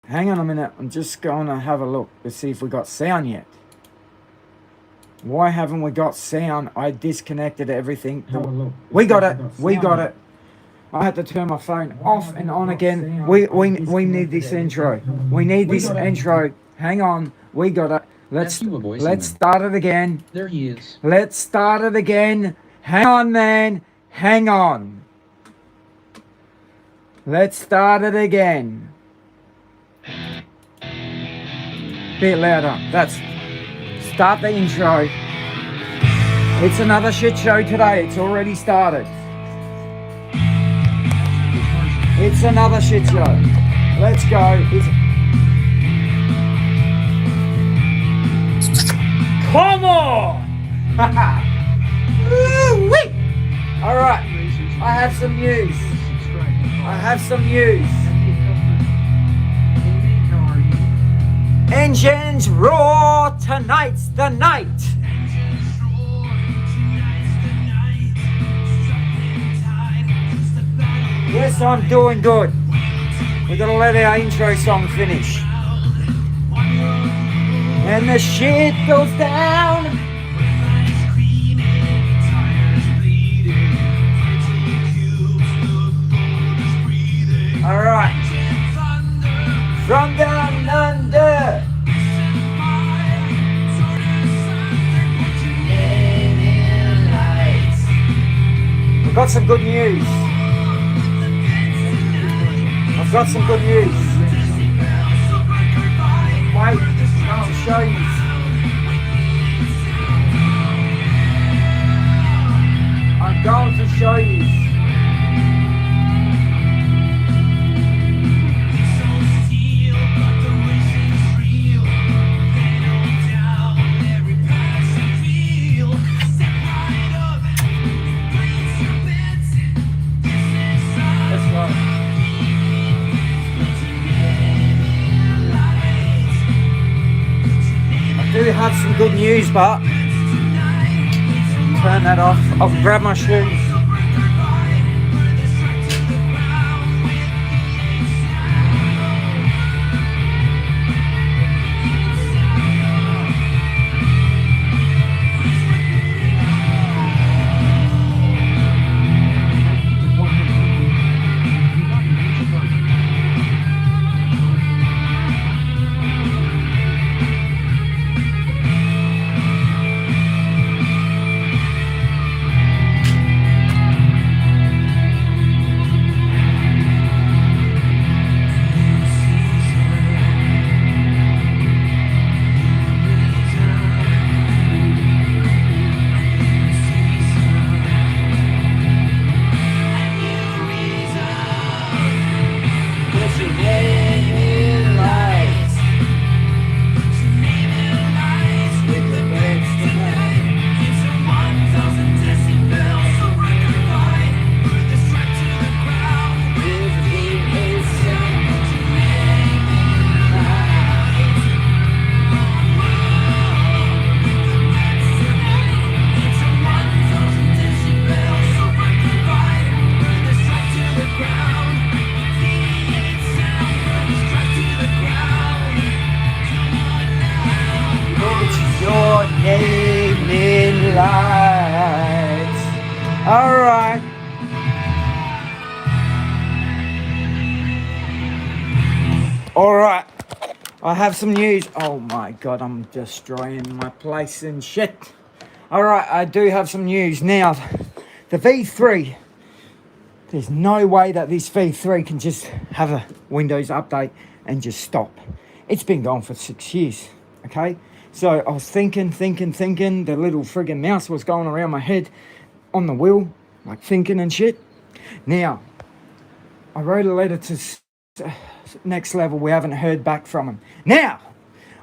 Hang on a minute. I'm just going to have a look to see if we got sound yet. Why haven't we got sound? I disconnected everything. We got it. We got it. I had to turn my phone off and on again. We need this intro. We need this intro. Hang on. We got it. Let's start it again. There he is. Let's start it again. Hang on, man. Hang on. Let's start it again. Bit louder. That's start the intro. It's another shit show today. It's already started. It's another shit show. Let's go. Come on! Woo-wee! All right. I have some news. Engines roar, tonight's the night. Yes, I'm doing good. We're gonna let our intro song finish. And the shit goes down. All right. From down under. We've got some good news. I've got some good news. Wait, I'll show you. I'm going to show you. I do have some good news, but turn that off. I'll grab my shoes. Alright. Alright. I have some news. Oh my god, I'm destroying my place and shit. Alright, I do have some news. Now, the V3, there's no way that this V3 can just have a Windows update and just stop. It's been going for 6 years, okay? So I was thinking, the little friggin' mouse was going around my head on the wheel, like thinking and shit. Now, I wrote a letter to Next Level. We haven't heard back from them. Now,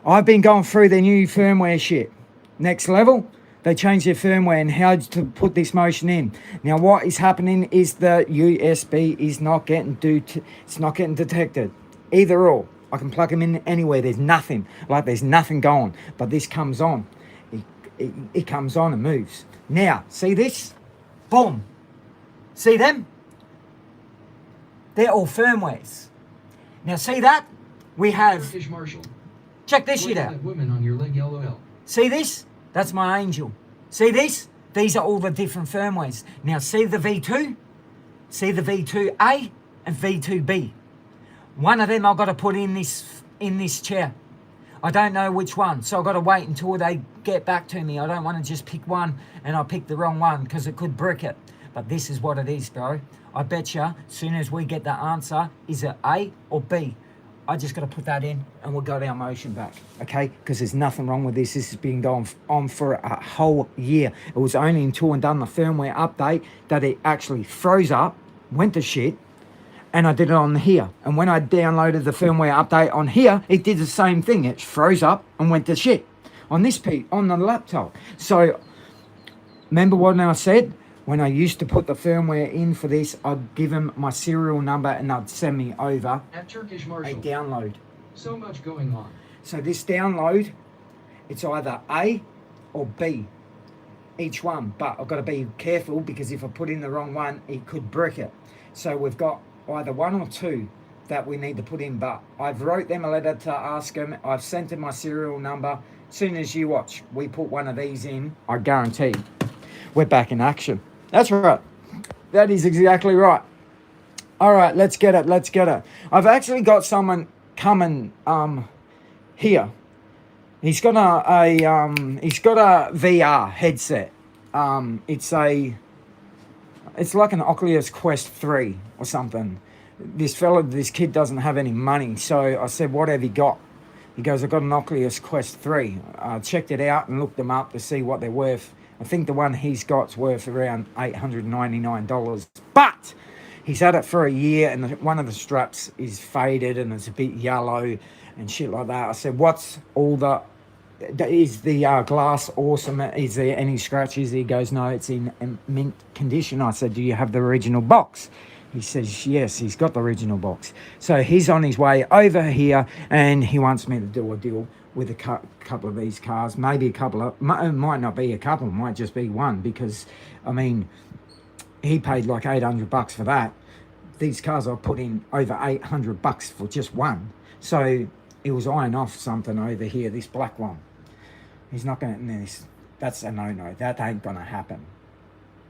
I've been going through their new firmware shit. Next Level, they changed their firmware and how to put this motion in. Now, what is happening is the USB is not getting it's not getting detected. Either or. I can plug them in anywhere. There's nothing. Like there's nothing going. But this comes on. It comes on and moves. Now, see this? Boom. See them? They're all firmwares. Now, see that? we have, Turkish Marshal. check this shit out. That woman on your leg, LOL. See this? That's my Angel. See this? These are all the different firmwares. Now see the V2? See the V2A and V2B. One of them I've got to put in this chair. I don't know which one, so I've got to wait until they get back to me. I don't want to just pick one and I pick the wrong one because it could brick it. But this is what it is, bro. I bet you, as soon as we get the answer, is it A or B? I just got to put that in and we'll got our motion back, okay? Because there's nothing wrong with this. This has been going on for a whole year. It was only until I done the firmware update that it actually froze up, went to shit, and I did it on here. And when I downloaded the firmware update on here, it did the same thing. It froze up and went to shit on this on the laptop. So remember what I said? When I used to put the firmware in for this, I'd give them my serial number and they'd send me over At Turkish a Marshal. download. So much going on. So this download, it's either A or B, each one. But I've got to be careful because if I put in the wrong one, it could brick it. So we've got either one or two that we need to put in. But I've wrote them a letter to ask them. I've sent them my serial number. As soon as you watch, we put one of these in, I guarantee we're back in action. That's right. That is exactly right. All right, let's get it. Let's get it. I've actually got someone coming here. He's got a VR headset. It's like an Oculus Quest 3 or something. This kid doesn't have any money, so I said, "What have you got?" He goes, "I've got an Oculus Quest 3. I checked it out and looked them up to see what they're worth. I think the one he's got's worth around $899. But he's had it for a year and one of the straps is faded and it's a bit yellow and shit like that." I said, is the glass awesome? Is there any scratches? He goes, "No, it's in mint condition." I said, "Do you have the original box?" He says, "Yes, he's got the original box." So he's on his way over here and he wants me to do a deal with a couple of these cars, maybe a couple of, might not be a couple, might just be one, because I mean, he paid like $800 for that. These cars I put in over $800 for just one. So he was eyeing off something over here, this black one. He's not going to, that's a no-no. That ain't going to happen.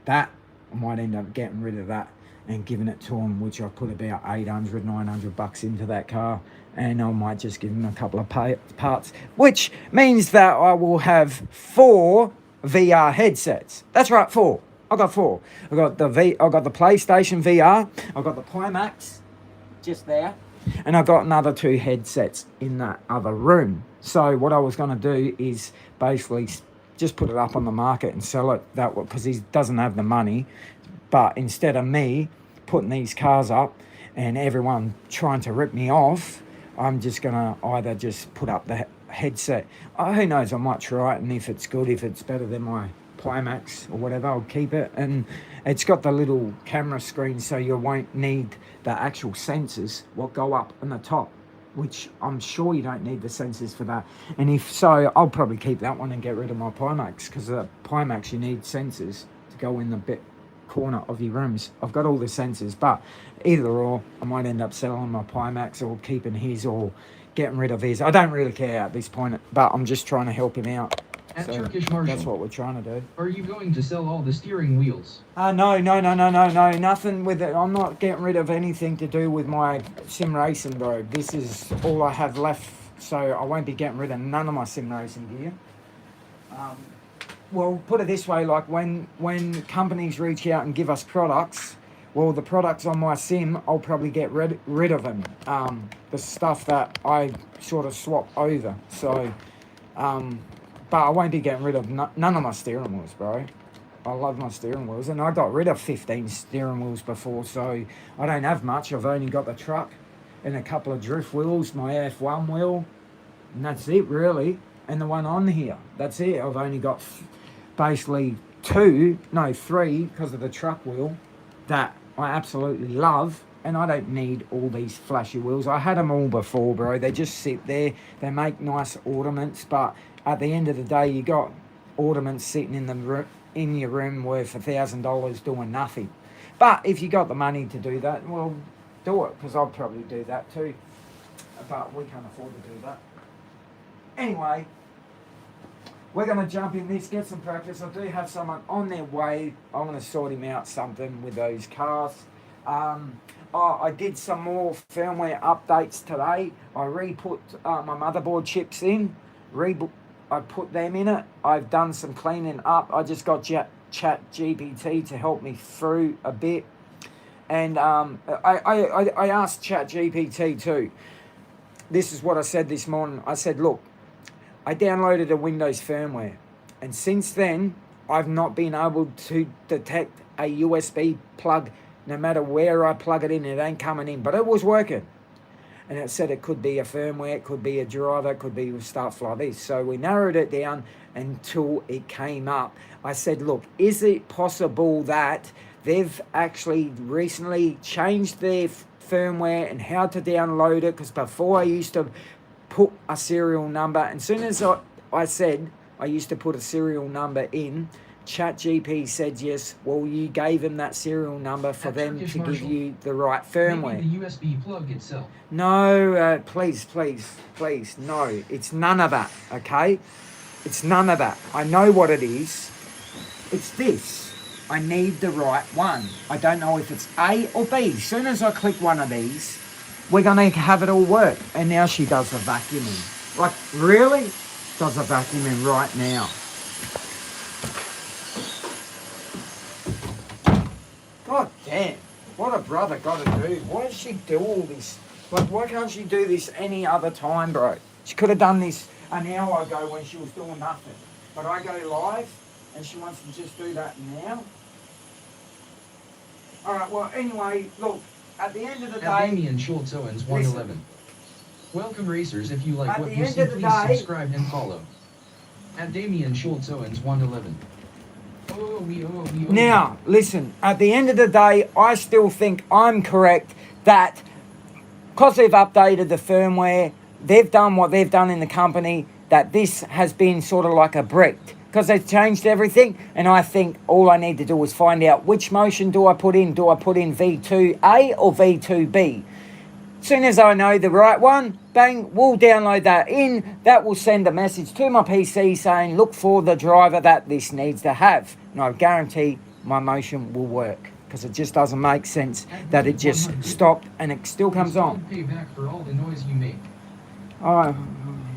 That, I might end up getting rid of that and giving it to him, which I put about $800, $900 into that car. And I might just give him a couple of parts, which means that I will have 4 VR headsets. That's right, 4. I got 4. I got the PlayStation VR. I got the Pimax, just there, and I got another 2 headsets in that other room. So what I was going to do is basically just put it up on the market and sell it that way, because he doesn't have the money. But instead of me putting these cars up and everyone trying to rip me off, I'm just going to either just put up the headset. Who knows, I might try it, and if it's good, if it's better than my Pimax or whatever, I'll keep it. And it's got the little camera screen, so you won't need the actual sensors what go up on the top, which I'm sure you don't need the sensors for that. And if so, I'll probably keep that one and get rid of my Pimax, because the Pimax, you need sensors to go in the corner of your rooms. I've got all the sensors, but either or, I might end up selling my Pimax or keeping his or getting rid of his. I don't really care at this point, but I'm just trying to help him out. At Turkish Marshal. That's what we're trying to do. Are you going to sell all the steering wheels? No, nothing with it. I'm not getting rid of anything to do with my sim racing, bro. This is all I have left, so I won't be getting rid of none of my sim racing gear. Well, put it this way, like when companies reach out and give us products, well, the products on my sim, I'll probably get rid of them. The stuff that I sort of swap over. So, but I won't be getting rid of none of my steering wheels, bro. I love my steering wheels, and I got rid of 15 steering wheels before, so I don't have much. I've only got the truck and a couple of drift wheels, my F1 wheel, and that's it, really. And the one on here, that's it. I've only got basically 3, because of the truck wheel that I absolutely love, and I don't need all these flashy wheels. I had them all before, bro. They just sit there. They make nice ornaments, but at the end of the day, you got ornaments sitting in your room worth $1,000 doing nothing. But if you got the money to do that, well, do it, because I'll probably do that too. but we can't afford to do that. Anyway, we're going to jump in this, get some practice. I do have someone on their way. I'm going to sort him out something with those cars. I did some more firmware updates today. I re-put my motherboard chips in. I put them in it. I've done some cleaning up. I just got Chat GPT to help me through a bit. And I asked Chat GPT too. This is what I said this morning. I said, look, I downloaded a Windows firmware, and since then, I've not been able to detect a USB plug. No matter where I plug it in, it ain't coming in, but it was working. And it said it could be a firmware, it could be a driver, it could be stuff like this. So we narrowed it down until it came up. I said, look, is it possible that they've actually recently changed their firmware and how to download it? Because before I used to put a serial number, and as soon as I said I used to put a serial number in, ChatGPT said yes. Well, you gave them that serial number for them to give you the right firmware. Maybe the USB plug itself. No, please, no. It's none of that, okay? It's none of that. I know what it is. It's this. I need the right one. I don't know if it's A or B. As soon as I click one of these, we're going to have it all work. And now she does the vacuuming. Like, really? Does the vacuuming right now. God damn. What a brother got to do. Why does she do all this? Like, why can't she do this any other time, bro? She could have done this an hour ago when she was doing nothing. But I go live and she wants to just do that now. Alright, well, anyway, look. At the end of the day... Damien Schultz Owens 111. Welcome racers, if you like At what the you end see, of the please day- subscribe and follow. At Damien Schultz Owens 111. Now, listen, at the end of the day, I still think I'm correct that because they've updated the firmware, they've done what they've done in the company, that this has been sort of like a brick. Because they've changed everything, and I think all I need to do is find out which motion do I put in. Do I put in V2A or V2B? As soon as I know the right one, bang, we'll download that in. That will send a message to my PC saying, look for the driver that this needs to have. And I guarantee my motion will work, because it just doesn't make sense that it just stopped and it still comes on. Pay back for all the noise you make. Oh,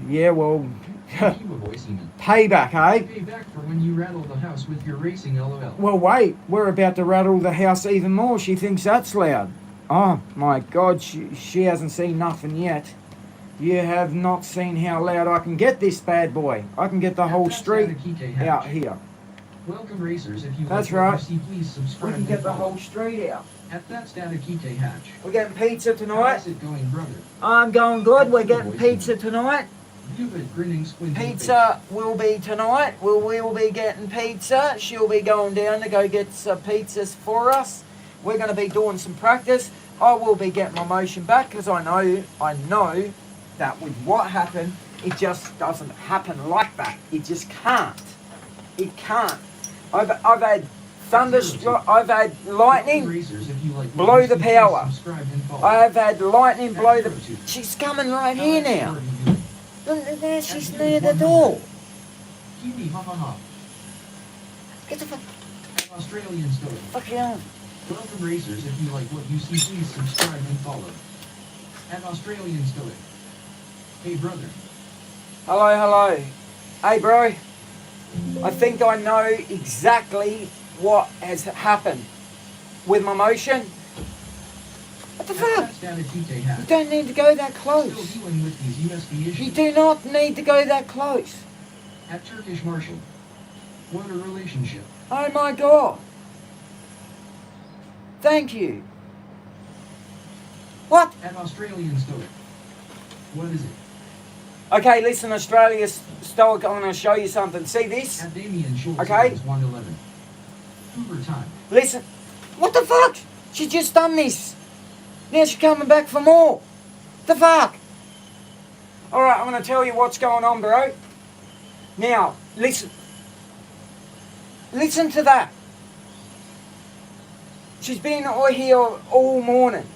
yeah, well, Thank you, voice human. payback, eh? Pay back for when you rattle the house with your racing LOL. Well, wait, we're about to rattle the house even more. She thinks that's loud. Oh, my God, she hasn't seen nothing yet. You have not seen how loud I can get this bad boy. I can get the whole street out here. Welcome racers, if you That's like right. what you see, please We subscribe can and get the follow. whole street out. At that static Kite hatch. We're getting pizza tonight. How's it going, brother? I'm going good. We're getting pizza tonight. Cupid grinning squinting Pizza will be tonight. We will be getting pizza. She'll be going down to go get some pizzas for us. We're going to be doing some practice. I will be getting my motion back, because I know that with what happened, it just doesn't happen like that. It just can't. It can't. I've had thunderstorm. I've had lightning Racers, if you like what blow you the see, power. please subscribe and follow. I've had lightning blow the... She's coming right here now. There she's near the door. Kiwi, ha ha ha. Get the fuck... Australian story. Fuck you. Welcome racers, if you like what you see, please subscribe and follow. At Australian story. Hey brother. Hello. Hey, bro. I think I know exactly what has happened with my motion. What the fuck? You don't need to go that close. Still dealing with these USB issues. You do not need to go that close. At Turkish Marshal. What a relationship. Oh my God. Thank you. What? At Australian story. What is it? Okay, listen, Australia Stoic, I'm going to show you something. See this? At Damien Schultz Okay. 111. Uber time. Listen. What the fuck? She just done this. Now she's coming back for more. The fuck? Alright, I'm going to tell you what's going on, bro. Now, listen. Listen to that. She's been here all morning.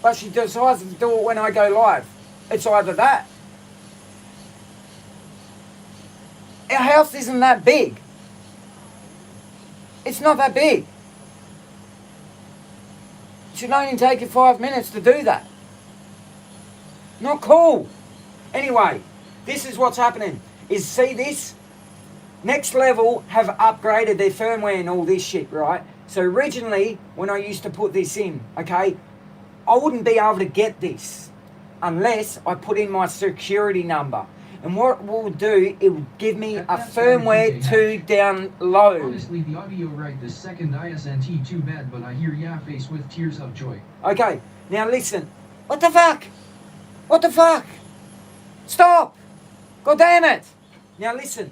But she decides to do it when I go live. It's either that. Our house isn't that big. It's not that big. It should only take you 5 minutes to do that. Not cool. Anyway, this is what's happening. See this? Next Level have upgraded their firmware and all this shit, right? So originally, when I used to put this in, okay, I wouldn't be able to get this unless I put in my security number. And what it will do, it will give me a firmware to download. Honestly, the audio right this second isn't too bad, but I hear ya face with tears of joy. Okay, now listen. What the fuck? What the fuck? Stop! God damn it! Now listen.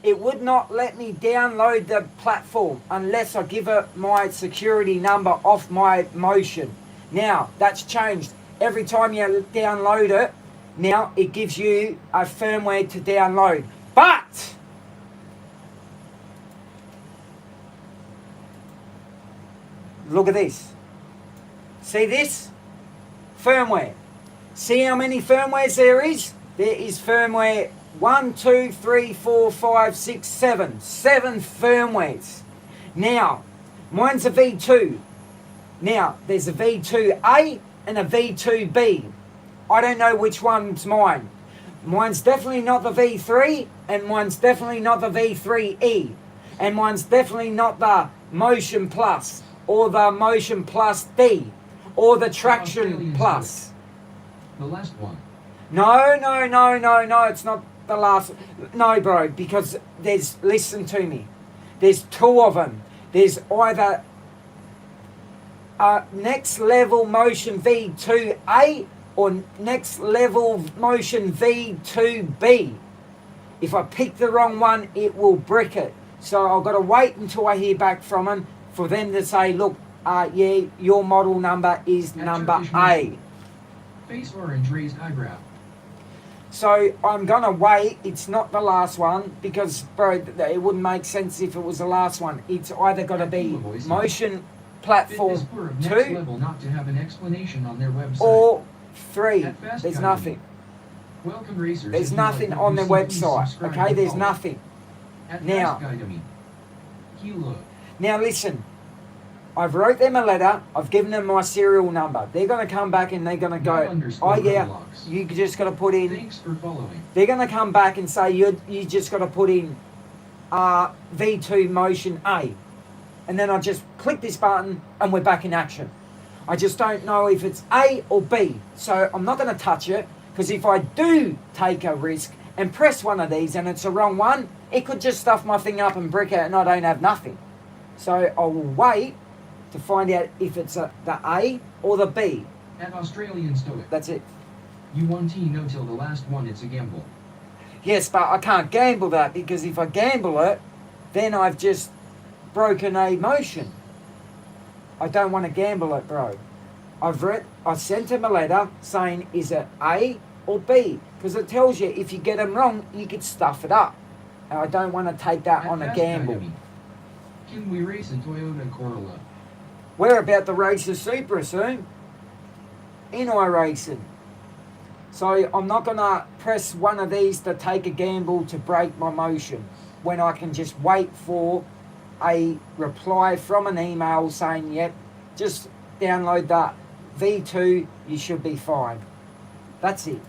It would not let me download the platform unless I give it my security number off my motion. Now, that's changed. Every time you download it, now it gives you a firmware to download. But look at this. See this? Firmware. See how many firmwares there is? There is firmware 1, 2, 3, 4, 5, 6, 7. 7 firmwares. Now, mine's a V2. Now, there's a V2A and a V2B. I don't know which one's mine. Mine's definitely not the V3, and mine's definitely not the V3E. And mine's definitely not the Motion Plus, or the Motion Plus D, or the Traction Plus. The last one. No, it's not the last. No, bro, because listen to me. There's 2 of them. There's either Next Level Motion V2A or Next Level Motion V2B. If I pick the wrong one, it will brick it. So I've got to wait until I hear back from them for them to say, look, yeah, your model number is number A. Face orange raised eyebrow. So I'm going to wait. It's not the last one because, bro, it wouldn't make sense if it was the last one. It's either got to be Motion Platform 2 Level not to have an explanation on their website. or 3. There's nothing. Welcome racers. There's nothing on their website. Okay, there's nothing. Now, listen. I've wrote them a letter. I've given them my serial number. They're going to come back and they're going to go, oh yeah, you just got to put in. Thanks for following. They're going to come back and say you just got to put in V2 Motion A. And then I just click this button and we're back in action. I just don't know if it's A or B. So I'm not going to touch it because if I do take a risk and press one of these and it's the wrong one, it could just stuff my thing up and brick it and I don't have nothing. So I will wait to find out if it's the A or the B. At Australian Stoic. That's it. You won no till the last one, it's a gamble. Yes, but I can't gamble that because if I gamble it, then I've just broken a motion. I don't want to gamble it, bro. I sent him a letter saying, is it A or B? Because it tells you if you get them wrong, you could stuff it up. And I don't want to take that on a gamble. Can we race a Toyota Corolla? We're about to race a Supra soon. In iRacing. So I'm not going to press one of these to take a gamble to break my motion when I can just wait for a reply from an email saying, yep, just download that V2, you should be fine. That's it.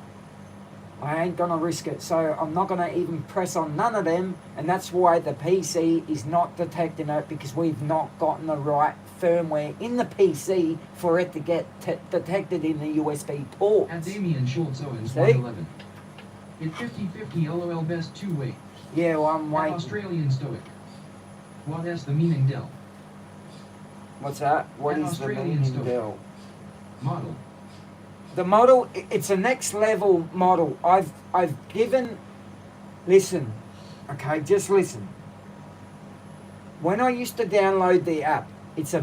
I ain't going to risk it. So I'm not going to even press on none of them. And that's why the PC is not detecting it because we've not gotten the right firmware in the PC for it to get detected in the USB port. At Damien Schultz Owens 111. It's 50-50 LOL best 2-way. Yeah, well, I'm waiting. At Australian Stoic. What is the meaning del? What's that? What is the meaning del? Model. The model, it's a next level model. I've given, listen, okay, just listen. When I used to download the app, it's a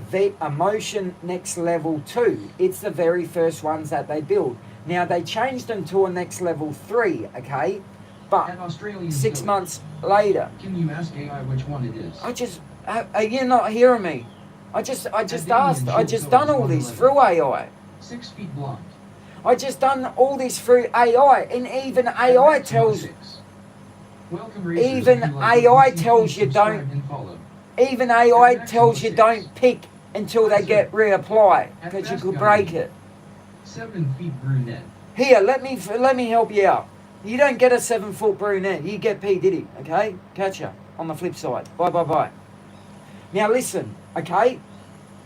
Motion Next Level 2. It's the very first ones that they build. Now, they changed them to a Next Level 3, okay? But 6 months later... Can you ask AI which one it is? Are you not hearing me? I just asked, I just done all this through AI. 6 feet blonde. I just done all this through AI, and even AI tells, even AI tells you don't, even AI tells you don't pick until they get reapply, because you could break it. 7 feet brunette. Here, let me help you out. You don't get a 7-foot brunette. You get P Diddy, okay? Catch ya on the flip side. Bye, bye, bye. Now listen, okay?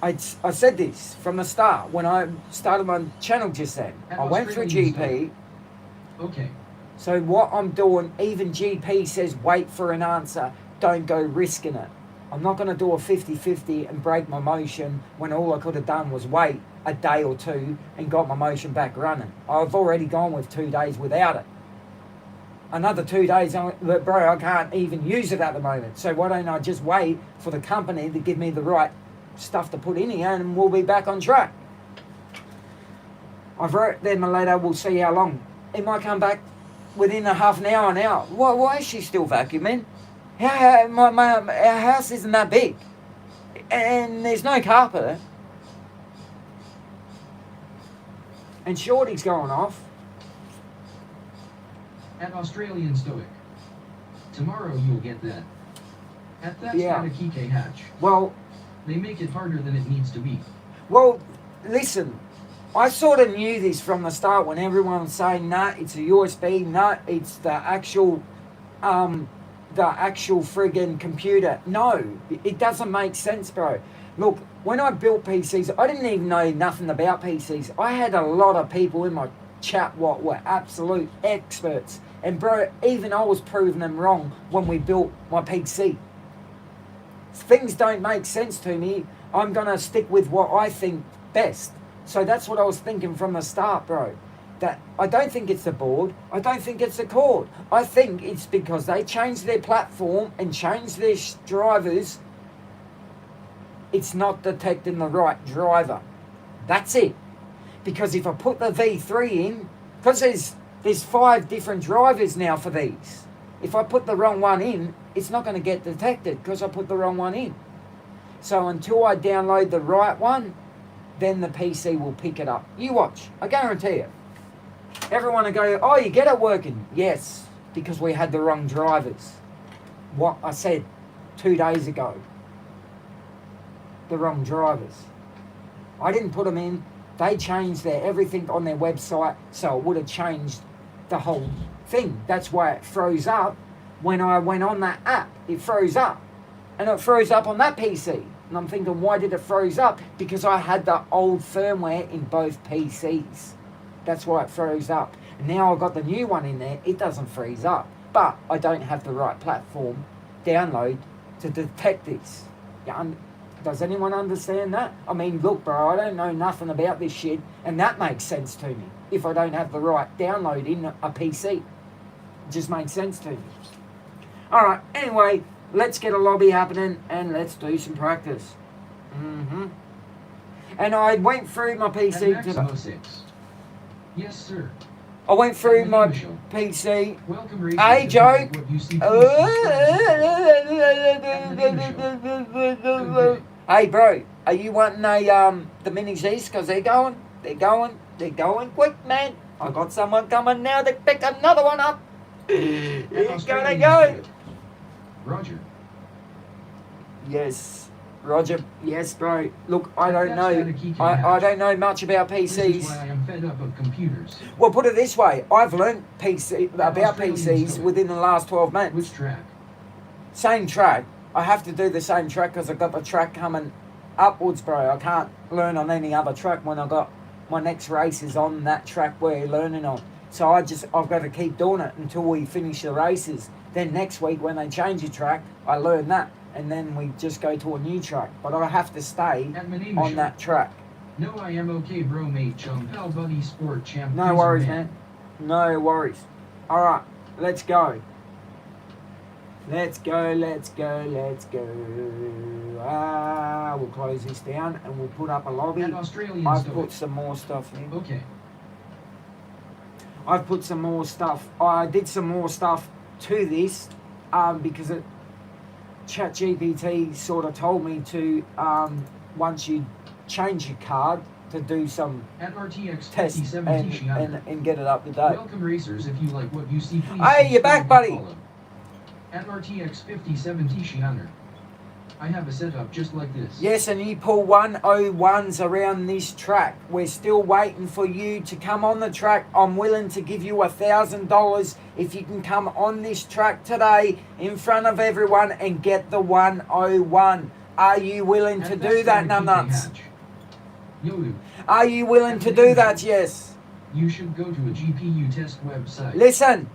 I said this from the start when I started my channel just then. I went through GP. Okay. So what I'm doing, even GP says wait for an answer. Don't go risking it. I'm not going to do a 50-50 and break my motion when all I could have done was wait a day or two and got my motion back running. I've already gone with 2 days without it. Another 2 days, but bro, I can't even use it at the moment. So why don't I just wait for the company to give me the right stuff to put in here and we'll be back on track. I've wrote them a letter, we'll see how long. It might come back within a half an hour, an hour. Why is she still vacuuming? Our house isn't that big. And there's no carpet. And Shorty's going off. At Australian Stoic. Tomorrow you'll get that. At that simracerhq hatch. Well, they make it harder than it needs to be. Well, listen, I sort of knew this from the start when everyone was saying, nah, it's a USB, nah, it's the actual friggin' computer. No, it doesn't make sense, bro. Look, when I built PCs, I didn't even know nothing about PCs. I had a lot of people in my chat what were absolute experts. And bro, even I was proving them wrong when we built my PC. Things don't make sense to me. I'm going to stick with what I think best. So that's what I was thinking from the start, bro. That I don't think it's the board. I don't think it's the cord. I think it's because they changed their platform and changed their drivers. It's not detecting the right driver. That's it. Because if I put the V3 in, because there's 5 different drivers now for these. If I put the wrong one in, it's not going to get detected because I put the wrong one in. So until I download the right one, then the PC will pick it up. You watch. I guarantee it. Everyone will go, oh, you get it working. Yes, because we had the wrong drivers. What I said 2 days ago. The wrong drivers. I didn't put them in. They changed everything on their website, so it would have changed the whole thing. That's why it froze up when I went on that app. It froze up. And it froze up on that PC. And I'm thinking, why did it froze up? Because I had the old firmware in both PCs. That's why it froze up. And now I've got the new one in there. It doesn't freeze up. But I don't have the right platform download to detect this. Does anyone understand that? I mean, look, bro, I don't know nothing about this shit. And that makes sense to me. If I don't have the right download in a PC. It just makes sense to me. Alright, anyway, let's get a lobby happening and let's do some practice. And I went through my PC today. Yes, sir. I went through my PC. Welcome, hey, Joe. Hey, bro. Are you wanting the Mini Z's? Because they're going quick, man. I got someone coming now to pick another one up. He's gonna go. Roger. Yes. Roger, yes, bro. Look, I don't know. I don't know much about PCs. This is why I am fed up of computers. Well, put it this way. I've learned about PCs within the last 12 months. Which track? Same track. I have to do the same track because I've got the track coming upwards, bro. I can't learn on any other track when I've got my next race is on that track we're learning on. So I've got to keep doing it until we finish the races. Then next week when they change the track, I learn that. And then we just go to a new track. But I have to stay on that track. No, I am okay, bro, mate, chum, pal, buddy, sport, champ. No worries, man. No worries. Alright, let's go. Let's go. We'll close this down and we'll put up a lobby. I've put some more stuff in. Okay. I've put some more stuff. I did some more stuff to this because ChatGPT sort of told me to, once you change your card, to do some At RTX tests 5070 and get it up to date. Welcome racers, if you like what you see, please Hey, you're back, subscribe buddy. and follow. At RTX 5070 I have a setup just like this. Yes, and you pull 101s around this track. We're still waiting for you to come on the track. I'm willing to give you $1,000 if you can come on this track today in front of everyone and get the 101. Are you willing to do that, numbnuts? Are you willing to do that? Yes. You should go to a GPU test website. Listen,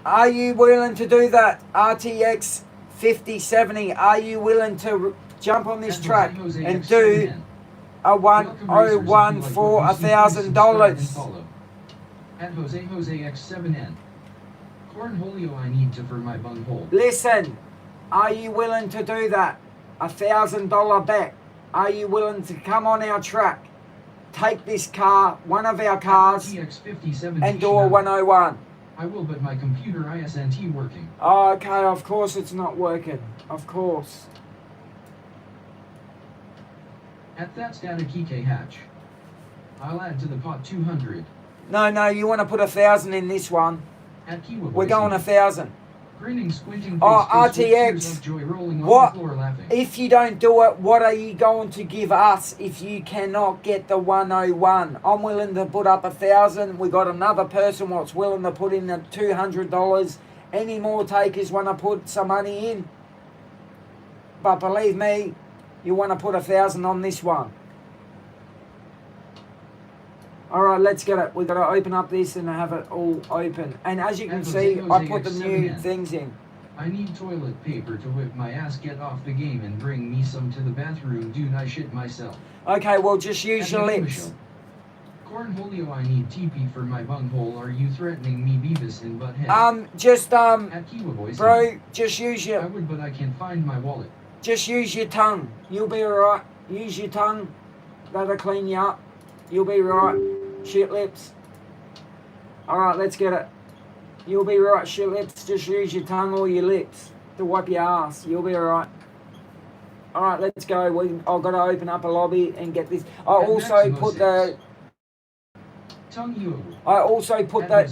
are you willing to do that? RTX 5070, are you willing to jump on this track and do a 101 for $1,000? At Jose X7N. Cornholio I need to for my bunghole. Listen, are you willing to do that? $1,000 bet. Are you willing to come on our track, take this car, one of our cars, and do a 101? I will, but my computer isn't working. Oh, okay, of course it's not working. Of course. At that static EK hatch. I'll add to the pot 200. No, you want to put 1,000 in this one. At Kiwa We're going 1,000. Grinning, squinting, oh, face, RTX. joy rolling What? on the floor laughing. If you don't do it, what are you going to give us if you cannot get the 101? I'm willing to put up 1,000. We got another person what's willing to put in the $200. Any more takers want to put some money in? But believe me, you want to put 1,000 on this one. All right, let's get it. We've got to open up this and have it all open. And as you can see, I put the new things in. I need toilet paper to whip my ass, get off the game and bring me some to the bathroom, dude, I shit myself. Okay, well, just use your lips. Cornholio, I need TP for my bunghole. Are you threatening me, Beavis and Butthead? At Kiwa Boys, bro, just use your... I would, but I can't find my wallet. Just use your tongue. You'll be alright. Use your tongue. That'll clean you up. You'll be right. Shit lips. Alright, let's get it. You'll be right, shit lips. Just use your tongue or your lips to wipe your ass. You'll be alright. Alright, let's go. I've got to open up a lobby and get this. I also put the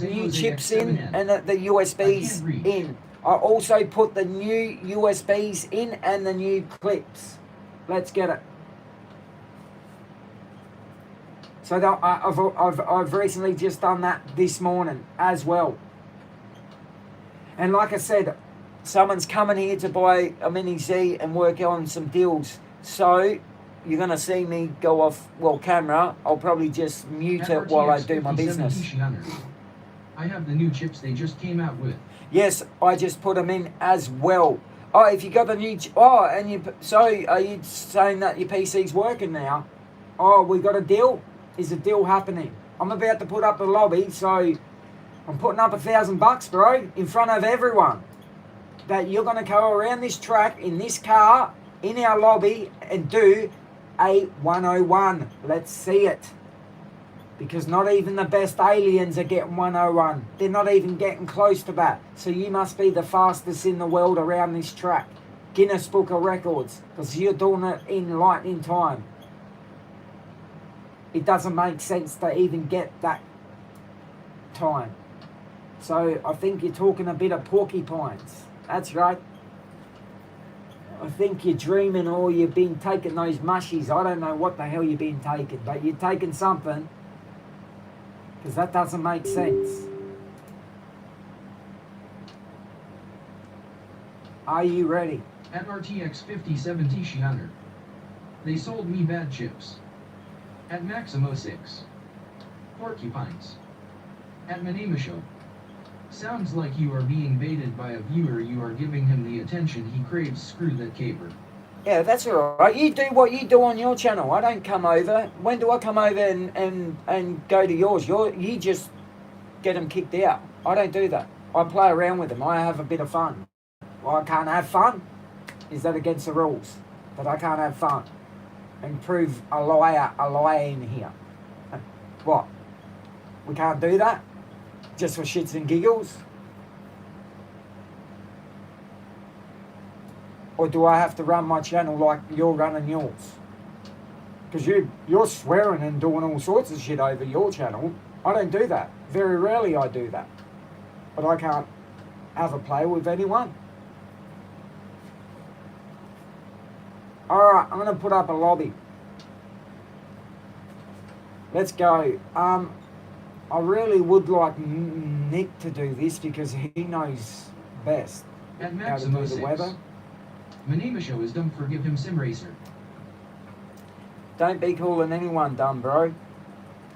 new chips in and the USBs in. I also put the new USBs in and the new clips. Let's get it. So I've recently just done that this morning as well. And like I said, someone's coming here to buy a Mini Z and work on some deals. So you're going to see me go off, camera. I'll probably just mute it while I do my business. I have the new chips they just came out with. Yes, I just put them in as well. Oh, if you got the new... so are you saying that your PC's working now? Oh, we got a deal? Is a deal happening? I'm about to put up the lobby, so I'm putting up $1,000, bro, in front of everyone. That you're going to go around this track in this car, in our lobby, and do a 101. Let's see it. Because not even the best aliens are getting 101. They're not even getting close to that. So you must be the fastest in the world around this track. Guinness Book of Records. Because you're doing it in lightning time. It doesn't make sense to even get that time. So I think you're talking a bit of porcupines. That's right. I think you're dreaming or you've been taking those mushies. I don't know what the hell you've been taking, but you're taking something. Because that doesn't make sense. Are you ready? At RTX 5070 Shianer. They sold me bad chips. At Maximo 6. Porcupines. At Manema Show. Sounds like you are being baited by a viewer. You are giving him the attention he craves. Screw that caper. Yeah, that's alright. You do what you do on your channel. I don't come over. When do I come over and go to yours? You just get them kicked out. I don't do that. I play around with them. I have a bit of fun. Well, I can't have fun. Is that against the rules? That I can't have fun? And prove a liar in here. What? We can't do that? Just for shits and giggles? Or do I have to run my channel like you're running yours? Because you're swearing and doing all sorts of shit over your channel. I don't do that. Very rarely I do that. But I can't have a play with anyone. Alright, I'm going to put up a lobby. Let's go. I really would like Nick to do this because he knows best At how to do the 6. weather. My name is dumb, forgive him simracer. Don't be calling anyone dumb, bro. You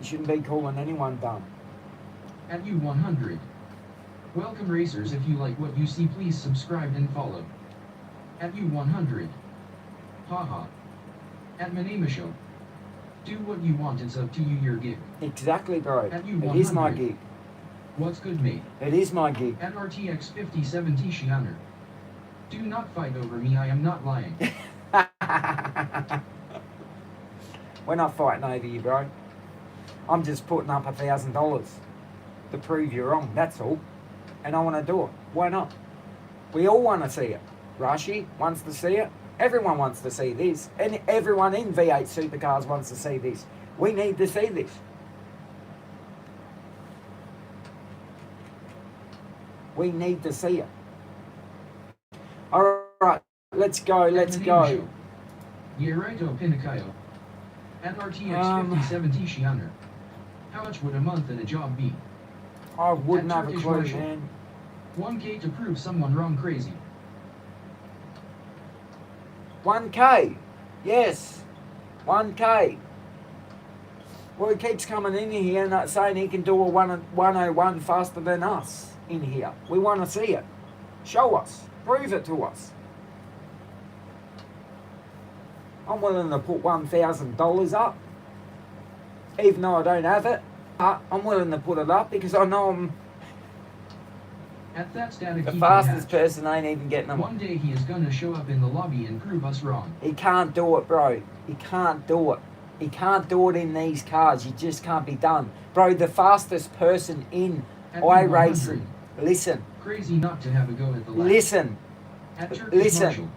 shouldn't be calling anyone dumb. At U100. Welcome racers, if you like what you see please subscribe and follow. At U100. Haha. At my name is do what you want, it's up to you, your gig. Exactly, bro. At It U100. is my gig. What's good, mate? It is my gig. At RTX 5070 Shianer. Do not fight over me, I am not lying. We're not fighting over you, bro. I'm just putting up $1,000 to prove you're wrong, that's all. And I want to do it. Why not? We all want to see it. Rashi wants to see it. Everyone wants to see this. And everyone in V8 Supercars wants to see this. We need to see this. We need to see it. Alright, let's go, let's go. Yerito Pinakayo. At RTX 5070 Shianer. How much would a month at a job be? I wouldn't have a Turkish clue, Marshal. man. 1K to prove someone wrong crazy. 1K. Yes. 1K. Well, he keeps coming in here and saying he can do a 101 faster than us in here. We want to see it. Show us. Prove it to us. I'm willing to put $1,000 up. Even though I don't have it. I'm willing to put it up because I know I'm At that static the he fastest can hatch. person ain't even getting them. One day he is gonna show up in the lobby and prove us wrong. He can't do it, bro. He can't do it. He can't do it in these cars. You just can't be done. Bro, the fastest person in At iRacing. U100. Listen. Crazy not to have a go at the lab. Listen. At Turkish Listen. Marshal.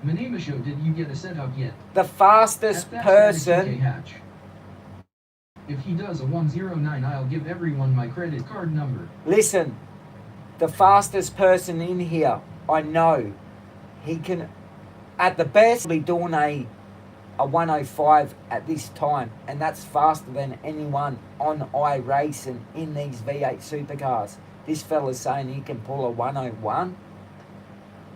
Manemasho, did you get a setup yet? The fastest At that static person. TK hatch. If he does a 109, I'll give everyone my credit card number. Listen. The fastest person in here, I know. He can, at the best, be doing a 105 at this time. And that's faster than anyone on iRacing in these V8 supercars. This fella's saying he can pull a 101.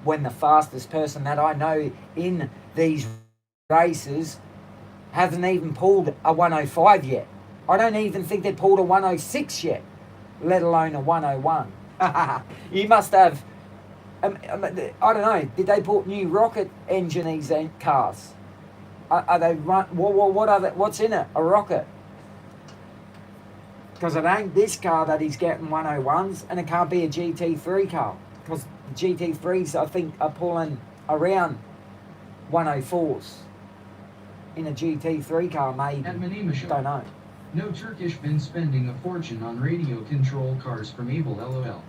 When the fastest person that I know in these races hasn't even pulled a 105 yet. I don't even think they pulled a 106 yet, let alone a 101. You must have, I don't know, did they put new rocket engine in these cars? Are they run? What are they, what's in it? A rocket? Because it ain't this car that he's getting 101s, and it can't be a GT3 car. Because GT3s, I think, are pulling around 104s. In a GT3 car, maybe. At Manemasho. Don't know. No Turkish been spending a fortune on radio control cars from Abel LOL.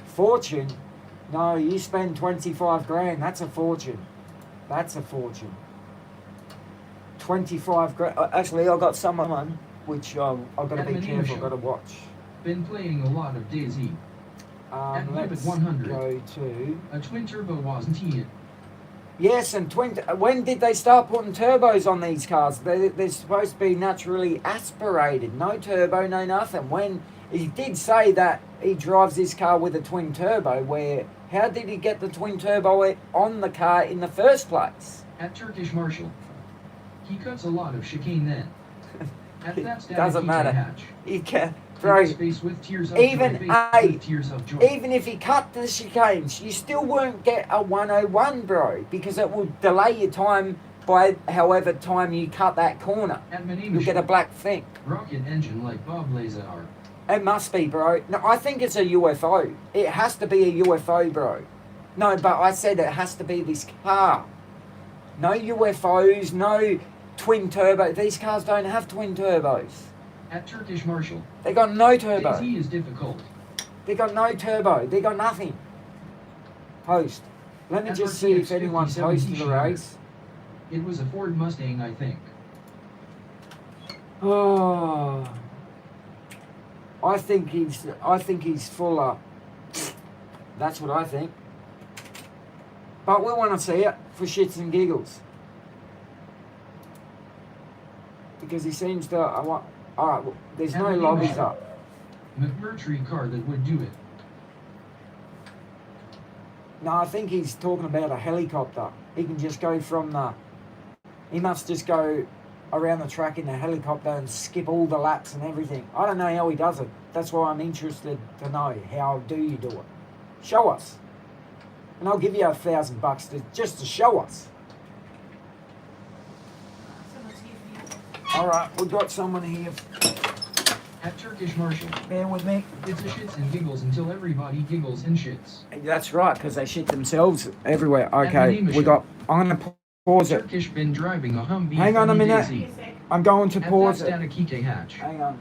Fortune? No, you spend 25 grand. That's a fortune. That's a fortune. 25 grand. Actually, I got someone which I've got to At be Manila careful. Show. Got to watch. Been playing a lot of DayZ. At Let's 100. go to. A twin turbo wasn't he it? Yes, and when did they start putting turbos on these cars? They're supposed to be naturally aspirated. No turbo, no nothing. When he did say that he drives this car with a twin turbo, how did he get the twin turbo on the car in the first place? At Turkish Marshal. He cuts a lot of chicane then. At that static Doesn't TK matter. hatch. He can, Face bro. face with tears of Even joy, face a- with tears of joy. Even if he cut the chicanes, you still won't get a 101, bro, because it will delay your time by however time you cut that corner. At Manemasho. You'll get a black thing. Rocket engine like Bob Lazar. It must be, bro. No, I think it's a UFO. It has to be a UFO, bro. No, but I said it has to be this car. No UFOs, no twin turbo. These cars don't have twin turbos. At Turkish Marshal. They got no turbo. DayZ is difficult. They got no turbo. They got nothing. Host. Let me At just see if RTX anyone's 5070 hosted the Shianer. race. It was a Ford Mustang, I think. Oh, I think he's full of. That's what I think. But we want to see it for shits and giggles. Because he seems to. Alright, well, there's no lobbies up. McMurtry car that would do it. No, I think he's talking about a helicopter. He can just go from the. He must just go around the track in the helicopter and skip all the laps and everything. I don't know how he does it. That's why I'm interested to know, how do you do it? Show us. And I'll give you $1,000 just to show us. Alright, we've got someone here. At Turkish Marshall. Bear with me. It's a shits and giggles until everybody giggles and shits. That's right, because they shit themselves everywhere. Okay, we got. I'm going to pause it. Turkish been driving a Humvee. Hang on a minute. I'm going to pause it. At Kite Hatch. Hang on.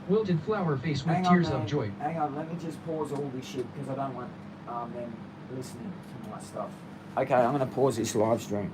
Wilted flower face with Hang on, tears man. of joy. Hang on, let me just pause all this shit because I don't want them listening to my stuff. Okay, I'm going to pause this live stream.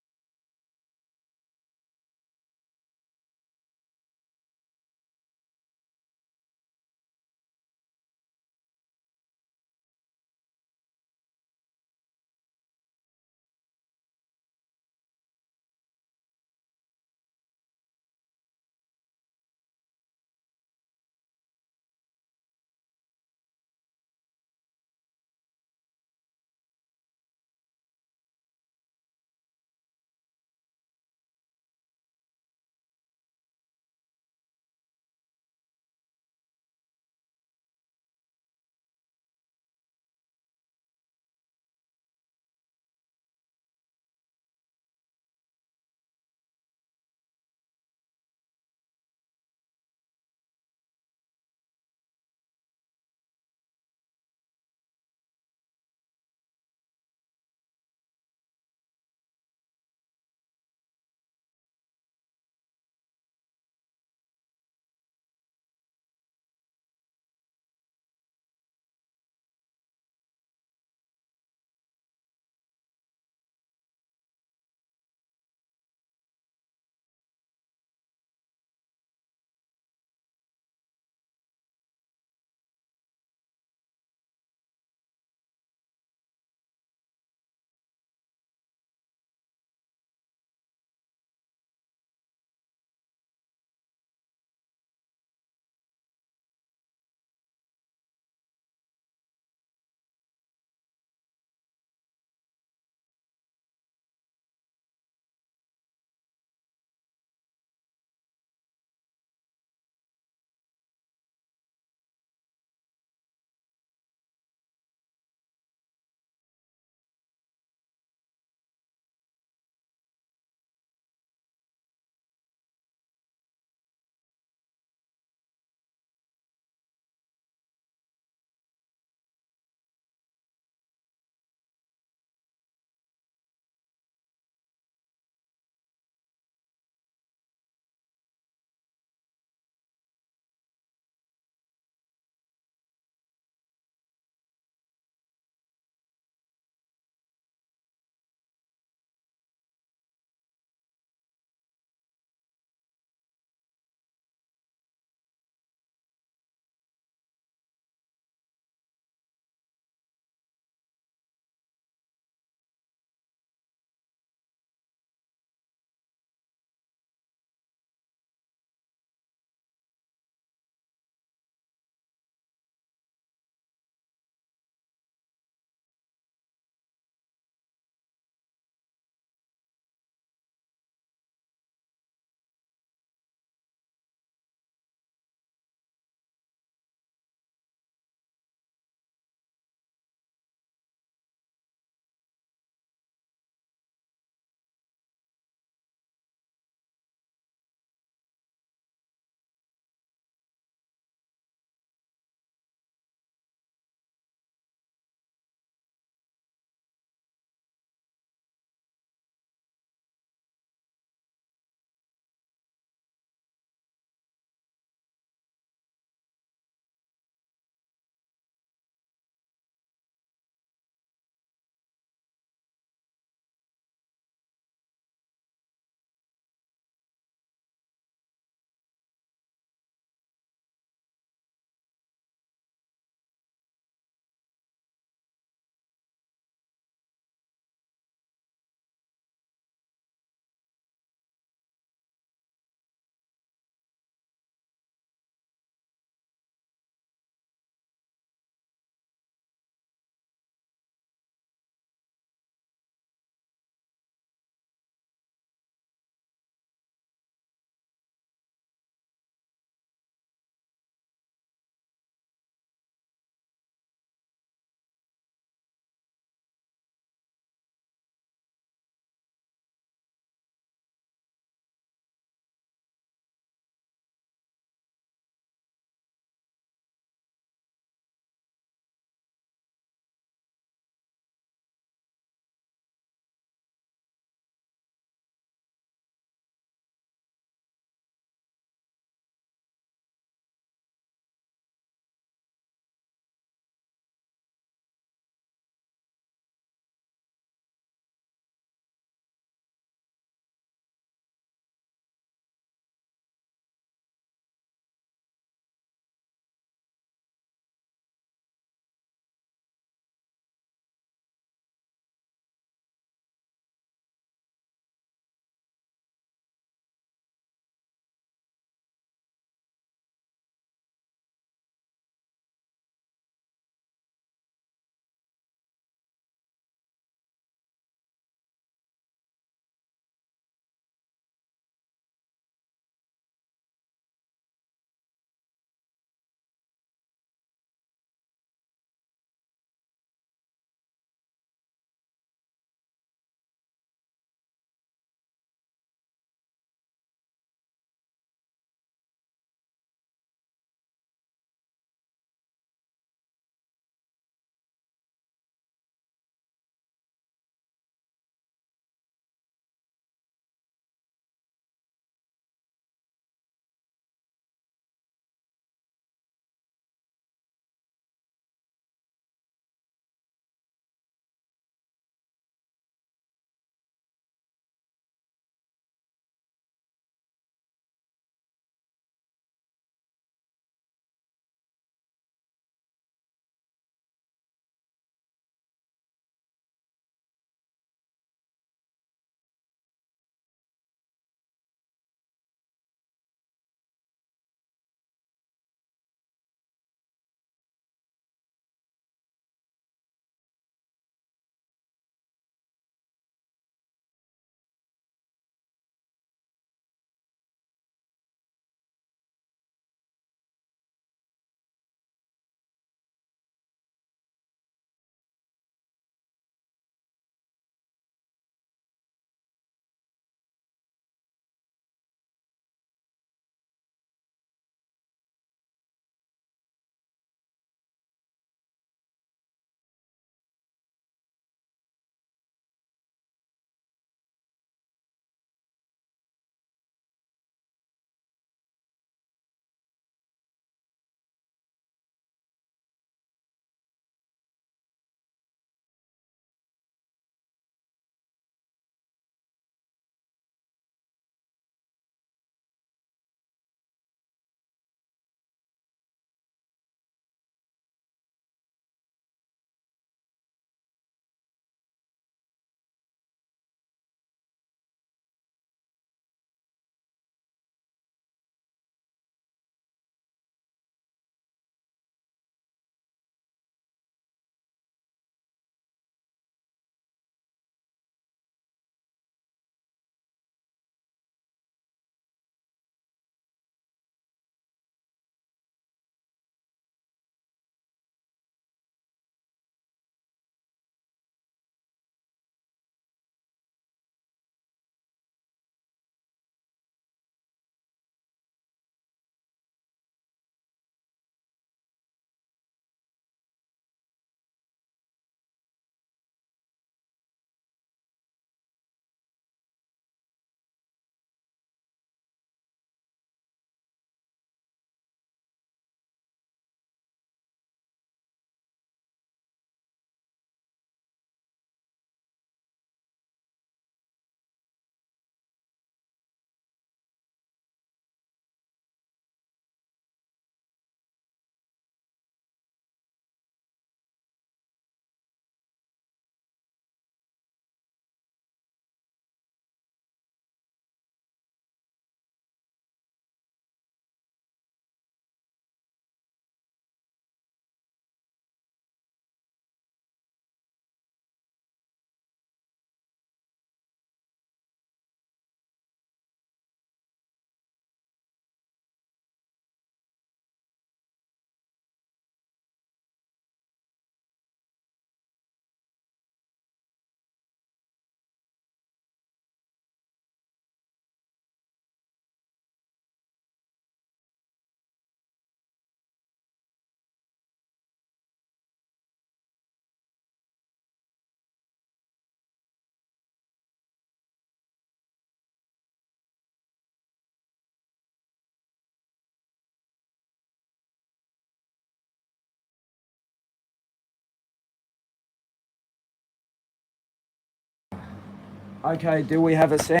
Okay, do we have a sound?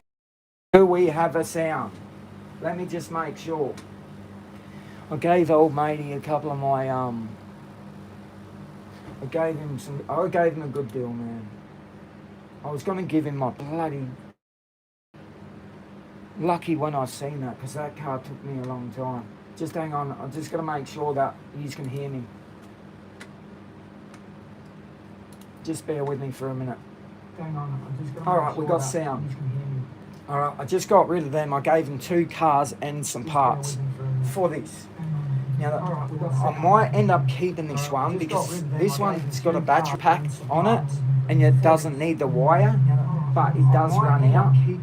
Do we have a sound? Let me just make sure. I gave old matey a couple of my I gave him a good deal, man. I was gonna give him my bloody lucky when I seen that, because that car took me a long time. Just hang on, I'm just gonna make sure that you can hear me. Just bear with me for a minute. Hang on, I'm just gonna Alright, we got sound. Alright, I just got rid of them. I gave him 2 cars and some parts for this. Now, I might end up keeping this one because this one's got a battery pack on it and it doesn't need the wire, but it does run out. Hang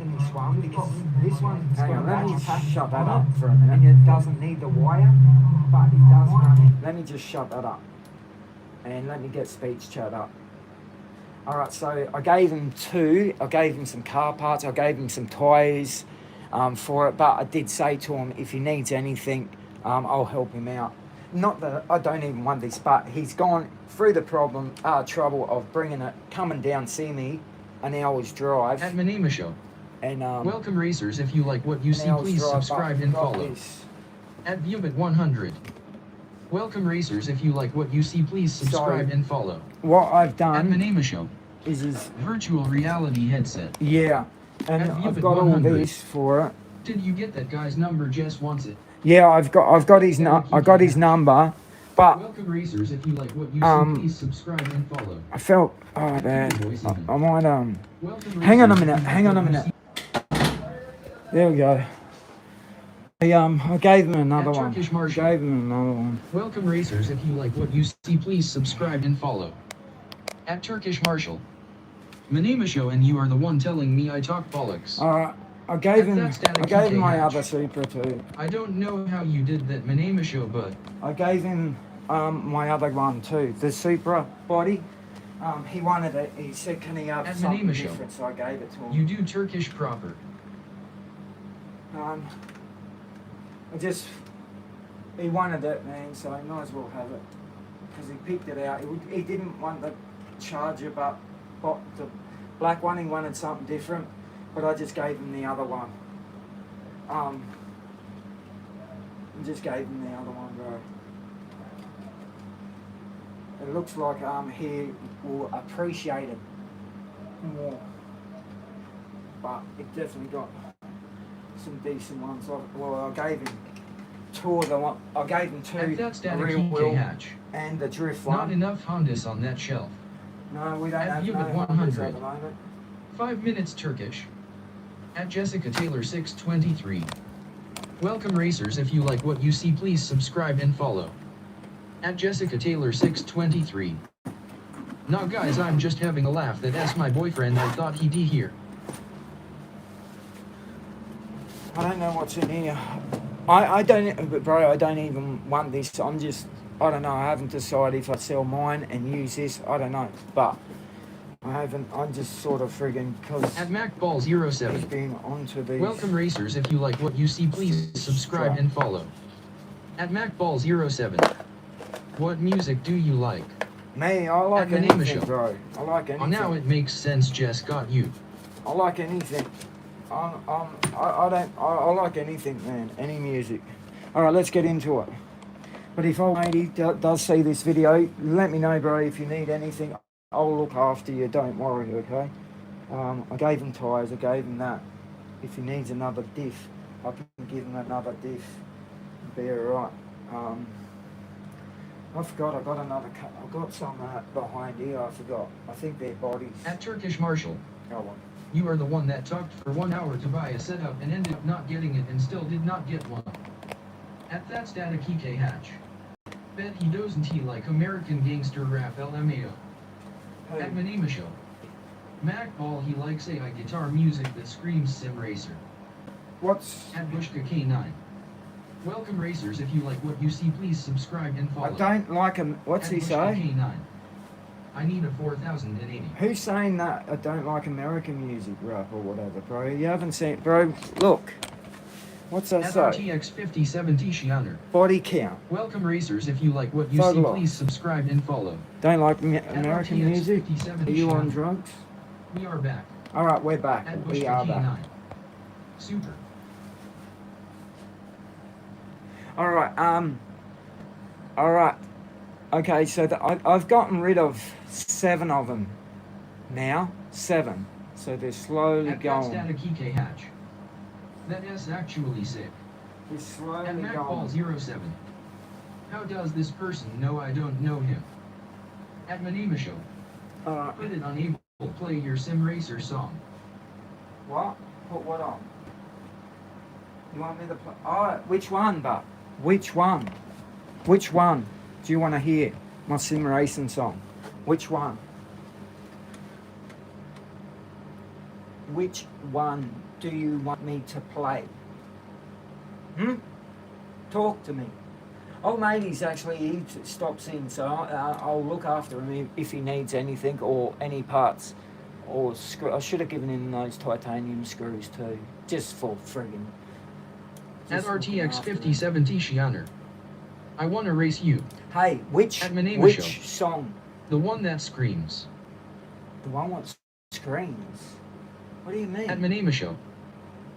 on, let me shut that up for a minute. And it doesn't need the wire, but it does run out. Let me just shut that up and let me get speech chat up. Alright, so I gave him 2. I gave him some car parts. I gave him some tyres for it, but I did say to him, if he needs anything, I'll help him out. Not that I don't even want this, but he's gone through the trouble of bringing it, coming down, see me, an hour's drive. At Manema Show. And welcome racers. If you like what you see, please subscribe and follow. This. At Viewbit 100. Welcome racers. If you like what you see, please subscribe and follow. What I've done At Manema Show is virtual reality headset. Yeah, and I've got all these for it. Did you get that guy's number? Jess wants it. Yeah, I've got his number, but welcome racers. If you like what you see, please subscribe and follow. I felt bad. I might hang on a minute. There we go. I gave him another one. Welcome racers. If you like what you see, please subscribe and follow. At Turkish Marshall. Manema Show, and you are the one telling me I talk bollocks. Alright, I gave him my other Supra too. I don't know how you did that, Manema Show, but I gave him my other one too, the Supra body. He wanted it. He said, can he have something different? So I gave it to him. You do Turkish proper. He wanted it, man, so I might as well have it. Because he picked it out. He didn't want the Charger, but the black one, he wanted something different. But I just gave him the other one. I just gave him the other one, bro. It looks like he will appreciate it more. But it definitely got some decent ones. Well, I gave him 2 of the one. I gave him 2 rear wheel and the drift one. Not enough Hondas on that shelf. No, we don't have no 100 at the moment. 5 minutes Turkish. At Jessica Taylor 623. Welcome racers. If you like what you see, please subscribe and follow. At Jessica Taylor 623. Nah guys, I'm just having a laugh. That's my boyfriend. I thought he'd be here. I don't know what's in here. I don't even want this. I don't know, I haven't decided if I sell mine and use this, I don't know, but I'm just sort of friggin' because at MacBall07 he's been onto these. Welcome racers. If you like what you see, please subscribe and follow. At MacBall07. What music do you like? Me, I like anything, bro. I like anything. Oh, now it makes sense. Jess got you. I like anything. I like anything, man. Any music. All right, let's get into it. But if old matey does see this video, let me know, bro. If you need anything, I'll look after you. Don't worry, okay? I gave him tyres. I gave him that. If he needs another diff, I can give him another diff. Be alright. I forgot. I got some behind here. I forgot. I think they're bodies. At Turkish Marshall. Go on. You are the one that talked for 1 hour to buy a setup and ended up not getting it and still did not get one. At that static EK Hatch. Bet he doesn't he like American gangster rap LMAO. Hey. At Manema Show. MacBall he likes AI guitar music that screams Sim Racer. What's... At Bushka K9. Welcome racers. If you like what you see, please subscribe and follow. I don't like him. What's he say? K9. I need a 4080. Who's saying that I don't like American music rap or whatever, bro? You haven't seen... Bro, look. What's that say? RTX 5070 Shianer. Body count. Welcome racers. If you like what you see, please subscribe and follow. Don't like American music? Are you on drugs? We are back. All right, we're back. At Bush We are back. K9. Super. All right. All right. Okay, so I've gotten rid of 7 of them now. 7. So they're slowly At going. Static Hatch. That is actually sick. They're slowly At going. MacBall07. How does this person know I don't know him? At Manimashow. All right. Put it unable to play your Sim Racer song. What? Put what on? You want me to play? Oh, which one, but which one? Which one do you want to hear? My sim racing song. Which one? Which one do you want me to play? Talk to me. Old matey's actually, he stops in, so I'll look after him if he needs anything or any parts. Or screw. I should have given him those titanium screws too, just for friggin'. At RTX 5070 Shianer. I want to race you. Hey, which song? The one that screams. The one that screams? What do you mean? At Manimashow.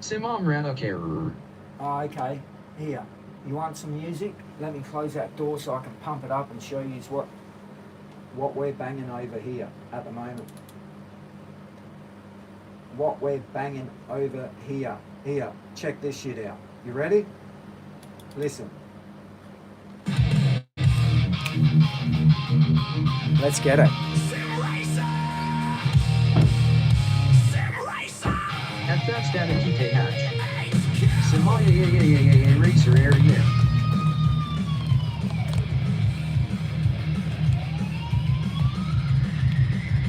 Simracerhq. Oh, okay. Here. You want some music? Let me close that door so I can pump it up and show you what we're banging over here at the moment. What we're banging over here. Here, check this shit out. You ready? Listen. Let's get it. At Fast Static Hatch. Simaya Racer Area.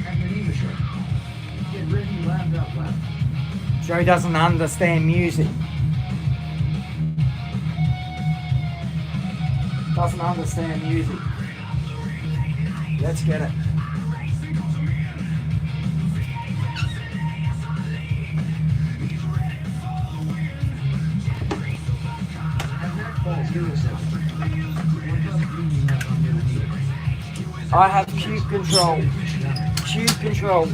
At Manimashow. Get ready, laugh out loud. Joe doesn't understand music. Doesn't understand music. Let's get it. I have cube control. Cube control.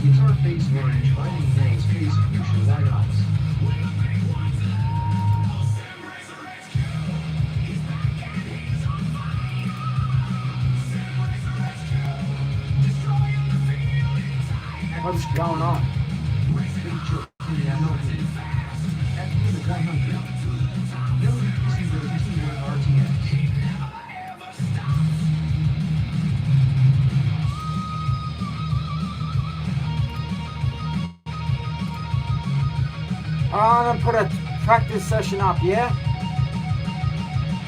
Guitar face orange, fighting nails, face fuchsia, white eyes. What's going on? I'm gonna put a practice session up, yeah?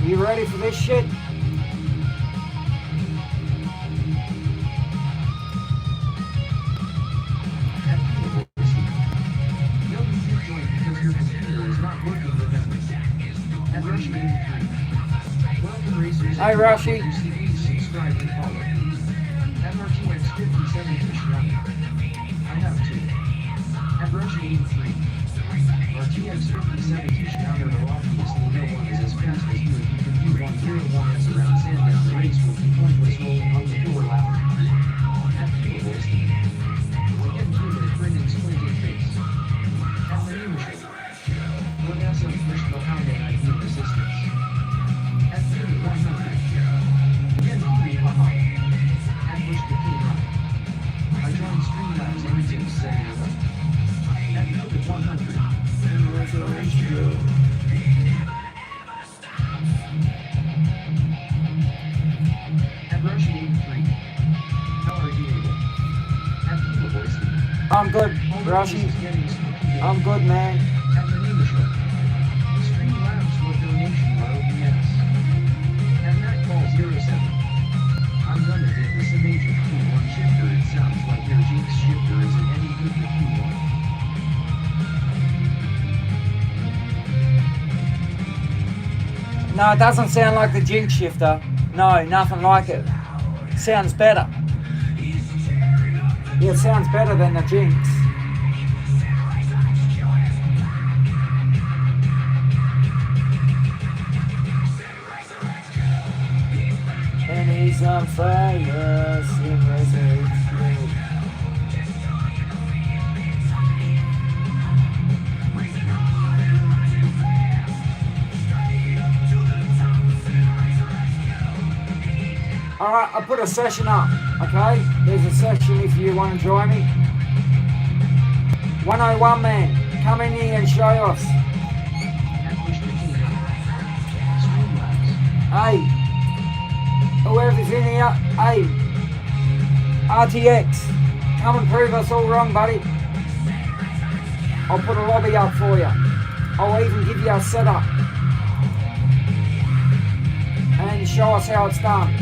You ready for this shit? Hi, Rashi. I have two. At Rush 83. RTX 5070 Shianer will obviously no one is as fast as you if you can do 101s around Sandown. The race will be pointless rolling on the door ladder. At Fuel Again, Cuban grinning squinting face. At Manimashow. Vanessa pushed behind and I need assistance. At 100. Again, Kiwi haha. At Bush the K9. I joined Streamlabs everything setting it up. At Noted 100. At Rush 83. How are you able? At People Voice. I'm good, Rashi. I'm good, man. At Manimashow. Streamlabs for donation by OBS. At MacBall07. I'm gonna dig this amazing Q1 shifter. It sounds like your Jinx shifter isn't any good for Q1. No, it doesn't sound like the Jinx shifter. No, nothing like it. Sounds better. Yeah, it sounds better than the Jinx. And he's is on fire, simracerhq. Alright, I put a session up, okay? There's a session if you want to join me. 101 man, come in here and show us. Hey, whoever's in here, hey, RTX, come and prove us all wrong, buddy. I'll put a lobby up for you. I'll even give you a setup. And show us how it's done.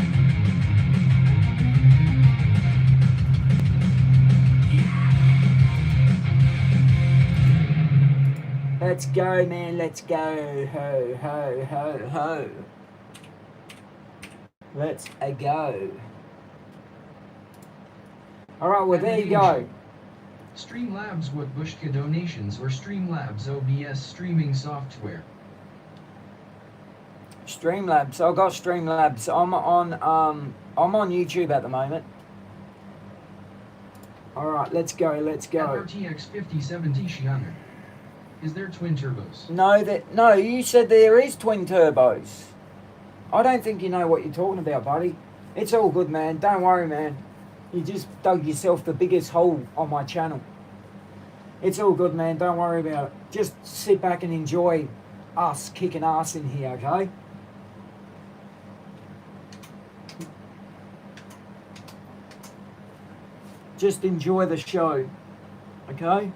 Let's go, man, let's go. Ho, ho, ho, ho. Let's go. Alright, well, there you go. Streamlabs Bushka donations or Streamlabs OBS streaming software. Streamlabs. I got Streamlabs. I'm on YouTube at the moment. Alright, let's go, let's go. RTX 5070 Xiaomi. Is there twin turbos? No, you said there is twin turbos. I don't think you know what you're talking about, buddy. It's all good, man. Don't worry, man. You just dug yourself the biggest hole on my channel. It's all good, man. Don't worry about it. Just sit back and enjoy us kicking ass in here, okay? Just enjoy the show, okay?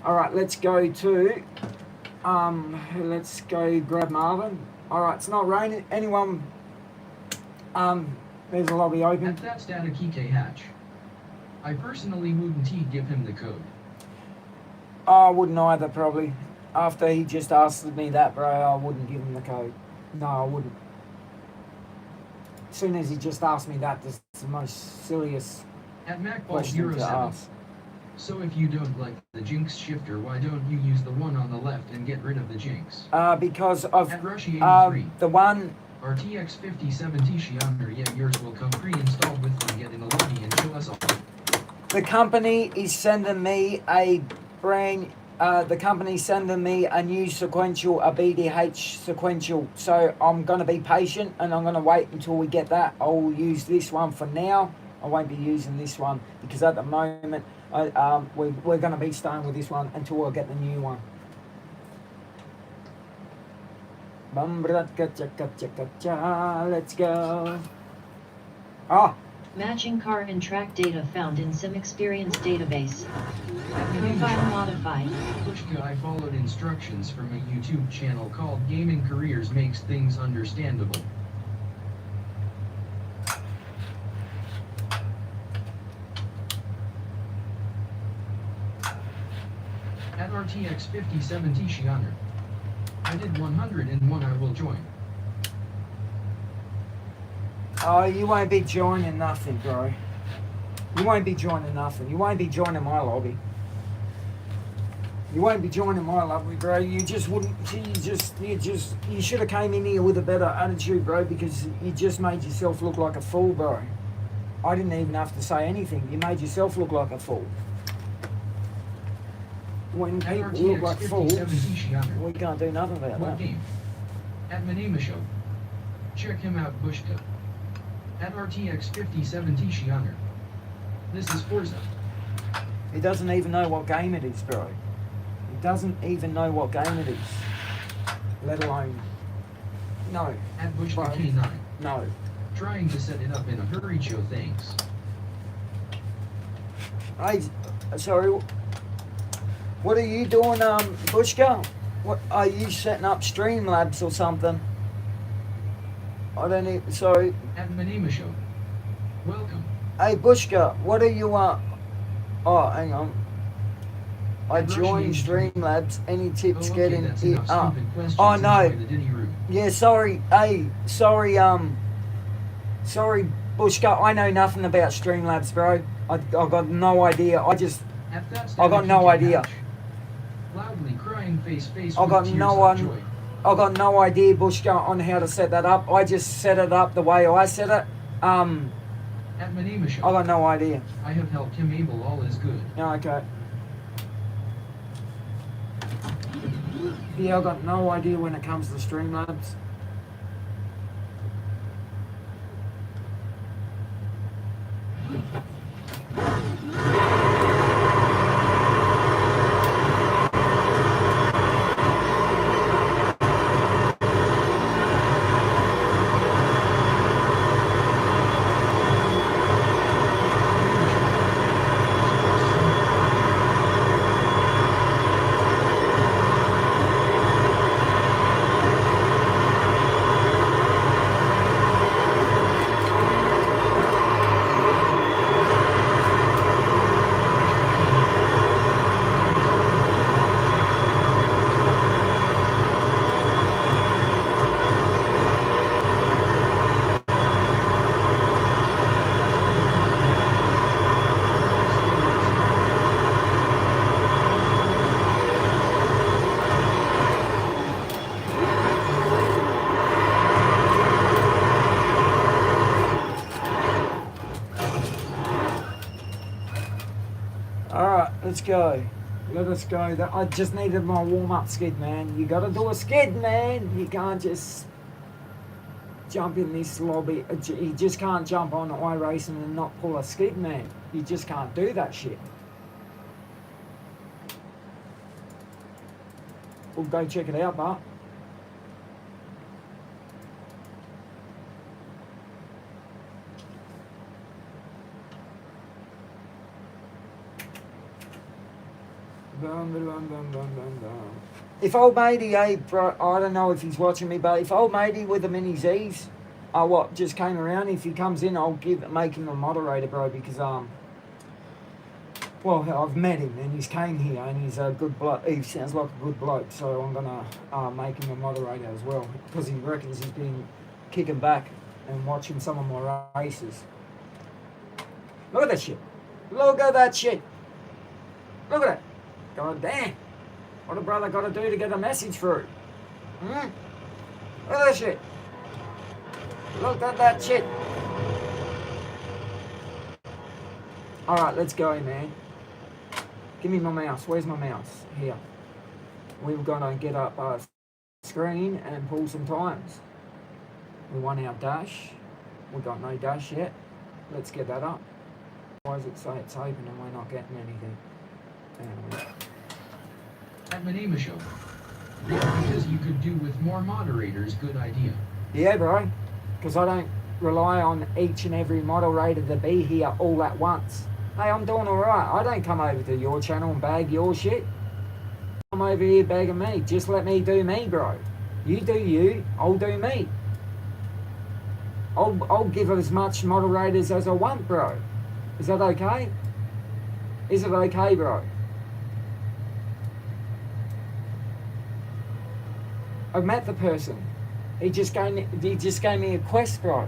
Alright, let's go to, let's go grab Marvin. Alright, it's not raining. Anyone, there's a lobby open. At that static Kike Hatch. I personally wouldn't give him the code. I wouldn't either, probably. After he just asked me that, bro, I wouldn't give him the code. No, I wouldn't. As soon as he just asked me that, this is the most silliest At question to MacBall07. ask. So if you don't like the Jinx shifter, why don't you use the one on the left and get rid of the Jinx? Because of At Rushy83. the one. RTX 5070 Xiaomi, yeah, yours will come pre-installed with one. Get in the lobby and show us all. The company is sending me a the company's sending me a new sequential, a BDH sequential. So I'm going to be patient and I'm going to wait until we get that. I'll use this one for now. I won't be using this one because at the moment we're going to be staying with this one until I get the new one. Let's go. Ah. Matching car and track data found in Sim Experience database. Profile modified. Pushka, I followed instructions from a YouTube channel called Gaming Careers Makes Things Understandable. At RTX 5070 Xiaomi. I did 101, I will join. Oh, you won't be joining nothing, bro. You won't be joining nothing. You won't be joining my lobby. You won't be joining my lobby, bro. You just wouldn't. You should have came in here with a better attitude, bro, because you just made yourself look like a fool, bro. I didn't even have to say anything. You made yourself look like a fool. When people look like fools, we can't do nothing about What that. game? At Manema Show. Check him out, Bushka. At RTX 5070 Xiaomi. This is Forza. He doesn't even know what game it is, bro. He doesn't even know what game it is. Let alone... No. At Bushka Bro. K9. No. Trying to set it up in a hurry, show thanks. Hey, sorry. What are you doing, Bushka? What are you setting up Streamlabs or something? I don't even, sorry. At Manema Show. Welcome. Hey, Bushka, what are you, oh, hang on. I joined Streamlabs. Any tips getting that's it enough up? stupid questions. Oh, no. Enjoy the Diddy route. Yeah, sorry. Hey, sorry, sorry, Bushka. I know nothing about Streamlabs, bro. I got no idea. At that I got no static idea. match. Loudly cry crying face I with got tears no of one. joy. I got no idea, Bushka, on how to set that up. I just set it up the way I set it. At Manema Show, I got no idea. I have helped him able all is good. Yeah, okay. Yeah, I got no idea when it comes to Streamlabs. Alright, let's go. Let us go. I just needed my warm-up skid, man. You gotta do a skid, man. You can't just jump in this lobby. You just can't jump on iRacing and not pull a skid, man. You just can't do that shit. We'll go check it out, Bart. If old matey, bro, I don't know if he's watching me, but if old matey with the mini Z's, just came around, if he comes in, I'll make him a moderator, bro, because well, I've met him and he's came here and he's a good bloke. He sounds like a good bloke, so I'm gonna make him a moderator as well, because he reckons he's been kicking back and watching some of my races. Look at that shit. Look at that shit. Look at it. God damn. What a brother got to do to get a message through? Look at that shit. Look at that shit. Alright, let's go, man. Give me my mouse. Where's my mouse? Here. We're going to get up a screen and pull some times. We won our dash. We got no dash yet. Let's get that up. Why does it say it's open and we're not getting anything? At Manema Show. Yeah, because you could do with more moderators, good idea. Yeah, bro. Because I don't rely on each and every moderator to be here all at once. Hey, I'm doing alright. I don't come over to your channel and bag your shit. Come over here bagging me. Just let me do me, bro. You do you, I'll do me. I'll give as much moderators as I want, bro. Is that okay? Is it okay, bro? I've met the person. He just gave me a quest, bro.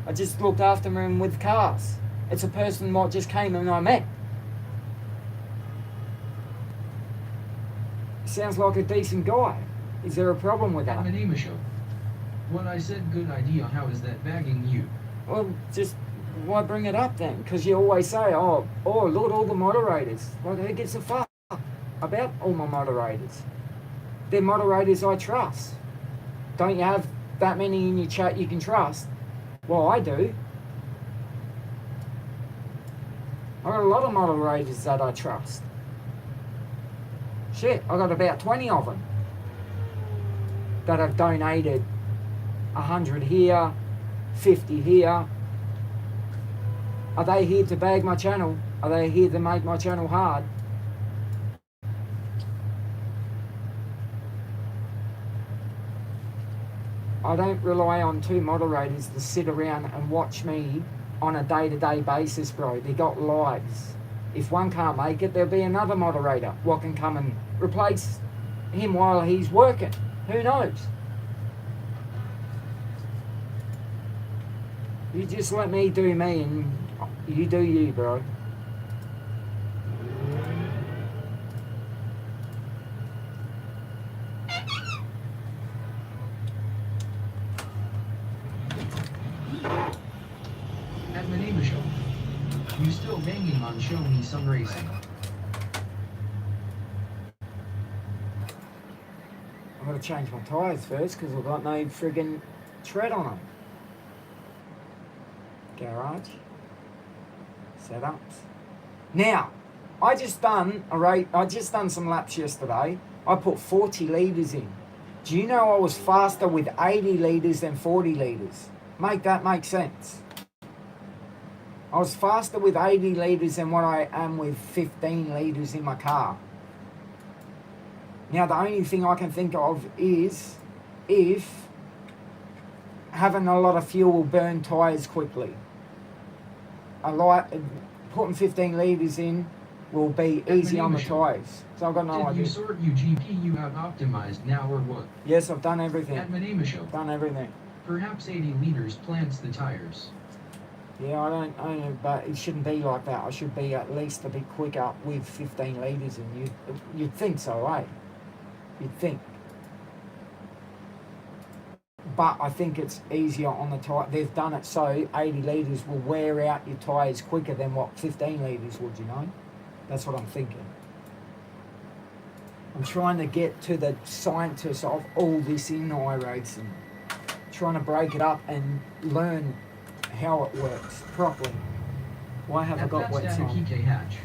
I just looked after him with cars. It's a person what just came and I met. Sounds like a decent guy. Is there a problem with At that? Manema Show. When I said good idea, how is that bagging you? Well, just why bring it up then? Because you always say, oh, look at all the moderators. Like, who gives a fuck about all my moderators? They're moderators I trust. Don't you have that many in your chat you can trust? Well, I do. I got a lot of moderators that I trust. Shit, I got about 20 of them that have donated 100 here, 50 here. Are they here to bag my channel? Are they here to make my channel hard? I don't rely on two moderators to sit around and watch me on a day-to-day basis, bro. They got lives. If one can't make it, there'll be another moderator what can come and replace him while he's working. Who knows? You just let me do me and you do you, bro. banging on Show Me Some Racing. I've got to change my tyres first because I've got no friggin' tread on them. Garage. Setups. Now, I just done some laps yesterday. I put 40 litres in. Do you know I was faster with 80 litres than 40 litres? Make that make sense. I was faster with 80 litres than what I am with 15 litres in my car. Now, the only thing I can think of is if having a lot of fuel will burn tyres quickly. Putting 15 litres in will be easy on the tyres. So I've got no idea. Did you sort UGP you have optimized now or what? Yes, I've done everything. At Manemisho. Done everything. Perhaps 80 liters plants the tires. Yeah, I don't know, but it shouldn't be like that. I should be at least a bit quicker with 15 litres, and you'd think so, eh? You'd think. But I think it's easier on the tyre. They've done it so 80 litres will wear out your tyres quicker than what 15 litres would, you know? That's what I'm thinking. I'm trying to get to the scientists of all this in iRacing. Trying to break it up and learn how it works properly. Why have I got wets on? At hatch.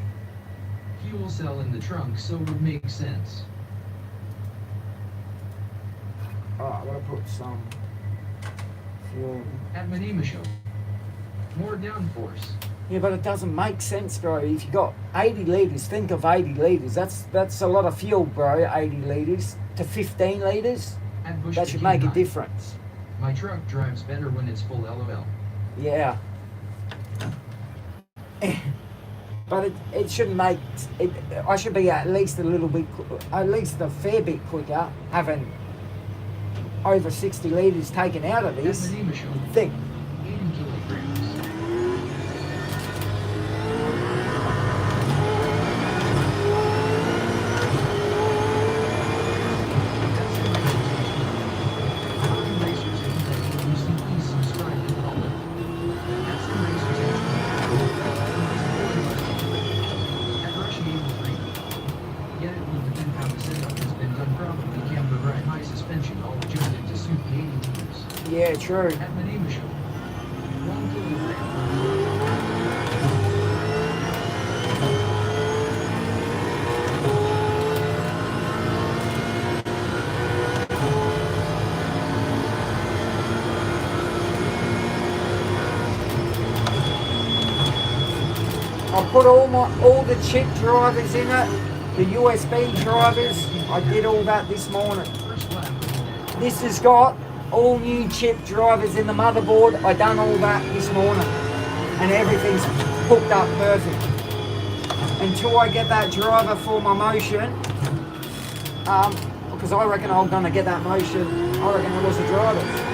Fuel cell in the trunk, so would make sense. Alright, I'm going to put some fuel. At Manemisho. More downforce. Yeah, but it doesn't make sense, bro. If you got 80 litres, think of 80 litres. That's a lot of fuel, bro, 80 litres to 15 litres. That should make a difference. My truck drives better when it's full, LOL. Yeah. But it shouldn't make it. I should be at least a fair bit quicker, having over 60 litres taken out of this. You'd think. 80 kilograms. Yeah, true. At Manemisho. 1 kilogram. I put all the chip drivers in it, the USB drivers. I did all that this morning. This has got all new chip drivers in the motherboard. I done all that this morning, and everything's hooked up perfect. Until I get that driver for my motion, because I reckon I'm gonna get that motion. I reckon it was the drivers.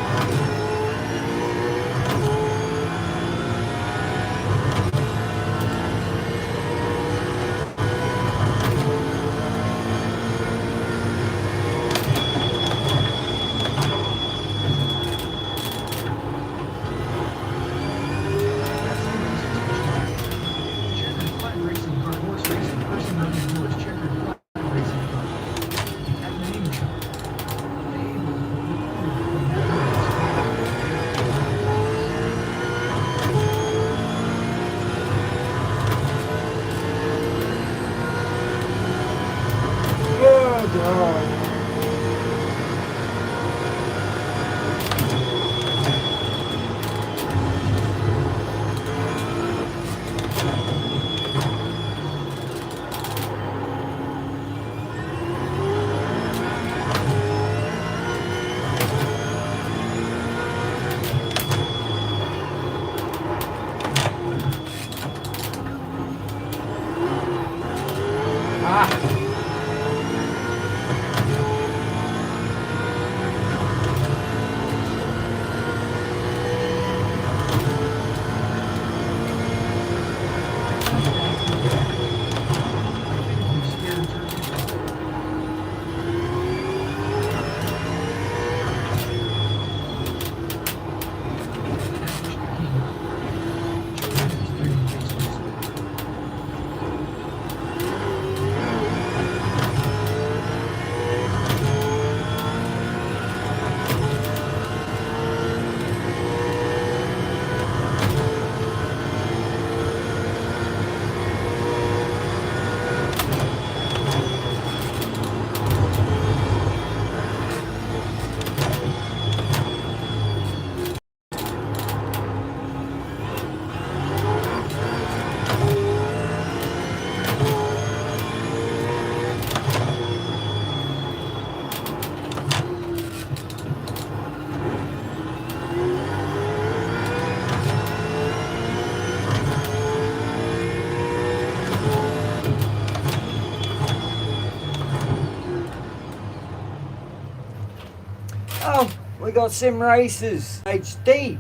Oh, we got Sim Racers HD.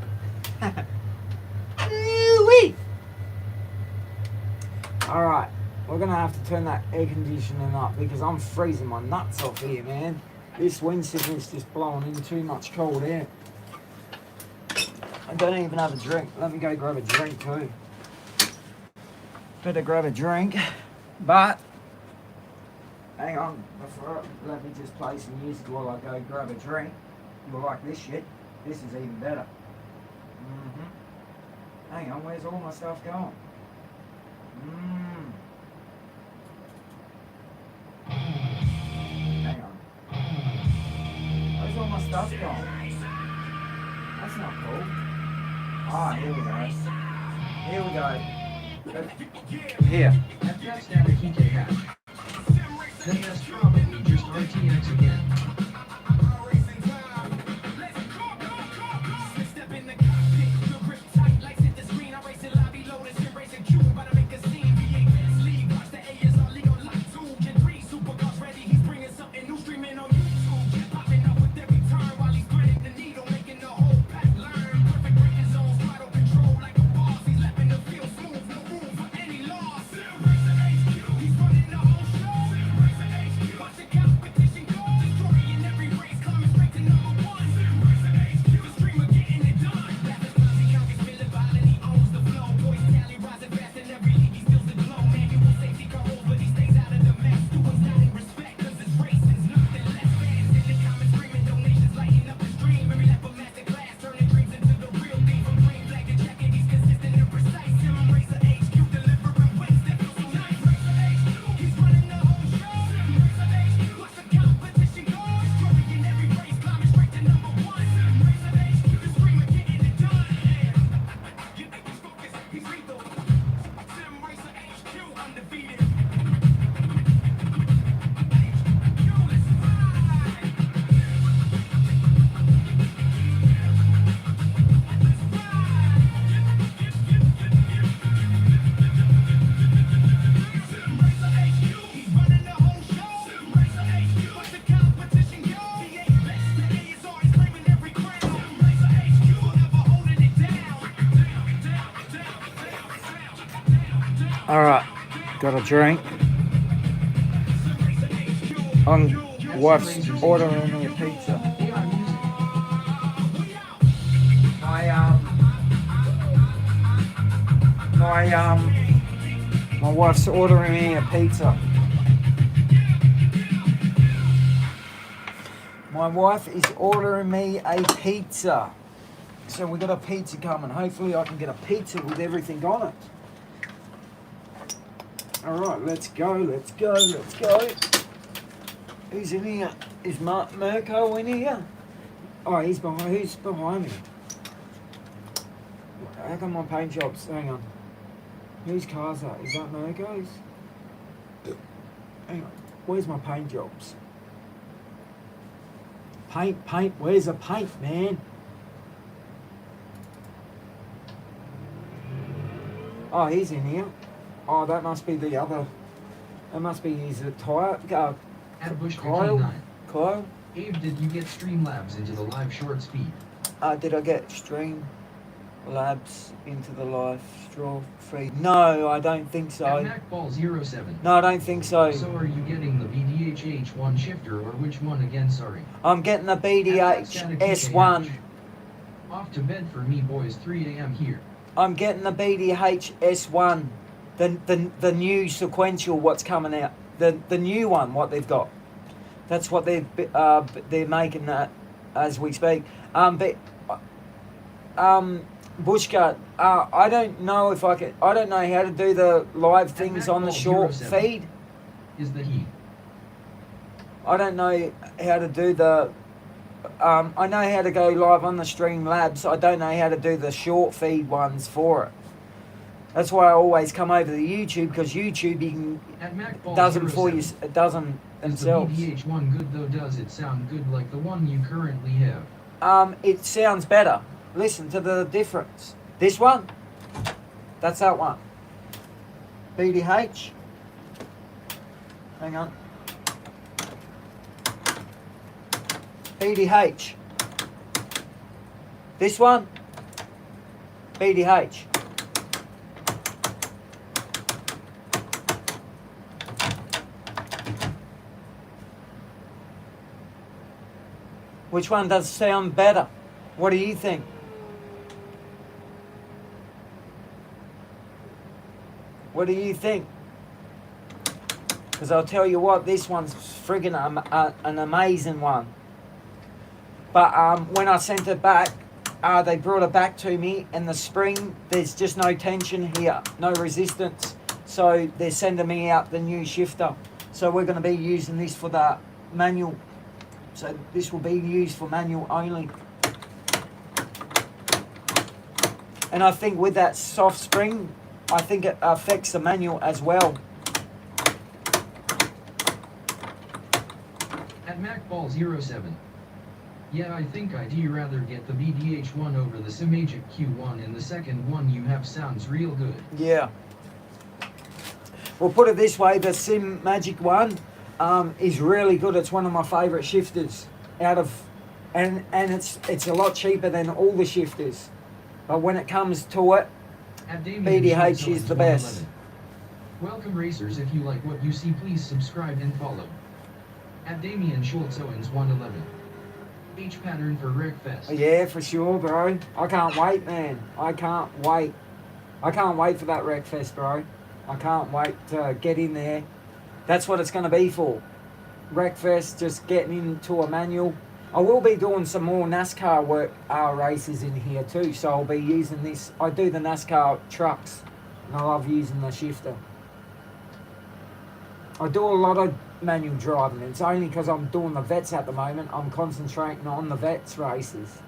Wee. Alright, we're gonna have to turn that air conditioning up because I'm freezing my nuts off here, man. This wind signal's just blowing in too much cold air. I don't even have a drink. Let me go grab a drink too. Better grab a drink. But hang on, let me just play some music while I go grab a drink. You like this shit? This is even better. Hang on, where's all my stuff going? Hang on. Where's all my stuff going? That's not cool. Ah, here we go. Here. At that standard heat hash. Then that's probably just RTX again. Alright, got a drink. Wife's ordering me a pizza. My wife's ordering me a pizza. My wife is ordering me a pizza. So we got a pizza coming. Hopefully I can get a pizza with everything on it. Alright, let's go. Who's in here? Is Mirko in here? Oh, he's behind. Who's behind me? How come my paint jobs? Hang on. Whose car's that? Is that Mirko's? Hang on. Where's my paint jobs? Paint. Where's the paint, man? Oh, he's in here. Oh, that must be the other. That must be his tyre. At Bush Kyle. 59. Abe, did you get Streamlabs into the live short speed? Did I get Streamlabs into the live straw feed? No, I don't think so. At MacBall07. No, I don't think so. So are you getting the BDH-H1 shifter or which one again, sorry? I'm getting the BDH-S1. Off to bed for me boys, 3 a.m. here. I'm getting the BDH-S1. The new sequential what's coming out. The new one, what they've got. That's what they're making that as we speak. Bushcut, I don't know if I can. I don't know how to do the live things on the short feed. Is the heat? I don't know how to do the. I know how to go live on the Streamlabs. I don't know how to do the short feed ones for it. That's why I always come over to YouTube because YouTube doesn't for you. It doesn't themselves. Is the BDH1 good though? Does it sound good like the one you currently have? It sounds better. Listen to the difference. This one, that's that one. BDH. Hang on. BDH. This one, BDH. Which one does sound better? What do you think? What do you think? Because I'll tell you what, this one's friggin' an amazing one. But when I sent it back, they brought it back to me, and the spring, there's just no tension here, no resistance. So they're sending me out the new shifter. So we're going to be using this for the manual. So this will be used for manual only. And I think with that soft spring, I think it affects the manual as well. At MacBall07. Yeah, I think I'd rather get the BDH1 over the simracerhq.online, and the second one you have sounds real good. Yeah. We'll put it this way, the Sim Magic one is really good. It's one of my favourite shifters out of, and it's a lot cheaper than all the shifters. But when it comes to it, BDH is the best. Welcome racers, if you like what you see, please subscribe and follow. At Damien Schultz Owens 111. H pattern for Wreckfest. Yeah, for sure, bro. I can't wait, man. I can't wait. I can't wait for that Wreckfest, bro. I can't wait to get in there. That's what it's going to be for. Wreckfest, just getting into a manual. I will be doing some more NASCAR work races in here too, so I'll be using this. I do the NASCAR trucks, and I love using the shifter. I do a lot of manual driving. It's only because I'm doing the vets at the moment. I'm concentrating on the vets races.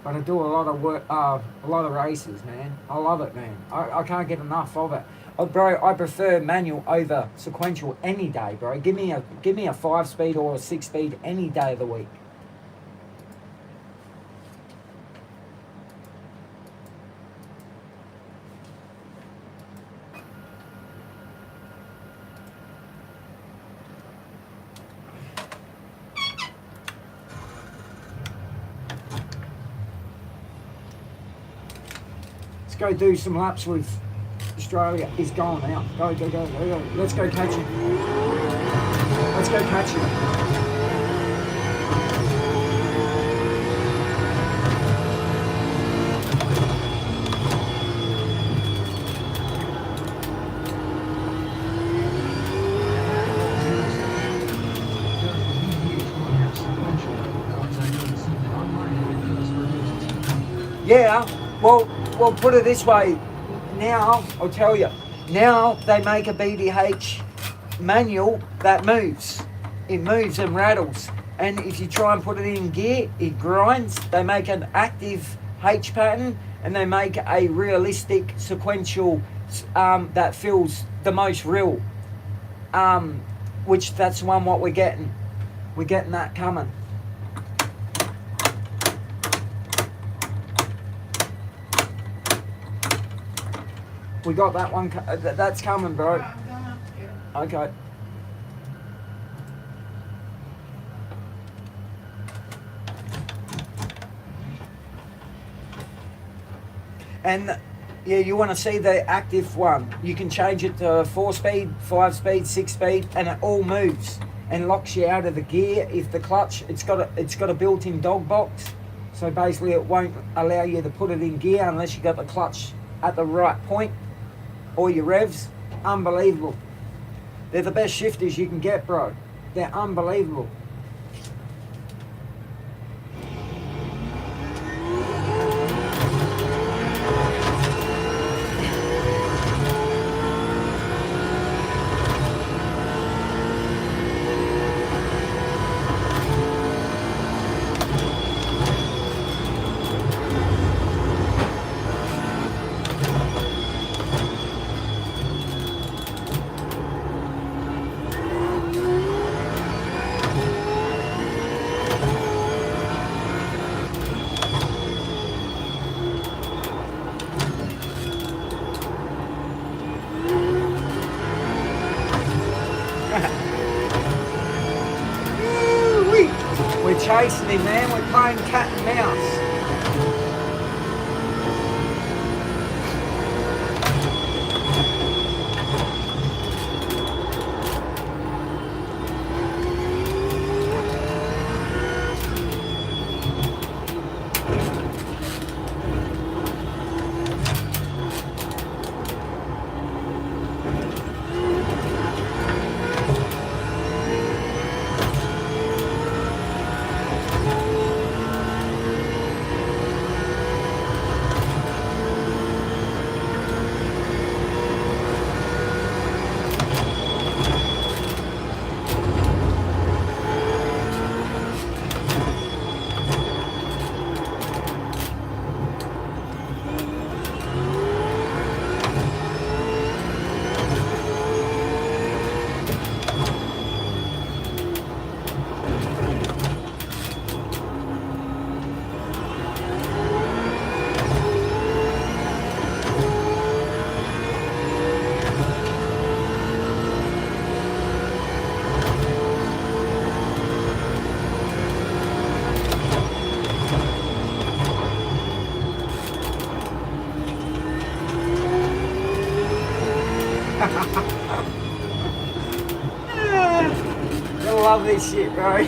But I do a lot of work, a lot of races, man. I love it, man. I can't get enough of it. Bro, I prefer manual over sequential any day, bro. Give me a 5-speed or a 6-speed any day of the week. Let's go do some laps with Australia. He's gone now. Go, go, go, go, go. Let's go catch him. Let's go catch him. Yeah, well, put it this way. Now, I'll tell you, now they make a BDH manual that moves. It moves and rattles. And if you try and put it in gear, it grinds. They make an active H pattern, and they make a realistic sequential that feels the most real. Which that's the one what we're getting. We're getting that coming. We got that one. That's coming, bro. Okay. And yeah, you want to see the active one. You can change it to 4-speed, 5-speed, 6-speed, and it all moves and locks you out of the gear. If the clutch, it's got a built-in dog box, so basically it won't allow you to put it in gear unless you got the clutch at the right point. Or your revs, unbelievable. They're the best shifters you can get, bro. They're unbelievable. We're chasing him, man. We're playing cat and mouse. love this shit, right?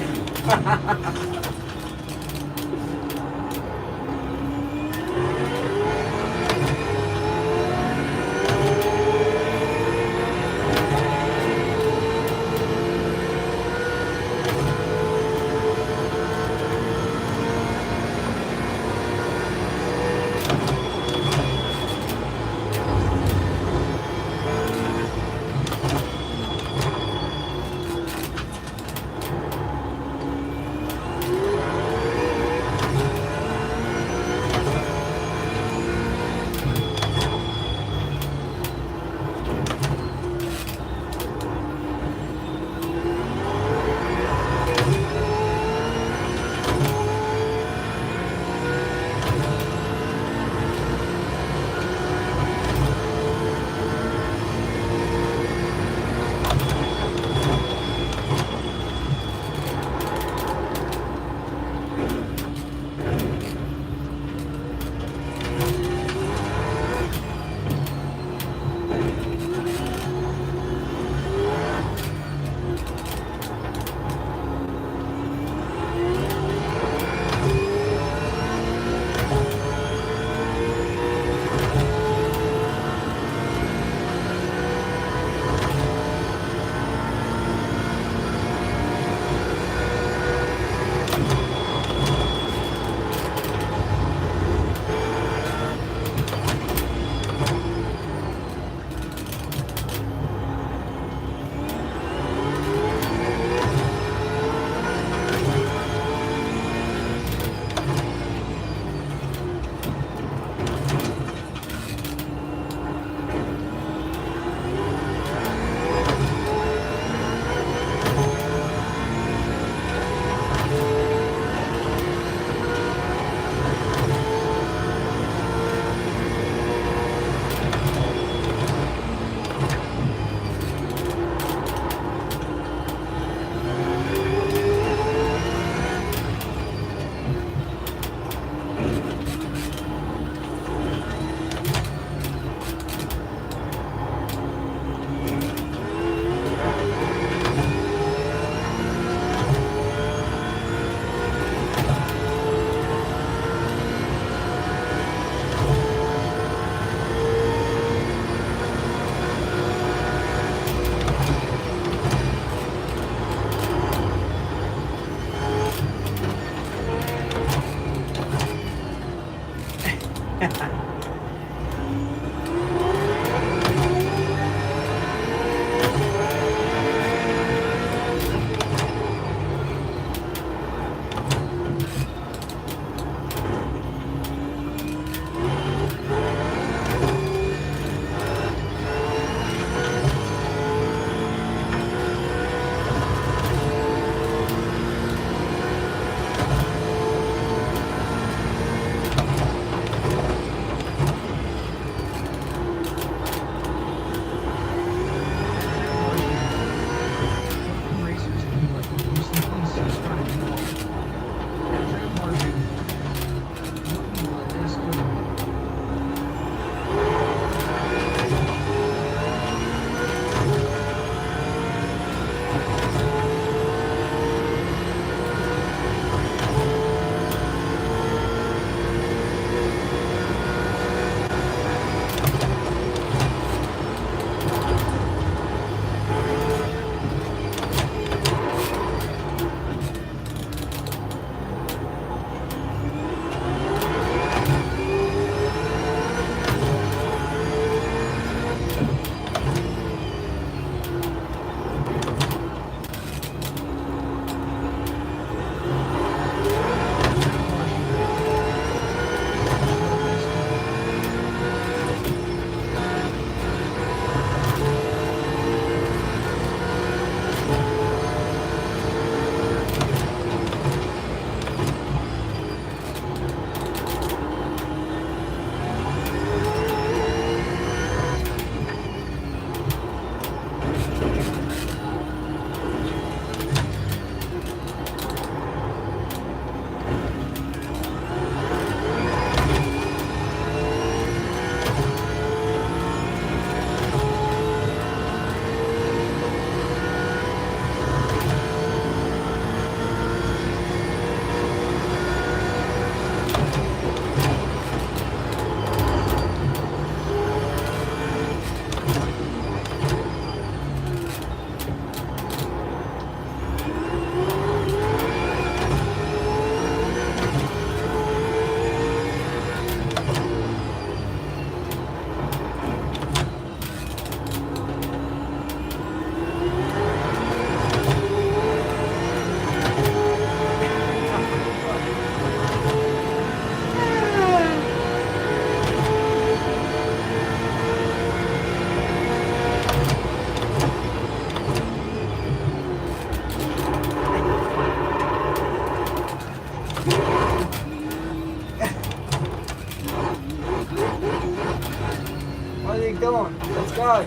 keep going. Let's go.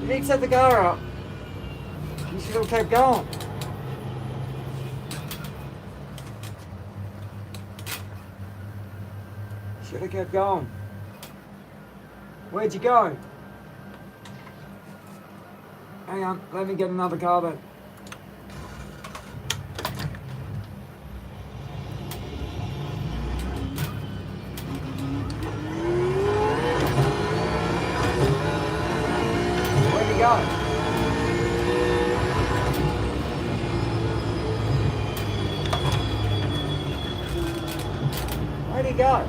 You need to set the car up. You should have kept going. Should have kept going. Where'd you go? Hang on, let me get another car then. Where'd you go? Where'd he go?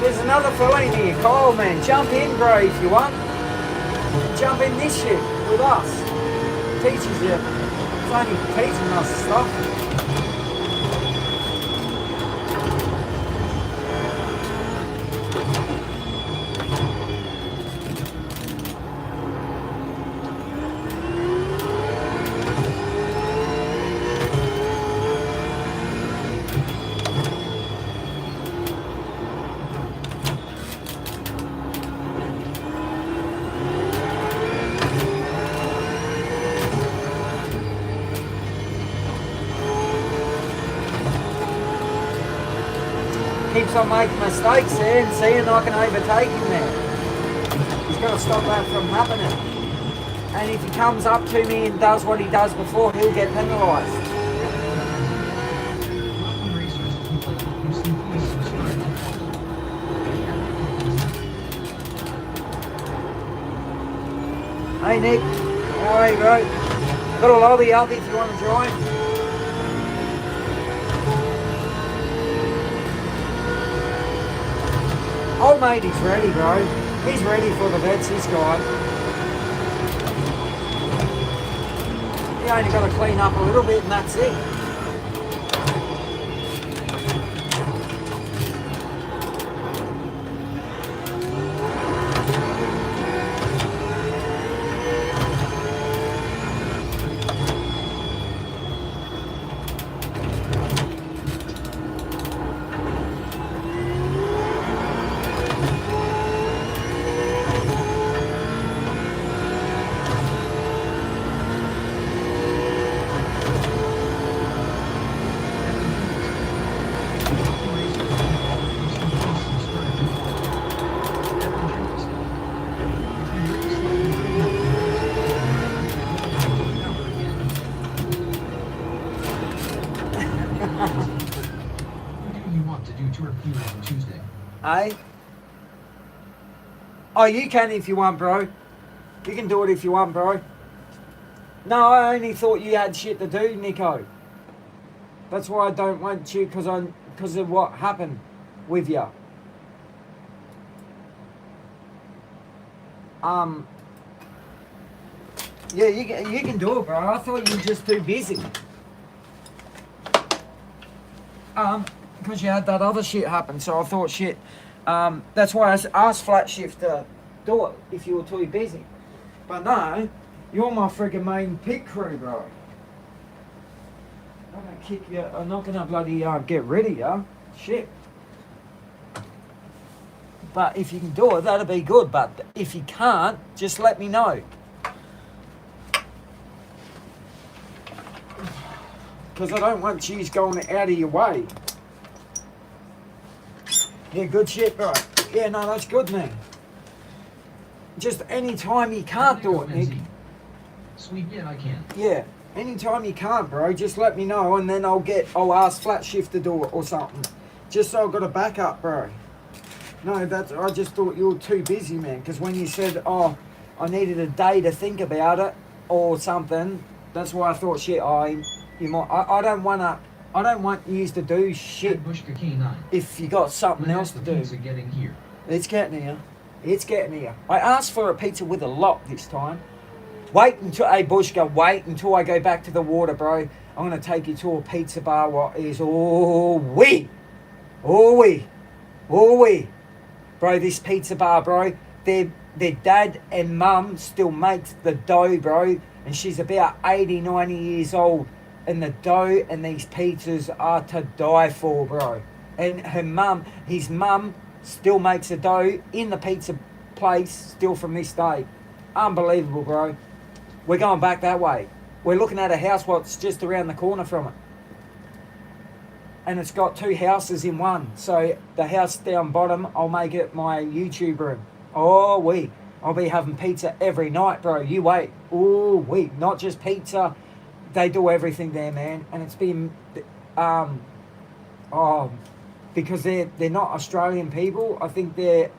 There's another fella in here, Kyle, man. Jump in, bro, if you want. Jump in this shit with us. Teaches you. It's only teaching us stuff. Keeps on making mistakes there and seeing I can overtake him there. He's got to stop that from happening. And if he comes up to me and does what he does before, he'll get penalised. Hey Nick, how are you, bro? Got a lobby up if you want to join. Old mate, he's ready, bro. He's ready for the vets, this guy. He only got to clean up a little bit and that's it. Hey? Oh, you can if you want, bro. You can do it if you want, bro. No, I only thought you had shit to do, Nico. That's why I don't want you, because of what happened with you. Yeah, you can do it, bro. I thought you were just too busy. Because you had that other shit happen, so I thought shit. That's why I asked Flat Shift to do it if you were too busy. But no, you're my friggin' main pit crew, bro. I'm gonna kick you. I'm not gonna bloody get rid of you. Shit. But if you can do it, that'd be good. But if you can't, just let me know. Because I don't want you going out of your way. Yeah, good shit, bro. Yeah, no, that's good, man. Just any time you can't do it, Nick. Sweet, yeah, I can. Yeah, anytime you can't, bro, just let me know and then I'll ask Flat Shift to do it or something. Just so I've got a backup, bro. No, I just thought you were too busy, man. Because when you said, oh, I needed a day to think about it or something, that's why I thought, shit, you might. I don't want you to do shit if you got something else to do. Pizza getting here? It's getting here. It's getting here. I asked for a pizza with a lock this time. Wait until, hey Bushka, wait until I go back to the water, bro. I'm going to take you to a pizza bar what is oh-wee. Bro, this pizza bar, bro, their dad and mum still makes the dough, bro. And she's about 80, 90 years old. And the dough and these pizzas are to die for, bro. And his mum still makes the dough in the pizza place still from this day. Unbelievable, bro. We're going back that way. We're looking at a house what's just around the corner from it. And it's got 2 houses in one. So the house down bottom, I'll make it my YouTube room. I'll be having pizza every night, bro. You wait. Not just pizza. They do everything there, man. And it's been, because they're not Australian people. I think they're,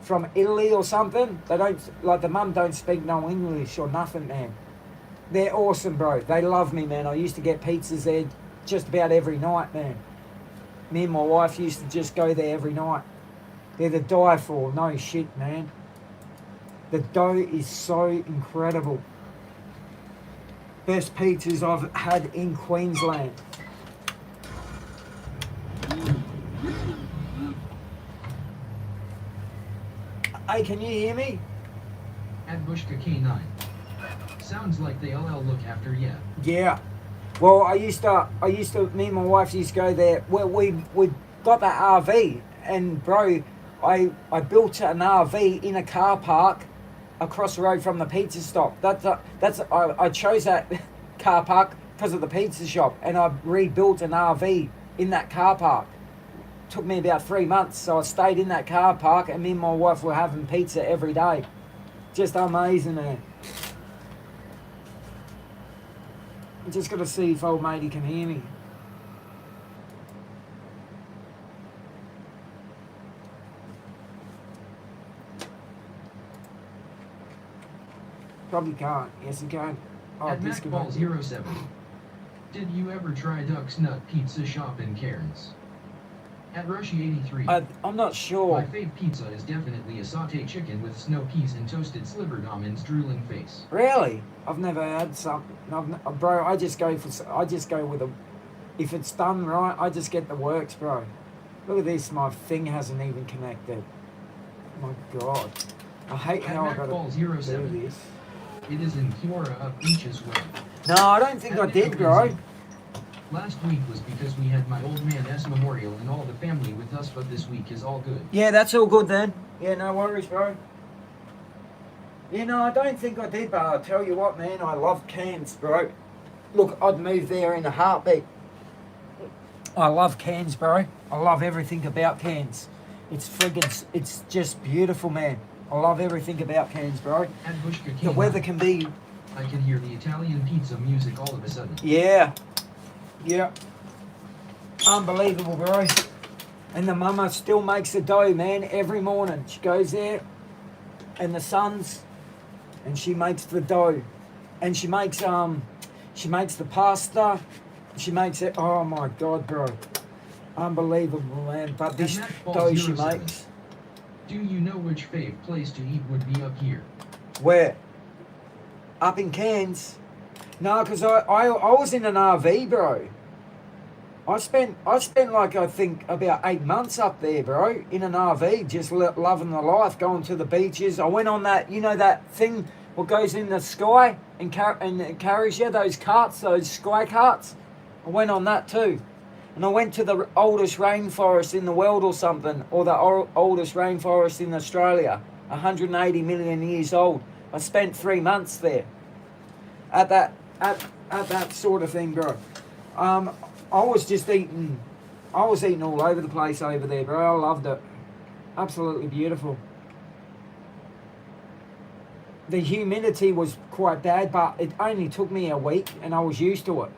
from Italy or something. They don't, like the mum don't speak no English or nothing, man. They're awesome, bro. They love me, man. I used to get pizzas there just about every night, man. Me and my wife used to just go there every night. They're the die for. No shit, man. The dough is so incredible. Best pizzas I've had in Queensland. Hey, can you hear me? At Bushka K9. Sounds like they all look after ya. Yeah. Well, I used to, me and my wife used to go there. Well, we got that RV, and bro, I built an RV in a car park across the road from the pizza stop. I chose that car park because of the pizza shop, and I rebuilt an RV in that car park. Took me about 3 months, so I stayed in that car park, and me and my wife were having pizza every day. Just amazing, man. I'm just got to see if old matey can hear me. Probably can't. Yes, he can. Oh, at MacBall07. Did you ever try Duck's Nut Pizza Shop in Cairns? At Roshi83. I'm not sure. My fave pizza is definitely a sauté chicken with snow peas and toasted slivered almonds drooling face. Really? I've never had something. Bro, I just go with a. If it's done right, I just get the works, bro. Look at this. My thing hasn't even connected. Oh my God. I hate how I gotta do this. It is in Kiora up Beaches Way. No, I don't think I did, bro. Last week was because we had my old man S memorial and all the family with us, but this week is all good. Yeah, that's all good then. Yeah, no worries, bro. You know, I don't think I did, but I'll tell you what, man, I love Cairns, bro. Look, I'd move there in a heartbeat. I love Cairns, bro. I love everything about Cairns. It's just beautiful, man. I love everything about Cairns, bro. At Bushka The weather can be... I can hear the Italian pizza music all of a sudden. Yeah. Unbelievable, bro. And the mama still makes the dough, man, every morning. She goes there and the sons and she makes the dough. And she makes the pasta. She makes it, oh my God, bro. Unbelievable, man. But this dough she makes. Do you know which fave place to eat would be up here? Where? Up in Cairns. No, because I was in an RV, bro. I spent like, I think, about 8 months up there, bro, in an RV, just loving the life, going to the beaches. I went on that, you know, that thing what goes in the sky and it carries you, those carts, those sky carts. I went on that too. And I went to the oldest rainforest in the world or something, or the oldest rainforest in Australia, 180 million years old. I spent 3 months there at that sort of thing, bro. I was eating all over the place over there, bro. I loved it. Absolutely beautiful. The humidity was quite bad, but it only took me a week and I was used to it.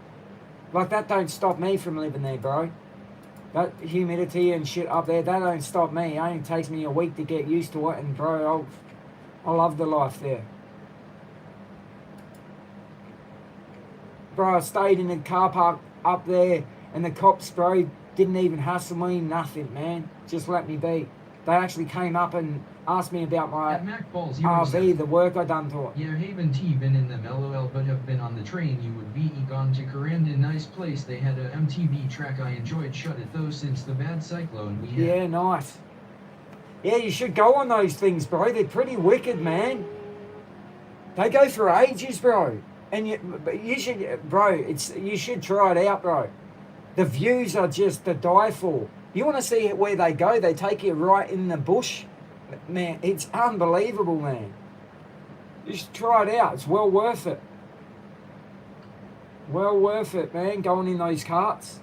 Like, that don't stop me from living there, bro. That humidity and shit up there, that don't stop me. It only takes me a week to get used to it, and bro, I love the life there. Bro, I stayed in the car park up there, and the cops, bro, didn't even hassle me, nothing, man. Just let me be. They actually came up and asked me about my RV, the work I done to it. Yeah, haven't been in them LOL, but have been on the train. You would be gone to Corandon, nice place. They had a MTV track I enjoyed, shut it though since the bad cyclone we had. Yeah, nice. Yeah, you should go on those things, bro. They're pretty wicked, man. They go for ages, bro. And you should, bro, you should try it out, bro. The views are just to die for. You want to see where they go? They take you right in the bush. Man, it's unbelievable, man. Just try it out. It's well worth it. Well worth it, man, going in those carts.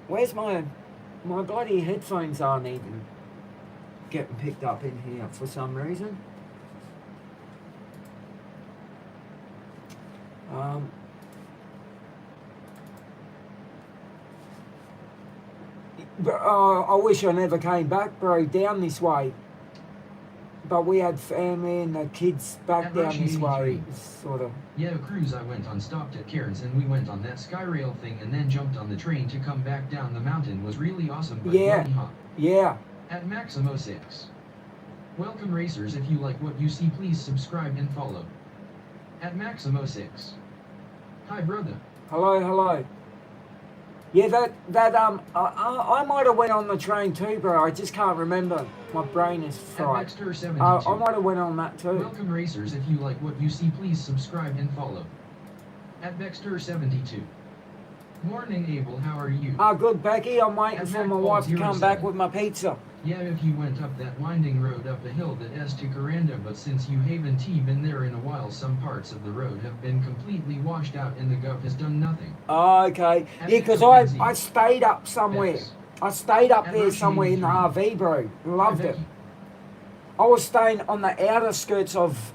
Where's my bloody headphones aren't even getting picked up in here for some reason. I wish I never came back, bro, down this way. But we had family and the kids back down this way, sort of. Yeah, a cruise I went on stopped at Cairns, and we went on that Skyrail thing and then jumped on the train to come back down the mountain. Was really awesome, but bloody hot. Yeah. At Maximo 6. Welcome racers, if you like what you see, please subscribe and follow. At Maximo 6. Hi, brother. Hello. Yeah, I might have went on the train too, bro. I just can't remember. My brain is fried. At Baxter72. I might have went on that too. Welcome racers, if you like what you see, please subscribe and follow. At Baxter72. Morning, Abel, how are you? Good, Becky. I'm waiting for my wife to come back with my pizza. Yeah, if you went up that winding road up the hill that is to Coranda, but since you haven't been there in a while, some parts of the road have been completely washed out and the gov has done nothing. Okay. Yeah, because I stayed up somewhere. I stayed up there somewhere in the RV, bro. Loved it. I was staying on the outer skirts of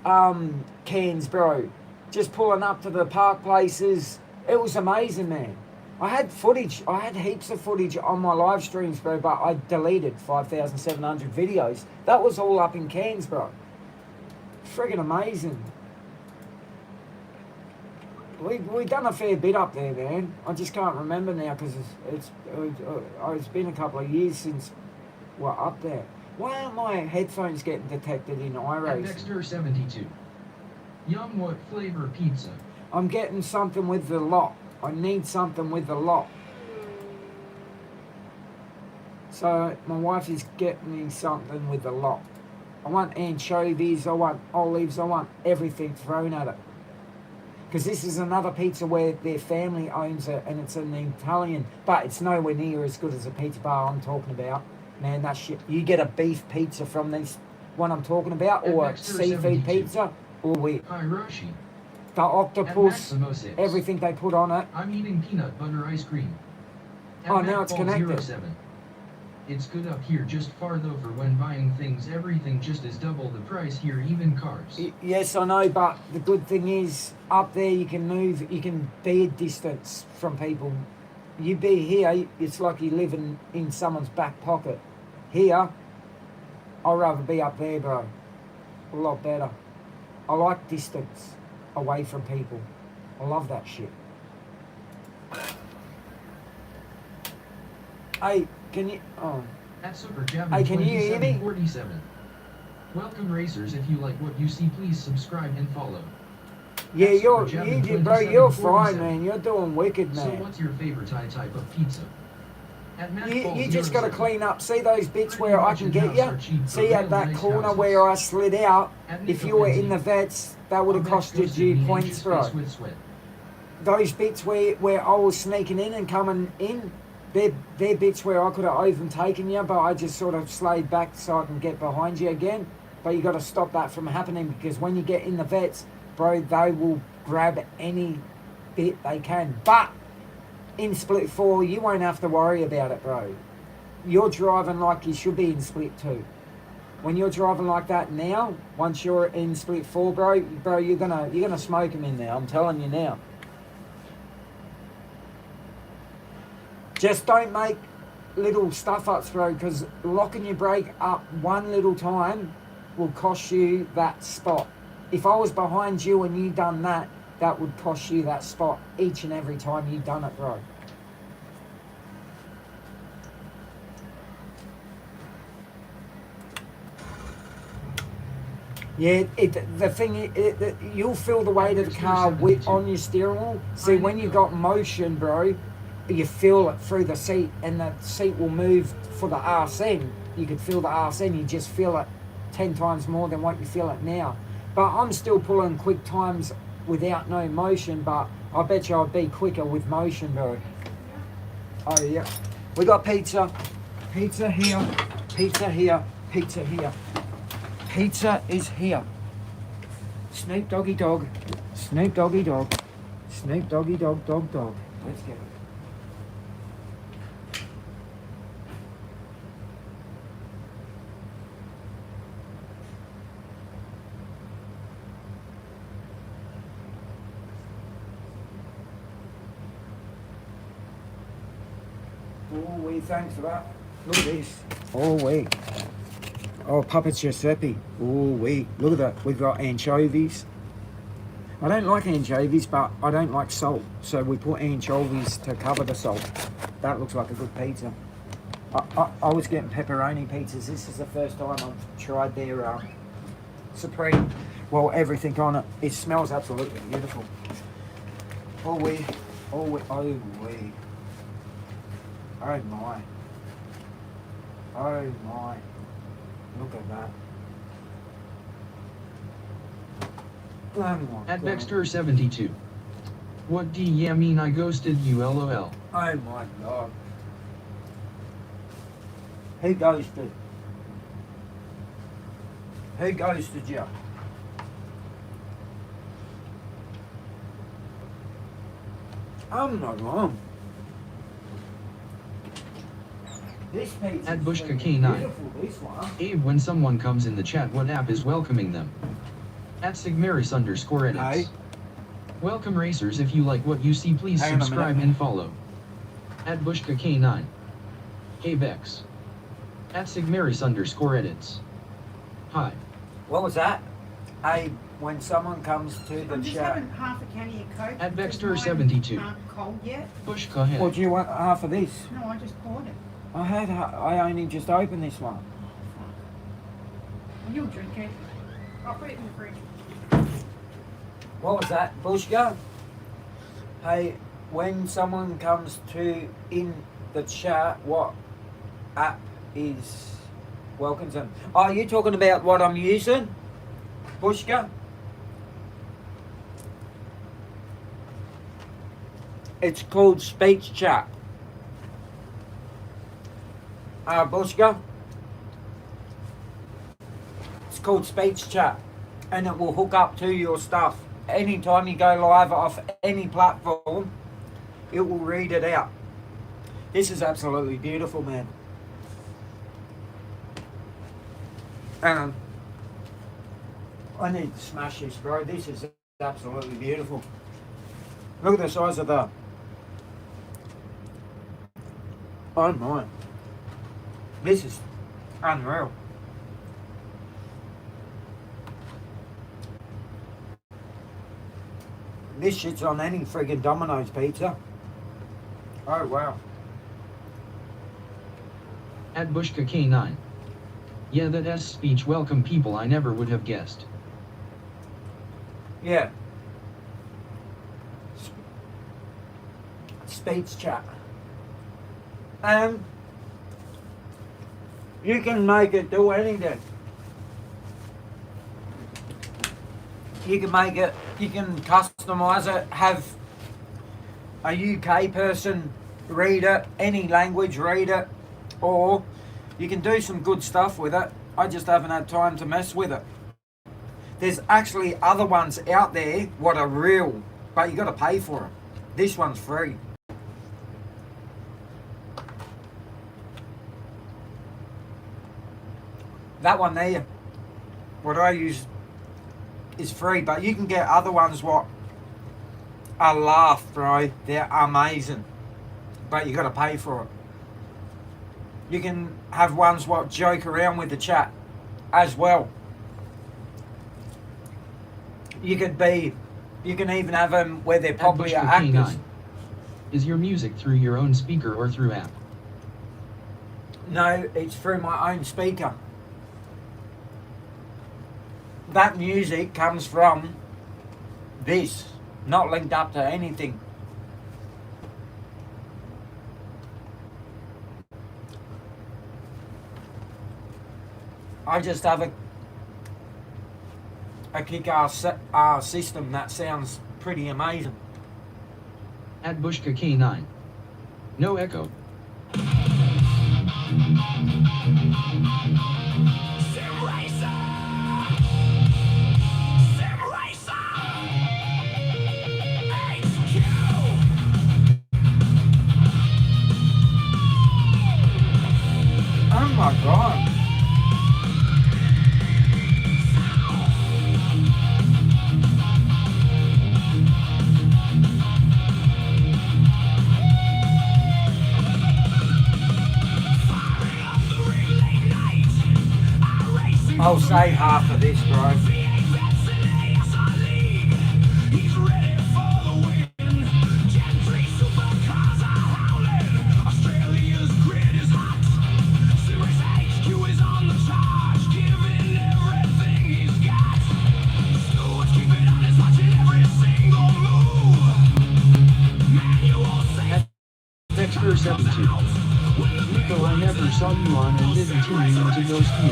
Cairns, bro. Just pulling up to the park places. It was amazing, man. I had footage. I had heaps of footage on my live streams, bro, but I deleted 5,700 videos. That was all up in Cairns, bro. Friggin' amazing. We done a fair bit up there, man. I just can't remember now because it's been a couple of years since we're up there. Why aren't my headphones getting detected in iRacing? Baxter72. Yum, what flavor pizza? I'm getting something with the lot. I need something with the lot. So my wife is getting me something with the lot. I want anchovies, I want olives, I want everything thrown at it. Because this is another pizza where their family owns it and it's an Italian, but it's nowhere near as good as a pizza bar I'm talking about. Man, that shit. You get a beef pizza from this one I'm talking about, or a seafood pizza, or Hiroshi. The octopus, everything they put on it. I'm eating peanut butter ice cream. Oh, now it's connected. 07. It's good up here, just farther over when buying things. Everything just is double the price here, even cars. Yes, I know, but the good thing is, up there you can move, you can be a distance from people. You be here, it's like you live in someone's back pocket. Here, I'd rather be up there, bro. A lot better. I like distance away from people. I love that shit. Hey, can you... Oh. At Super Jab hey, can you hear me? 47. Welcome racers, if you like what you see, please subscribe and follow. Yeah, X you're, for Jevin you, bro, you're fine, 2747. man. You're doing wicked, So man. what's your favorite type of pizza? At You just got to Matchball07. clean up. See those bits Pretty where I much can in get house you? are cheap, but See at real that nice corner houses. where I slid out? At If you were in the vets, that would have costed you points, bro. Those bits where I was sneaking in and coming in, they're bits where I could have overtaken you, but I just sort of slayed back so I can get behind you again. But you got to stop that from happening, because when you get in the vets, bro, they will grab any bit they can. But in split 4, you won't have to worry about it, bro. You're driving like you should be in split 2. When you're driving like that now, once you're in split 4, bro, you're gonna smoke them in there. I'm telling you now. Just don't make little stuff ups, bro, because locking your brake up one little time will cost you that spot. If I was behind you and you done that, that would cost you that spot each and every time you done it, bro. Yeah, the thing is, you'll feel the weight of the car on your steering wheel. See, when you got motion, bro, you feel it through the seat, and the seat will move for the arse end. You could feel the arse end. You just feel it 10 times more than what you feel it now. But I'm still pulling quick times without no motion, but I bet you I'd be quicker with motion, bro. Oh, yeah. We got pizza. Pizza here. Pizza here. Pizza here. Pizza is here. Snoop doggy dog. Snoop doggy dog. Snoop doggy dog dog dog. Let's get it. Oh, wee, thanks for that. Look at this. Oh, wee. Oh, Puppet Giuseppe. Oh, wee. Look at that. We've got anchovies. I don't like anchovies, but I don't like salt. So we put anchovies to cover the salt. That looks like a good pizza. I was getting pepperoni pizzas. This is the first time I've tried their Supreme. Well, everything on it. It smells absolutely beautiful. Oh, wee. Oh, wee. Oh, wee. Oh, my. Oh, my. Look at that. Oh my At God. Bexter72. What do ya mean I ghosted you, lol? Oh my God. Who ghosted? Who ghosted you? I'm not wrong. This pizza At is Bushka freaking K9. beautiful, this one. Abe, when someone comes in the chat, what app is welcoming them? At Sigmaris_edits. Hey. Welcome racers, if you like what you see, please Hang on a subscribe minute. and follow. At Bushka K9. Hey Bex. At Sigmaris_edits. Hi. What was that? Hey, when someone comes to the I'm just chat. having half a canny of Coke. At because Bexter72. mine aren't cold yet. Bushka head. What do you want? Half of this? No, I just poured it. I only just opened this one. Well, you'll drink it. I'll put it in the fridge. What was that, Bushka? Hey, when someone comes to in the chat, what app is welcomes them? Oh, you talking about what I'm using, Bushka? It's called Speech Chat. Bushka? It's called Speech Chat, and it will hook up to your stuff. Anytime you go live off any platform, it will read it out. This is absolutely beautiful, man. I need to smash this, bro. This is absolutely beautiful. Look at the size of that. Oh my. This is unreal. This shit's on any friggin' Domino's pizza. Oh wow. At Bushka K9. Yeah, that S speech welcome people I never would have guessed. Yeah. Speech chat. And you can make it do anything. You can make it, you can customize it, have a UK person read it, any language read it, or you can do some good stuff with it. I just haven't had time to mess with it. There's actually other ones out there what are real, but you got to pay for them. This one's free. That one there, what I use, is free, but you can get other ones what are laugh, bro. They're amazing, but you got to pay for it. You can have ones what joke around with the chat as well. You can even have them where they're probably Bushka actors. K9. Is your music through your own speaker or through app? No, it's through my own speaker. That music comes from this, not linked up to anything. I just have a kick-ass system that sounds pretty amazing. At Bushka K9. No echo. Oh my god. I'll say half of this, bro. Dexter 72. Nico, I never saw you on and didn't tune you into ghost you.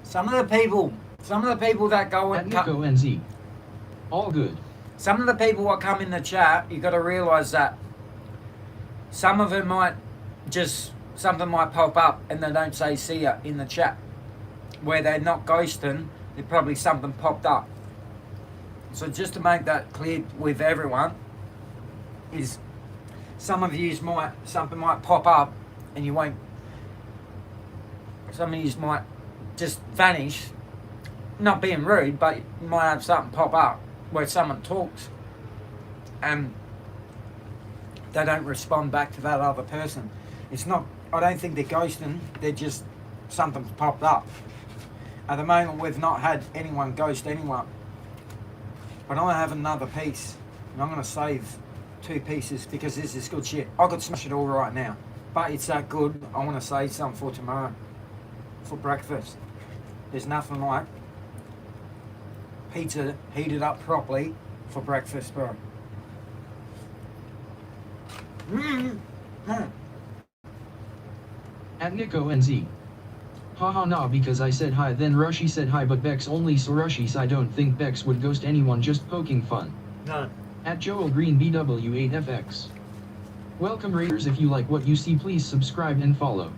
Some of the people that go At and Nico NZ. All good. some of the people that come in the chat, you got to realise that some of them might just, something might pop up and they don't say see ya in the chat. Where they're not ghosting, there probably something popped up. So just to make that clear with everyone, is some of yous might, something might pop up and you won't, some of yous might just vanish, not being rude, but you might have something pop up where someone talks and they don't respond back to that other person. It's not, I don't think they're ghosting, they're just, something's popped up. At the moment we've not had anyone ghost anyone, but I have another piece and I'm going to save 2 pieces because this is good shit. I could smash it all right now, but it's that good. I want to save some for tomorrow for breakfast. There's nothing like pizza heated up properly for breakfast, bro. At Nico NZ. Haha nah, because I said hi then Rushi said hi but Bex only saw Rushis. I don't think Bex would ghost anyone, just poking fun. No. At Joel Green BW8FX. Welcome Raiders, if you like what you see please subscribe and follow.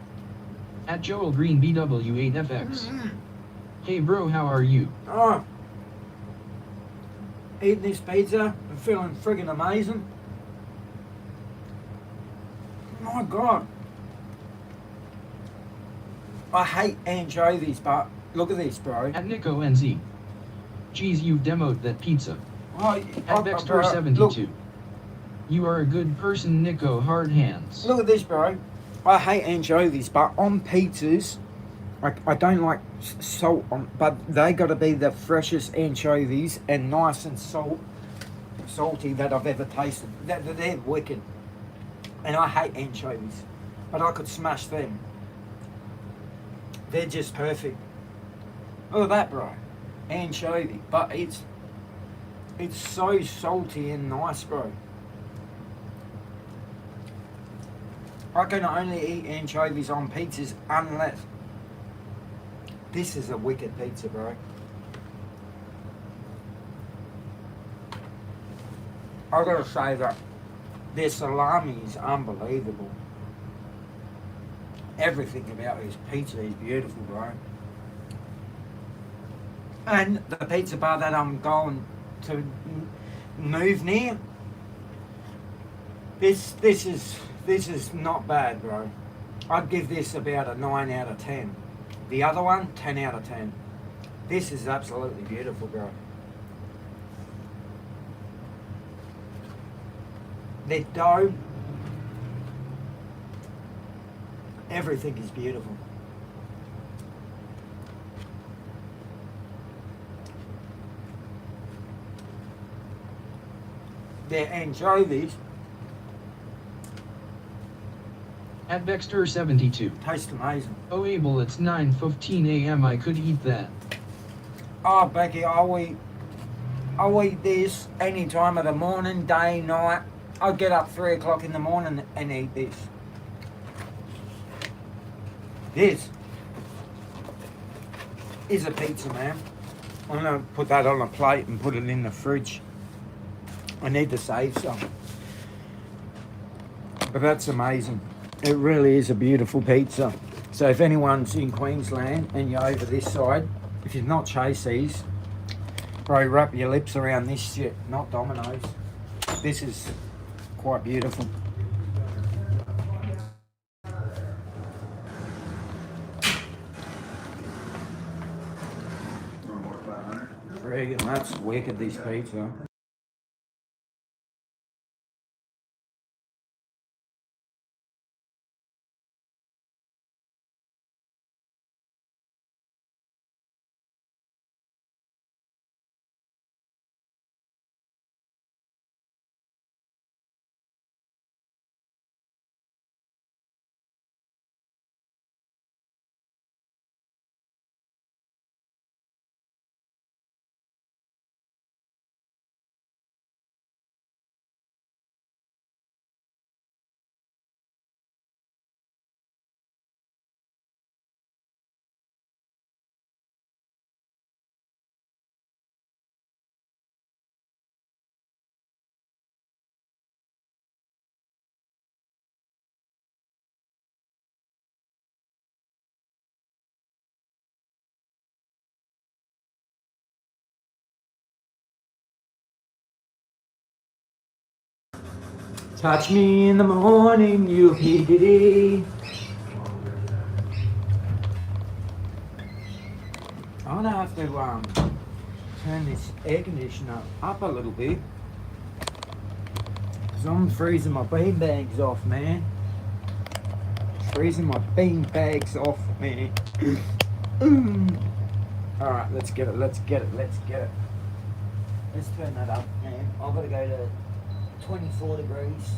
At Joel Green BW8FX. Hey bro, how are you? Oh, eating this pizza and feeling friggin' amazing. My God. I hate anchovies, but look at this, bro. At Nico NZ. Geez, you've demoed that pizza. Oh, At Dexter72. look, You are a good person, Nico, hard hands. look at this, bro. I hate anchovies, but on pizzas, I don't like salt on, but they got to be the freshest anchovies and nice and salty that I've ever tasted. They're wicked. And I hate anchovies, but I could smash them. They're just perfect. Look at that, bro. Anchovy, but it's so salty and nice, bro. I can only eat anchovies on pizzas unless this is a wicked pizza, bro. I gotta say that their salami is unbelievable. Everything about this pizza is beautiful, bro. And the pizza bar that I'm going to move near, this is not bad, bro. I'd give this about a 9 out of 10. The other one, 10 out of 10. This is absolutely beautiful, bro. Their dough, everything is beautiful. Their anchovies At Vexter72. taste amazing. Oh Abel, it's 9:15 a.m. I could eat that. Oh, Becky, I'll eat this any time of the morning, day, night. I'll get up 3 o'clock in the morning and eat this. This is a pizza, man. I'm going to put that on a plate and put it in the fridge. I need to save some. But that's amazing. It really is a beautiful pizza. So if anyone's in Queensland and you're over this side, if you've not chased these, bro, wrap your lips around this shit, not Domino's. This is quite beautiful. Friggin', that's wicked, this pizza. Touch me in the morning, you higgity. I'm gonna have to turn this air conditioner up a little bit because I'm freezing my bean bags off, man. Freezing my bean bags off, man. All right, let's get it. Let's get it. Let's get it. Let's turn that up, man. I've got to go to 24 degrees.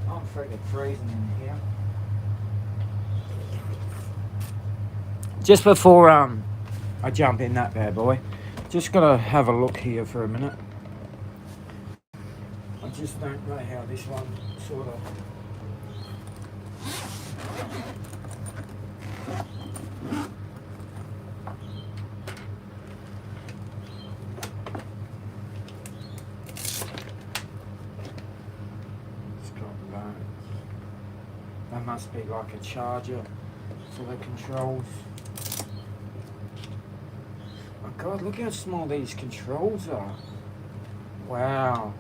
I'm freaking freezing in here. Just before I jump in that bad boy, just gotta have a look here for a minute. I just don't know how this one sort of. That must be like a charger for the controls. Oh God, look how small these controls are. Wow.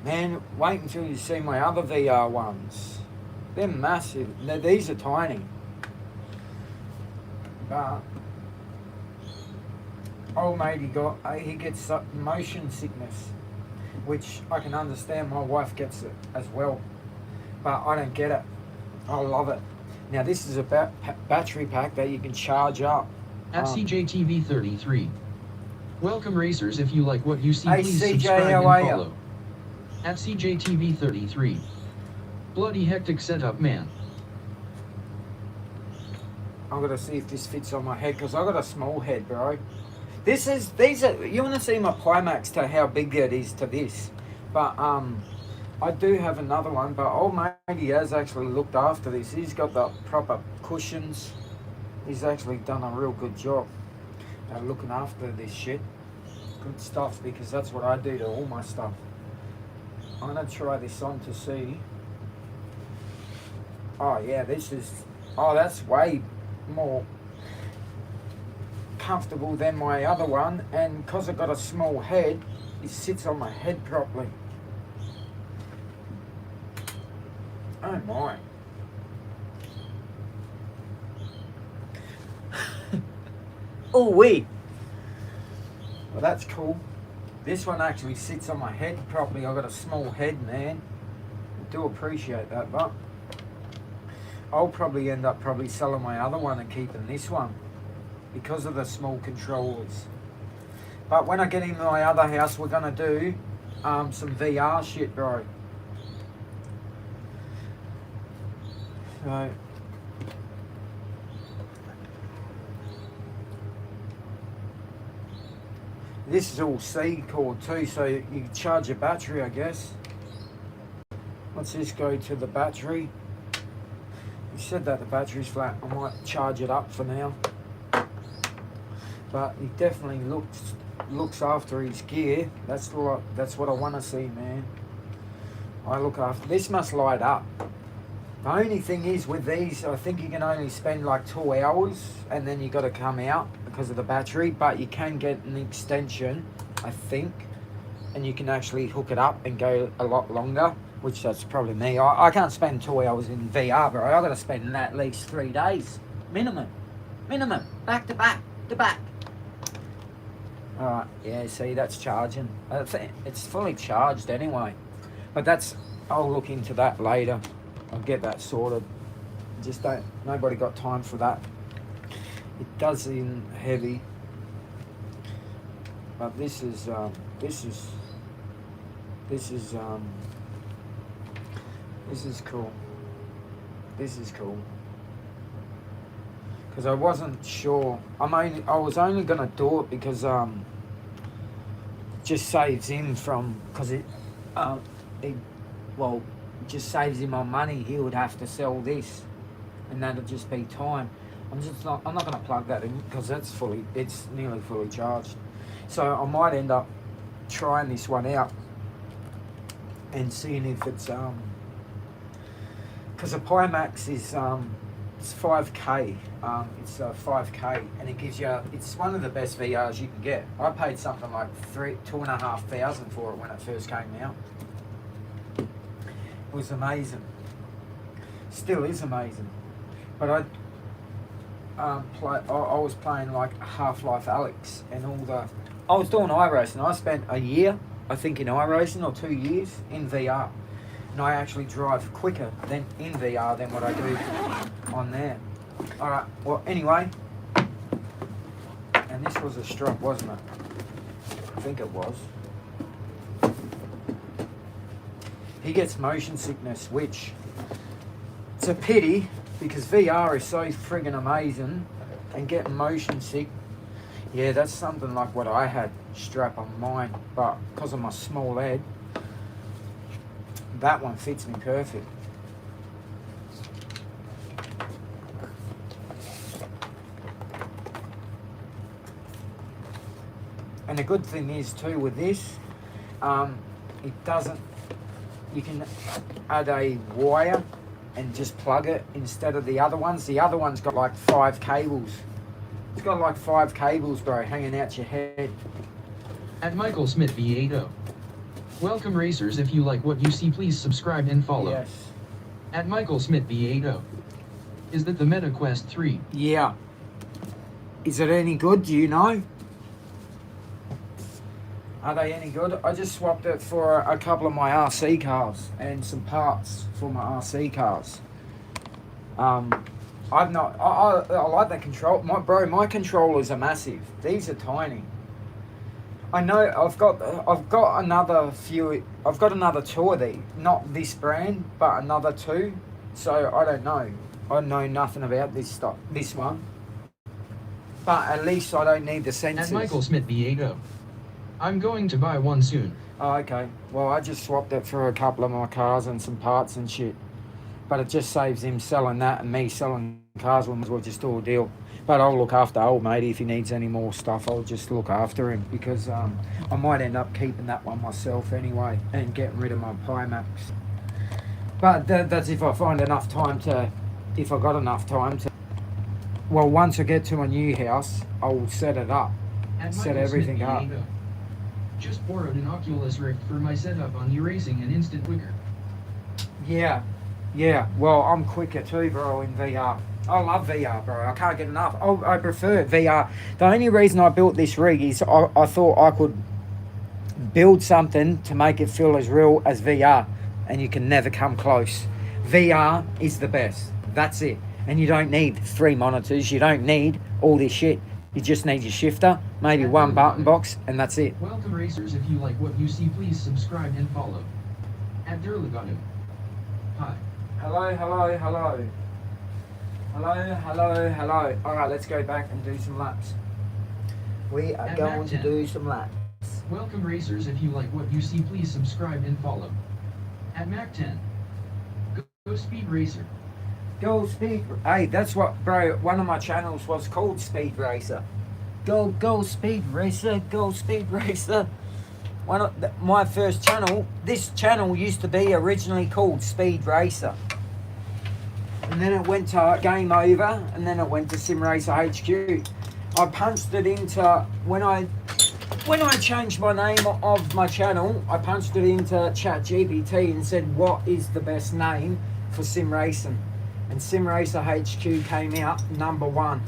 Man, wait until you see my other VR ones. They're massive. These are tiny. But old matey he gets motion sickness, which I can understand. My wife gets it as well, but I don't get it. I love it. Now this is a battery pack that you can charge up. At CJTV33. Welcome racers, if you like what you see, Hey, please CJ, subscribe how and are ya? follow. At CJTV33. Bloody hectic setup, man. I'm gonna see if this fits on my head because I got a small head, bro. These are, you want to see my Pimax to how big it is to this, but I do have another one, but old matey has actually looked after this. He's got the proper cushions. He's actually done a real good job at looking after this shit. Good stuff, because that's what I do to all my stuff. I'm gonna try this on to see. Oh yeah, that's way more comfortable than my other one, and because I've got a small head, it sits on my head properly. Oh my. Oh wait. Well, that's cool. This one actually sits on my head properly. I've got a small head, man. I do appreciate that, but I'll probably end up selling my other one and keeping this one because of the small controllers. But when I get in my other house, we're gonna do some VR shit, bro. So this is all C cord too, so you can charge your battery, I guess. Once this go to the battery, you said that the battery's flat. I might charge it up for now. But he definitely looks after his gear. That's what I want to see, man. I look after. This must light up. The only thing is with these, I think you can only spend like 2 hours and then you got to come out because of the battery. But you can get an extension, I think, and you can actually hook it up and go a lot longer. Which that's probably me. I can't spend 2 hours in VR, bro. I got to spend at least 3 days minimum, back to back to back. All right, yeah. See, that's charging. It's fully charged anyway. But I'll look into that later. I'll get that sorted. Nobody got time for that. It does in heavy. But this is cool. This is cool. Because I wasn't sure. I was only gonna do it because just saves him from, because it just saves him on money. He would have to sell this, and that'll just be time. I'm not gonna plug that in because it's nearly fully charged. So I might end up trying this one out and seeing if it's because the Pimax is it's 5K. It's 5K, and it gives you. It's one of the best VRs you can get. I paid something like $2,500 for it when it first came out. It was amazing. Still is amazing. But I was playing like Half-Life Alyx and all the. I was doing iRacing. I spent a year, I think, in iRacing, or 2 years in VR. And I actually drive quicker than in VR than what I do on there. Alright, well, anyway. And this was a strap, wasn't it? I think it was. He gets motion sickness, which it's a pity because VR is so friggin' amazing, and getting motion sick, yeah, that's something like what I had strap on mine, but because of my small head, that one fits me perfect. And the good thing is too with this, it doesn't, you can add a wire and just plug it instead of the other ones. The other one's got like 5 cables. It's got like 5 cables, bro, hanging out your head. At Michael Smith V80. Welcome racers, if you like what you see, please subscribe and follow. Yes. At Michael Smith V80. Is that the Meta Quest 3? Yeah. Is it any good? Do you know? Are they any good? I just swapped it for a couple of my RC cars and some parts for my RC cars. I like the control. My controllers are massive. These are tiny. I know I've got another few. I've got another two of these, not this brand, but another two. So I don't know. I know nothing about this stuff. This one, but at least I don't need the sensors. At Michael Smith Viego. I'm going to buy one soon. Oh, okay. Well, I just swapped it for a couple of my cars and some parts and shit. But it just saves him selling that and me selling cars. We might as well just do a deal. But I'll look after old matey if he needs any more stuff. I'll just look after him because I might end up keeping that one myself anyway and getting rid of my Pimax. But that's if I find enough time to, if I got enough time to. Well, once I get to my new house, I'll set it up, At set Michael everything Smith up. Viego. Just borrowed an Oculus Rift for my setup on e-racing and instant quicker. Yeah. Well, I'm quicker too, bro, in VR. I love VR, bro. I can't get enough. I prefer VR. The only reason I built this rig is I thought I could build something to make it feel as real as VR, and you can never come close. VR is the best. That's it. And you don't need 3 monitors. You don't need all this shit. You just need your shifter, maybe one button box, and that's it. Welcome racers, if you like what you see, please subscribe and follow. At Derligado. Hi. Hello. Alright, let's go back and do some laps. We are At going Mac to 10. do some laps. Welcome racers, if you like what you see, please subscribe and follow. At Mac 10. Go Speed Racer. Go Speed. Hey, that's what, bro, one of my channels was called Speed Racer. Go Speed Racer, go Speed Racer. My first channel, this channel used to be originally called Speed Racer. And then it went to Game Over, and then it went to Simracer HQ. I punched it into, when I changed my name of my channel, I punched it into ChatGPT and said, what is the best name for sim racing? And Simracer HQ came out #1.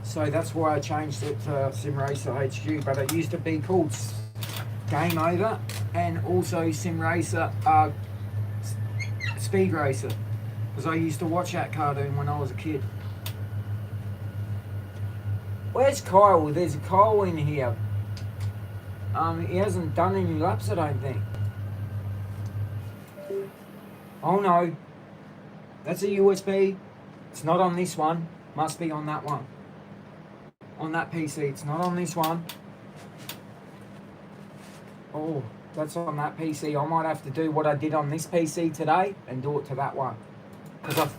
So that's why I changed it to Simracer HQ, but it used to be called Game Over and also Simracer Speed Racer, because I used to watch that cartoon when I was a kid. Where's Kyle? There's a Kyle in here. He hasn't done any laps, I don't think. Oh no. That's a USB. It's not on this one. Must be on that one. On that PC. It's not on this one. Oh, that's on that PC. I might have to do what I did on this PC today and do it to that one. Because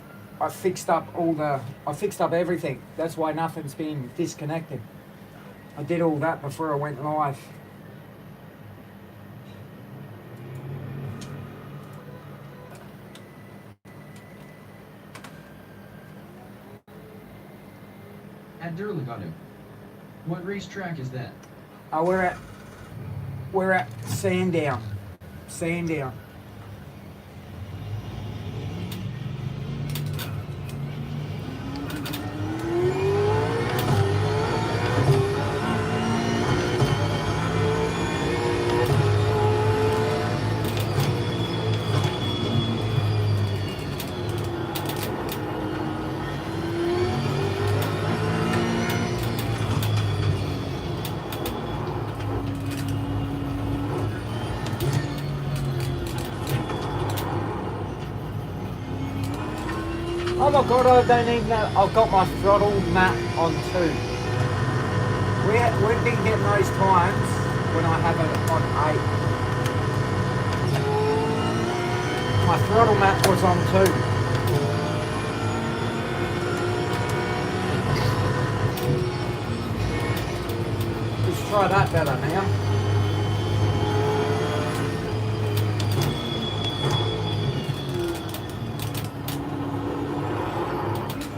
I fixed up I fixed up everything. That's why nothing's been disconnected. I did all that before I went live. At Derligado. What racetrack is that? We're at Sandown. Oh my god, I don't even know. I've got my throttle mat on too. We've been getting those times when I have it on 8. My throttle mat was on too. Let's try that better now.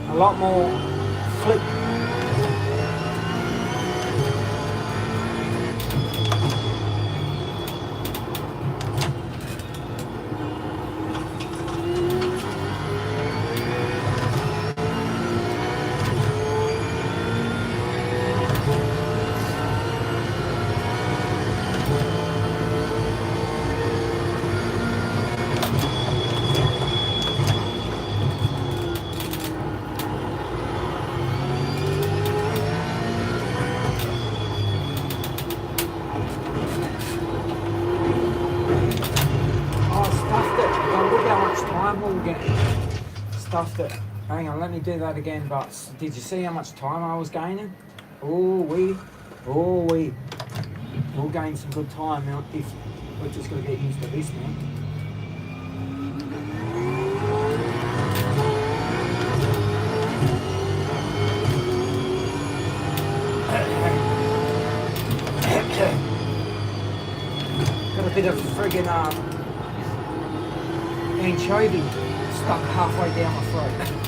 A lot more flip. stuffed it. Hang on, let me do that again, but did you see how much time I was gaining? We'll gain some good time now if we're just going to get used to this now. Got a bit of friggin' anchovy stuck halfway down my throat.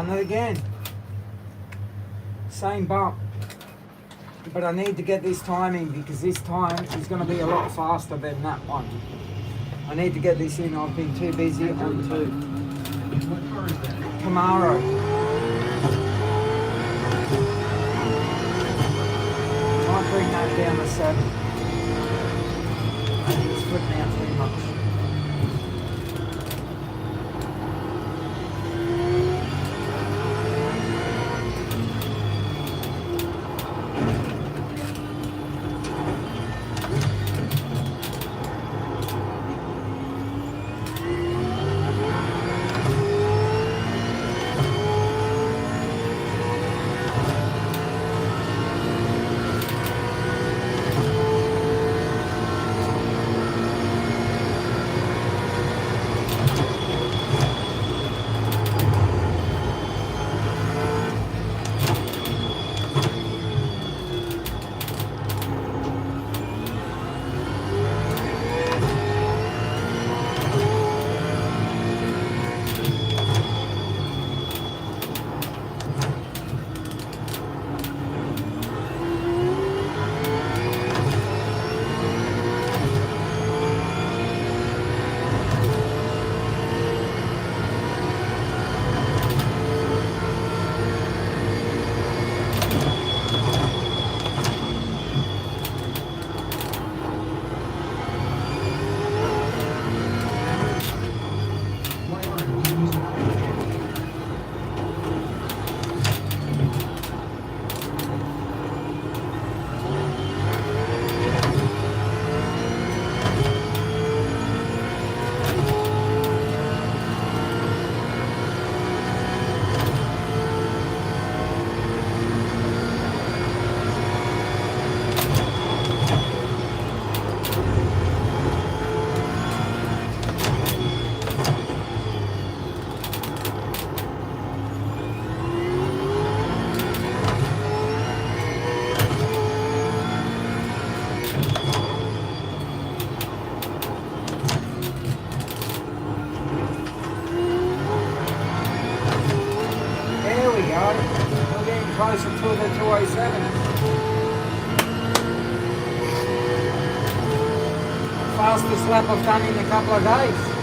Done it again. Same bump. But I need to get this timing because this time is going to be a lot faster than that one. I need to get this in. I've been too busy on two. What car is that? Camaro. Might bring that down to 7. I think it's flipping out too much. Why aren't you using There we go. We're getting closer to the 207. Fastest lap I've done in a couple of days.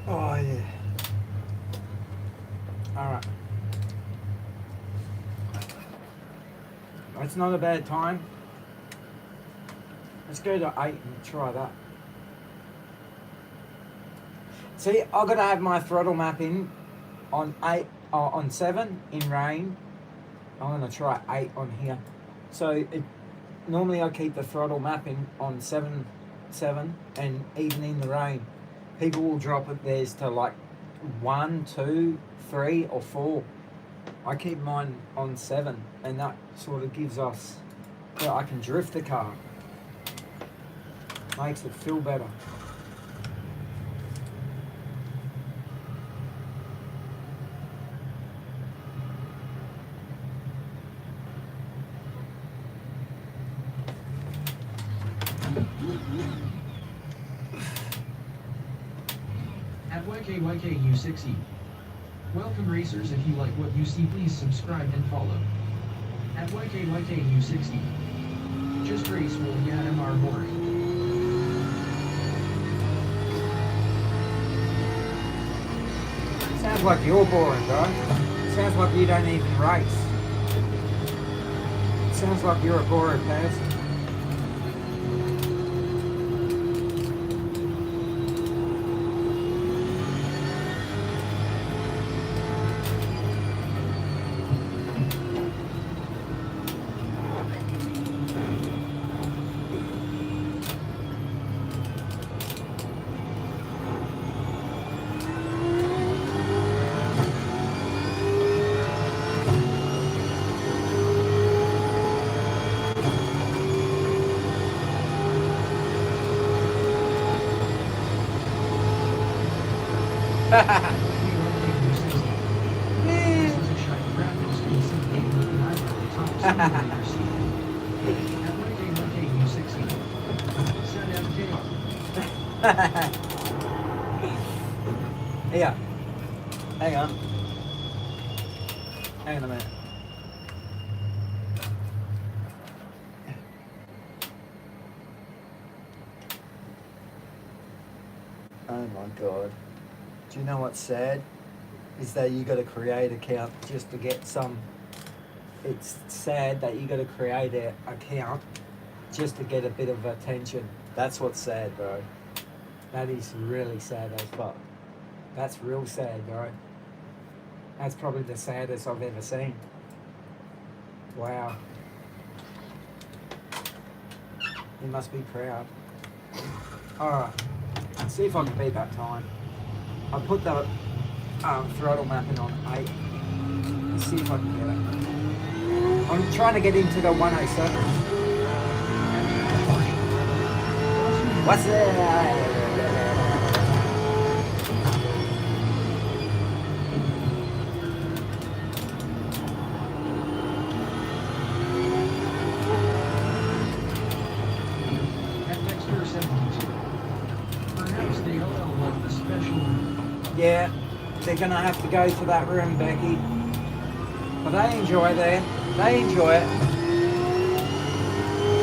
Oh yeah. Alright. It's not a bad time. Let's go to 8 and try that. See, I've got to have my throttle mapping on 8, on 7 in rain. I'm going to try 8 on here. So normally I keep the throttle mapping on 7, and even in the rain, people will drop it theirs to like 1, 2, 3 or 4. I keep mine on 7, and that sort of gives us, I can drift the car. Makes it feel better. At YKYKU60. Welcome racers, if you like what you see, please subscribe and follow. At YKYKU60. Just race will be at MR boring. Sounds like you're boring, bro. Sounds like you don't even race. Sounds like you're a boring person. Here. Hang on. Hang on a minute. Oh my god. Do you know what's sad? Is that you got to create an account just to get some. It's sad that you got to create an account just to get a bit of attention. That's what's sad, bro. That is really sad as fuck. That's real sad, bro. That's probably the saddest I've ever seen. Wow. You must be proud. Alright. Let's see if I can beat that time. I put the throttle mapping on 8. Let's see if I can get it. I'm trying to get into the 107. What's that? Yeah, they're gonna have to go to that room, Becky. But they enjoy there. They enjoy it.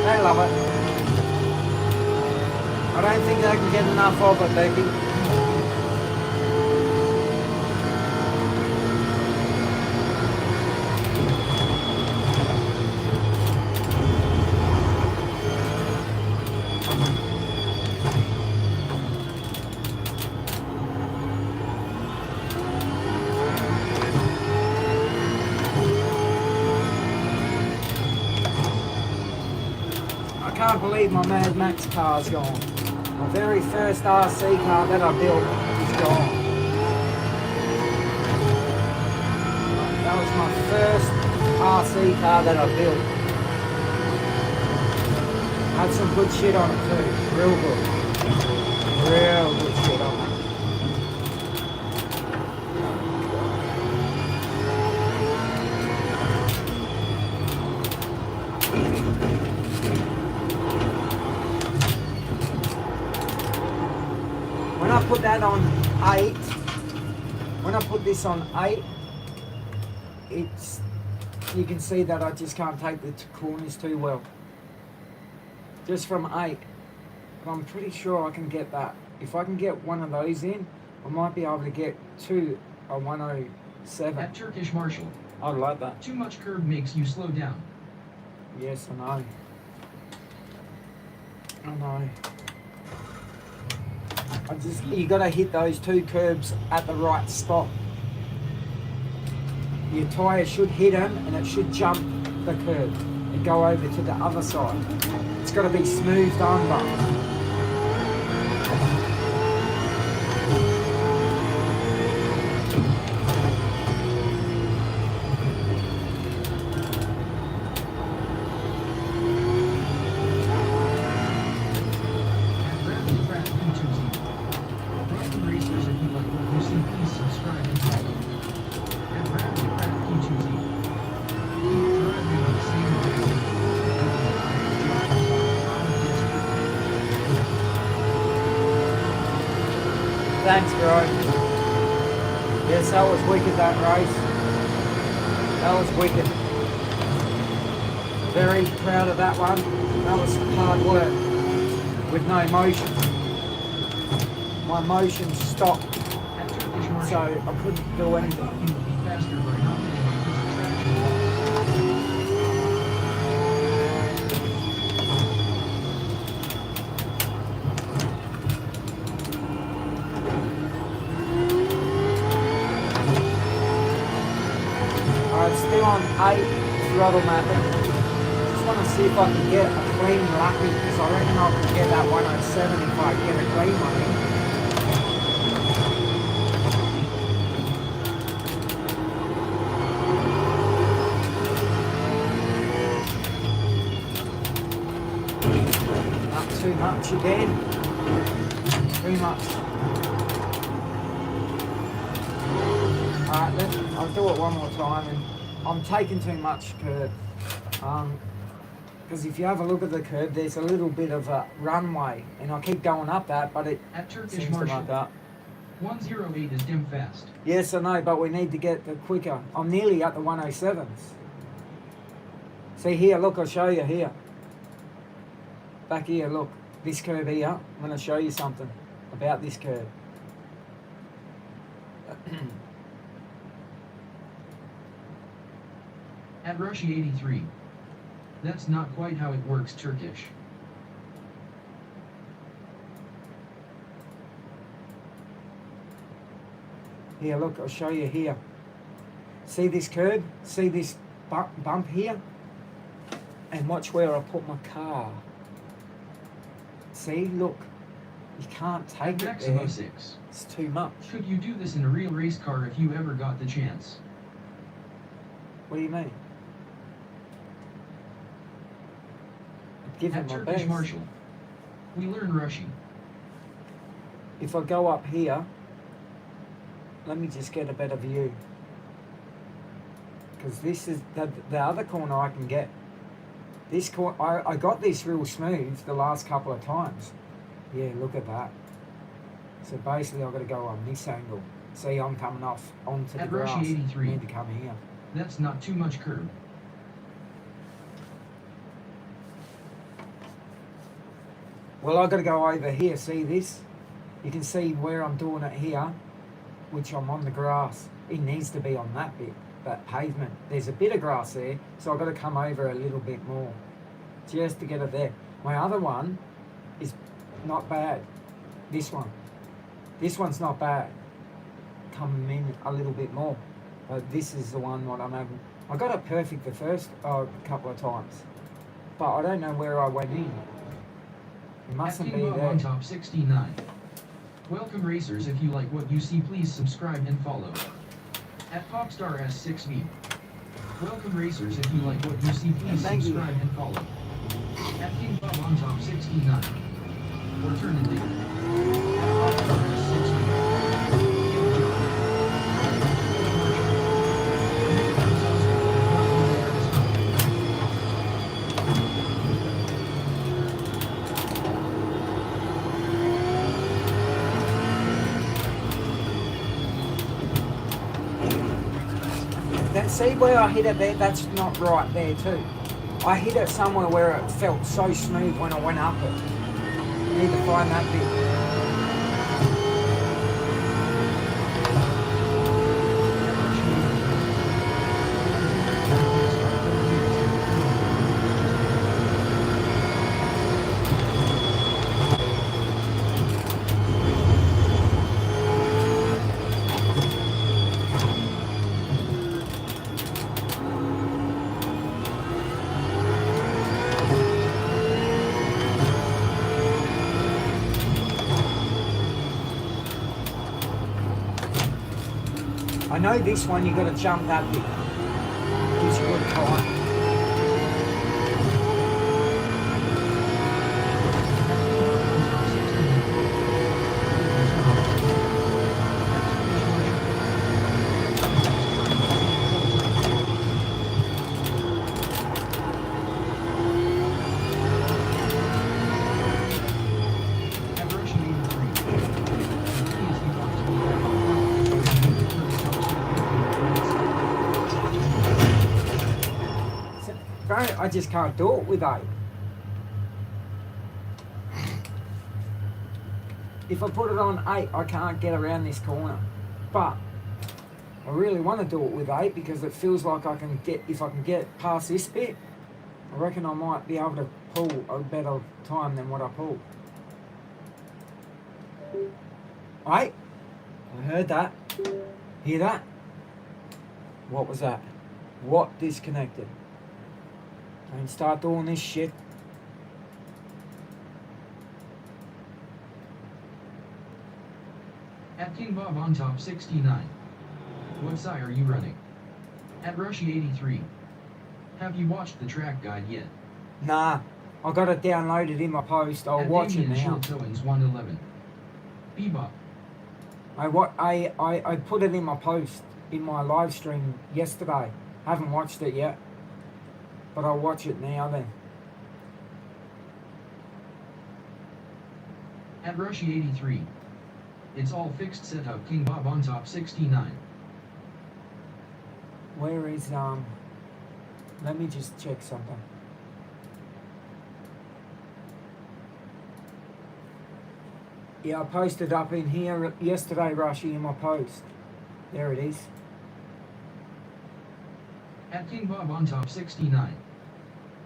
They love it. I don't think they can get enough of it, Becky. I can't believe my Mad Max car's gone. My very first RC car that I built is gone. That was my first RC car that I built. Had some good shit on it too. Real good. Real good shit on it. When I put that on 8, when I put this on 8, you can see that I just can't take the corners too well. Just from 8. But I'm pretty sure I can get that. If I can get one of those in, I might be able to get to a 107. At Turkish Marshall. I like that. Too much curb makes you slow down. Yes, I know. I know. You gotta hit those two curbs at the right spot. Your tyre should hit them and it should jump the curb and go over to the other side. It's gotta be smoothed under. Thanks, bro. Yes, that was wicked, that race. That was wicked. Very proud of that one. That was hard work with no motion. My motion stopped, so I couldn't do anything. Still on 8 throttle mapping. Just want to see if I can get a clean lapping, because I reckon I can get that 107 if I get a clean one in. Not too much again. Too much. Alright, I'll do it one more time. And I'm taking too much curb, because if you have a look at the curb, there's a little bit of a runway, and I keep going up that, but it at Turkish seems to Marshall. like that. 108 is dim fast. Yes, I know, but we need to get the quicker. I'm nearly at the 107s. See here, look, I'll show you here. Back here, look, this curb here. I'm going to show you something about this curb. At Rushy 83. That's not quite how it works, Turkish. Here, look, I'll show you here. See this curb? See this bump here? And watch where I put my car. See, look. You can't take it there. 6. It's too much. Could you do this in a real race car if you ever got the chance? What do you mean? Give it At my Turkish best. Marshall. We learn Rushy. If I go up here, let me just get a better view. Because this is the other corner I can get. This corner, I got this real smooth the last couple of times. Yeah, look at that. So basically I've got to go on this angle. See, I'm coming off onto the At grass. Rushy 83. I need to come here. That's not too much curb. Well, I've got to go over here. See this? You can see where I'm doing it here, which I'm on the grass. It needs to be on that bit, that pavement. There's a bit of grass there, so I've got to come over a little bit more just to get it there. My other one is not bad. This one. This one's not bad. Coming in a little bit more. But this is the one what I'm having. I got it perfect the first couple of times, but I don't know where I went in. It mustn't At be King Bob there. on top 69. Welcome racers, if you like what you see, please subscribe and follow. At Popstar S6V. Welcome racers, if you like what you see, please Thank you. subscribe and follow. At King Bob on top 69. Alternately. At Popstar S6V. See where I hit it there? That's not right there too. I hit it somewhere where it felt so smooth when I went up it. I need to find that bit. I know this one you got to jump that bit. Gives you good time. I just can't do it with 8. If I put it on 8, I can't get around this corner. But I really want to do it with 8 because it feels like I can get, if I can get past this bit, I reckon I might be able to pull a better time than what I pulled. 8. I heard that. Hear that? What was that? What disconnected? Don't start doing this shit. At King Bob on top 69. What side are you running? At Rushy 83. Have you watched the track guide yet? Nah, I got it downloaded in my post. I'll At watch it Damien now. Short Towings 111. Bebop. I put it in my post in my live stream yesterday. Haven't watched it yet, but I'll watch it now then. At Rushy 83. It's all fixed setup King Bob on top 69. Where is let me just check something. Yeah, I posted up in here yesterday, Rushy, in my post. There it is. At King Bob on top 69.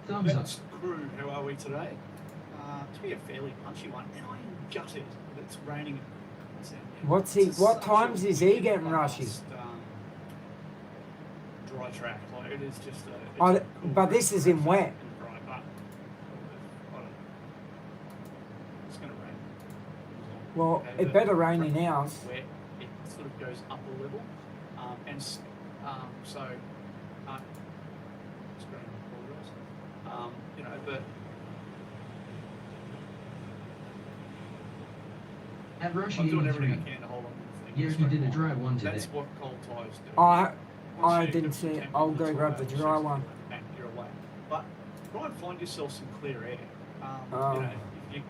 Thumbs up. Let's crew, how are we today? To be a fairly punchy one, and I am gutted that it's raining. What's he? What times is he getting, Rushy? Dry track, like it is just. Oh, but this is in wet. Dry, but it's going to rain. Well, Okay, it better rain in ours. Where it sort of goes up a level, so. You know, but At Rushy I'm doing 83. everything I can to hold on to the thing. Yeah, you did a dry one today. That's what cold tires do. I Once you didn't get see some it. temper I'll in the go grab the tyre, dry it's one. back, you're away. But try and find yourself some clear air. Oh. You know, if you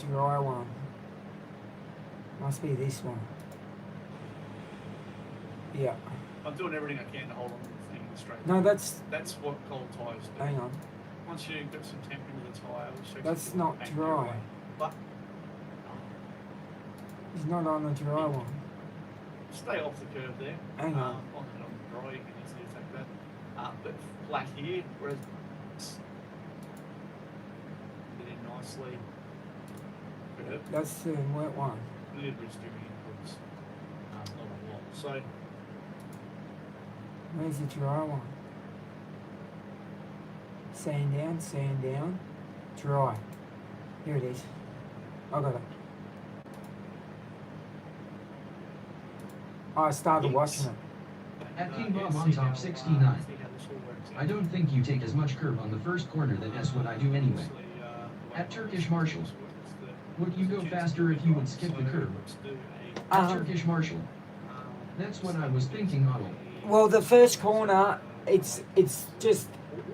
Dry one. Must be this one. Yeah. I'm doing everything I can to hold on to the thing straight. No, that's. That's what cold tires do. Hang on. Once you get some temper into the tyre, it shakes That's it not back, dry. you're away. But He's not on the dry one. stay off the curve there. Hang on. On the dry, you can easily take that. But flat here, whereas it's get in nicely. Curve. That's the wet one. A little bit steering inputs. Not a lot. So Where's the dry one? Sand down, dry. Here it is. I got it. I started watching it. At King yeah, Bob on see top how, 69. see how this all works out. I don't think you take as much curve on the first corner than that's what I do anyway. Obviously, the way At Turkish Marshall. works, the- Would you go faster if you would skip the curb? let's do At Turkish Marshall. That's what I was thinking, Otto. Well, the first corner, it's just,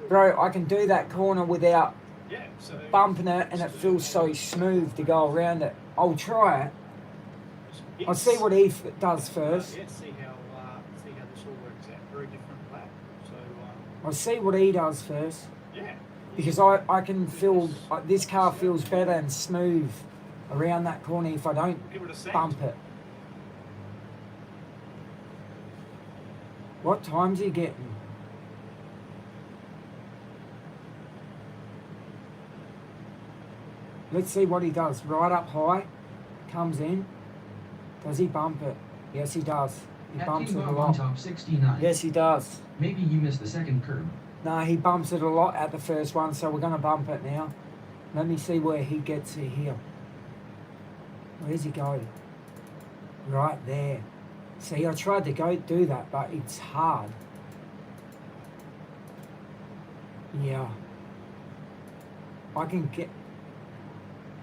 bro, I can do that corner without yeah, so bumping it, and it feels so smooth to go around it. I'll try it. I'll see what he does first. Yeah, see how this all works out. Very different lap. So I'll see what he does first. yeah, Because I can feel, this car feels better and smooth around that corner if I don't give it a second. bump it. What time's he getting? Let's see what he does. Right up high, comes in. Does he bump it? Yes, he does. He At bumps King it a Bob on lot. top 69. Yes, he does. Maybe you missed the second curb. No, he bumps it a lot at the first one, so we're going to bump it now. Let me see where he gets it here. Where's he going? Right there. See, I tried to go do that, but it's hard. Yeah. I can get,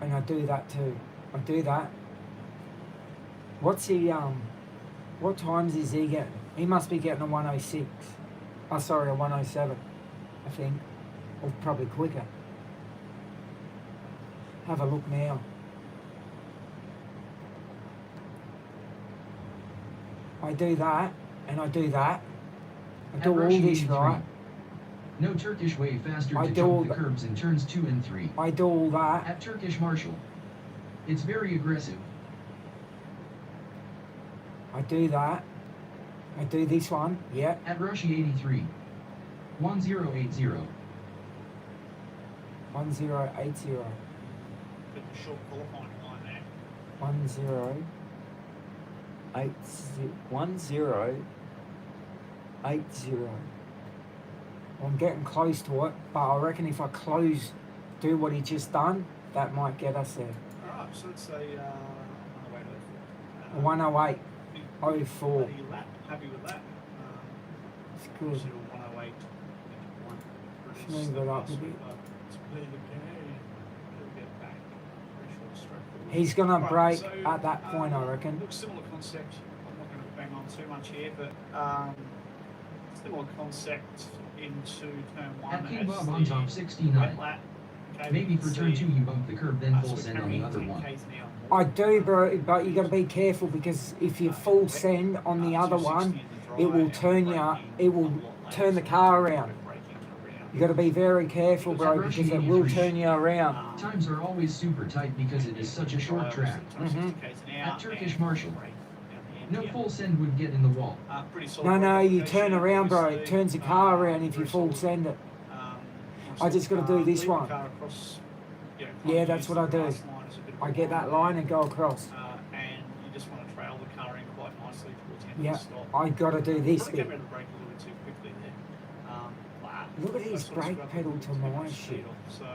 and I do that too. I do that. What's he, what times is he getting? He must be getting a 106. Oh, sorry, a 107, I think. Or probably quicker. Have a look now. I do that, and I do that. I At do all Rush this 83. right. No Turkish way faster I to do all jump the that. curbs in turns 2 and 3. I do all that. At Turkish Marshall. It's very aggressive. I do that. I do this one. Yeah. At Rushy 83. 1080. 1080. Bit of a short qualifying line there. 1080. 1080. I'm getting close to it, but I reckon if I do what he just done, that might get us there. Alright, so let's say, A 108. big 04. bloody lap. Happy with that. It's good. 108. Just move it up a bit. Let's play the game. He'll get back. Pretty short straightforward. He's gonna Right, break so, at that point, I reckon. Looks similar concept. I'm not going to bang on too much here, but similar concept into turn 1 At King as Bob on top the 69. wet lap. Okay, Maybe we for can turn see, 2 you bump the curb, then so full we're send on carrying the other 10 one. Ks now. I do, bro, but you got to be careful because if you full send on the other one, it will turn the car around. You got to be very careful, bro, because it will turn you around. Times are always super tight because it is such a short track. At Turkish Marshall. No full send would get in the wall. No, you turn around, bro. It turns the car around if you full send it. I just got to do this one. Yeah, that's what I do. I get that line and go across. And you just want to trail the car in quite nicely towards the end Yeah, of the stop. I got to do this Probably bit. came out of the brake a little bit too quickly there. But Look at his that's sort of brake scrubbed pedal a to little bit my of shit. speed off. So,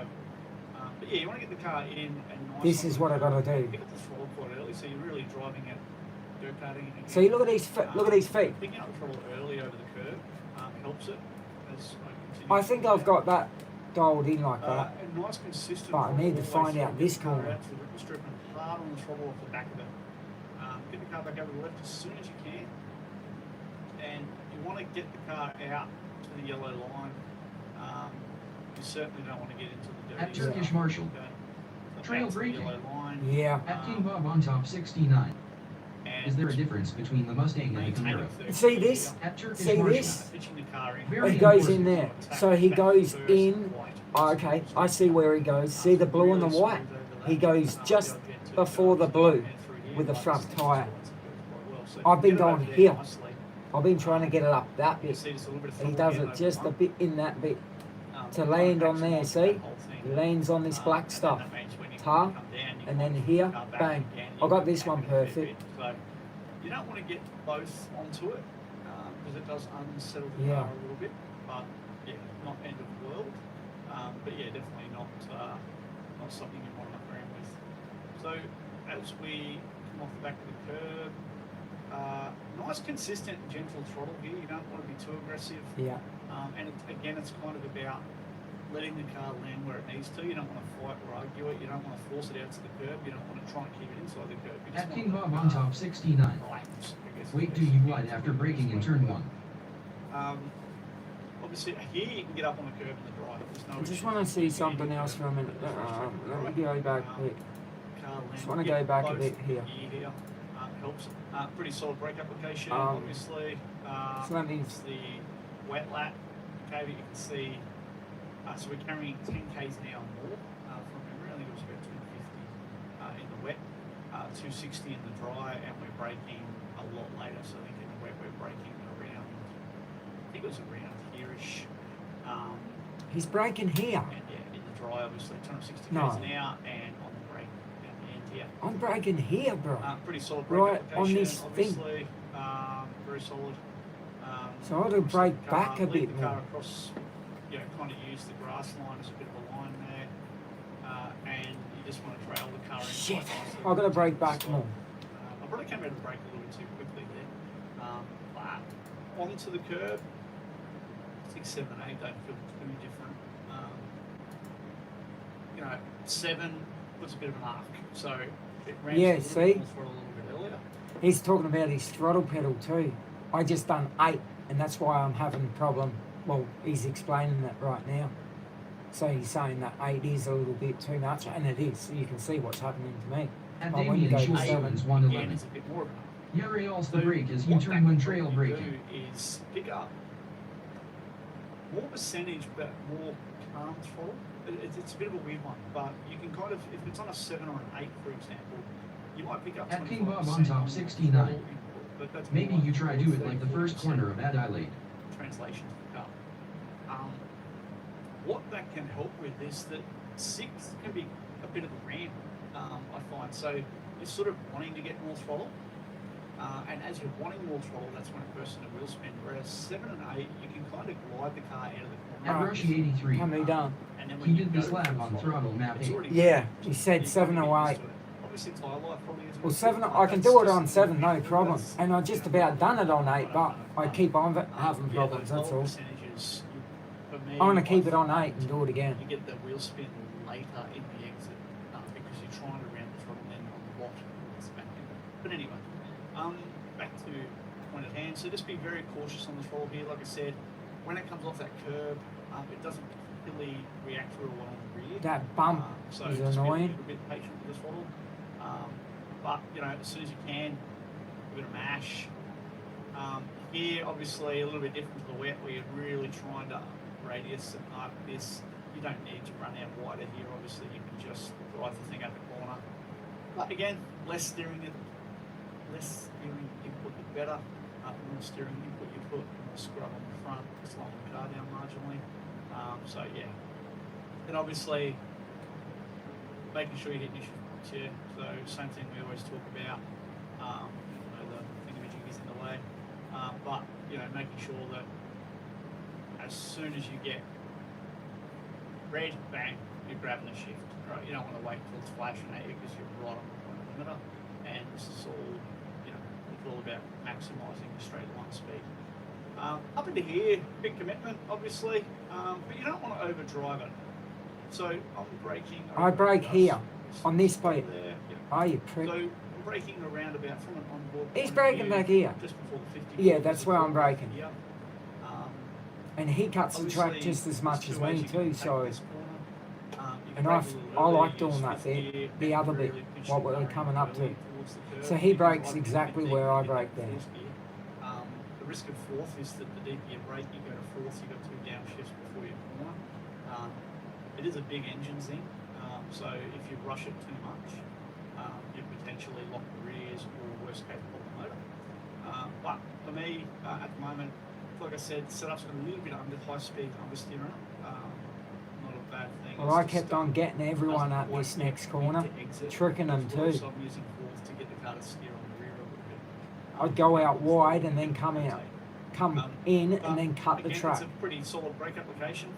but yeah, you want to get the car in and nice. This on is the what I curb. gotta do. Pick up the throttle quite early, so you're really driving it, go-karting it. See, look at his look at his feet. Picking up the throttle early over the curb helps it. As I continue I think I've got that dialed in like that. and nice consistent. But I throttle need to all the way find through. out Get this the car corner. out to the ripple strip and hard on the throttle off the back of it. Get the car back over the left as soon as you can, and you want to get the car out to the yellow line. You certainly don't want to get into the dirty. At Turkish stuff. Marshall. Okay. So Trail that's the braking. yellow line. Yeah. At King Bob on top 69. And Is there a difference between the Mustang and the maintaining Camaro? 30 See this? At Turkish See Marshall. this? Pitching the car in. Very He goes in important. there. So he goes in. Oh, okay, I see where he goes. See the blue and the white? He goes just before the blue with the front tyre. I've been going here. I've been trying to get it up that bit. He does it just a bit in that bit. To land on there, see? He lands on this black stuff. Tar, and then here, bang. I got this one perfect. So you don't want to get both onto it because it does unsettle the Yeah. car a little bit. But yeah, not end of the world. But yeah, definitely not something you want to muck around with. So as we come off the back of the curb, nice consistent gentle throttle here. You don't want to be too aggressive. Yeah. And again, it's kind of about letting the car land where it needs to. You don't want to fight or argue it. You don't want to force it out to the curb. You don't want to try and keep it inside the curb. You just At want King the Bob car on top 69. relax, I guess. Wait till you glide after braking in turn 1. Obviously, here you can get up on the curb and the drive. There's no I just issue. want to see something else for a minute. Let me go back a bit. Just wanna go back a bit here. Here helps. Pretty solid brake application, Um, obviously. so that means- It's the wet lap. Okay, but you can see. So we're carrying 10 Ks now more from memory. I think it was about 250 in the wet, 260 in the dry, and we're braking a lot later. So I think in the wet we're braking around. I think it was around here-ish. He's braking here. And yeah, in the dry, obviously 260 No. Ks now, and on the brake down the end here. I'm braking here, bro. Pretty solid brake Right, application, on this thing. obviously. Very solid. So I ought to obviously brake the car- back a lead bit the car more. across, kind of use the grass line as a bit of a line there. And you just want to trail the car in. Shit. quite nicely I've got to brake towards the back stop. more. I probably came out of the brake a little bit too quickly there. But onto the curb, 6, 7, 8 don't feel too different. 7 puts a bit of an arc, so it ramps Yeah, a little see? bit more throttle a little bit earlier. He's talking about his throttle pedal too. I just done 8, and that's why I'm having a problem. Well, he's explaining that right now. So he's saying that 8 is a little bit too much, and it is. So you can see what's happening to me. At But when you Damien go to 7, Schultzman's Again, 111. it's a bit more of an arc. Uriel's So the brake as you what turn that when can trail probably braking. do is pick up more percentage, but more calm throttle. It's a bit of a weird one, but you can kind of, if it's on a 7 or an 8, for example, you might pick up At King 25% Bob on top, the 69. throttle input, but that's Maybe more you like try do it like the 34% first corner of Adelaide. translation to pick up. What that can help with is that 6 can be a bit of a ramp, I find. So you're sort of wanting to get more throttle, and as you're wanting more throttle, that's when it bursts into wheel spin. Whereas 7 and 8, you can kind of glide the car out of the At corner. Rushy 83. can be done. And then when He you did go this lap full on throttle map it's 8. already Yeah, just- he said you 7 kinda or get 8. used to it. Obviously, tyre life probably isn't Well, good, 7, but I can that's do it just on 7, no that's- problem. And I just about done it on 8, but I keep on having yeah, problems, those that's lower all. percentages, for me, I want to I keep it on find 8 and do it again. You get the wheel spin later in the exit because you're trying to ramp the throttle in on the lot towards the back end. But anyway, back to point at hand. So just be very cautious on the throttle here. Like I said, when it comes off that curb, it doesn't really react real well on the rear. That bump So is just annoying. be a little bit patient with the throttle. But as soon as you can, a bit of mash. Here, obviously, a little bit different to the wet, where you're really trying to radius and arc this. You don't need to run out wider here. Obviously, you can just drive the thing out the corner. But again, less steering input, the better. More steering input you put, more scrub on the front, slowing the car down marginally. So yeah, and obviously making sure you're hitting your shift points. Yeah, so same thing we always talk about. The thingamajig is in the way, but making sure that as soon as you get red, bang, you're grabbing the shift. Right, you don't want to wait until it's flashing at you because you're right on the point of the limiter. And this is all, it's all about maximising your straight line speed. Up into here, big commitment, obviously, but you don't want to overdrive it. So I'm braking. I brake just here, on this bit. there, Oh, you prick. So I'm braking around about from an onboard. He's point of braking view, back here. Just before the 50. Yeah, that's where I'm braking. Here. And he cuts the track Obviously, just as much there's as two ways me you can too, take so... this corner. You can And brake I a little like early, doing use that fifth bit, gear, the and other really bit, push what the we're car in coming up early to. towards the curve. So he You can brakes drive exactly deep where I in brake that there. fourth gear. The risk of fourth is that the deeper you brake, you go to fourth, you got 2 downshifts before you corner. It is a big engine thing, so if you rush it too much, you potentially lock the rears or worst case pull the motor. But for me, at the moment, like I said, setup's got a little bit under high speed understeering. Not a bad thing. Well, It's I just, kept on getting everyone doesn't at quite this get next me corner, to exit tricking them as well, too. So I'm using fourth to get the car to steer on the rear a little bit. I'd go out wide and then come out. Come in but and then cut the again, track. It's a pretty solid brake application.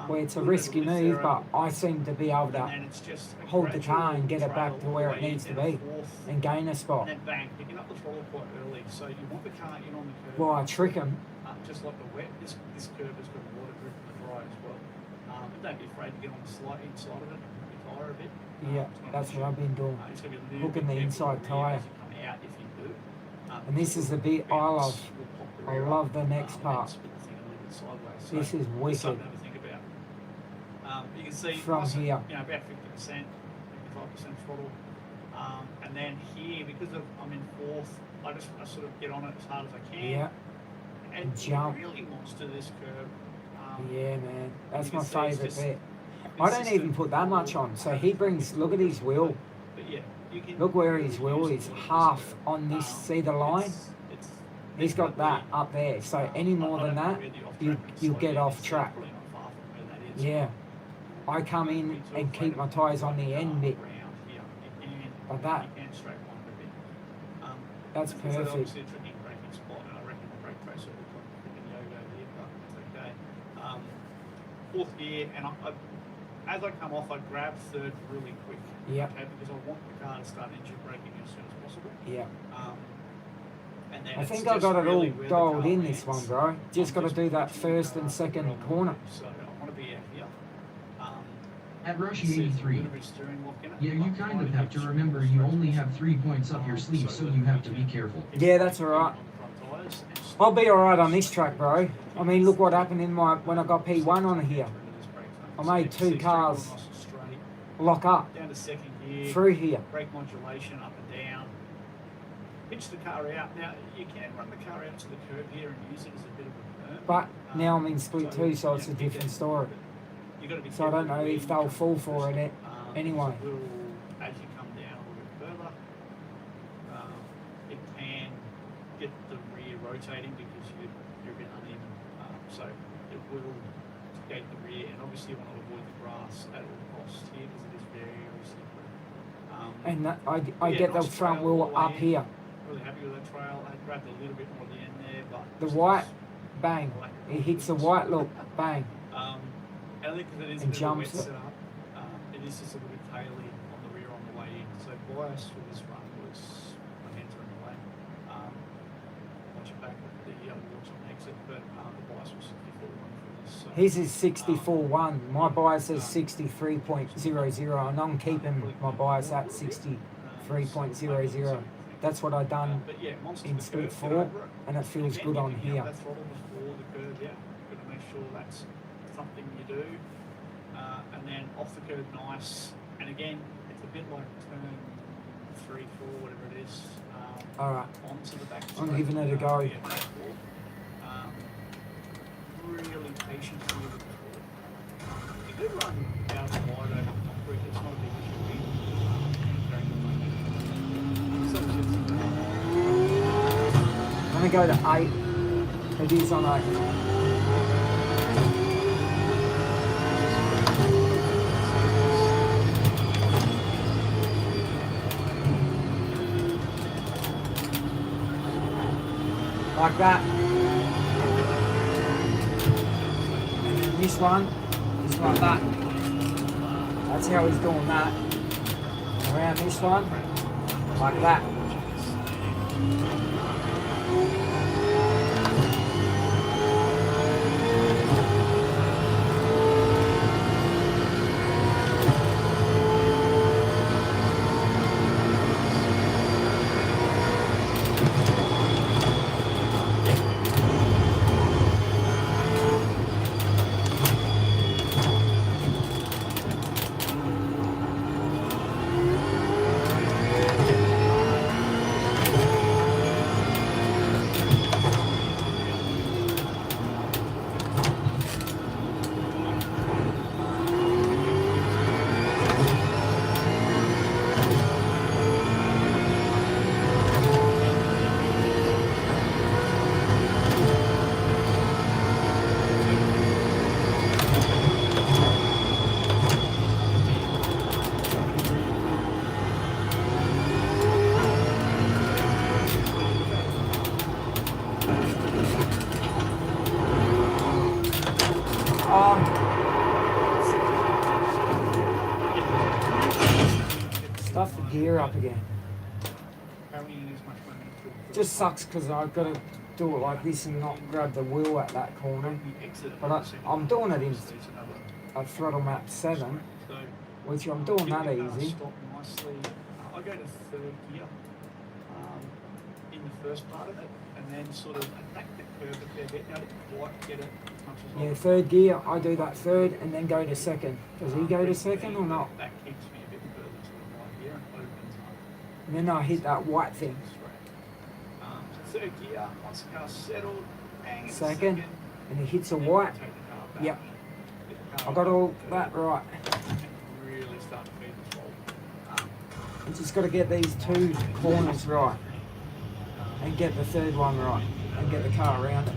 Where it's a little bit of risky lift move, there, but I seem to be able and to then it's just a hold the car gradual and get it back trail to where it away needs to down be fourth, and gain a spot. and then bang, picking up the throttle quite early. So you want the car in on the curve. Well, I trick him. Just like the wet, this curve has got a water grip in the dry as well. And don't be afraid to get on the slight inside of it and retire a bit. Yeah, It's not an that's issue. what I've been doing. Just gotta be a little Hooking bit the careful inside with the rear tyre. as you come out if you do. And this is the bit I bounce love. will pop the I rear love up, the next and part. spin the thing a little bit sideways. So This is it's wicked. something to have a think about. You can see From nice and, here. about 50%, 55% throttle. And then here, because I'm in fourth, I sort of get on it as hard as I can. Yeah, And jump. really monster this curve. yeah, man. That's you my can see it's favourite just bit. I don't even put that much on. So he brings, look at his wheel. But yeah, you can Look where his really wheel use is, it as half a- on this, see the line? It's He's got that up there. So any more than that, you'll get off track. Yeah. I come in and keep my tyres on the end bit. Like that. That's perfect. Obviously a tricky braking spot, and I reckon the brake tracer will look like a freaking yo-yo here, but it's okay. Fourth gear, and as I come off, I grab third really quick. Yep. Okay, because I want the car to start engine braking as soon as possible. Yeah. And then I it's think I just got it all really where the dialed car in this lands. one, bro. Just I'm got to do that pushing the first car and second where I want corner. to. So I want to be out here. At Roshi See, 83. a little bit of steering lock in it. Yeah, you I'm kind trying of to have to get remember steering you lock only in. have 3 points up your sleeve, so you have to be careful. Yeah, that's all right. I'll be alright on this track, bro. I mean, look what happened in my when I got P1 on here. I made 2 cars lock up Down to second gear. through here. Brake modulation up and down. Pitch the car out. Now you can run the car out to the curb here and use it as a bit of a berm. But now I'm in split 2, so it's a different story. You got to be So I don't careful know where if you they'll come fall from for first. it anyway. It will, as you come down a little bit further, it can get the rear rotating because you're a bit uneven. So it will gate the rear, and obviously you want to avoid the grass at all costs here because it is very slippery. And that, I Yeah, get the nice front trail all wheel the way up in. here. Really happy with that trail. I grabbed a little bit more at the end there, but The just white, as- bang. lack of It hits the confidence. white, look, bang. And I think because it is a And bit of a wet jumps it. setup, it is just a little bit taily on the rear on the way in. So bias for this run was my hands are in the way. Watch it back at the watch on exit, but the bias was 64.1 for this. So, His is 64.1. My bias is 63.00, and I'm keeping my bias at 63.00. That's what I done but yeah, monster in the split curve, get 4, over it. and it feels Again, good you on can here. That throttle before the curve, yeah. Got to make sure that's something you do. And then off the curve, nice. And again, it's a bit like turn 3, 4, whatever it is. Alright, Onto the back. I'm straight. giving it a go. Yeah, back four. Really patient with the foot. You could run out wide over concrete. It's not a big issue. I'm gonna go to 8. It is on 8. Like that. And then this one is like that. That's how he's doing that. Around this one, like that. Stuff the gear up again. Just sucks because I've got to do it like this and not grab the wheel at that corner. But I'm doing it in a throttle map 7, which I'm doing that easy. I go to third gear in the first part of it, and then sort of attack the curve a fair bit. Now, I didn't quite get it as much as I Yeah, third gear, I do that third and then go to second. Does he go to second or not? That keeps me a bit further to the right here and opens up. And then I hit that white thing. Third gear, once the car's settled, bang, it's Second, and he hits a then white. take the car back. Yep. Get the car I got all back, that right. and really start to feed this wall. I just got to get these 2 corners right and get the third one right and get the car around it.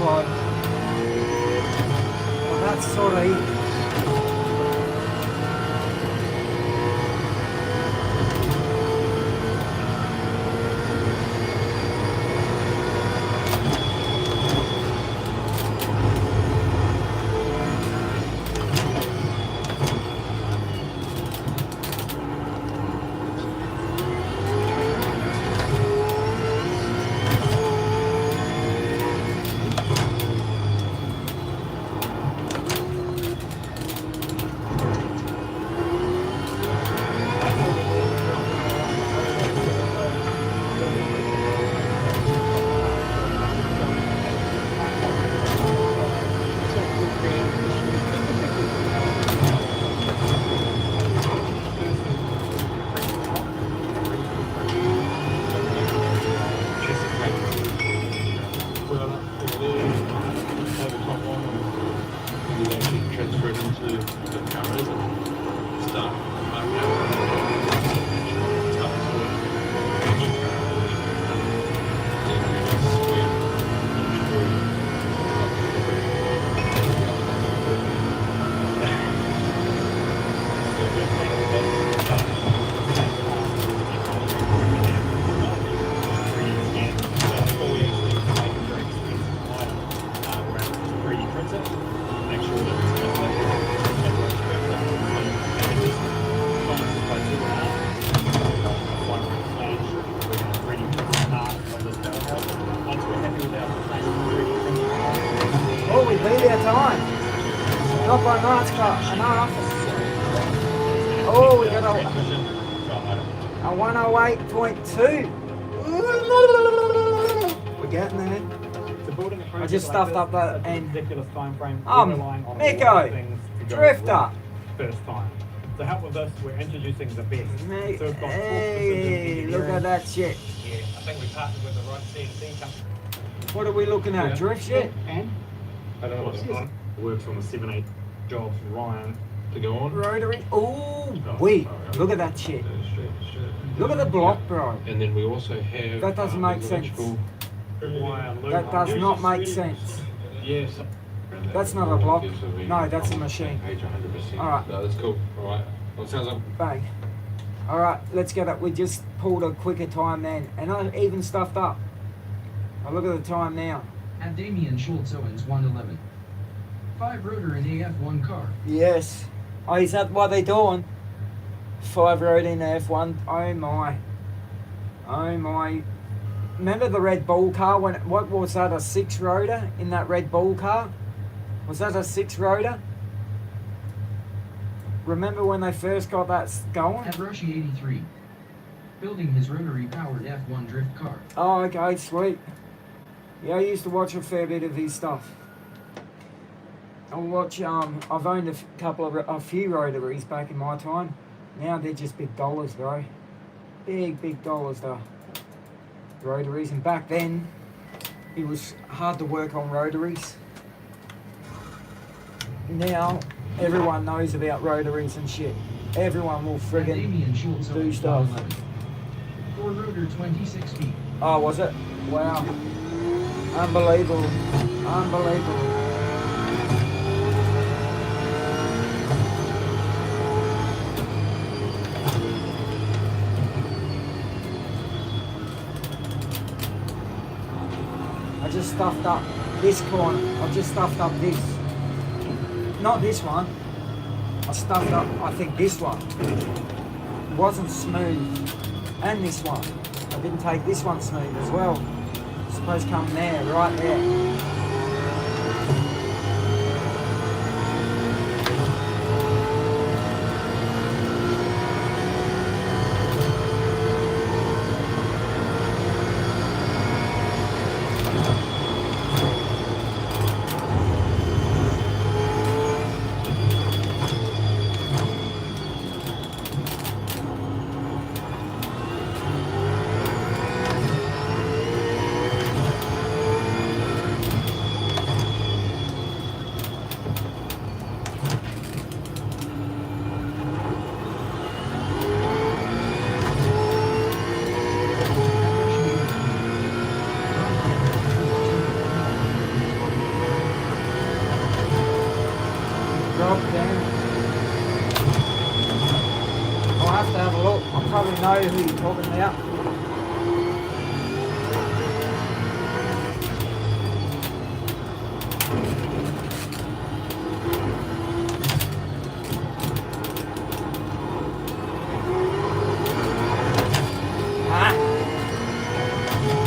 slow. Well, that's sort of it. Transfer it into the cameras and start. Oh, we beat our time. Not by much, but enough. Oh, we got a 108.2. We're getting there. I just stuffed up that end. Ridiculous time frame. We're relying on a lot Miko, of things to go Drifter. right first time. To help with this, we're introducing the best. Mate, So we've got hey, look at that shit. Yeah, I think we partnered with the right CNC company. What are we looking at? Drift shit? And I don't know what it's on. works on the 7-8 jobs. Ryan. To go on. Rotary. Oh, wait, look at that shit. Look at the block, bro. And then we also have. That doesn't make sense. That does not make sense. Yes. That's not a block. No, that's a machine. Page 100%. Alright. No, that's cool. Alright. Well, it sounds like. Bang. Alright, let's get it. We just pulled a quicker time then. And I even stuffed up. Now look at the time now. At Damian Schultz Owens 111. 5 rotor in AF1 car. Yes. Oh, is that what they're doing? 5 road in F1. Oh my. Oh my. Remember the Red Bull car? What was that, a 6 rotor in that Red Bull car? Was that a 6 rotor? Remember when they first got that going? At Roshi 83. Building his rotary powered F1 drift car. Oh, okay, sweet. Yeah, I used to watch a fair bit of his stuff. I watch. I've owned a few rotaries back in my time. Now they're just big dollars, bro. Big dollars, though. Rotaries, and back then it was hard to work on rotaries. Now everyone knows about rotaries and shit. Everyone will At friggin' Damian Schultz do Owens stuff. 111. 4 rotor 26 feet. Oh, was it? Wow. Unbelievable. Unbelievable. I just stuffed up this corner. I've just stuffed up this. Not this one. I stuffed up, I think, this one. It wasn't smooth. And this one. I didn't take this one smooth as well. It's supposed to come there, right there. know who you're talking about.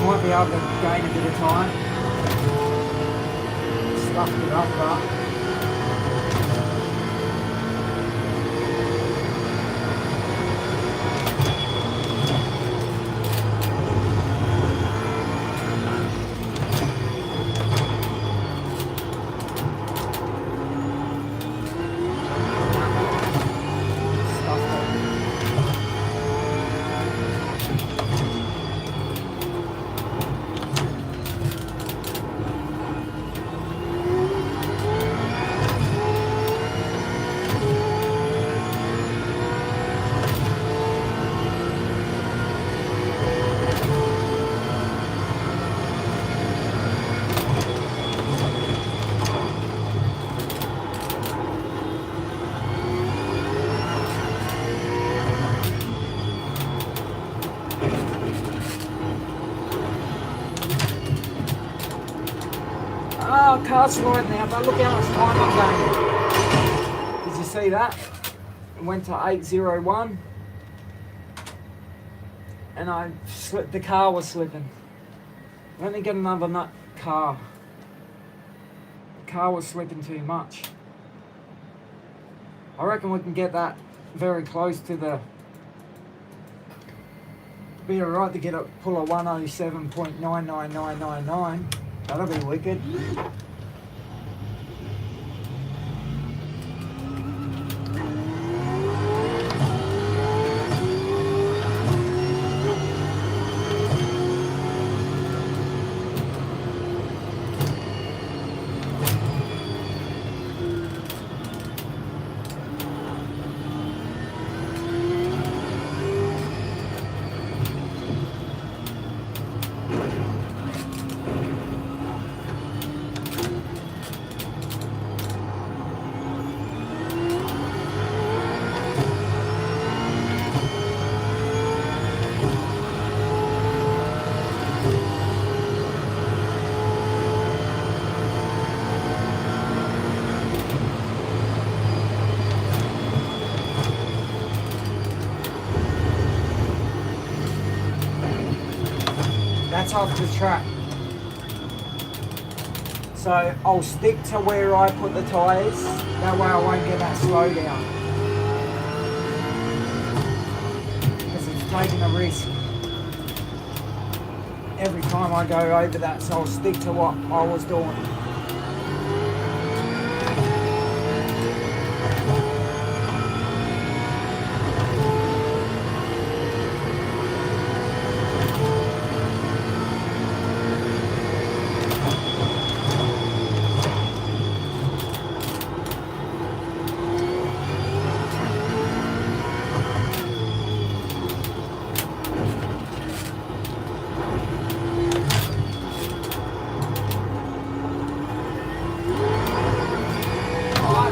Might be able to gain a bit of time. Stuffed it up, but oh, car's sliding now, but look how much time I'm gaining. Did you see that? It went to 8:01 and I slipped, the car was slipping. Let me get another car. The car was slipping too much. I reckon we can get that very close to the, be alright to get a pull a 107.99999. That'll be wicked. That's off the track. So I'll stick to where I put the tyres, that way I won't get that slow down. Because it's taking a risk every time I go over that, so I'll stick to what I was doing.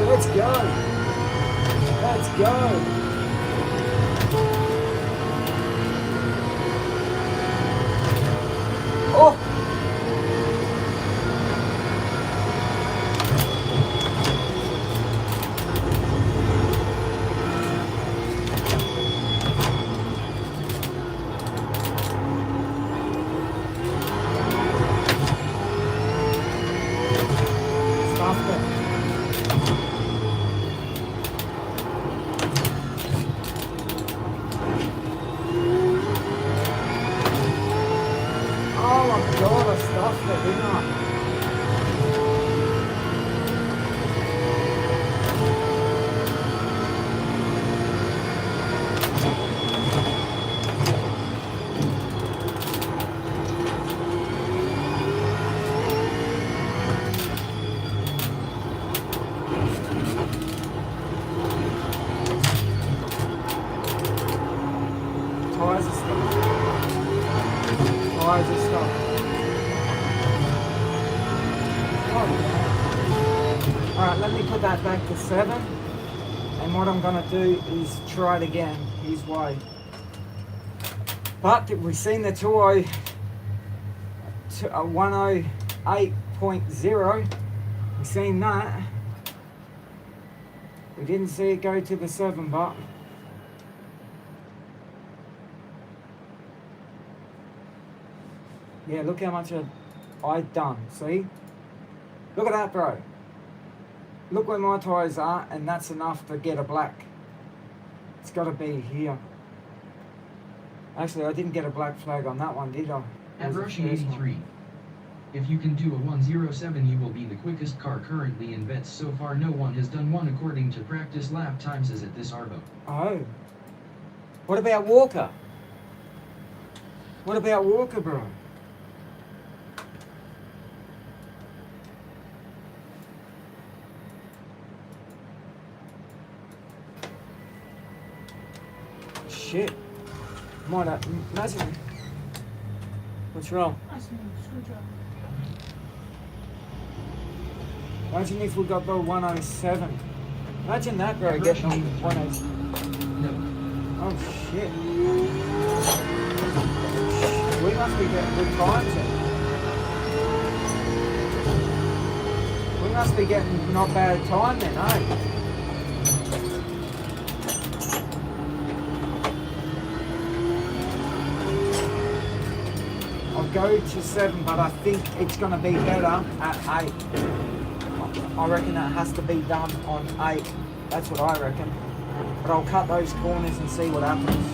Let's go. Let's go. Oh. Stuffed it. Oh my god, I stuffed it, didn't I? Tyres are stuffed. Tyres are stuffed. Alright, let me put that back to 7. And what I'm going to do is try it again his way. But we've seen the 108.0. We've seen that. We didn't see it go to the 7, but yeah, look how much I've done. See? Look at that, bro. Look where my tyres are, and that's enough to get a black. It's got to be here. Actually, I didn't get a black flag on that one, did I? At Was it Roshi first one? 83. If you can do a 107, you will be the quickest car currently in bets. So far, no one has done one according to practice lap times as at this Arvo. Oh. What about Walker? What about Walker, bro? Shit. Might have, imagine. What's wrong? That's me, screwdriver. Imagine if we got the 107. Imagine that, bro, At getting Roshi on 83. 107. No. Oh, shit. We must be getting good times then. We must be getting not bad time then, eh? I'll go to 7, but I think it's going to be better at 8. I reckon it has to be done on 8. That's what I reckon. But I'll cut those corners and see what happens.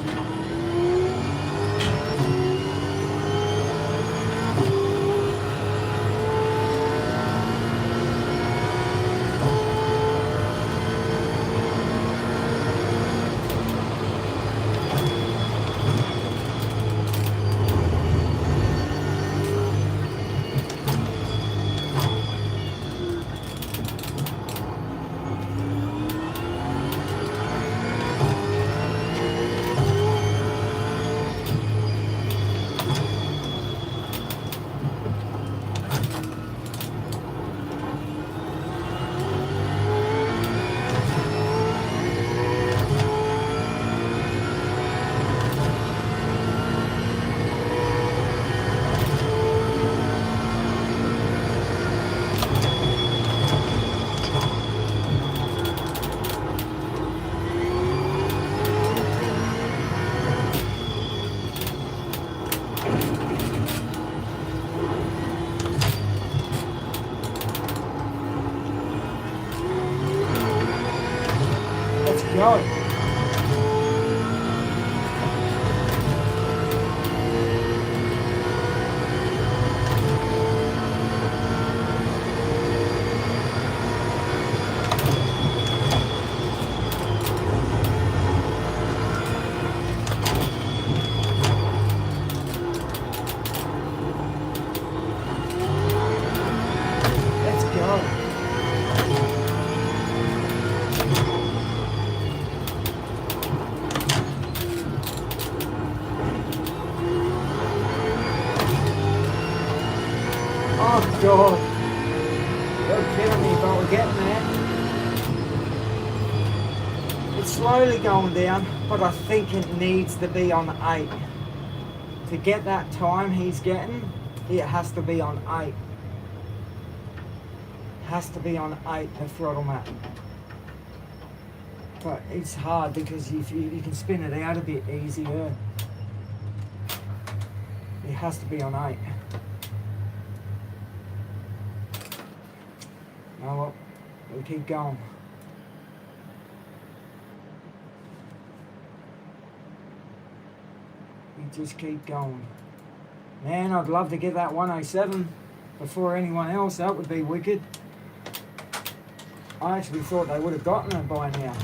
Let's go. Let's go. Oh God. You're killing me, but we're getting there. It's slowly going down, but I think it needs to be on 8. To get that time he's getting, it has to be on 8. Has to be on 8, the throttle map. But it's hard because if you can spin it out a bit easier. It has to be on 8. Oh well, we'll keep going. We just keep going. Man, I'd love to get that 107 before anyone else. That would be wicked. I actually thought they would have gotten it by now.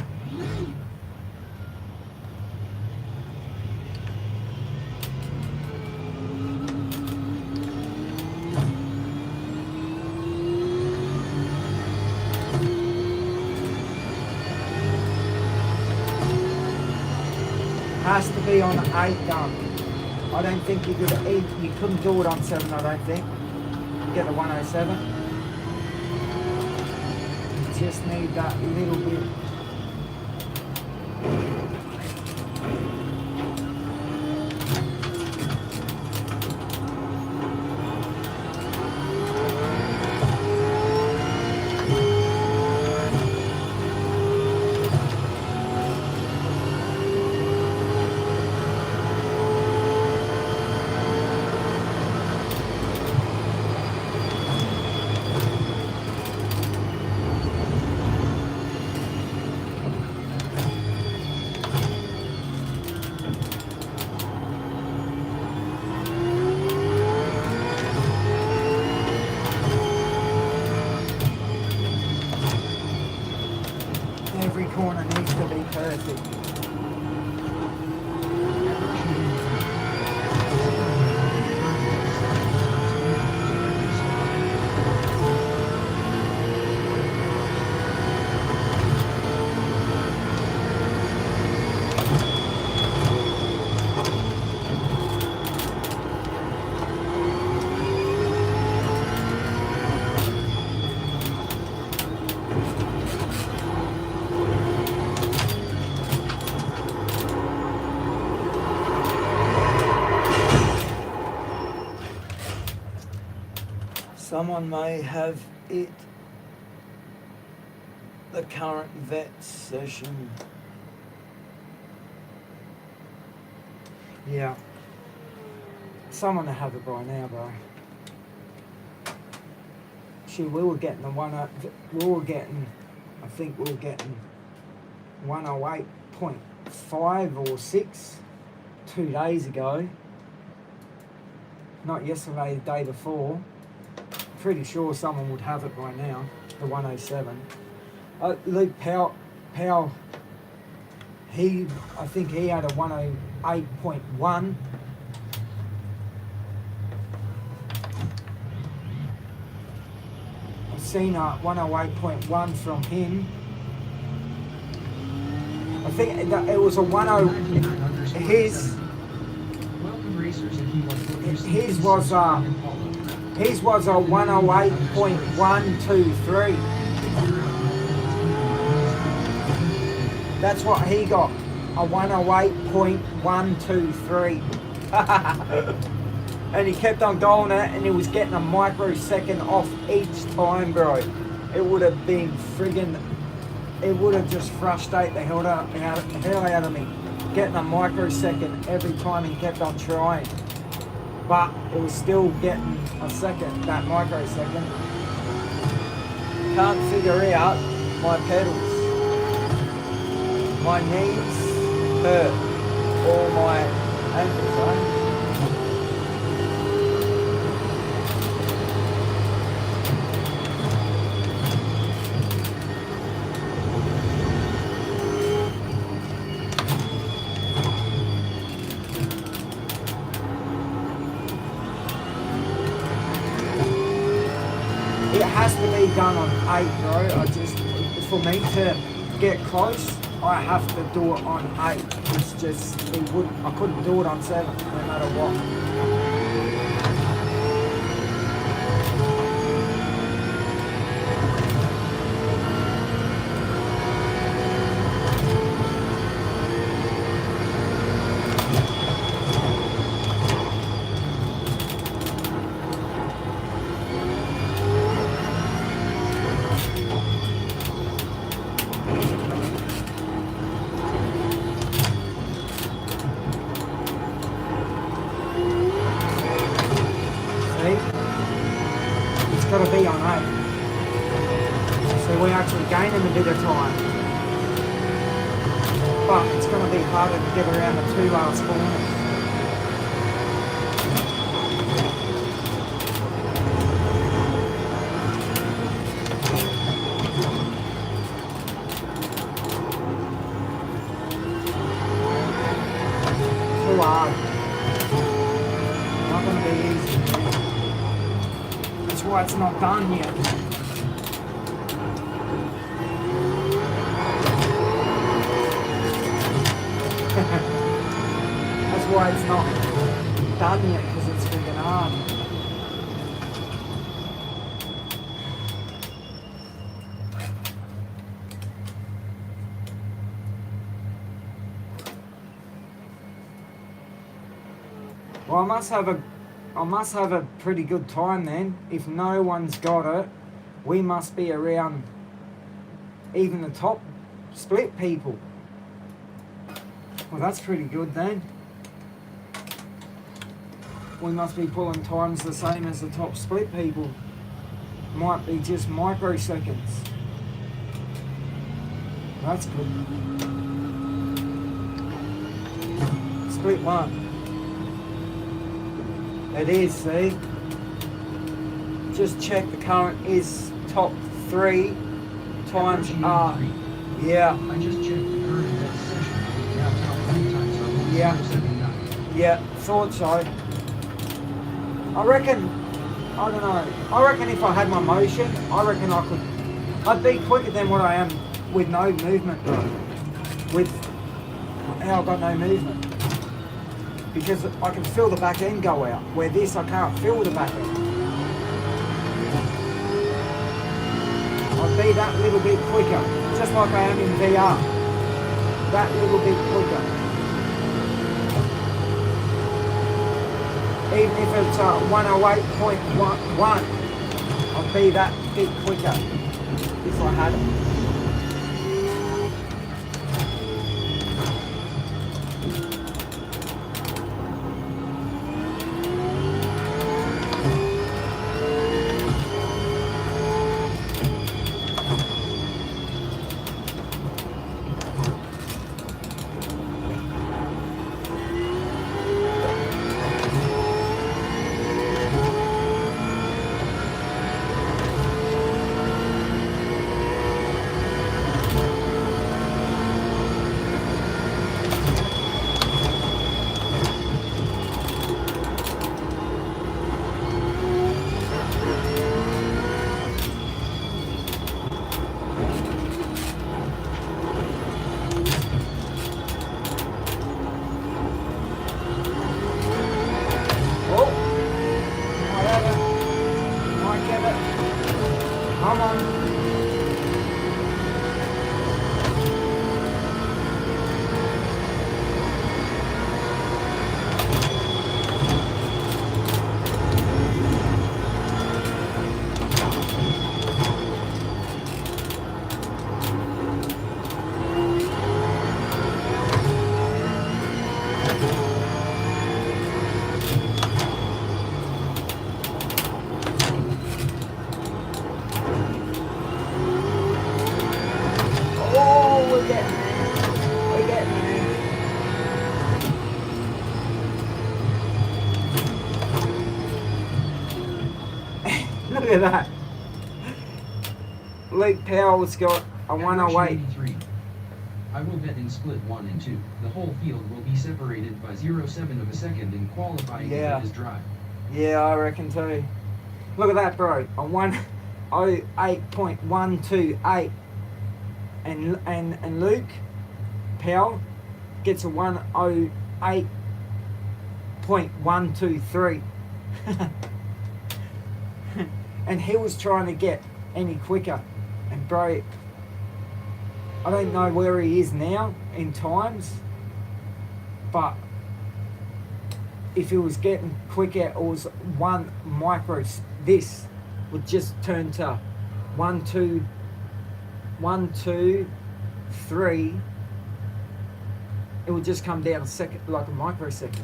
Has to be on 8 done. I don't think you could you couldn't do it on 7, I don't think. You get the 107. You just need that little bit. 60. Someone may have it. The current vet session. Yeah. Someone will have it by now, bro. Shit, we were getting the I think we were getting 108.5 or 6 2 days ago. Not yesterday, the day before. Pretty sure someone would have it by now, the 107. Luke Powell, I think he had a 108.1. I've seen a 108.1 from him. I think it was a 10. Welcome racers if you want to His was a 108.123. That's what he got, a 108.123. And he kept on going it, and he was getting a microsecond off each time, bro. It would have been it would have just frustrated the hell out of me. Getting a microsecond every time he kept on trying. But it was still getting a second, that microsecond. Can't figure out my pedals. My knees hurt, or my ankles, right? It has to be done on 8, bro. For me to get close, I have to do it on 8. It's just, I couldn't do it on 7, no matter what. It's got to be on 8. So we're actually gaining a bit of time. But it's going to be harder to get around the 2 last corners. Too hard. Not going to be easy. That's why it's not done yet. That's why it's not done yet, because it's freaking hard. Well, I must have a pretty good time then. If no one's got it, we must be around even the top split people. Well, that's pretty good then. We must be pulling times the same as the top split people. Might be just microseconds. That's good. Split 1. It is, see? Just check the current is top 3 times R. Yeah. I just checked the current vet session Yeah. 079. Yeah, thought so. I reckon, I don't know. I reckon if I had my motion, I reckon I'd be quicker than what I am with no movement, bro. With how I've got no movement. Because I can feel the back end go out. Where this, I can't feel the back end. I'd be that little bit quicker. Just like I am in VR. That little bit quicker. Even if it's 108.1, I'd be that bit quicker if I had it. Oh, whatever. Might get it. Come on. Oh, we're getting there. We're getting there. Look at that. Luke Powell's got a At 108. 83. I will bet in split 1 and 2, the whole field will be separated by 0.7 of a second in qualifying Yeah. if it is dry. Yeah, I reckon too. Look at that, bro. A 108.128. And Luke Powell gets a 108.123. And he was trying to get any quicker. And bro, I don't know where he is now in times, but if he was getting quicker, it was 1 micro. This would just turn to 1, 2, 1, 2, 3. It would just come down a second, like a microsecond.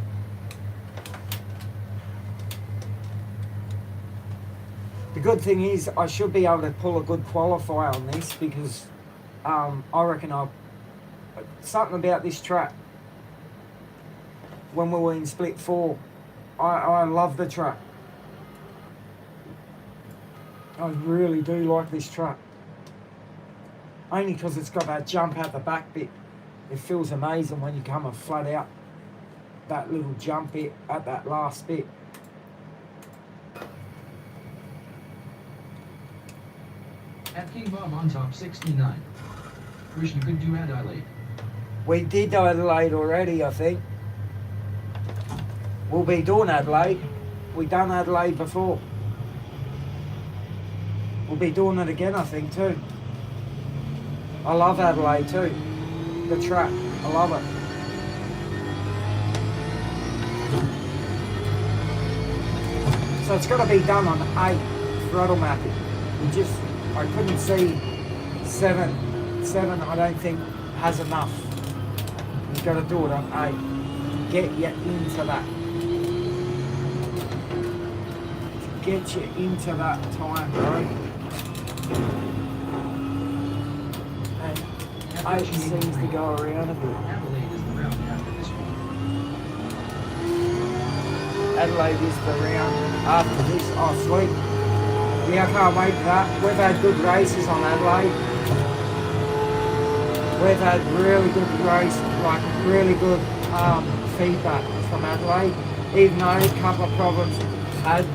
The good thing is I should be able to pull a good qualifier on this because I reckon something about this track when we were in split 4, I love the track. I really do like this track. Only because it's got that jump out the back bit. It feels amazing when you come flat out. That little jump bit at that last bit. At King Bob on top 69. Wish you could do Adelaide. We did Adelaide already, I think. We'll be doing Adelaide. We done Adelaide before. We'll be doing it again, I think, too. I love Adelaide too. The track, I love it. So it's got to be done on 8 throttle mapping. I couldn't see 7. 7 I don't think has enough. You've got to do it on 8. Get you into that. Get you into that time, bro. And 8 seems to go around a bit. Adelaide is the round after this one. Adelaide is the round after this. Oh, sweet. Yeah, I can't wait for that. We've had good races on Adelaide. We've had really good race, like really good feedback from Adelaide. Even though a couple of problems had,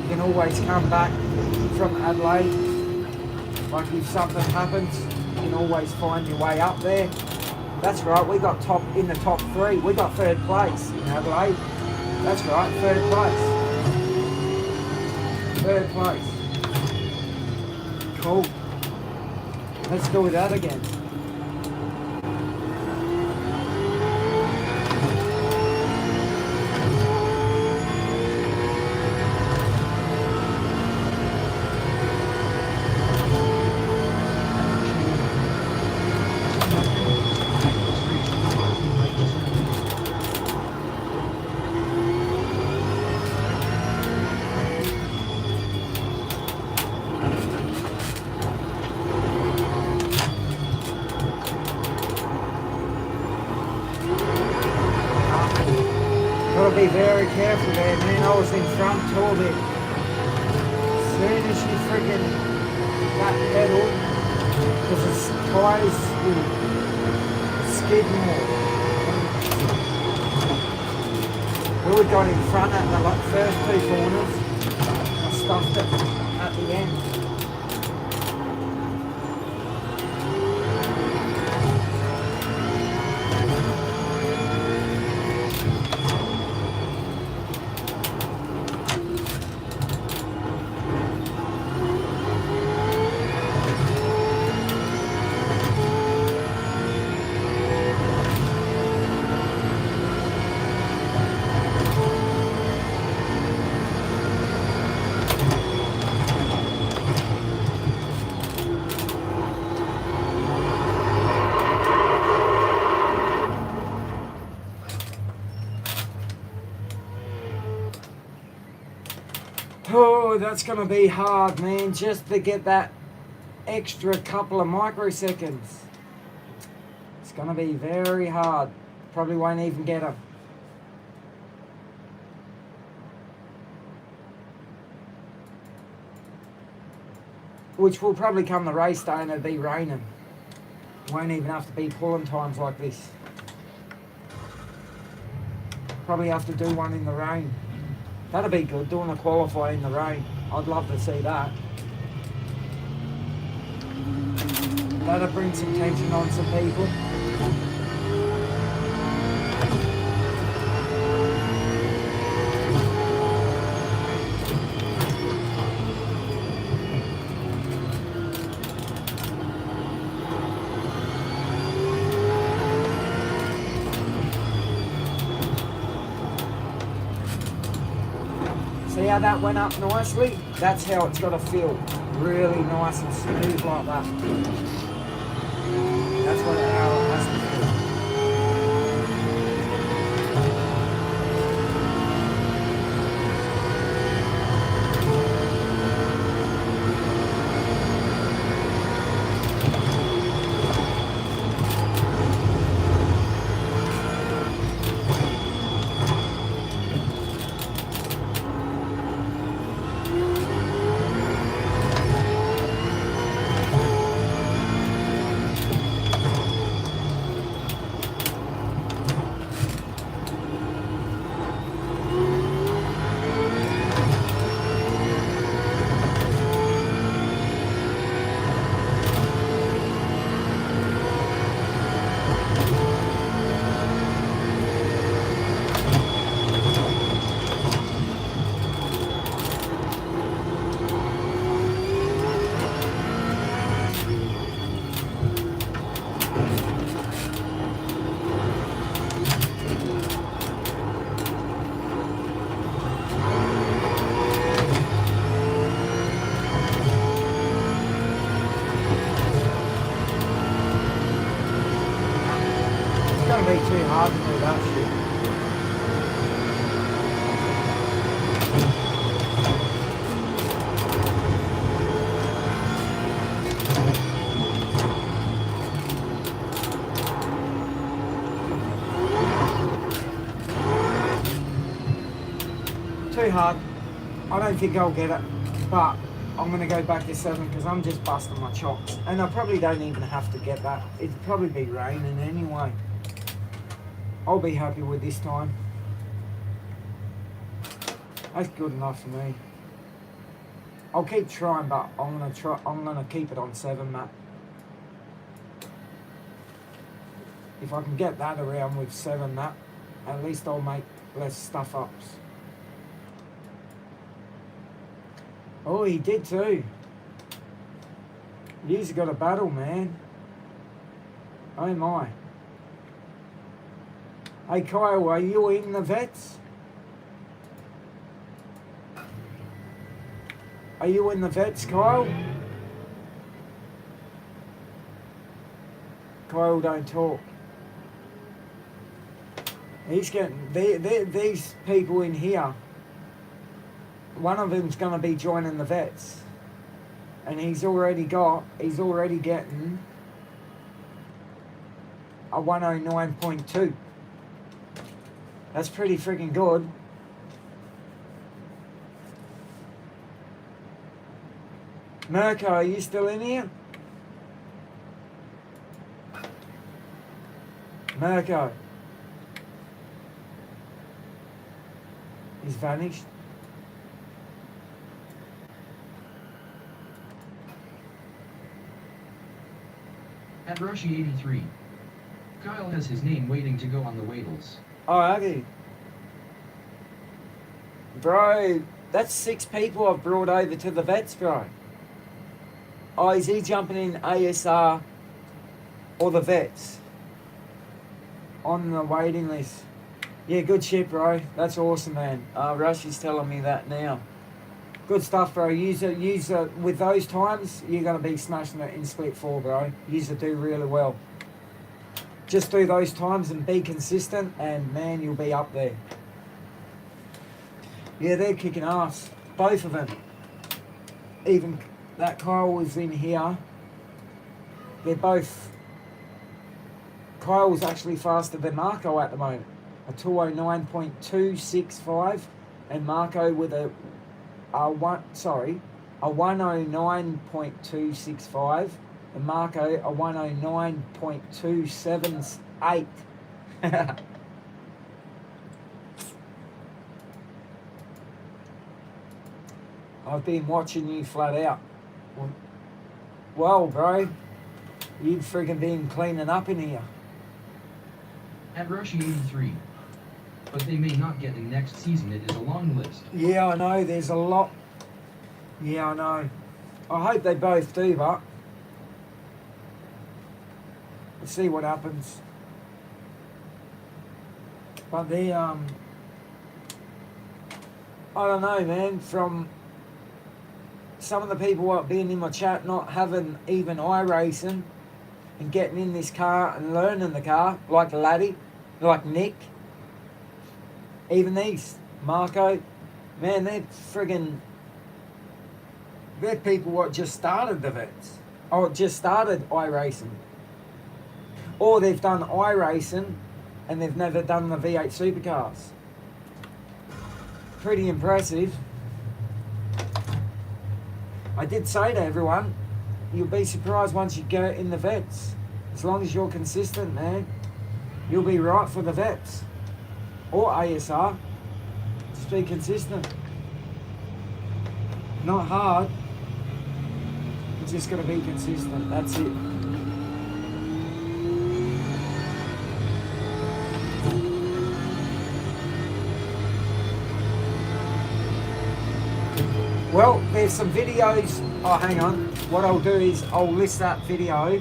you can always come back from Adelaide. Like if something happens, you can always find your way up there. That's right, we got in the top 3. We got 3rd place in Adelaide. That's right, 3rd place. 3rd place. Cool. Let's do that again. Gotta be very careful there, man. I was in front too bit. As soon as you freaking that pedal, because the tyres will skid more. We got in front at the first 2 corners. I stuffed it at the end. Oh, that's going to be hard, man, just to get that extra couple of microseconds. It's going to be very hard. Probably won't even get them. Which will probably come the race day and it'll be raining. Won't even have to be pulling times like this. Probably have to do one in the rain. That'd be good, doing a qualifier in the rain. I'd love to see that. That'd bring some tension on some people. See how that went up nicely? That's how it's got to feel. Really nice and smooth like that. That's how it has to feel. Be too hard to do that shit. Too hard. I don't think I'll get it, but I'm going to go back to 7 because I'm just busting my chops. And I probably don't even have to get that. It'd probably be raining anyway. I'll be happy with this time. That's good enough for me. I'll keep trying, but I'm gonna keep it on 7, Matt. If I can get that around with 7, Matt, at least I'll make less stuff ups. Oh, he did too. He's got a battle, man. Oh my. Hey Kyle, are you in the vets? Are you in the vets, Kyle? Kyle don't talk. He's getting these people in here. One of them's going to be joining the vets, and he's already getting a 109.2. That's pretty freaking good. Mirko, are you still in here? Mirko. He's vanished. At Roshi83. Kyle has his name waiting to go on the Wadles. Oh, have you? Bro, that's 6 people I've brought over to the vets, bro. Oh, is he jumping in ASR or the vets? On the waiting list. Yeah, good shit, bro. That's awesome, man. Rushy's telling me that now. Good stuff, bro. Use it. With those times, you're going to be smashing it in split 4, bro. Use it, do really well. Just do those times and be consistent, and man, you'll be up there. Yeah, they're kicking ass. Both of them. Even that Kyle was in here. They're both... Kyle's actually faster than Marco at the moment. A 209.265, and Marco with a 109.265, and Marco a 109.278. I've been watching you flat out. Well, bro, you've freaking been cleaning up in here. At Roshi83. But they may not get in next season. It is a long list. Yeah, I know. There's a lot. Yeah, I know. I hope they both do, but let's see what happens. But they, I don't know, man. From some of the people that being in my chat, not having even iRacing and getting in this car and learning the car, like Laddie, like Nick. Even these, Marco, man, they're people what just started the vets, or just started iRacing, or they've done iRacing and they've never done the V8 supercars. Pretty impressive. I did say to everyone, you'll be surprised once you get in the vets. As long as you're consistent, man, you'll be right for the vets. Or ASR, just be consistent. Not hard, you just got to be consistent, that's it. Well, there's some videos, oh hang on, what I'll do is I'll list that video.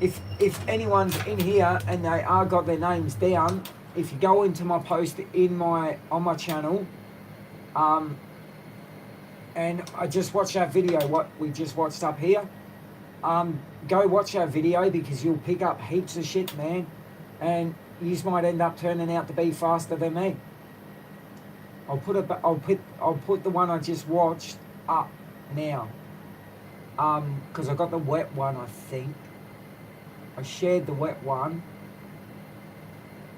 If anyone's in here and they are got their names down, if you go into my post on my channel, and I just watched that video, what we just watched up here, go watch that video because you'll pick up heaps of shit, man, and you might end up turning out to be faster than me. I'll put the one I just watched up now, because I got the wet one, I think. I shared the wet one,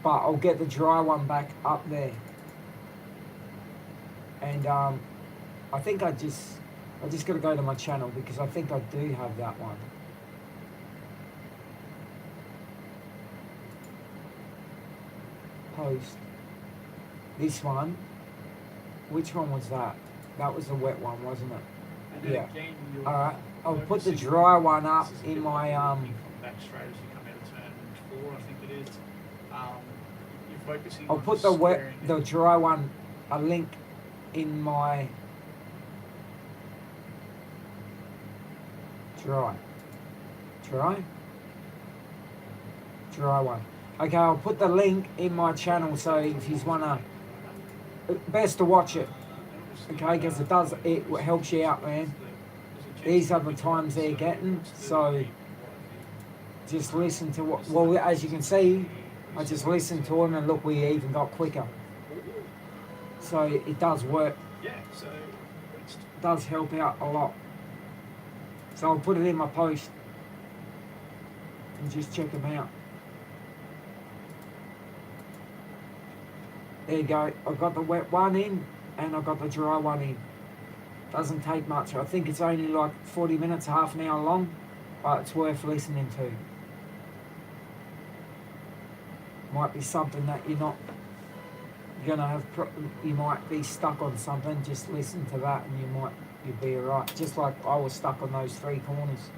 but I'll get the dry one back up there. And I think I just got to go to my channel because I think I do have that one. post this one. Which one was that? That was the wet one, wasn't it? And then Yeah. again, you're Alright, I'll put the focusing dry on- one up this is a in bit my, like looking from back straight as you come out of turn 4, I think it is. You're focusing I'll on put the wet, squaring the it. dry one, a link in my dry one. Okay, I'll put the link in my channel, so if you wanna, best to watch it. Okay, because it helps you out, man. These are the times they're getting, so just listen to what, well, as you can see, I just listened to him and look, we even got quicker. So it does work, Yeah, so it's does help out a lot. So I'll put it in my post and just check them out. There you go, I've got the wet one in and I've got the dry one in. Doesn't take much, I think it's only like 40 minutes, half an hour long, but it's worth listening to. Might be something that you're not gonna have, you might be stuck on something, just listen to that and you'll be alright. Just like I was stuck on those 3 corners.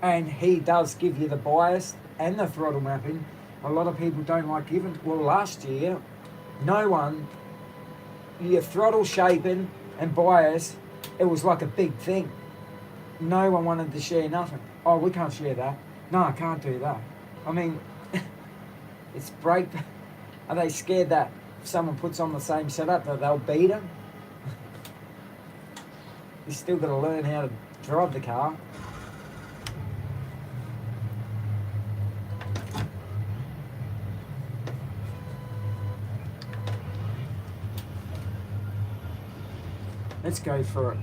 And he does give you the bias and the throttle mapping. A lot of people don't like giving, well, last year, no one, your throttle shaping and bias, it was like a big thing. No one wanted to share nothing. Oh, we can't share that. No, I can't do that. I mean, it's brake. Are they scared that if someone puts on the same setup that they'll beat them? You still got to learn how to drive the car. Let's go for it.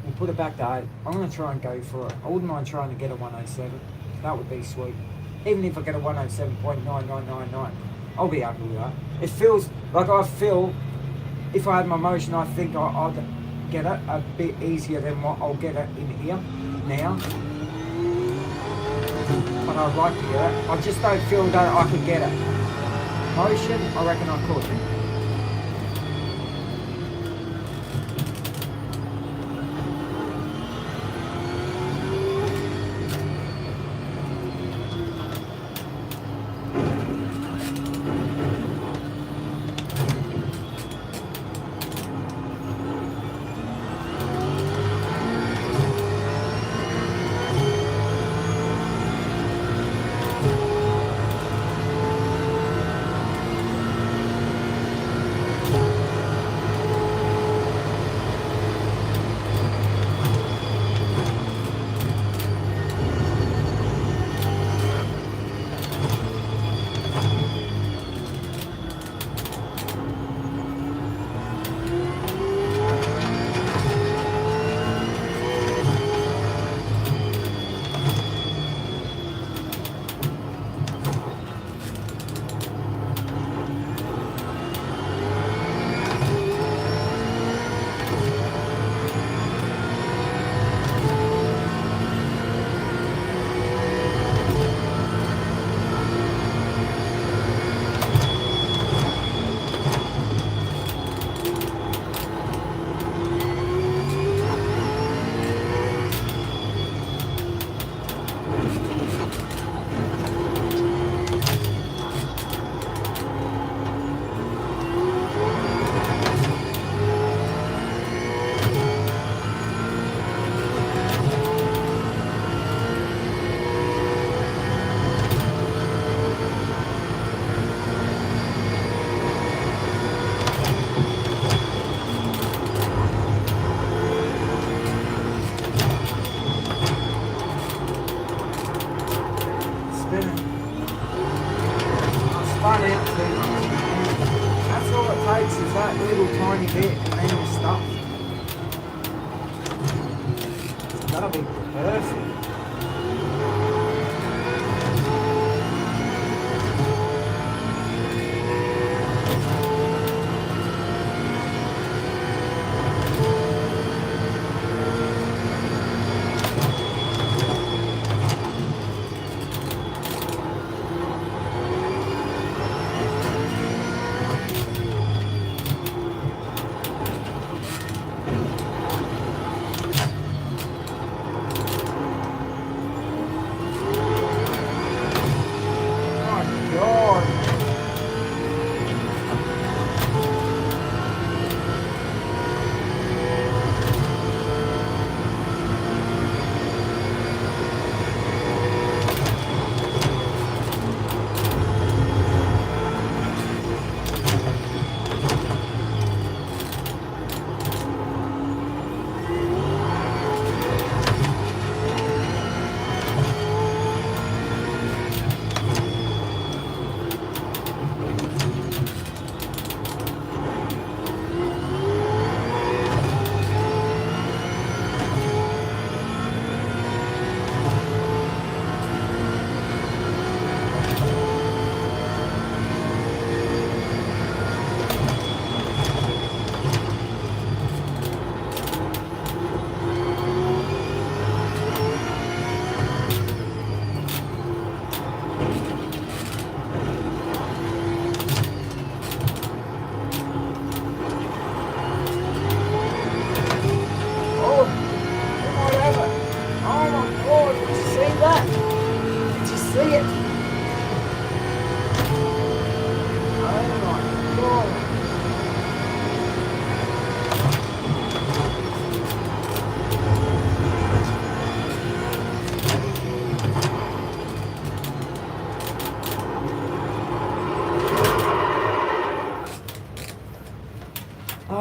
We'll put it back to 8. I'm going to try and go for it. I wouldn't mind trying to get a 107. That would be sweet. Even if I get a 107.9999, I'll be happy with that. It feels like I feel, if I had my motion, I think I'd get it a bit easier than what I'll get it in here now. But I'd like to get it. I just don't feel that I could get it. Motion, I reckon I could. Spun out too much. That's all it takes is that little tiny bit and then you're stuck. That'll be perfect.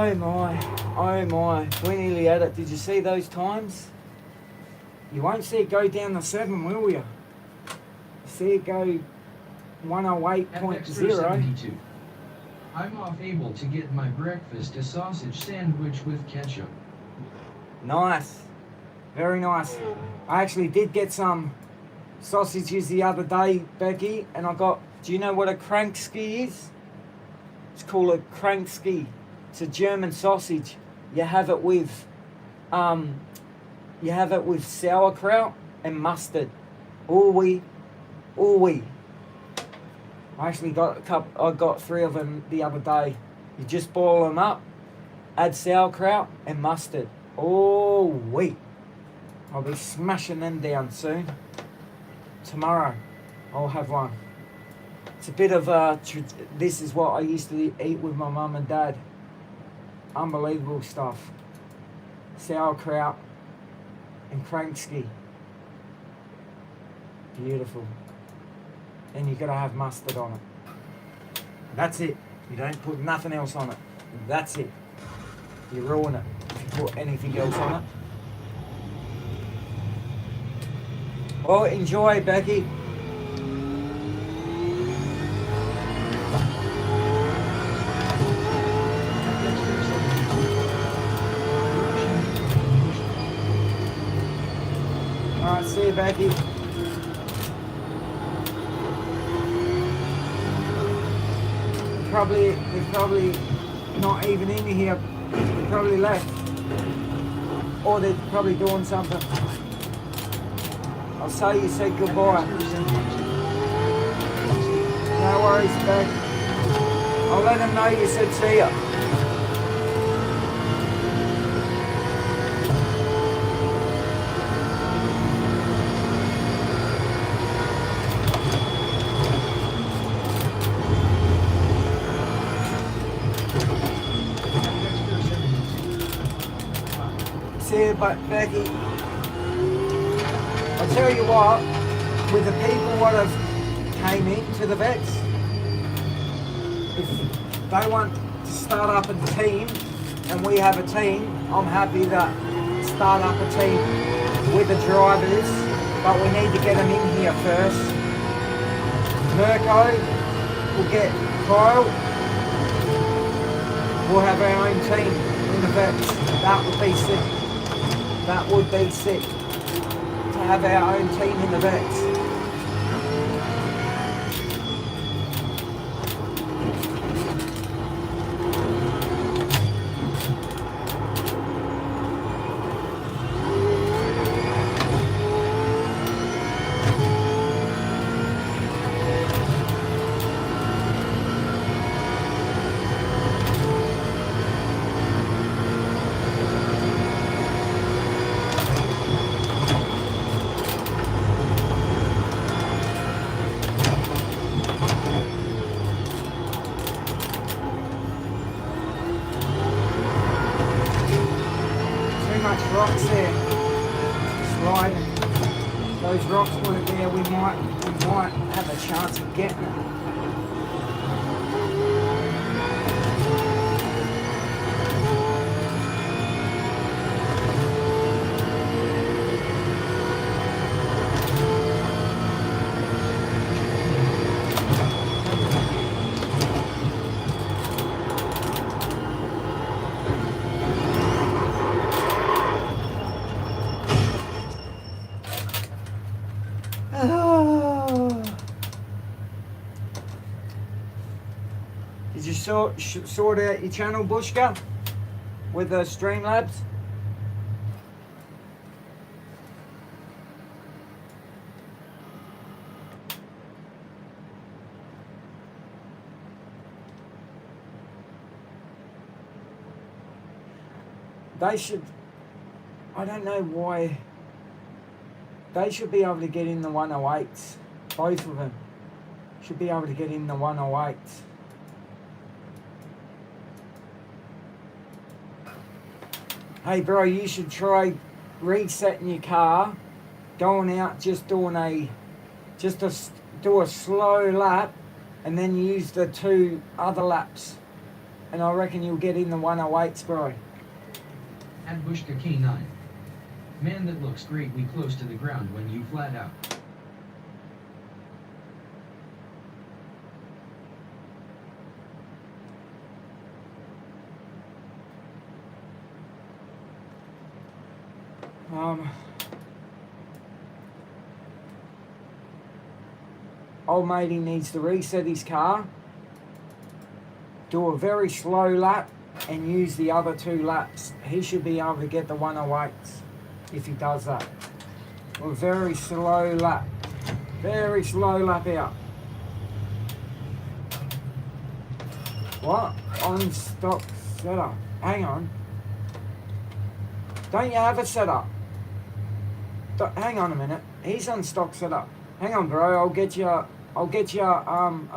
Oh my, oh my. We nearly had it. Did you see those times? You won't see it go down to 7, will you? See it go At 108.0. 72. I'm off able to get my breakfast a sausage sandwich with ketchup. Nice. Very nice. I actually did get some sausages the other day, Becky, and I got, do you know what a krankski is? It's called a krankski. It's a German sausage. You have it with sauerkraut and mustard. I actually got a couple. I got 3 of them the other day. You just boil them up, add sauerkraut and mustard. I'll be smashing them down soon. Tomorrow, I'll have one. It's a bit of this is what I used to eat with my mum and dad. Unbelievable stuff. Sauerkraut and krankski. Beautiful. And you gotta have mustard on it. That's it. You don't put nothing else on it. That's it. You ruin it if you put anything else on it. Well, enjoy, Becky. Alright, see you, Becky. They're probably not even in here. They probably left. Or they're probably doing something. I'll say you said goodbye. No worries, Beck. I'll let them know you said see ya. See you, Becky. I'll tell you what, with the people what have came into the vets, if they want to start up a team and we have a team, I'm happy to start up a team with the drivers, but we need to get them in here first. Mirko will get Kyle. We'll have our own team in the vets. That would be sick. That would be sick. To have our own team in the vets. Rocks there, sliding. Those rocks weren't there. We might have a chance of getting it. Did you sort out your channel, Bushka, with the Streamlabs? They should, I don't know why, they should be able to get in the 108s. Both of them should be able to get in the 108s. Hey bro, you should try resetting your car, going out, do a slow lap, and then use the 2 other laps and I reckon you'll get in the 108s, bro. At Bushka K9. Man, that looks great. We close to the ground when you flat out. Old matey needs to reset his car, do a very slow lap, and use the other 2 laps. He should be able to get the 108s if he does that. A very slow lap out. What? On stock setup. Hang on. Don't you have a setup? Hang on a minute. He's on stock setup. Hang on, bro. I'll get you a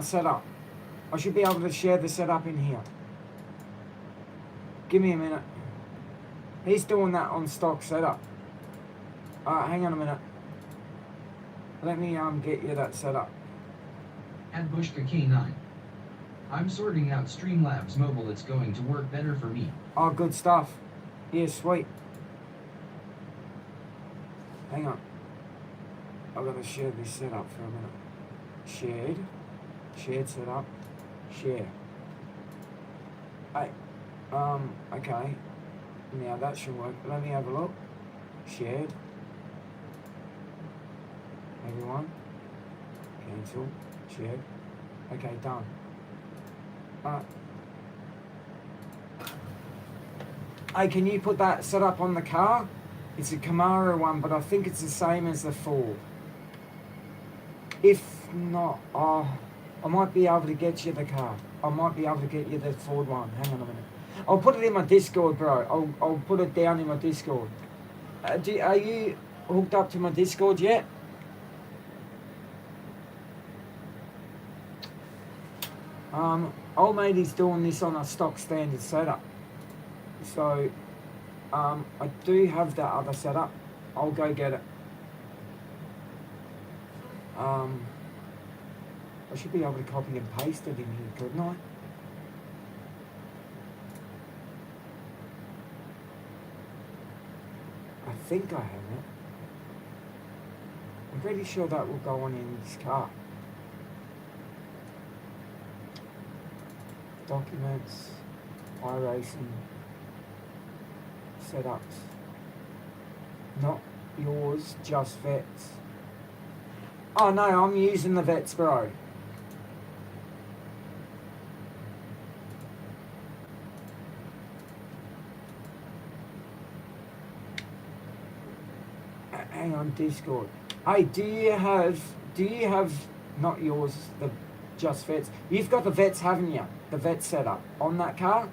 setup. I should be able to share the setup in here. Give me a minute. He's doing that on stock setup. Hang on a minute. Let me get you that setup. At Bushka K9. I'm sorting out Streamlabs Mobile. It's going to work better for me. Oh, good stuff. Yeah, sweet. Hang on. I've got to share this setup for a minute. Shared setup. Share. Hey. Okay. Now that should work. Let me have a look. Shared. Everyone. Cancel. Shared. Okay, done. Hey, can you put that setup on the car? It's a Camaro one, but I think it's the same as the Ford. If not, I might be able to get you the car. I might be able to get you the Ford one. Hang on a minute. I'll put it in my Discord, bro. I'll put it down in my Discord. Are you hooked up to my Discord yet? Old matey's doing this on a stock standard setup. So, I do have that other setup. I'll go get it. I should be able to copy and paste it in here, couldn't I? I think I have it. I'm pretty sure that will go on in this car. Documents, iRacing, setups. Not yours, just vets. Oh no, I'm using the vets, bro. Hang on, Discord. Hey, do you have not yours, the just vets? You've got the vets, haven't you? The vet setup on that car.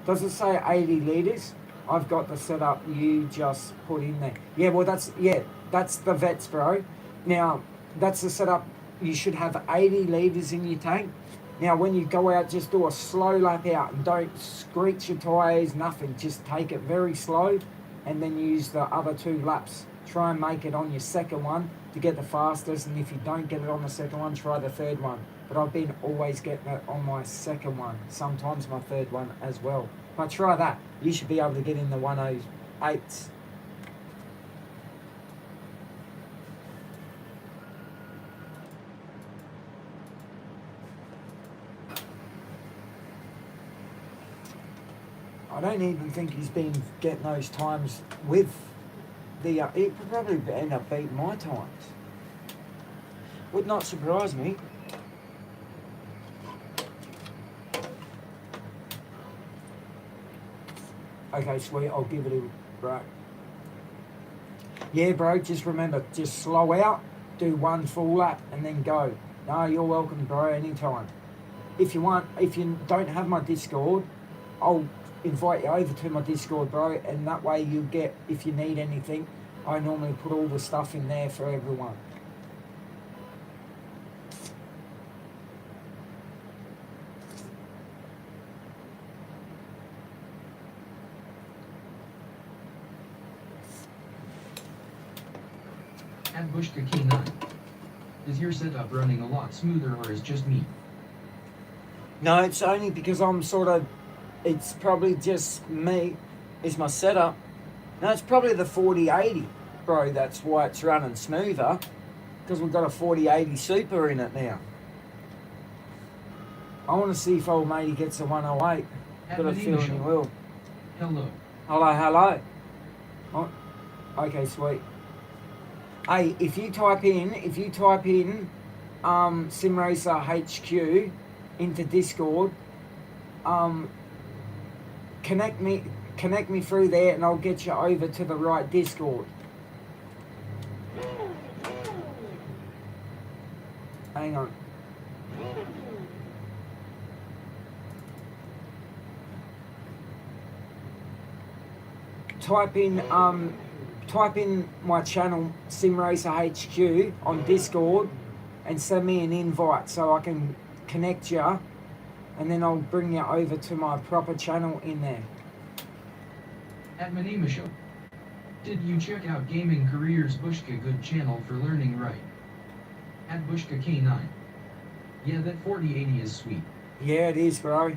Does it say 80 litres? I've got the setup you just put in there. Yeah, well that's the vets, bro. Now that's the setup. You should have 80 litres in your tank. Now when you go out, just do a slow lap out and don't screech your tyres, nothing. Just take it very slow and then use the other 2 laps. Try and make it on your second one to get the fastest, and if you don't get it on the second one, try the third one. But I've been always getting it on my second one, sometimes my third one as well. But try that. You should be able to get in the 108s. I don't even think he's been getting those times with the... he could probably end up beating my times. Would not surprise me. Okay, sweet, I'll give it a break. Yeah, bro, just remember, just slow out, do 1 full lap, and then go. No, you're welcome, bro, anytime. If you don't have my Discord, I'll invite you over to my Discord, bro, and that way you'll get, if you need anything, I normally put all the stuff in there for everyone. At Bushka K9. Is your setup running a lot smoother or is just me? No, it's only because I'm sort of. It's probably just me. Is my setup. No, it's probably the 4080, bro. That's why it's running smoother. Because we've got a 4080 Super in it now. I want to see if old matey gets a 108. Got a feeling he will. Hello. Hello. Oh, okay, sweet. Hey, if you type in simracerhq into Discord, connect me through there, and I'll get you over to the right Discord. Hang on. Type in my channel simracerhq on Discord and send me an invite so I can connect you, and then I'll bring you over to my proper channel in there. At Manema Show. Did you check out Gaming Careers Bushka Good channel for learning right? At Bushka K9. Yeah, that 4080 is sweet. Yeah, it is, bro.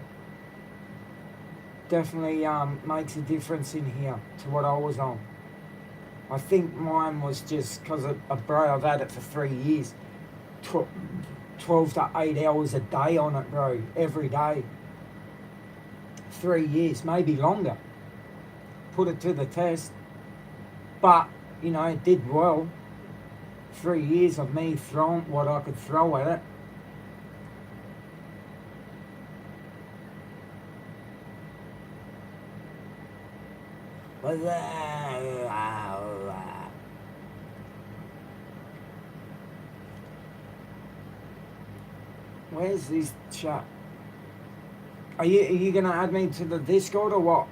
Definitely makes a difference in here to what I was on. I think mine was just because, bro, I've had it for 3 years. 12 to 8 hours a day on it, bro. Every day. 3 years, maybe longer. Put it to the test. But, you know, it did well. 3 years of me throwing what I could throw at it. Where's this chat? Are you gonna add me to the Discord or what?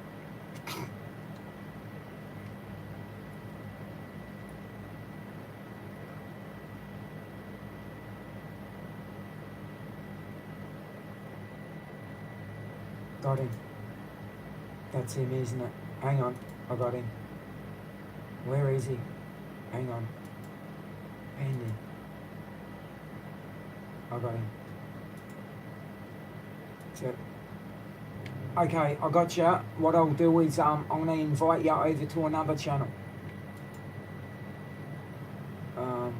Got him. That's him, isn't it? Hang on, I got him. Where is he? Hang on. Pending. I got him. So, okay, I got you. What I'll do is I'm gonna invite you over to another channel. How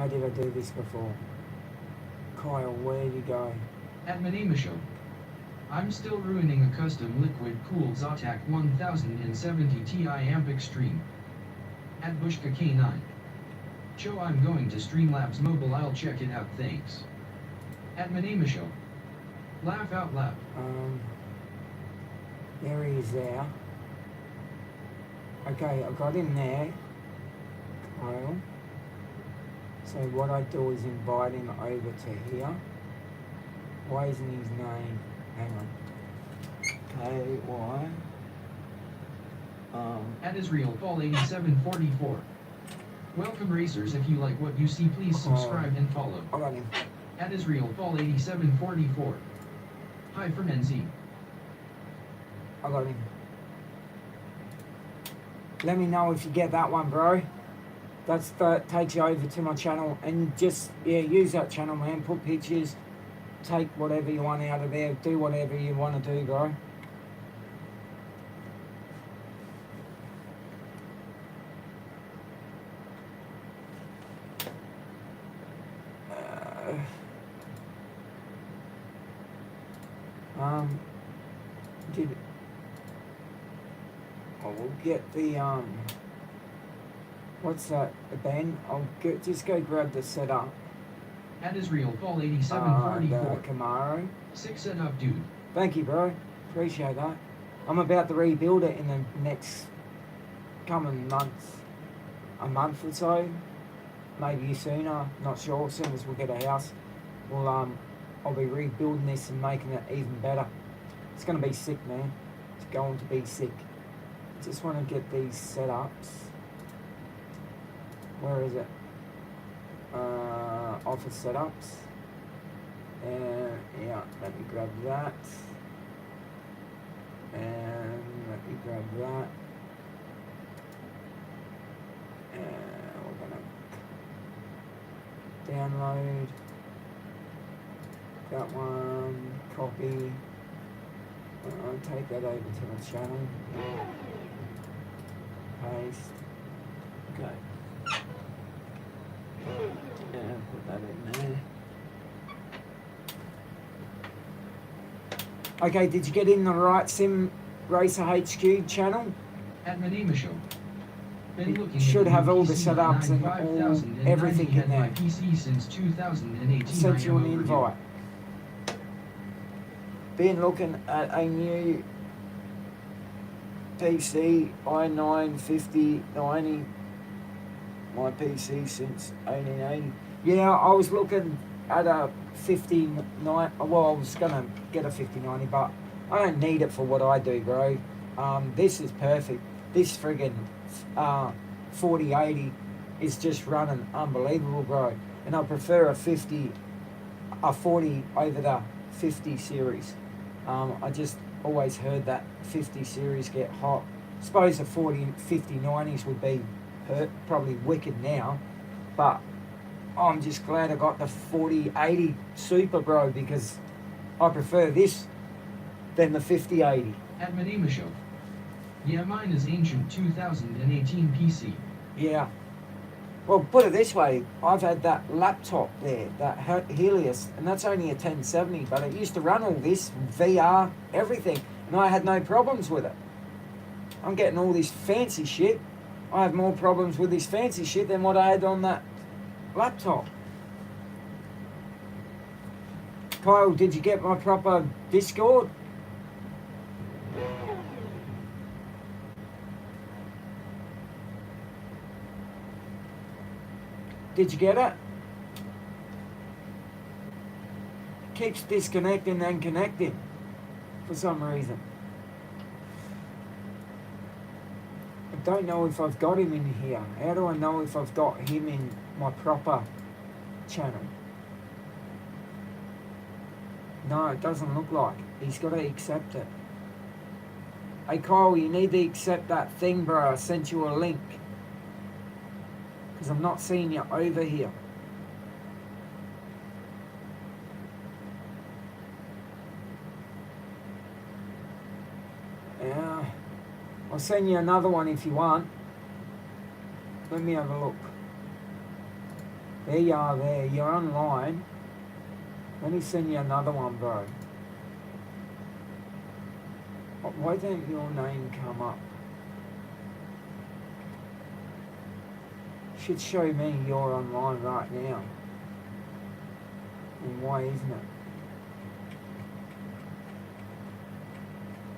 did I do this before? Kyle, where you go? At Manema Show. I'm still ruining a custom liquid-cooled Zotac 1070 Ti Amp Extreme. At Bushka K9. Show I'm going to Streamlabs Mobile, I'll check it out, thanks. At Manema Show. Laugh out loud. There he is there. Okay, I got him there. Kyle. So what I do is invite him over to here. Why isn't his name? Hang on. K-Y. At Israel Fall 8744. Welcome racers, if you like what you see, please subscribe and follow. I got him. At Israel Fall 8744. Hi from NZ. I got him. Let me know if you get that one, bro. That takes you over to my channel, and just use that channel, man. Put pictures, take whatever you want out of there, do whatever you want to do, bro. We'll get the what's that, Ben? Just go grab the setup. At Israel Fall 8744. The Camaro. 6 setup, dude. Thank you, bro. Appreciate that. I'm about to rebuild it in the next coming months. A month or so. Maybe sooner. Not sure. As soon as we get a house, we'll I'll be rebuilding this and making it even better. It's gonna be sick, man. It's going to be sick. Just want to get these setups. Where is it? Office setups. And yeah, let me grab that. And let me grab that. And we're gonna download. That one, copy. I'll take that over to the channel. Paste. Okay. Yeah, put that in there. Okay, did you get in the right simracerhq channel? At Manema Show. Been It looking should at have all the PC setups and 95,000 all everything in had my there. PC since 2018. I sent you an I am overdue. invite. Been looking at a new PC i9 5090. My PC since 1880. Yeah, I was looking at a 59. Well, I was gonna get a 5090, but I don't need it for what I do, bro. This is perfect. This friggin' 4080 is just running unbelievable, bro. And I prefer a 40 over the 50 series. I just always heard that 50 series get hot. Suppose the 5090s would be probably wicked now, but I'm just glad I got the 4080 Super, bro, because I prefer this than the 5080. At Manema Show. Yeah, mine is ancient 2018 PC. Yeah. Well, put it this way, I've had that laptop there, that Helios, and that's only a 1070, but it used to run all this, VR, everything, and I had no problems with it. I'm getting all this fancy shit. I have more problems with this fancy shit than what I had on that laptop. Kyle, did you get my proper Discord? Did you get it? Keeps disconnecting and connecting for some reason. I don't know if I've got him in here. How do I know if I've got him in my proper channel? No, it doesn't look like. He's got to accept it. Hey Kyle, you need to accept that thing, bro. I sent you a link. Because I'm not seeing you over here. Yeah. I'll send you another one if you want. Let me have a look. There you are there. You're online. Let me send you another one, bro. Why don't your name come up? Should show me you're online right now. And why isn't it?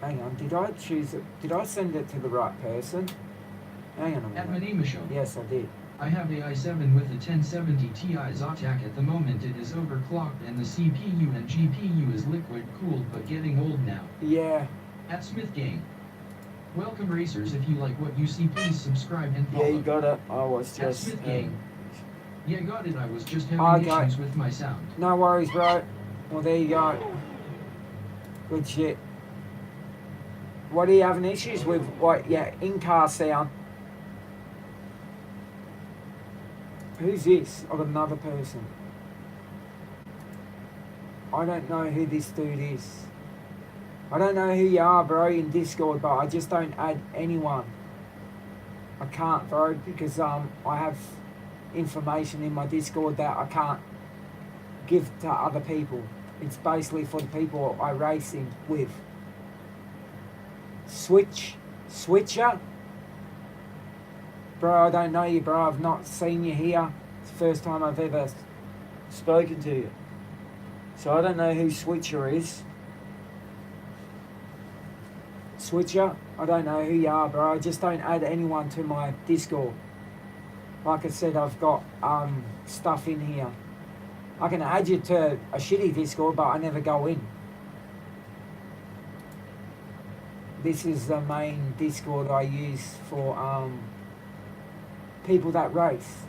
Hang on, did I choose it? Did I send it to the right person? Hang on a At minute. Manema Show. Yes, I did. I have a i7 with a 1070 Ti Zotac at the moment. It is overclocked and the CPU and GPU is liquid cooled but getting old now. Yeah, At Smith Gang. Welcome racers, if you like what you see please subscribe and follow. yeah, you got it. I was At just. Smith Gang. Yeah, got it, I was just having Okay. issues with my sound. No worries, bro. Well, there you go. Good shit. What are you having issues with? What? Yeah, in-car sound. Who's this? I've got another person. I don't know who this dude is. I don't know who you are, bro, in Discord, but I just don't add anyone. I can't, bro, because I have information in my Discord that I can't give to other people. It's basically for the people I racing with. Switcher? Bro, I don't know you, bro. I've not seen you here. It's the first time I've ever spoken to you. So I don't know who Switcher is. Switcher, I don't know who you are, bro. I just don't add anyone to my Discord. Like I said, I've got stuff in here. I can add you to a shitty Discord, but I never go in. This is the main Discord I use for people that race.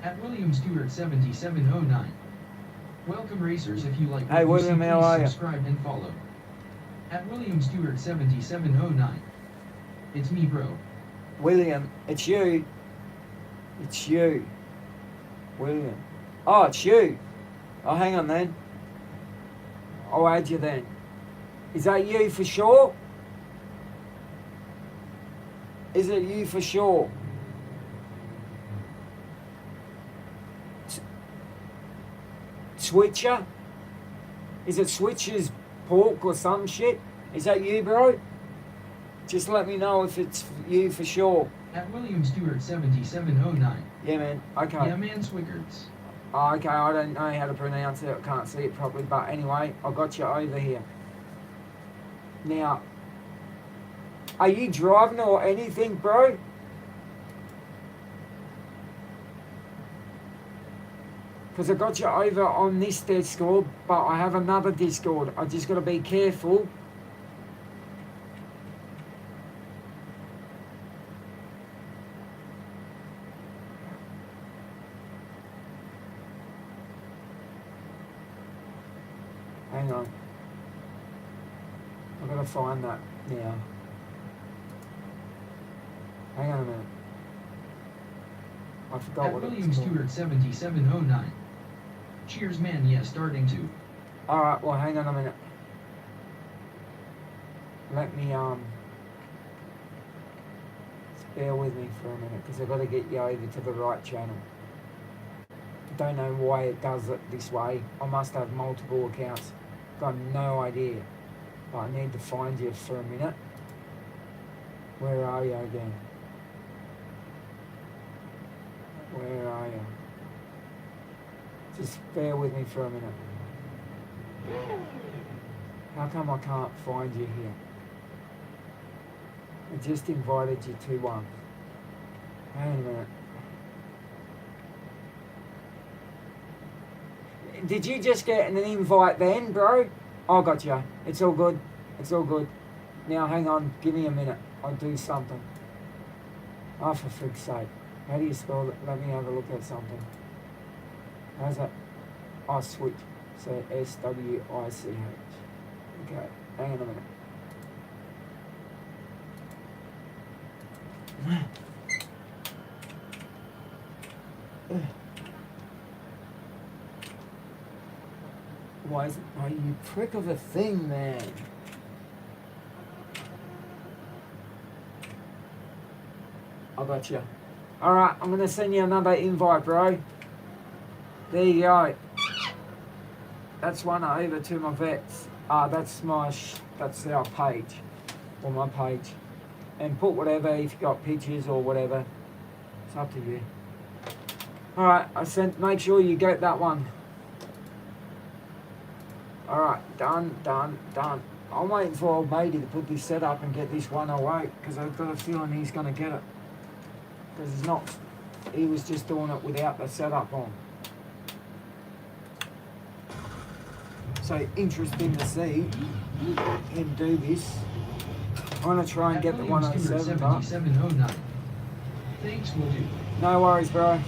At William Stewart 7709. Welcome racers, if you like what Hey, you William, see how are please ya? subscribe and follow. At William Stewart 7709. It's me, bro. William, it's you. It's you. William. Oh, it's you. Oh, hang on then. I'll add you then. Is that you for sure? Is it you for sure? Switcher? Is it Switcher's pork or some shit? Is that you, bro? Just let me know if it's you for sure. At William Stewart 7709. Yeah, man. Okay. Yeah, man, Swiggards. Oh, okay, I don't know how to pronounce it. I can't see it properly. But anyway, I got you over here. Now, are you driving or anything, bro? Because I got you over on this Discord, but I have another Discord. I just got to be careful. Hang on. I've got to find that now. Hang on a minute. I forgot At what William it's called. Stewart 7709. Cheers, man. Yeah, starting to. Alright, well, hang on a minute. Let me, bear with me for a minute, because I've got to get you over to the right channel. Don't know why it does it this way. I must have multiple accounts. Got no idea. But I need to find you for a minute. Where are you again? Where are you? Just bear with me for a minute. How come I can't find you here? I just invited you to one. Hang on a minute. Did you just get an invite then, bro? I got you. It's all good. It's all good. Now, hang on. Give me a minute. I'll do something. Oh, for frig's sake. How do you spell it? Let me have a look at something. How's that? Oh, switch. So, S-W-I-C-H. Okay. Hang on a minute. Why is it? Oh, you prick of a thing, man. I got you. Alright, I'm going to send you another invite, bro. There you go. That's one over to my vets. That's that's our page. Or my page. And put whatever, if you got pictures or whatever. It's up to you. Alright, I sent, make sure you get that one. Alright, done. I'm waiting for old matey to put this set up and get this 108, because I've got a feeling he's going to get it. Because he's not, he was just doing it without the setup on. So interesting to see him do this. I'm going to try and get the 107 up. 7709. Thanks, will do. No worries, bro.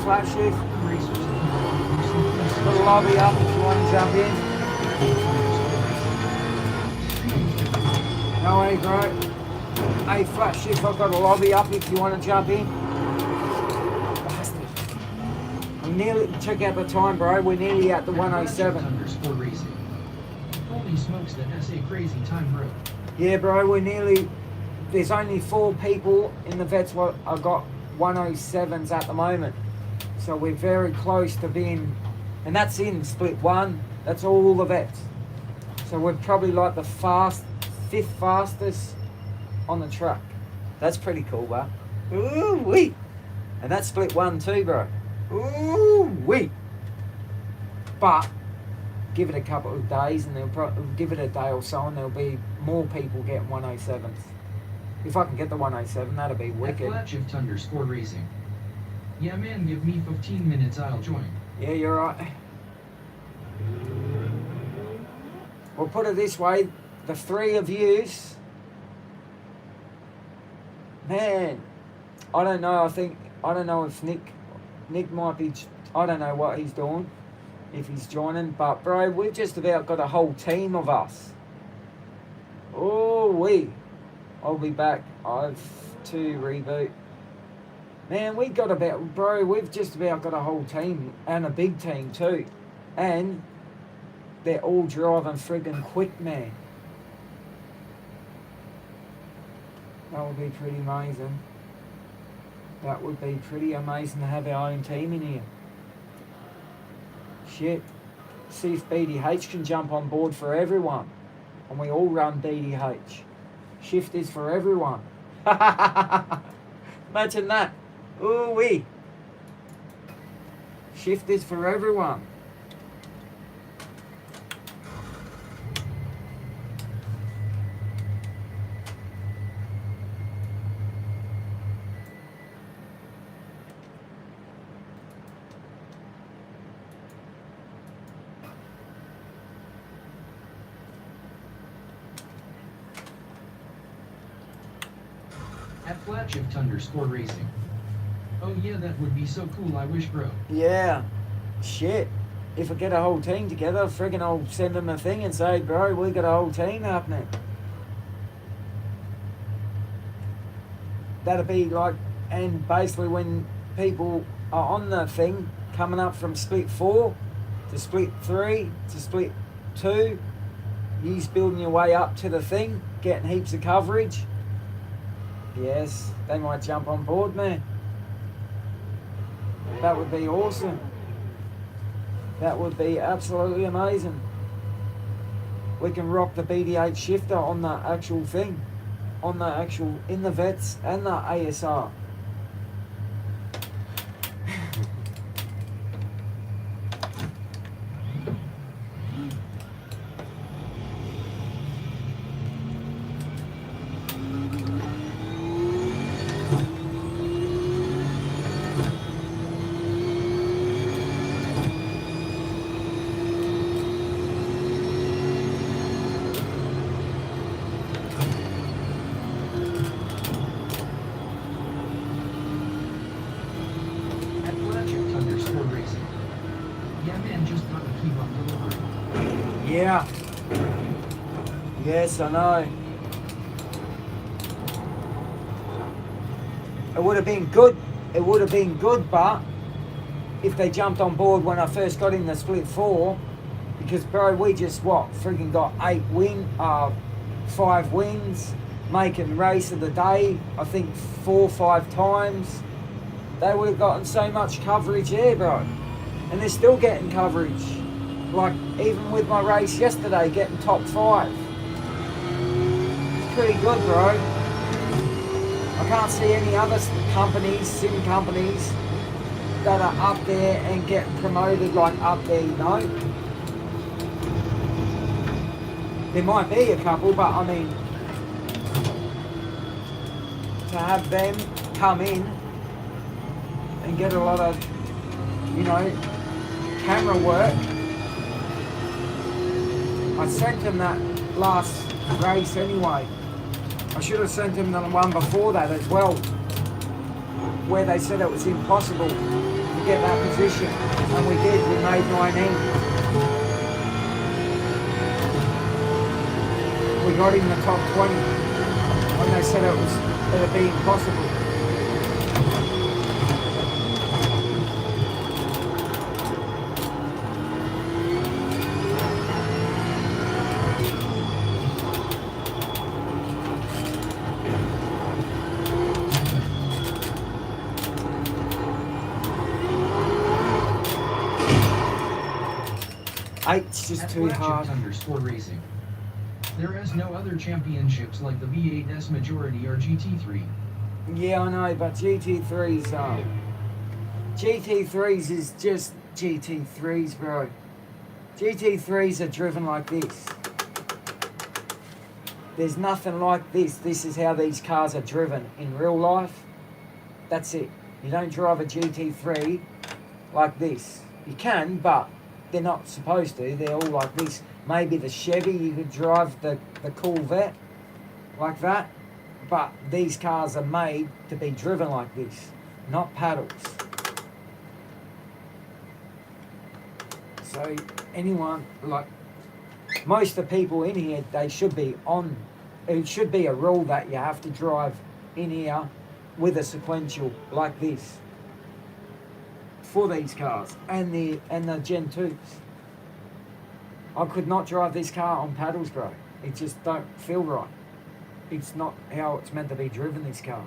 flat shift. Racers Got a lobby up if you want to jump in. No way, bro. Hey, flat shift, I've got a lobby up if you want to jump in. Bastard. I'm nearly, check out the time, bro. We're nearly at the 107. _ racing. Holy smokes, that's a crazy time, bro. Yeah, bro, we're nearly. There's only 4 people in the vets. What I got 107s at the moment, so we're very close to being, and that's in split 1. That's all the vets. So we're probably like the 5th fastest on the track. That's pretty cool, bro. Ooh wee, and that's split 1 too, bro. Ooh wee. But give it a couple of days, and they'll give it a day or so, and there'll be more people getting 107s. If I can get the 107, that'll be At wicked. Flatshift _ racing. Yeah, man, give me 15 minutes, I'll join. Yeah, you're right. We'll put it this way, the 3 of yous, man, I don't know, I don't know if Nick might be, I don't know what he's doing, if he's joining, but bro, we've just about got a whole team of us. Oh, I'll be back. I've to reboot. Man, we've just about got a whole team, and a big team too. And they're all driving friggin' quick, man. That would be pretty amazing. That would be pretty amazing to have our own team in here. Shit. See if BDH can jump on board for everyone. And we all run BDH. Shift is for everyone. Imagine that. Ooh wee. Shift is for everyone. At Flatshift _ racing. Oh yeah, that would be so cool, I wish, bro. Yeah. Shit. If I get a whole team together, friggin' I'll send them a thing and say, bro, we got a whole team happening. That'll be like, and basically when people are on the thing, coming up from split 4 to split 3 to split 2, you's building your way up to the thing, getting heaps of coverage. Yes, they might jump on board, man. That would be awesome. That would be absolutely amazing. We can rock the BD8 shifter on the actual thing. On the actual, in the vets and the ASR. Yeah. Yes, I know. It would have been good. It would have been good, but if they jumped on board when I first got in the split 4, because bro, we just freaking got 5 wins, making race of the day, I think 4 or 5 times. They would have gotten so much coverage there, bro. And they're still getting coverage. Like, even with my race yesterday, getting top 5. It's pretty good, bro. I can't see any other companies, sim companies, that are up there and getting promoted like up there, you know? There might be a couple, but I mean, to have them come in and get a lot of, you know, camera work. I sent him that last race anyway. I should have sent him the one before that as well, where they said it was impossible to get that position, and we did. We made 19. We got in the top 20 when they said it'd be impossible. Eight's just At too hard. Flagship_racing. There is no other championships like the V8S Majority or GT3. Yeah, I know, but GT3s GT3s is just GT3s, bro. GT3s are driven like this. There's nothing like this. This is how these cars are driven in real life. That's it. You don't drive a GT3 like this. You can, but they're not supposed to. They're all like this. Maybe the Chevy, you could drive the Corvette like that. But these cars are made to be driven like this, not paddles. So anyone, like most of the people in here, they should be on, it should be a rule that you have to drive in here with a sequential like this for these cars and the Gen 2s. I could not drive this car on paddles, bro. It just don't feel right. It's not how it's meant to be driven, this car.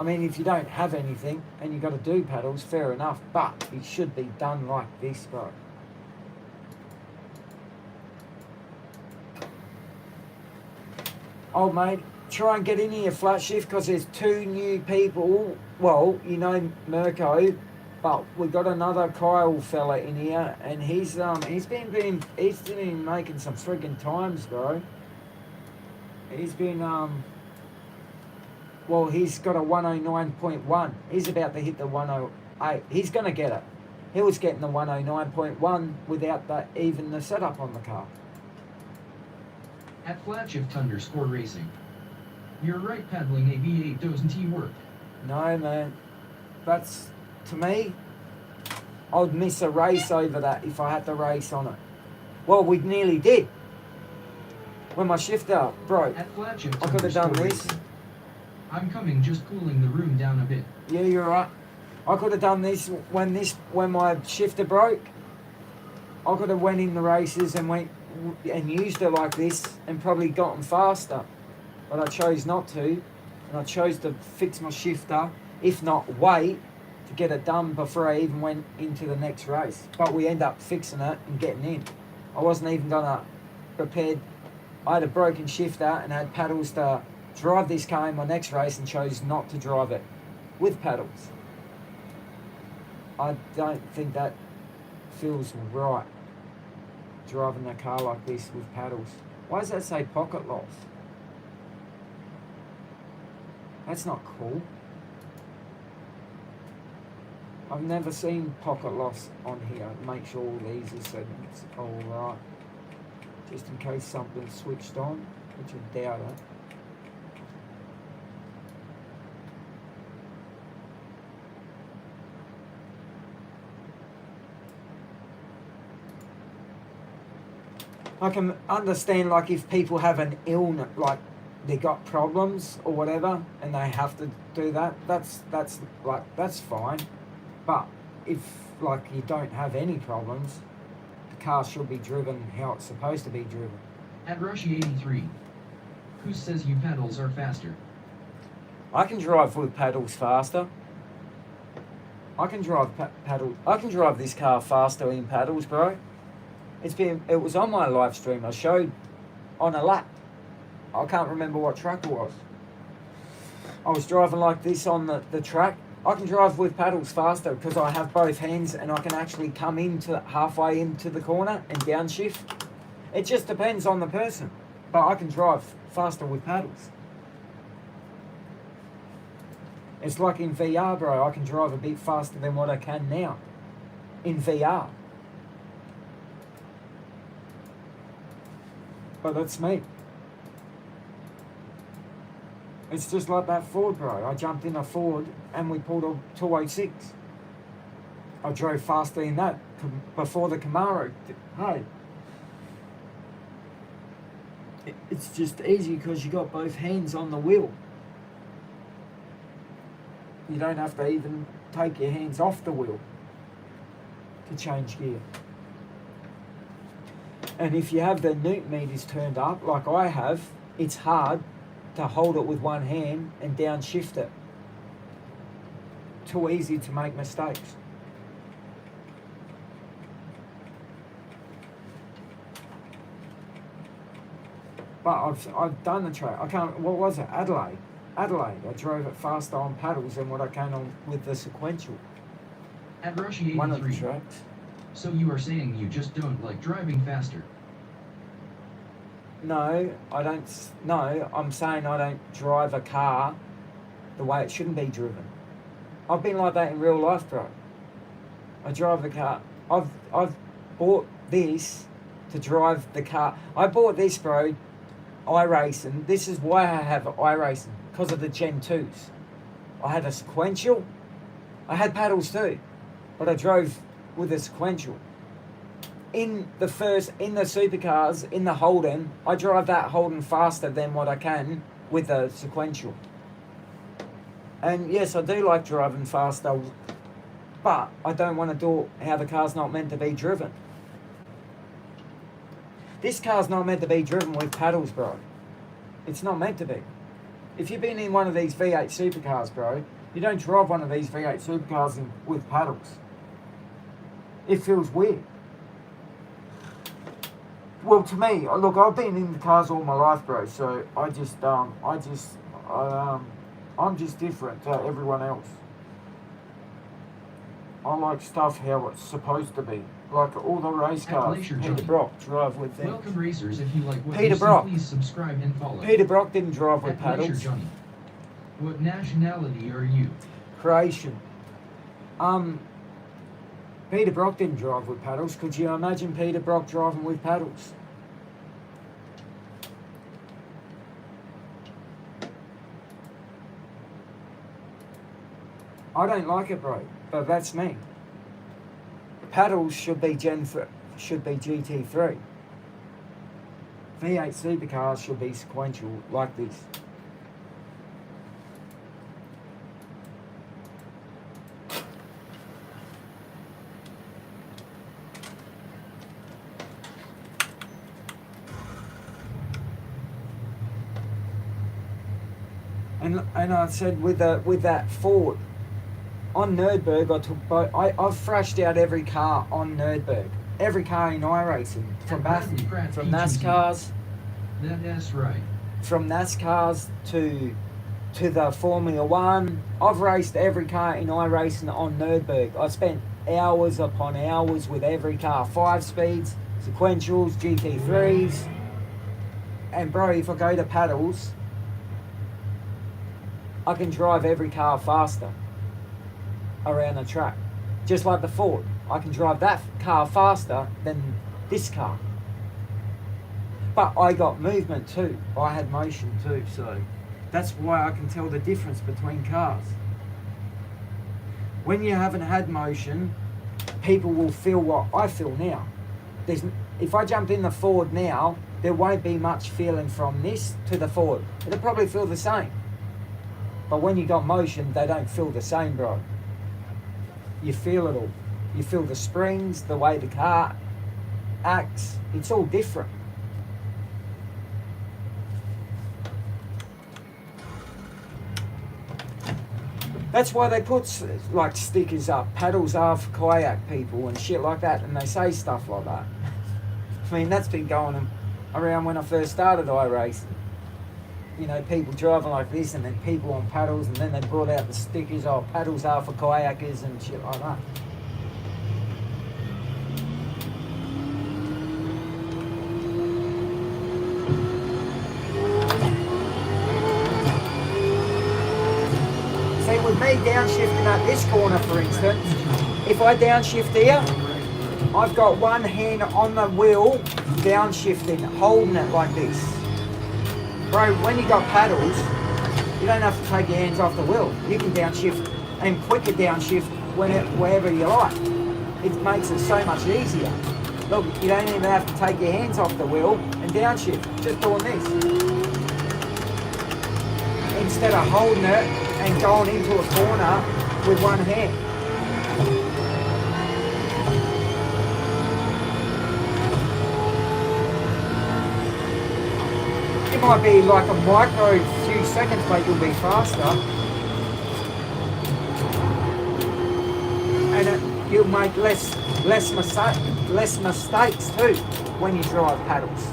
I mean, if you don't have anything and you got to do paddles, fair enough, but it should be done like this, bro. Oh, mate, try and get in here, flat shift, because there's 2 new people. Well, you know Mirko, but we got another Kyle fella in here, and he's been making some friggin' times, bro. He's been well, he's got a 109.1. He's about to hit the 108. He's gonna get it. He was getting the 109.1 without even the setup on the car. At Flatshift_racing. You're right, paddling a V8 doesn't work. No, man. That's, to me, I'd miss a race over that if I had to race on it. Well, we nearly did. When my shifter broke, At Flagship I could have done this. Racing. I'm coming, just cooling the room down a bit. Yeah, you're right. I could have done this when my shifter broke. I could have went in the races and went and used it like this and probably gotten faster. But I chose not to, and I chose to fix my shifter, if not wait to get it done before I even went into the next race. But we end up fixing it and getting in. I wasn't even gonna prepare. I had a broken shifter and had paddles to drive this car in my next race and chose not to drive it with paddles. I don't think that feels right, driving a car like this with paddles. Why does that say pocket loss? That's not cool. I've never seen pocket loss on here. Make sure all these are set all right. Just in case something's switched on, which I doubt it. I can understand, like, if people have an illness, like they got problems or whatever, and they have to do that. That's fine. But if, like, you don't have any problems, the car should be driven how it's supposed to be driven. At Rushy83. Who says you paddles are faster? I can drive with paddles faster. I can drive I can drive this car faster in paddles, bro. It was on my live stream. I showed on a lap. I can't remember what track it was. I was driving like this on the track. I can drive with paddles faster because I have both hands and I can actually come into halfway into the corner and downshift. It just depends on the person, but I can drive faster with paddles. It's like in VR, bro. I can drive a bit faster than what I can now in VR. But that's me. It's just like that Ford, bro. I jumped in a Ford and we pulled a 206. I drove faster in that before the Camaro. Hey. It's just easy because you got both hands on the wheel. You don't have to even take your hands off the wheel to change gear. And if you have the newton meters turned up, like I have, it's hard to hold it with one hand and downshift it. Too easy to make mistakes. But I've done the track. I can't. What was it? Adelaide. Adelaide. I drove it faster on paddles than what I can on with the sequential. At Rushy One of the 83. tracks. So you are saying you just don't like driving faster? No, I don't. No, I'm saying I don't drive a car the way it shouldn't be driven. I've been like that in real life, bro. I drive the car. I've bought this to drive the car. I bought this, bro. iRacing. This is why I have iRacing, because of the Gen 2s. I had a sequential. I had paddles too, but I drove with a sequential. In the supercars, in the Holden, I drive that Holden faster than what I can with a sequential. And yes, I do like driving faster, but I don't want to do how the car's not meant to be driven. This car's not meant to be driven with paddles, bro. It's not meant to be. If you've been in one of these V8 supercars, bro, you don't drive one of these V8 supercars with paddles. It feels weird. Well, to me, look, I've been in the cars all my life, bro. So I'm just different to everyone else. I like stuff how it's supposed to be. Like all the race cars. Glacier Peter Johnny. Brock drive with them. Welcome racers. If you like what Peter you see, Brock. please subscribe and follow. Peter Brock didn't drive with At Glacier paddles. Johnny. What nationality are you? Croatian. Peter Brock didn't drive with paddles. Could you imagine Peter Brock driving with paddles? I don't like it, bro, but that's me. Paddles should be GT3. V8 supercars should be sequential like this. And I said with that Ford on Nürburgring, I've thrashed out every car on Nürburgring, every car in iRacing from NASCARs, That's right. from NASCARs to the Formula One. I've raced every car in iRacing on Nürburgring. I spent hours upon hours with every car, 5 speeds, sequentials, GT3s, and bro, if I go to paddles, I can drive every car faster around the track. Just like the Ford. I can drive that car faster than this car. But I got movement too. I had motion too, so that's why I can tell the difference between cars. When you haven't had motion, people will feel what I feel now. If I jump in the Ford now, there won't be much feeling from this to the Ford. It'll probably feel the same. But when you got motion, they don't feel the same, bro. You feel it all. You feel the springs, the way the car acts. It's all different. That's why they put like stickers up, paddles are for kayak people and shit like that, and they say stuff like that. I mean, that's been going around when I first started iRacing. You know, people driving like this and then people on paddles, and then they brought out the stickers, oh, paddles are for kayakers and shit like that. See, with me downshifting at this corner, for instance, if I downshift here, I've got one hand on the wheel, downshifting, holding it like this. Bro, when you got paddles, don't have to take your hands off the wheel. You can downshift and quicker downshift wherever you like. It makes it so much easier. Look, you don't even have to take your hands off the wheel and downshift. Just doing this. Instead of holding it and going into a corner with one hand. It might be like a micro few seconds, but you'll be faster. And you'll make less mistakes too when you drive paddles.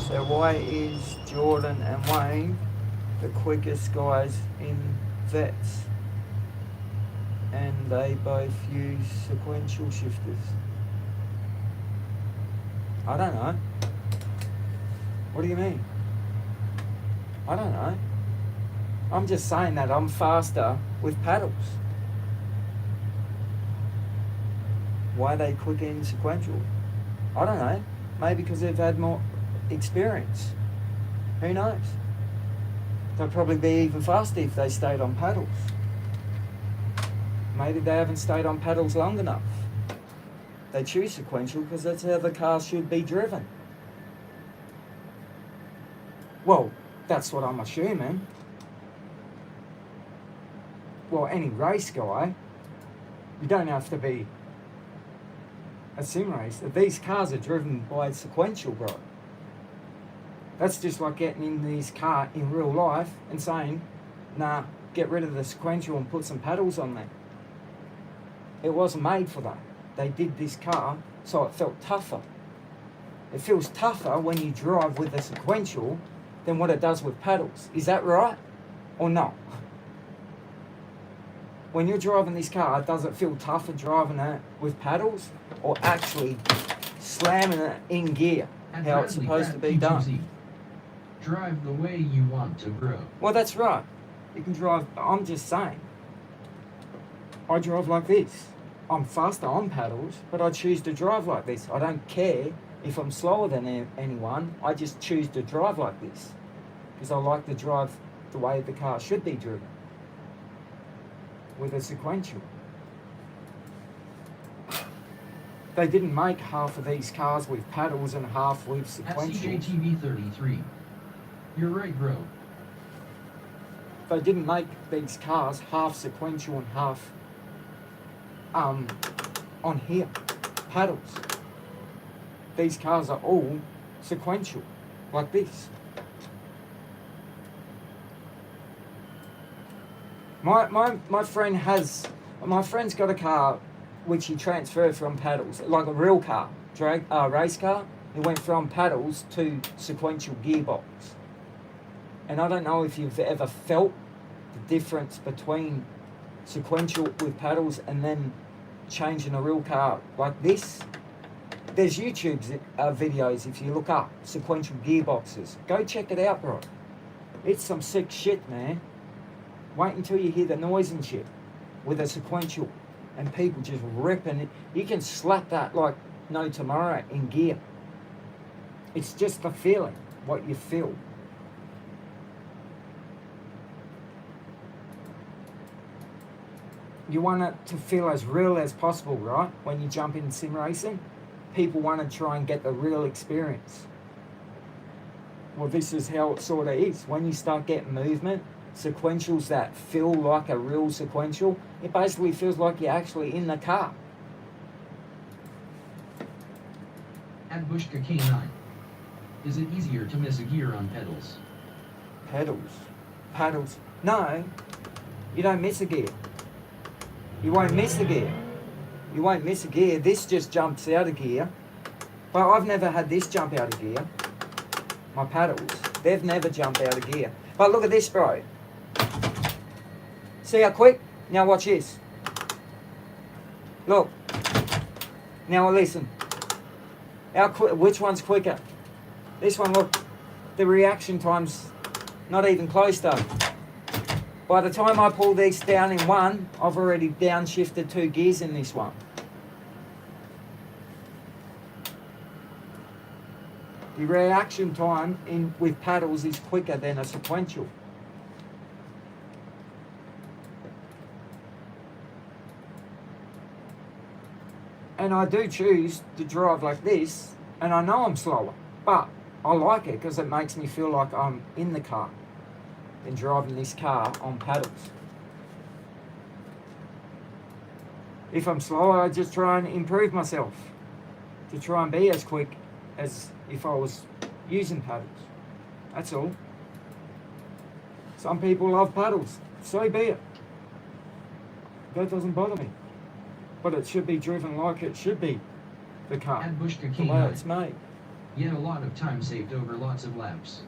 So why is Jordan and Wayne the quickest guys in vets? And they both use sequential shifters. I don't know. What do you mean? I don't know. I'm just saying that I'm faster with paddles. Why are they quicker in sequential? I don't know. Maybe because they've had more experience. Who knows? They'll probably be even faster if they stayed on paddles. Maybe they haven't stayed on paddles long enough. They choose sequential because that's how the car should be driven. Well, that's what I'm assuming. Well, any race guy, you don't have to be a sim racer. These cars are driven by sequential, bro. That's just like getting in this car in real life and saying, nah, get rid of the sequential and put some paddles on there. It wasn't made for that. They did this car so it felt tougher. It feels tougher when you drive with a sequential than what it does with paddles. Is that right or not? When you're driving this car, does it feel tougher driving it with paddles or actually slamming it in gear, how it's supposed to be done? Drive the way you want to grow. Well, that's right. You can drive, I'm just saying. I drive like this. I'm faster on paddles, but I choose to drive like this. I don't care if I'm slower than anyone. I just choose to drive like this because I like to drive the way the car should be driven, with a sequential. They didn't make half of these cars with paddles and half with At sequentials. CJTV 33. You're right, bro. They didn't make these cars half sequential and half on here, paddles. These cars are all sequential, like this. My friend's got a car which he transferred from paddles, like a real car, race car. He went from paddles to sequential gearbox. And I don't know if you've ever felt the difference between sequential with paddles and then changing a real car like this. There's YouTube videos if you look up sequential gearboxes. Go check it out, bro. It's some sick shit, man. Wait until you hear the noise and shit with a sequential and people just ripping it. You can slap that like no tomorrow in gear. It's just the feeling, what you feel. You want it to feel as real as possible, right? When you jump in sim racing, people want to try and get the real experience. Well, this is how it sort of is. When you start getting movement, sequentials that feel like a real sequential, it basically feels like you're actually in the car. At Bushka K9. Is it easier to miss a gear on pedals? Paddles. No, you don't miss a gear. You won't miss a gear. You won't miss a gear. This just jumps out of gear. But I've never had this jump out of gear. My paddles, they've never jumped out of gear. But look at this, bro. See how quick? Now watch this. Look. Now listen. Which one's quicker? This one, look. The reaction time's not even close though. By the time I pull these down in one, I've already downshifted 2 gears in this one. The reaction time with paddles is quicker than a sequential. And I do choose to drive like this, and I know I'm slower, but I like it because it makes me feel like I'm in the car than driving this car on paddles. If I'm slower, I just try and improve myself to try and be as quick as if I was using paddles. That's all. Some people love paddles, so be it. That doesn't bother me. But it should be driven like it should be, the car, At Bushka the way K9. it's made. Yet a lot of time saved over lots of laps.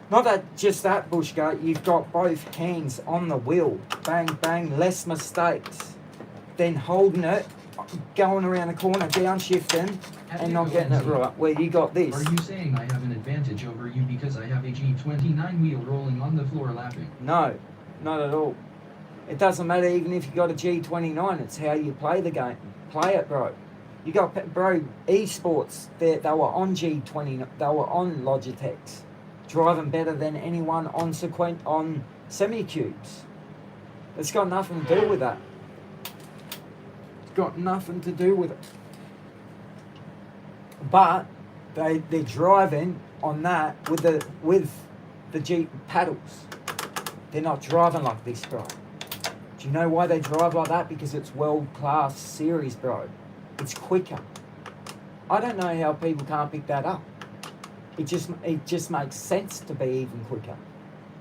Not that just that, Bushka, you've got both hands on the wheel. Bang, bang, less mistakes. Then holding it, going around the corner, downshifting, and not getting it right. Where you got this. Are you saying I have an advantage over you because I have a G29 wheel rolling on the floor lapping? No, not at all. It doesn't matter even if you got a G29. It's how you play the game. Play it, bro. You got, bro, esports, they were on G29, they were on Logitechs, driving better than anyone on semi-cubes. It's got nothing to do with that. It's got nothing to do with it. But they're driving on that with the G paddles. They're not driving like this, bro. Do you know why they drive like that? Because it's world-class series, bro. It's quicker. I don't know how people can't pick that up. It just makes sense to be even quicker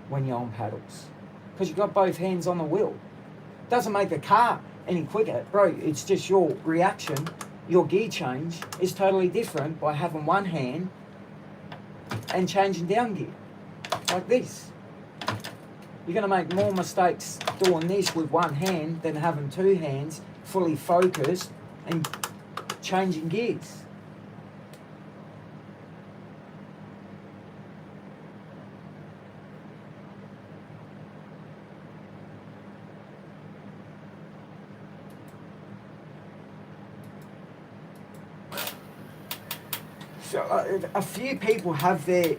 when you're on paddles. Because you've got both hands on the wheel. Doesn't make the car any quicker, bro. It's just your reaction, your gear change is totally different by having one hand and changing down gear. Like this. You're going to make more mistakes doing this with one hand than having 2 hands fully focused and changing gears. So a few people have their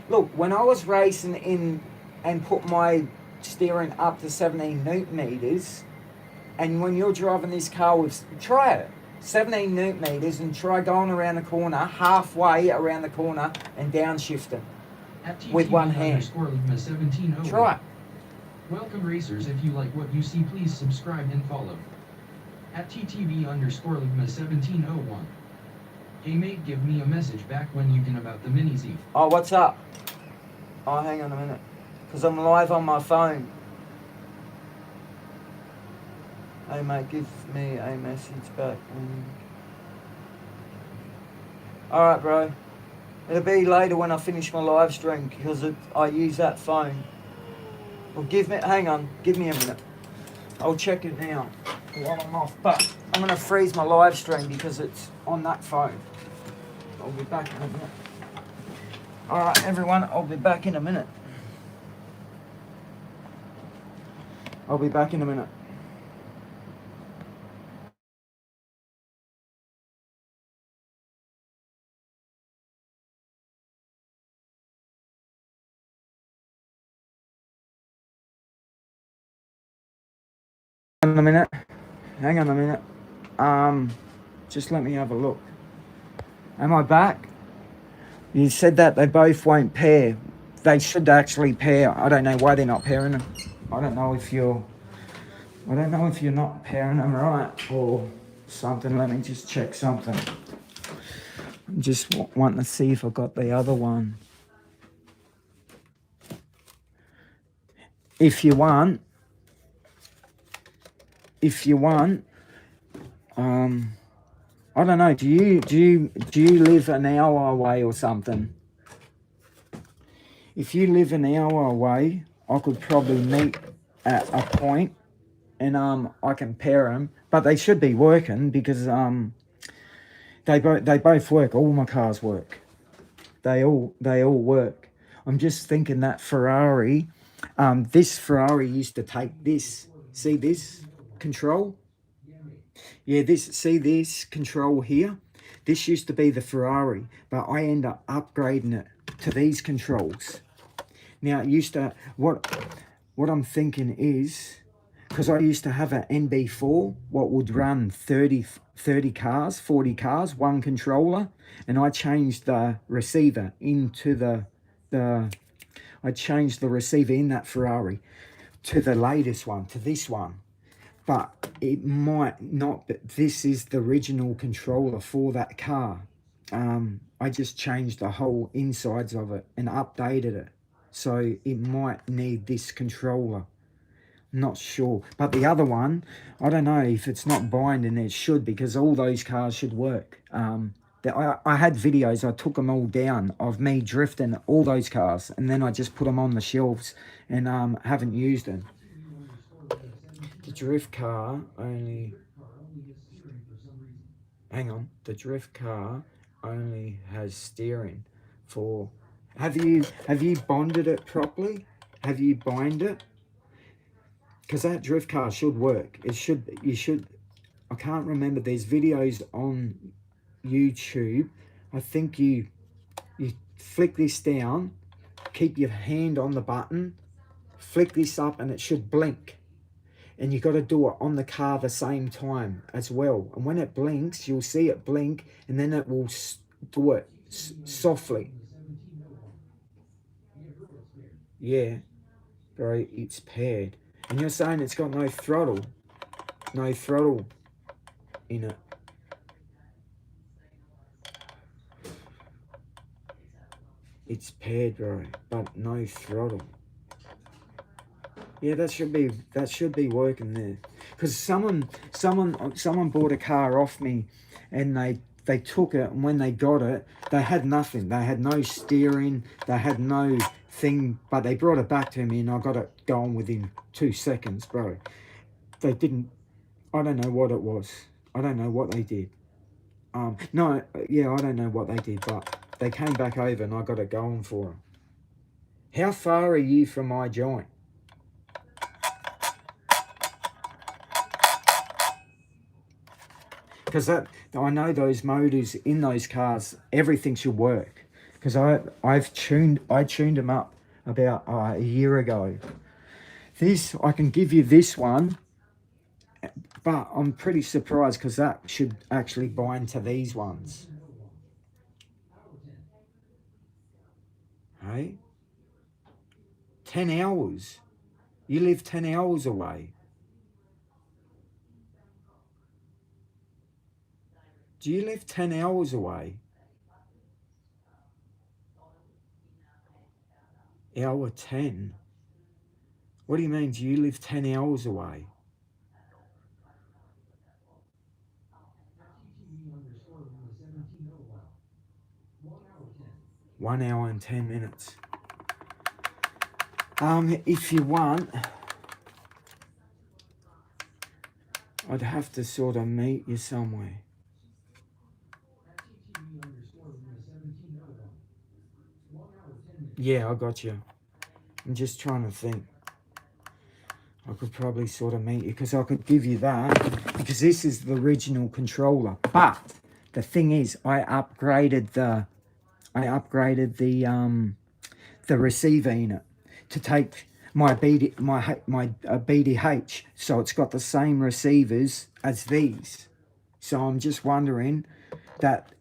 look. When I was racing in and put my steering up to 17 newton meters, and when you're driving this car with, try it, 17 newton meters, and try going around the corner, halfway around the corner, and downshifting with one hand. Try it. Welcome racers, if you like what you see, please subscribe and follow. At TTV_Ligma1701. Hey mate, give me a message back when you can about the mini Z. Oh, what's up? Oh, hang on a minute. Because I'm live on my phone. Hey mate, give me a message back. Alright, bro. It'll be later when I finish my live stream because I use that phone. Well, hang on, give me a minute. I'll check it now while I'm off. But I'm going to freeze my live stream because it's on that phone. I'll be back in a minute. Alright, everyone, I'll be back in a minute. I'll be back in a minute. Hang on a minute. Just let me have a look. Am I back? You said that they both won't pair they should actually pair. I don't know why they're not pairing them. I don't know if you're not pairing them right or something. Let me just check something. I'm just wanting to see if I got the other one. If you want, I don't know. Do you live an hour away or something? If you live an hour away, I could probably meet at a point and I can pair them, but they should be working because they both work. All my cars work. They all work. I'm just thinking that Ferrari, this Ferrari used to take this. See this control? Yeah, this control here. This used to be the Ferrari, but I end up upgrading it to these controls. Now it used to what I'm thinking is, because I used to have an NB4 what would run 30 cars, 40 cars, one controller, and I changed the receiver into I changed the receiver in that Ferrari to the latest one, to this one. But it might not, but this is the original controller for that car. I just changed the whole insides of it and updated it. So it might need this controller. Not sure. But the other one, I don't know if it's not binding, it should, because all those cars should work. I had videos, I took them all down of me drifting all those cars, and then I just put them on the shelves and haven't used them. The drift car only... Hang on. The drift car only has steering for... Have you bonded it properly? Have you bind it? Because that drift car should work. It should, you should, I can't remember, there's videos on YouTube. I think you flick this down, keep your hand on the button, flick this up and it should blink. And you got to do it on the car the same time as well. And when it blinks, you'll see it blink and then it will do it softly. Yeah, bro, it's paired. And you're saying it's got no throttle in it. It's paired, bro, but no throttle. Yeah, that should be working there. Because someone bought a car off me, and they took it, and when they got it, they had nothing. They had no steering. They had no thing, but they brought it back to me, and I got it going within 2 seconds, bro. They didn't. I don't know what it was. I don't know what they did. No, yeah, I don't know what they did, but they came back over, and I got it going for them. How far are you from my joint? Because I know those motors in those cars, everything should work. Because I tuned them up about a year ago. This, I can give you this one, but I'm pretty surprised because that should actually bind to these ones. Hey? 10 hours. You live 10 hours away. Do you live 10 hours away? Hour 10? What do you mean, do you live 10 hours away? One hour and 10 minutes. If you want, I'd have to sort of meet you somewhere. Yeah, I got you. I'm just trying to think. I could probably sort of meet you because I could give you that because this is the original controller. But the thing is, I upgraded the receiver in it to take my BDH, so it's got the same receivers as these. So I'm just wondering that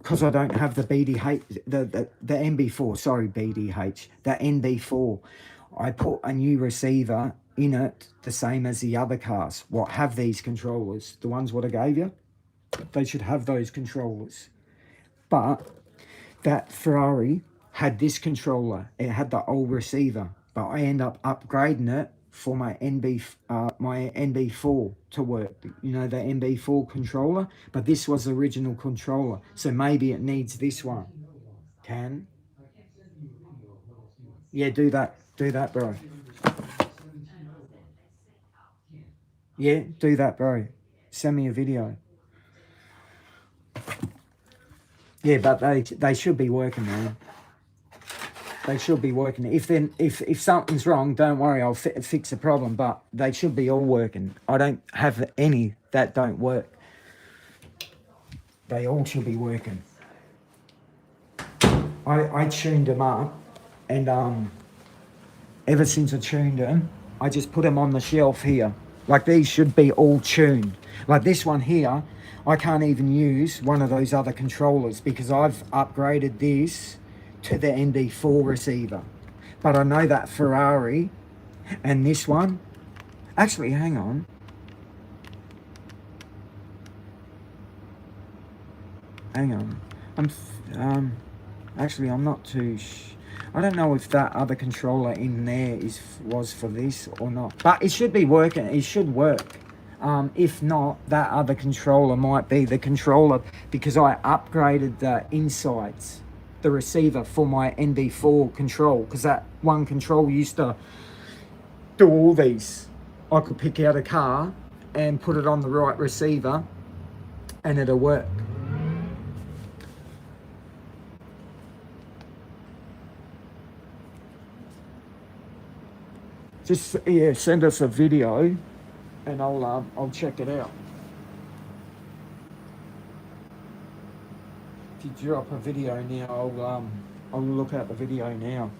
because I don't have the BDH, the MB4, sorry, BDH, the NB4, I put a new receiver in it, the same as the other cars. What have these controllers? The ones what I gave you, they should have those controllers. But that Ferrari had this controller. It had the old receiver, but I end up upgrading it for my NB4 to work. You know, the NB4 controller, but this was the original controller, so maybe it needs this one. Can? Yeah, do that, bro. Yeah, do that, bro. Send me a video. Yeah, but they should be working, man. They should be working. If something's wrong, don't worry, I'll fix the problem. But they should be all working. I don't have any that don't work. They all should be working. I tuned them up, and ever since I tuned them, I just put them on the shelf here. Like these should be all tuned. Like this one here, I can't even use one of those other controllers because I've upgraded this to the NB4 receiver. But I know that Ferrari and this one, actually, hang on. Actually, I'm not too I don't know if that other controller in there was for this or not, but it should be working. It should work. If not, that other controller might be the controller because I upgraded the insides, the receiver for my NB4 control, because that one control used to do all these. I could pick out a car and put it on the right receiver and it'll work. Just send us a video and I'll check it out. If you drop a video now, I'll look at the video now.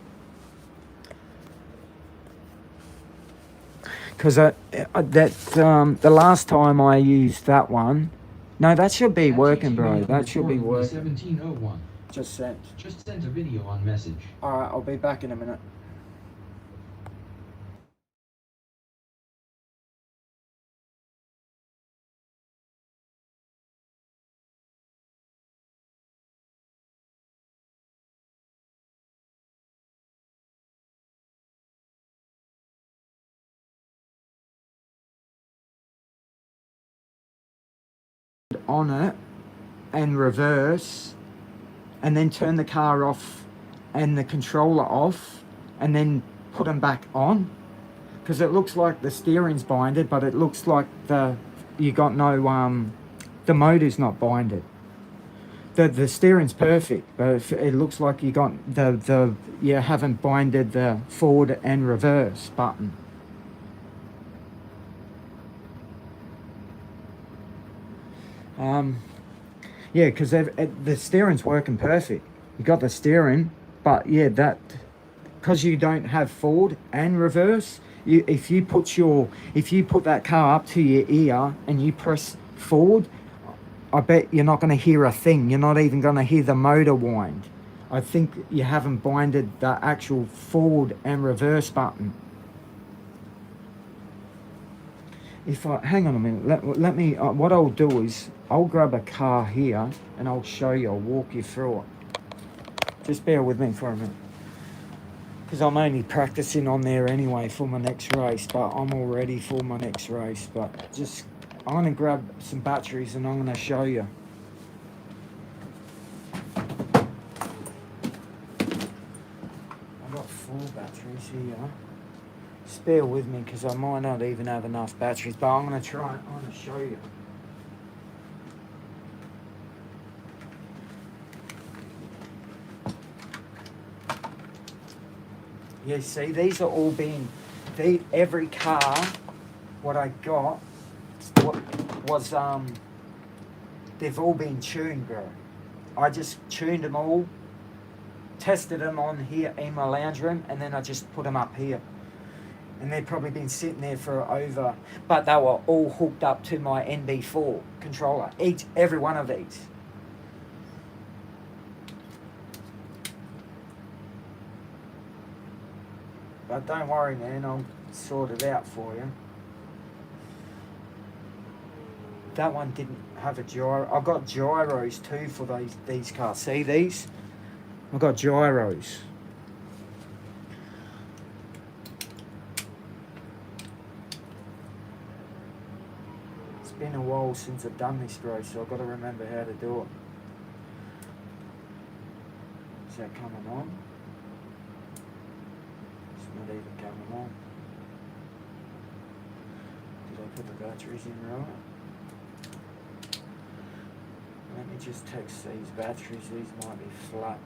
Because the last time I used that one, no, that should be working, bro. That should be working. 1701. Just sent. Just sent a video on message. All right, I'll be back in a minute. On it and reverse and then turn the car off and the controller off and then put them back on, because it looks like the steering's binded, but it looks like the motor's not binded. The steering's perfect, but it looks like you haven't binded the forward and reverse button. Yeah, because the steering's working perfect. You got the steering, but yeah, because you don't have forward and reverse. If you put that car up to your ear and you press forward, I bet you're not going to hear a thing. You're not even going to hear the motor wind. I think you haven't binded the actual forward and reverse button. Hang on a minute, let me, what I'll do is, I'll grab a car here and I'll show you, I'll walk you through it. Just bear with me for a minute. Because I'm only practicing on there anyway for my next race, but I'm all ready for my next race. But I'm going to grab some batteries and I'm going to show you. I've got 4 batteries here. Just bear with me because I might not even have enough batteries, but I'm going to show you. Yeah, see, these are all every car, what I got, was, they've all been tuned, bro. I just tuned them all, tested them on here in my lounge room, and then I just put them up here. And they've probably been sitting there but they were all hooked up to my NB4 controller, every one of these. But don't worry, man, I'll sort it out for you. That one didn't have a gyro. I've got gyros too for these cars. See these? I've got gyros. It's been a while since I've done this race, so I've got to remember how to do it. Is that coming on? It's not even coming on. Did I put the batteries in right? Let me just text these batteries. These might be flat.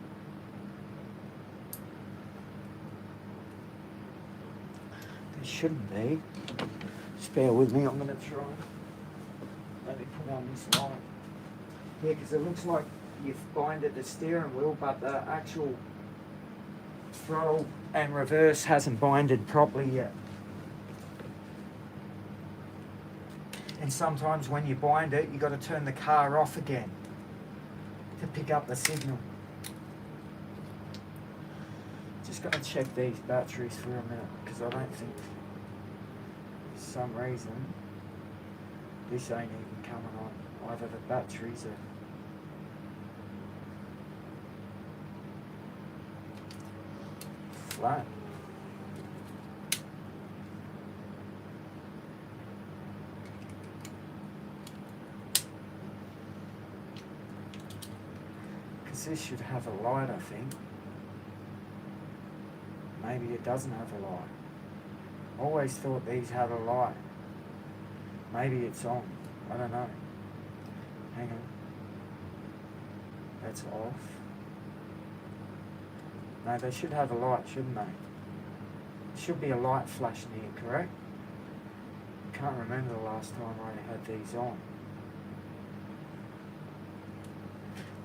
They shouldn't be. Just bear with me. I'm going to try. Let me put on this light. Yeah, because it looks like you've binded the steering wheel, but the actual throttle and reverse hasn't binded properly yet. And sometimes when you bind it, you've got to turn the car off again to pick up the signal. Just going to check these batteries for a minute, because I don't think, for some reason, this ain't even coming on. Either the batteries are flat. Because this should have a light, I think. Maybe it doesn't have a light. Always thought these had a light. Maybe it's on. I don't know. Hang on. That's off. No, they should have a light, shouldn't they? There should be a light flashing here, correct? Can't remember the last time I had these on.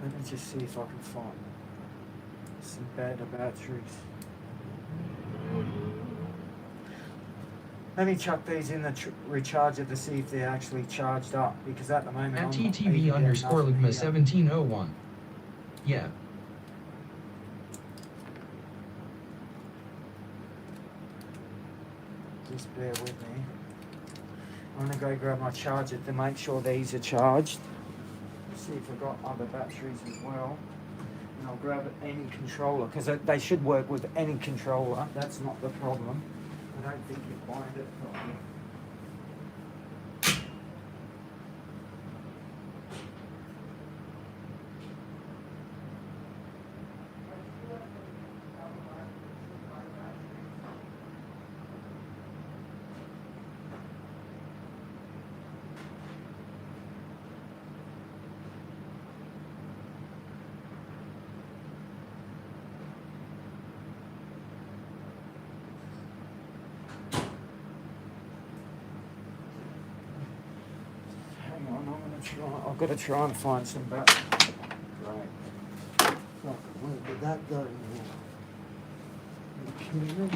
Let me just see if I can find some better batteries. Let me chuck these in the recharger to see if they're actually charged up, because at the moment At I'm not even TTV getting underscore nothing Ligma here. 1701. Yeah. Just bear with me. I'm gonna go grab my charger to make sure these are charged. See if I've got other batteries as well. And I'll grab any controller, because they should work with any controller. That's not the problem. I don't think you bind it properly. Hang on, I'm gonna try. I've got to try and find some batteries. Right. Fuck, where did that go now? Are you kidding me?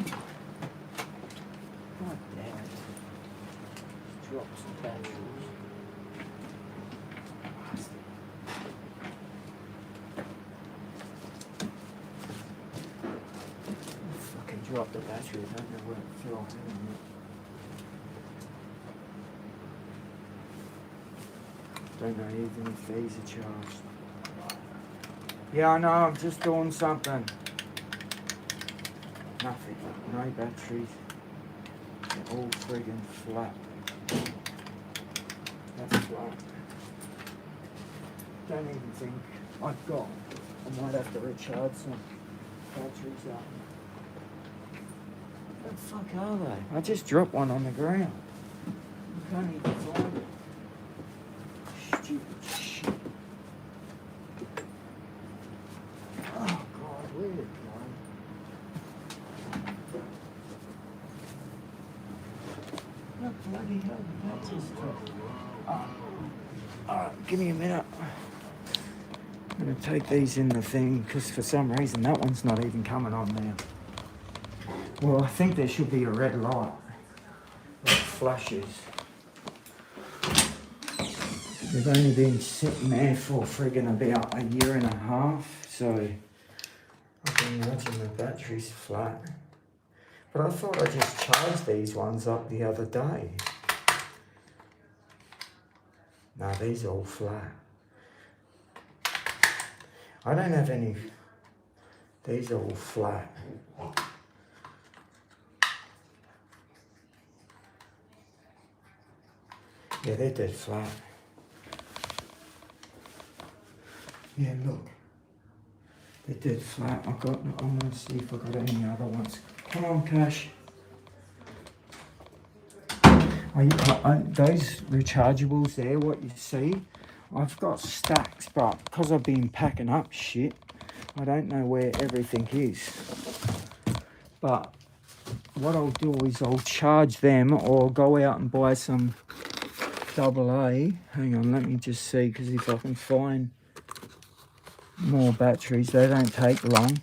God damn it. Just drop some batteries. Fucking drop the battery. I don't know where it fell. Hang on a minute. Don't know even if these are charged. Yeah, I know, I'm just doing something. Nothing. No batteries. They're all friggin' flat. That's flat. Don't even think I've got. I might have to recharge some batteries up. What the fuck are they? I just dropped one on the ground. I can't even find it. Stupid shit. Oh God, where did it go? What bloody hell did that just go? Alright, give me a minute. I'm going to take these in the thing, because for some reason that one's not even coming on now. Well, I think there should be a red light that flashes. They've only been sitting there for friggin' about a year and a half, so I can imagine the battery's flat. But I thought I just charged these ones up the other day. No, these are all flat. I don't have any. These are all flat. Yeah, they're dead flat. Yeah, look. They're dead flat. I'm gonna see if I've got any other ones. Come on, Cash. Those rechargeables there, what you see, I've got stacks, but because I've been packing up shit, I don't know where everything is. But what I'll do is I'll charge them or go out and buy some AA. Hang on, let me just see, because if I can find more batteries, they don't take long.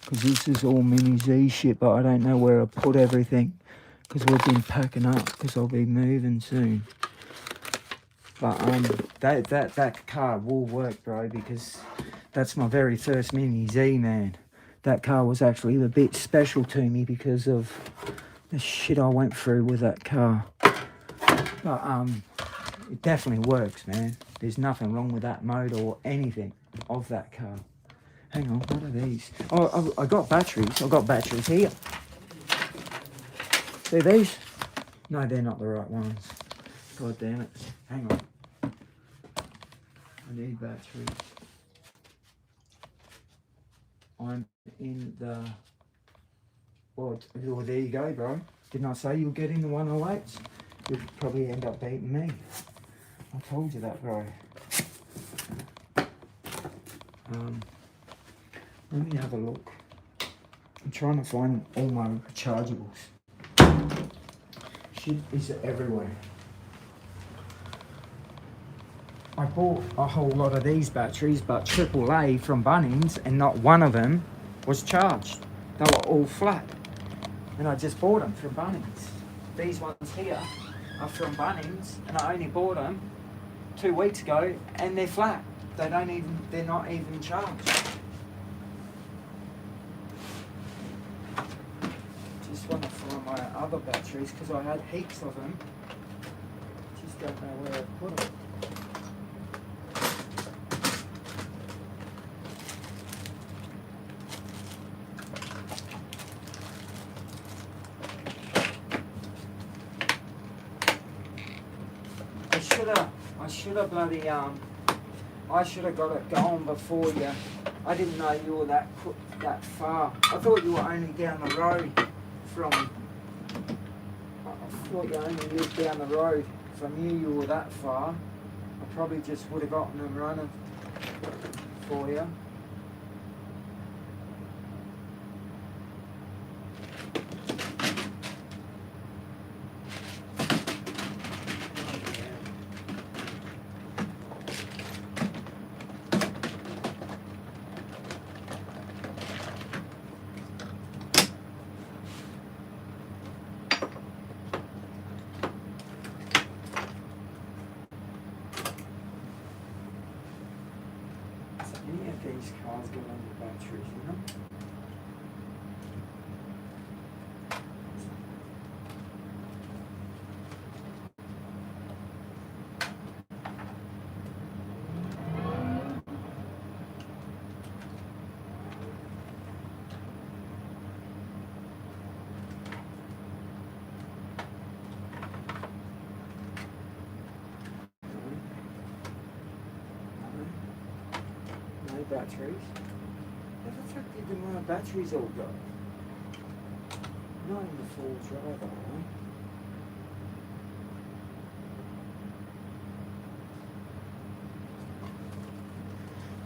Because this is all mini Z shit, but I don't know where I put everything. Because we've been packing up, because I'll be moving soon. But that car will work, bro, because that's my very first Mini Z, man. That car was actually a bit special to me because of the shit I went through with that car. But it definitely works, man. There's nothing wrong with that motor or anything of that car. Hang on, what are these? Oh, I got batteries. I got batteries here. See these? No, they're not the right ones. God damn it. Hang on. I need batteries. I'm in the... Well, there you go, bro. Didn't I say you'll get in the 108s? You'll probably end up beating me. I told you that, bro. Let me have a look. I'm trying to find all my rechargeables. Shit is everywhere. I bought a whole lot of these batteries, but AAA from Bunnings, and not one of them was charged. They were all flat. And I just bought them from Bunnings. These ones here are from Bunnings, and I only bought them 2 weeks ago, and they're flat. They're not even charged. Just want to find my other batteries, because I had heaps of them. Just don't know where I put them. I should have got it going before you. I didn't know you were that far. I thought you were only down the road from... I thought you only lived down the road. If I knew you were that far, I probably just would have gotten them running for you. Any of these cars got under batteries, you know? No batteries. Where the fuck did my batteries all go? Not in the full drive, right?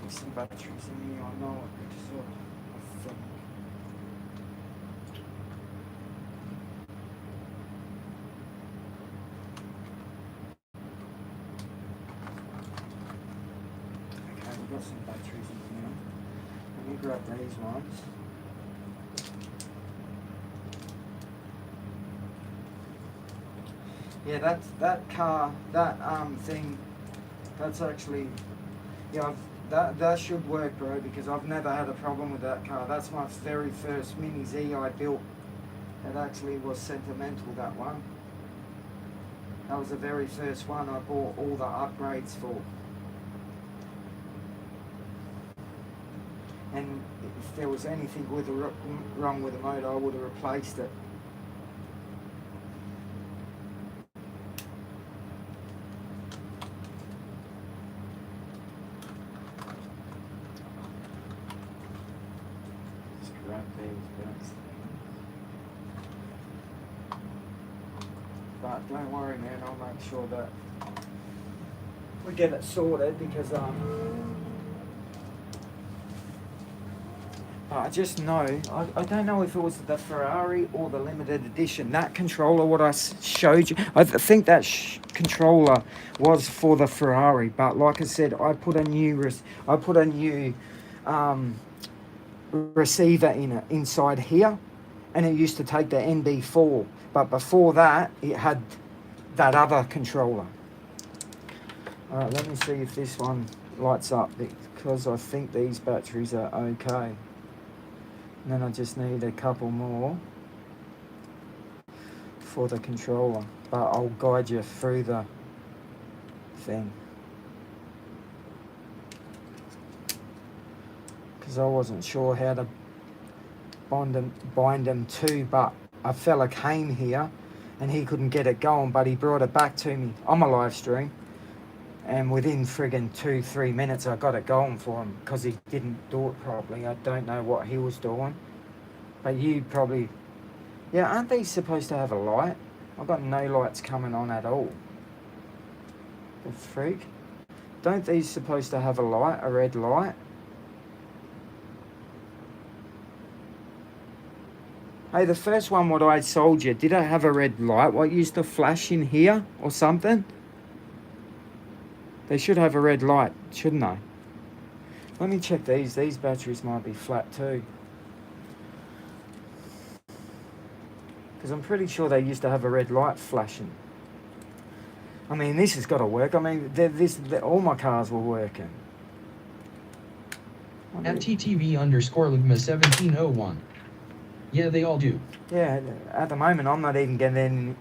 There's some batteries in here, I know it, so I think. Okay, we've got some batteries in here. Let me grab these ones. Yeah, that car, that thing, that's actually, yeah, that should work, bro, because I've never had a problem with that car. That's my very first Mini Z I built. It actually was sentimental, that one. That was the very first one I bought all the upgrades for. And if there was anything wrong with the motor, I would have replaced it. Scrap these bits. But don't worry, man, I'll make sure that we get it sorted because I just know, I don't know if it was the Ferrari or the limited edition. That controller, what I showed you, I think that controller was for the Ferrari. But like I said, I put a new receiver in it inside here, and it used to take the NB4. But before that, it had that other controller. All right, let me see if this one lights up because I think these batteries are okay. And then I just need a couple more for the controller, but I'll guide you through the thing because I wasn't sure how to bind them too, but a fella came here and he couldn't get it going, but he brought it back to me on my live stream, and within friggin' 2-3 minutes I got it going for him because he didn't do it properly. I don't know what he was doing, but you probably, yeah, aren't these supposed to have a light? I've got no lights coming on at all. The freak. Don't these supposed to have a light, a red light? Hey, the first one what I sold you, did it have a red light? What used to flash in here or something? They should have a red light, shouldn't they? Let me check these. These batteries might be flat too. Because I'm pretty sure they used to have a red light flashing. I mean, this has got to work. I mean, all my cars were working. FTTV_Ligma1701. Yeah, they all do. Yeah, at the moment I'm not even getting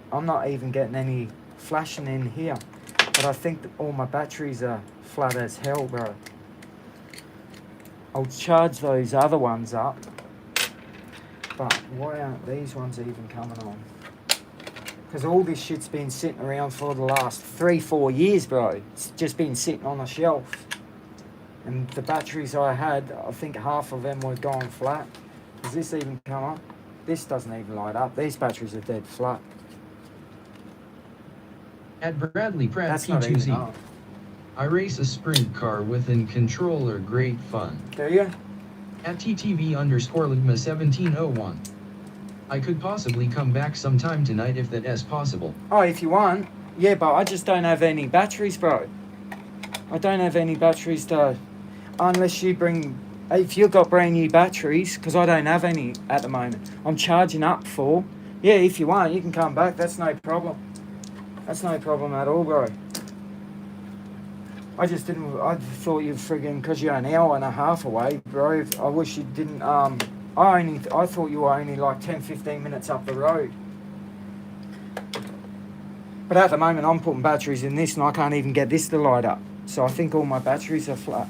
any flashing in here. But I think that all my batteries are flat as hell, bro. I'll charge those other ones up. But why aren't these ones even coming on? Because all this shit's been sitting around for the last 3-4 years, bro. It's just been sitting on a shelf. And the batteries I had, I think half of them were going flat. Does this even come up? This doesn't even light up. These batteries are dead flat. At Bradley Pratt That's not even P2Z. on. I race a sprint car with an controller, great fun. Do you? At TTV_Ligma1701. I could possibly come back sometime tonight if that is possible. Oh, if you want. Yeah, but I just don't have any batteries, bro. I don't have any batteries to... Unless you bring... If you've got brand new batteries, because I don't have any at the moment. I'm charging up for... Yeah, if you want, you can come back. That's no problem. That's no problem at all, bro. I just didn't... I thought you friggin'... Because you're an hour and a half away, bro. I wish you didn't... I thought you were only like 10-15 minutes up the road. But at the moment, I'm putting batteries in this and I can't even get this to light up. So I think all my batteries are flat.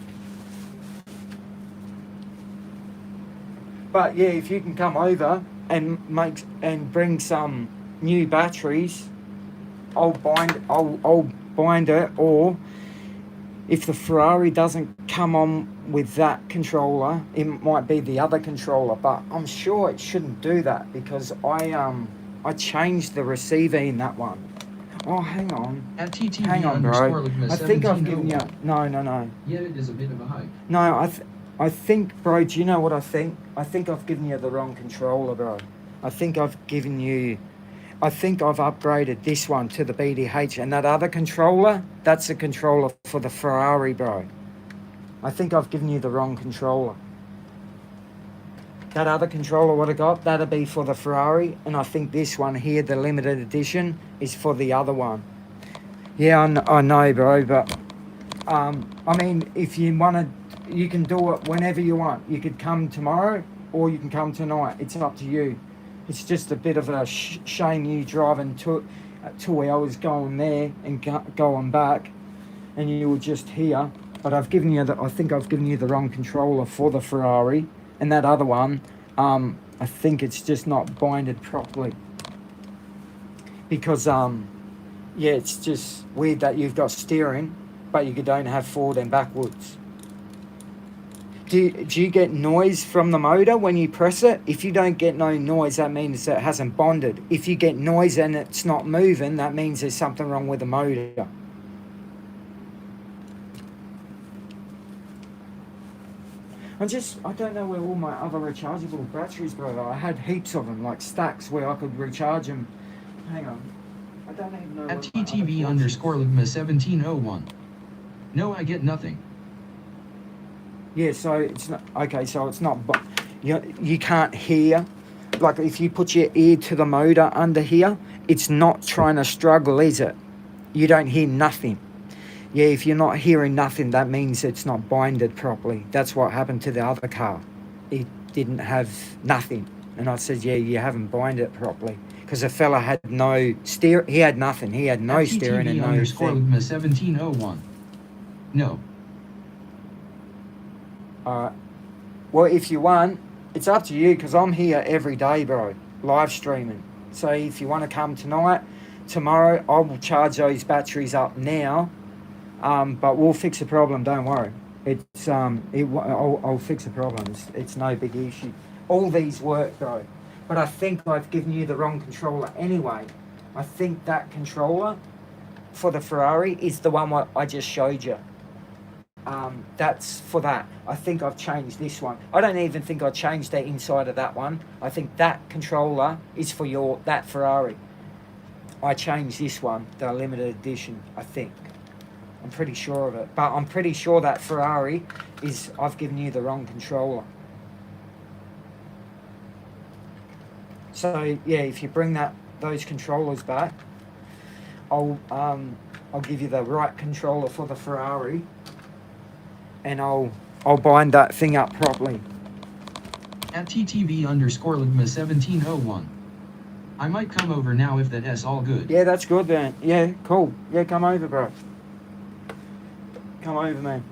But yeah, if you can come over and bring some new batteries, I'll bind it. Or if the Ferrari doesn't come on with that controller, it might be the other controller. But I'm sure it shouldn't do that because I changed the receiver in that one. Oh, hang on. At TTV Hang on, bro. I think I've given you... No. Yeah, it is a bit of a hike. No, I think, bro, do you know what I think? I think I've given you the wrong controller, bro. I think I've upgraded this one to the BDH, and that other controller, that's a controller for the Ferrari, bro. I think I've given you the wrong controller. That other controller, what I got, that'll be for the Ferrari, and I think this one here, the limited edition, is for the other one. Yeah, I know, bro, but, I mean, if you want to, you can do it whenever you want. You could come tomorrow, or you can come tonight. It's up to you. It's just a bit of a shame you driving to 2 hours going there and going back, and you were just here. But I've given you I think I've given you the wrong controller for the Ferrari, and that other one, I think it's just not binded properly. Because yeah, it's just weird that you've got steering, but you don't have forward and backwards. Do you get noise from the motor when you press it? If you don't get no noise, that means it hasn't bonded. If you get noise and it's not moving, that means there's something wrong with the motor. I don't know where all my other rechargeable batteries were. I had heaps of them, like stacks where I could recharge them. Hang on. I don't even know. At TTV_limit1701. No, I get nothing. Yeah, so it's not okay. So it's not. You can't hear. Like if you put your ear to the motor under here, it's not trying to struggle, is it? You don't hear nothing. Yeah, if you're not hearing nothing, that means it's not binded properly. That's what happened to the other car. It didn't have nothing, and I said, yeah, you haven't binded it properly because the fella had no steer. He had nothing. He had no steering and no thing. TTV_limit1701. No. Well, if you want, it's up to you because I'm here every day, bro, live streaming. So if you want to come tonight, tomorrow, I will charge those batteries up now, but we'll fix the problem. Don't worry. I'll fix the problem. It's no big issue. All these work, bro. But I think I've given you the wrong controller anyway. I think that controller for the Ferrari is the one I just showed you. That's for that. I think I've changed this one. I don't even think I changed the inside of that one. I think that controller is for that Ferrari. I changed this one, the limited edition, I think. I'm pretty sure of it. But I'm pretty sure that Ferrari I've given you the wrong controller. So yeah, if you bring those controllers back, I'll give you the right controller for the Ferrari. And I'll bind that thing up properly. At TTV_limit1701. I might come over now if that's all good. Yeah, that's good then. Yeah, cool. Yeah, come over, bro. Come over, man.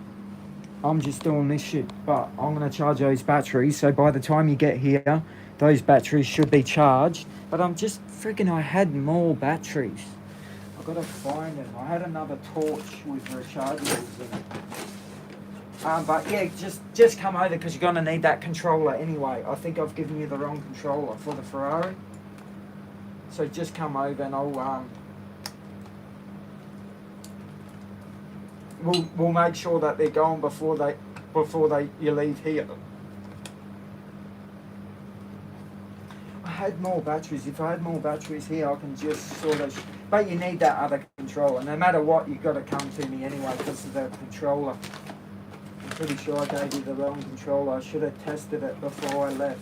I'm just doing this shit, but I'm going to charge those batteries. So by the time you get here, those batteries should be charged. But I'm just freaking, I had more batteries. I've got to find it. I had another torch with rechargeables in it. But yeah, just come over because you're going to need that controller anyway. I think I've given you the wrong controller for the Ferrari. So just come over and we'll make sure that they're going before you leave here. I had more batteries. If I had more batteries here, I can just sort of. But you need that other controller. No matter what, you've got to come to me anyway because of the controller. I'm pretty sure I gave you the wrong controller. I should have tested it before I left.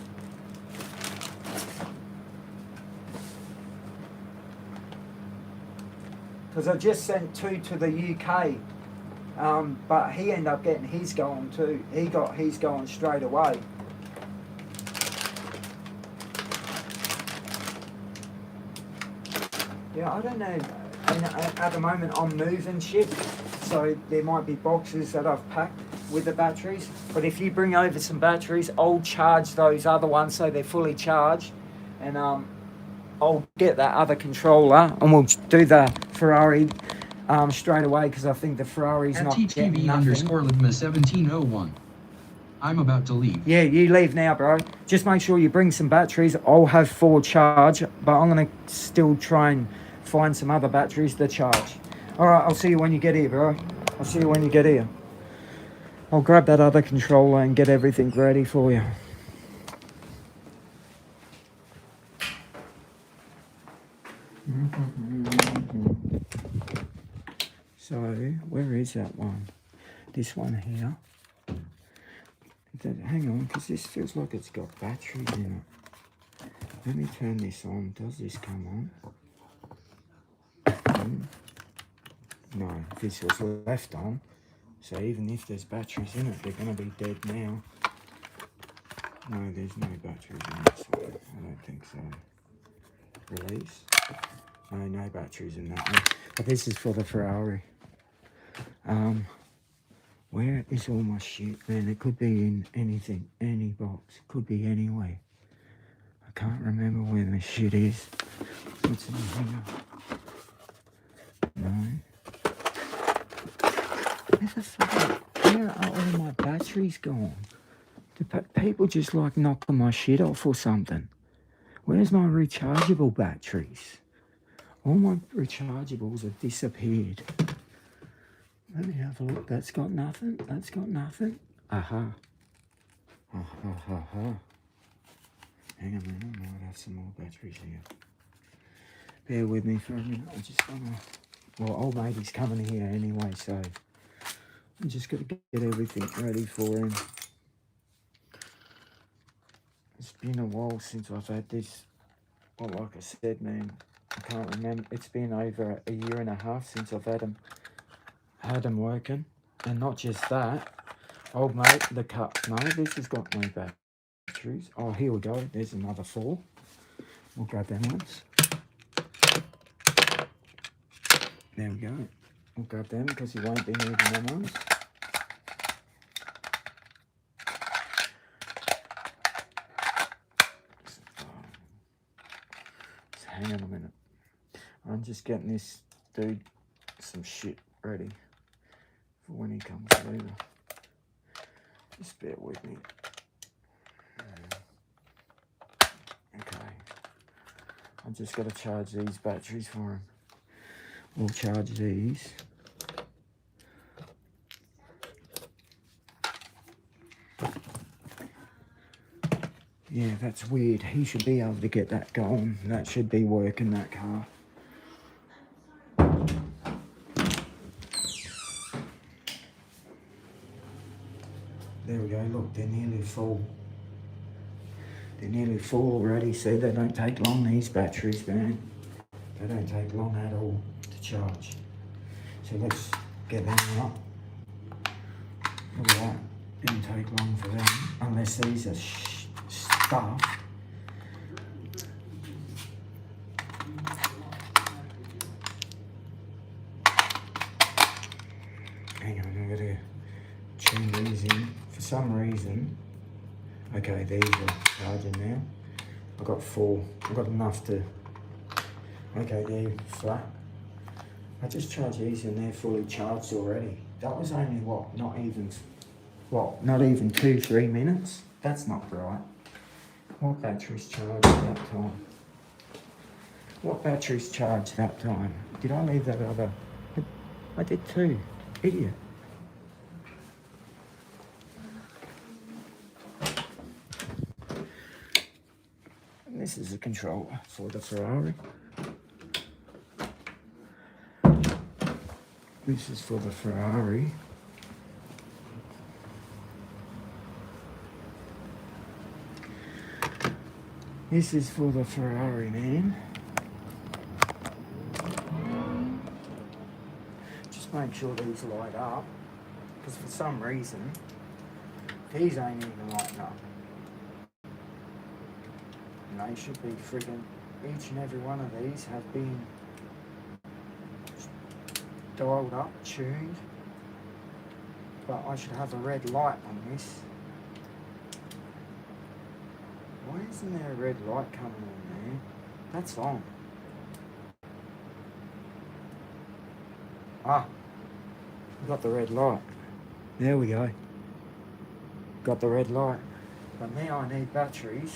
Because I just sent 2 to the UK, but he ended up getting his going too. He got his going straight away. Yeah, I don't know. And at the moment I'm moving shit, so there might be boxes that I've packed with the batteries. But if you bring over some batteries, I'll charge those other ones so they're fully charged, and I'll get that other controller and we'll do the Ferrari straight away because I think the Ferrari's At not getting nothing. TTV_limit1701. I'm about to leave. Yeah, you leave now, bro. Just make sure you bring some batteries. I'll have 4 charge, but I'm going to still try and find some other batteries to charge. All right, I'll see you when you get here, bro. I'll see you when you get here. I'll grab that other controller and get everything ready for you. So, where is that one? This one here. Hang on, because this feels like it's got batteries in it. Let me turn this on. Does this come on? No, this was left on. So even if there's batteries in it, they're going to be dead now. No, there's no batteries in that side. I don't think so. Release. No batteries in that one. But this is for the Ferrari. Where is all my shit, man? It could be in anything, any box. It could be anywhere. I can't remember where the shit is. What's in here? No. Where the fuck? Where are all my batteries gone? Do people just like knocking my shit off or something? Where's my rechargeable batteries? All my rechargeables have disappeared. Let me have a look. That's got nothing. That's got nothing. Aha. Hang on a minute. I might have some more batteries here. Bear with me for a minute. I just want to... Well, old matey's coming here anyway, so I'm just going to get everything ready for him. It's been a while since I've had this. Well, like I said, man, I can't remember. It's been over a year and a half since I've had them working. And not just that, old mate, the cup. No, this has got no batteries. Oh, here we go. There's another 4. We'll grab them ones. There we go. We'll grab them because he won't be needing them ones. So hang on a minute. I'm just getting this dude some shit ready for when he comes over. Just bear with me. Okay. I've just got to charge these batteries for him. We'll charge these. Yeah, that's weird. He should be able to get that going. That should be working, that car. There we go, look, they're nearly full. They're nearly full already. See, they don't take long, these batteries, man. They don't take long at all to charge. So let's get them up. Look at that. Didn't take long for them, unless these are stuff. Hang on, I'm gonna tune these in. For some reason, okay, these are charging now. I've got 4. I've got enough to, okay, they're flat. I just charged these and they're fully charged already. That was only what, not even 2-3 minutes? That's not right. What batteries charged that time? What batteries charged that time? Did I leave that other? I did too. Idiot. And this is a controller for the Ferrari. This is for the Ferrari. This is for the Ferrari, man. Just make sure these light up, because for some reason, these ain't even lighting up. And they should be friggin', each and every one of these have been dialed up, tuned. But I should have a red light on this. Why isn't there a red light coming on there? That's on. Ah, we got the red light. There we go. Got the red light. But now I need batteries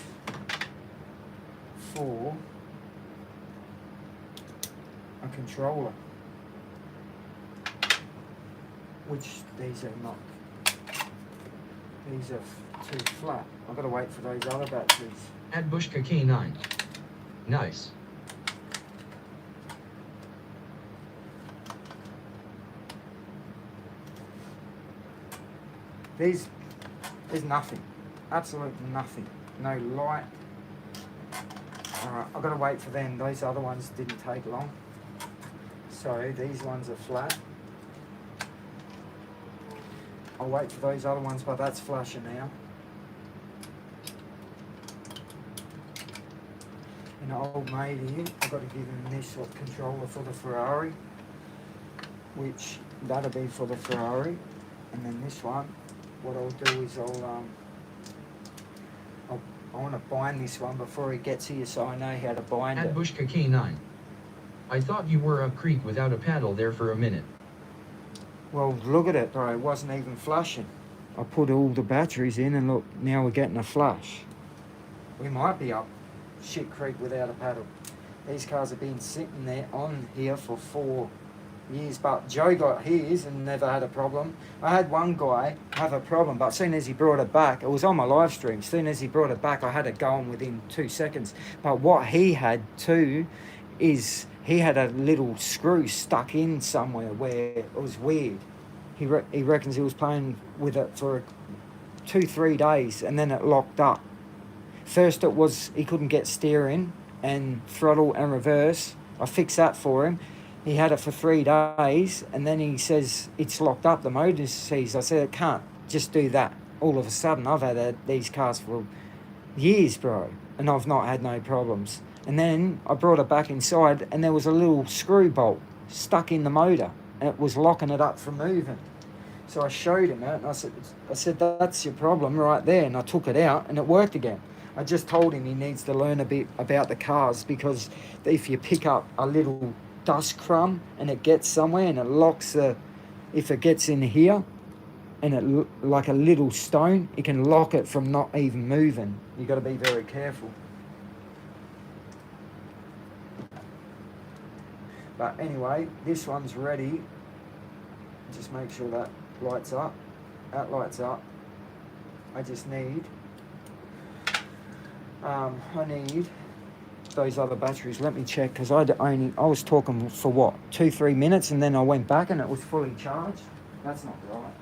for a controller. Which these are not. These are too flat. I've got to wait for those other batteries. At Bushka Key 9. Nice. There's nothing. Absolutely nothing. No light. Alright, I've got to wait for them. Those other ones didn't take long. So these ones are flat. I'll wait for those other ones, but that's flashing now. an old mate here. I've got to give him this controller for the Ferrari, which that'll be for the Ferrari, and then this one, what I'll do is I want to bind this one before he gets here, so I know how to bind At it. Bushka K9. I thought you were up creek without a paddle there for a minute. Well, look at it, bro. It wasn't even flushing. I put all the batteries in, and look, now we're getting a flush. We might be up shit creek without a paddle. These cars have been sitting there on here for 4 years, but Joe got his and never had a problem. I had one guy have a problem, but as soon as he brought it back, it was on my live stream, as soon as he brought it back, I had it going within 2 seconds. But what he had too is he had a little screw stuck in somewhere where it was weird. He reckons he was playing with it for 2-3 days, and then it locked up. First it was he couldn't get steering and throttle and reverse. I fixed that for him. He had it for 3 days, and then he says it's locked up, the motor's seized. I said it can't just do that all of a sudden. I've had these cars for years, bro, and I've not had no problems. And then I brought it back inside, and there was a little screw bolt stuck in the motor, and it was locking it up from moving. So I showed him it, and I said that's your problem right there, and I took it out, and it worked again. I just told him he needs to learn a bit about the cars, because if you pick up a little dust crumb and it gets somewhere and it locks if it gets in here and it like a little stone, it can lock it from not even moving. You got to be very careful. But anyway, this one's ready. Just make sure that lights up. That lights up. I just need I need those other batteries. Let me check, because I was talking for what, 2-3 minutes, and then I went back and it was fully charged. That's not right.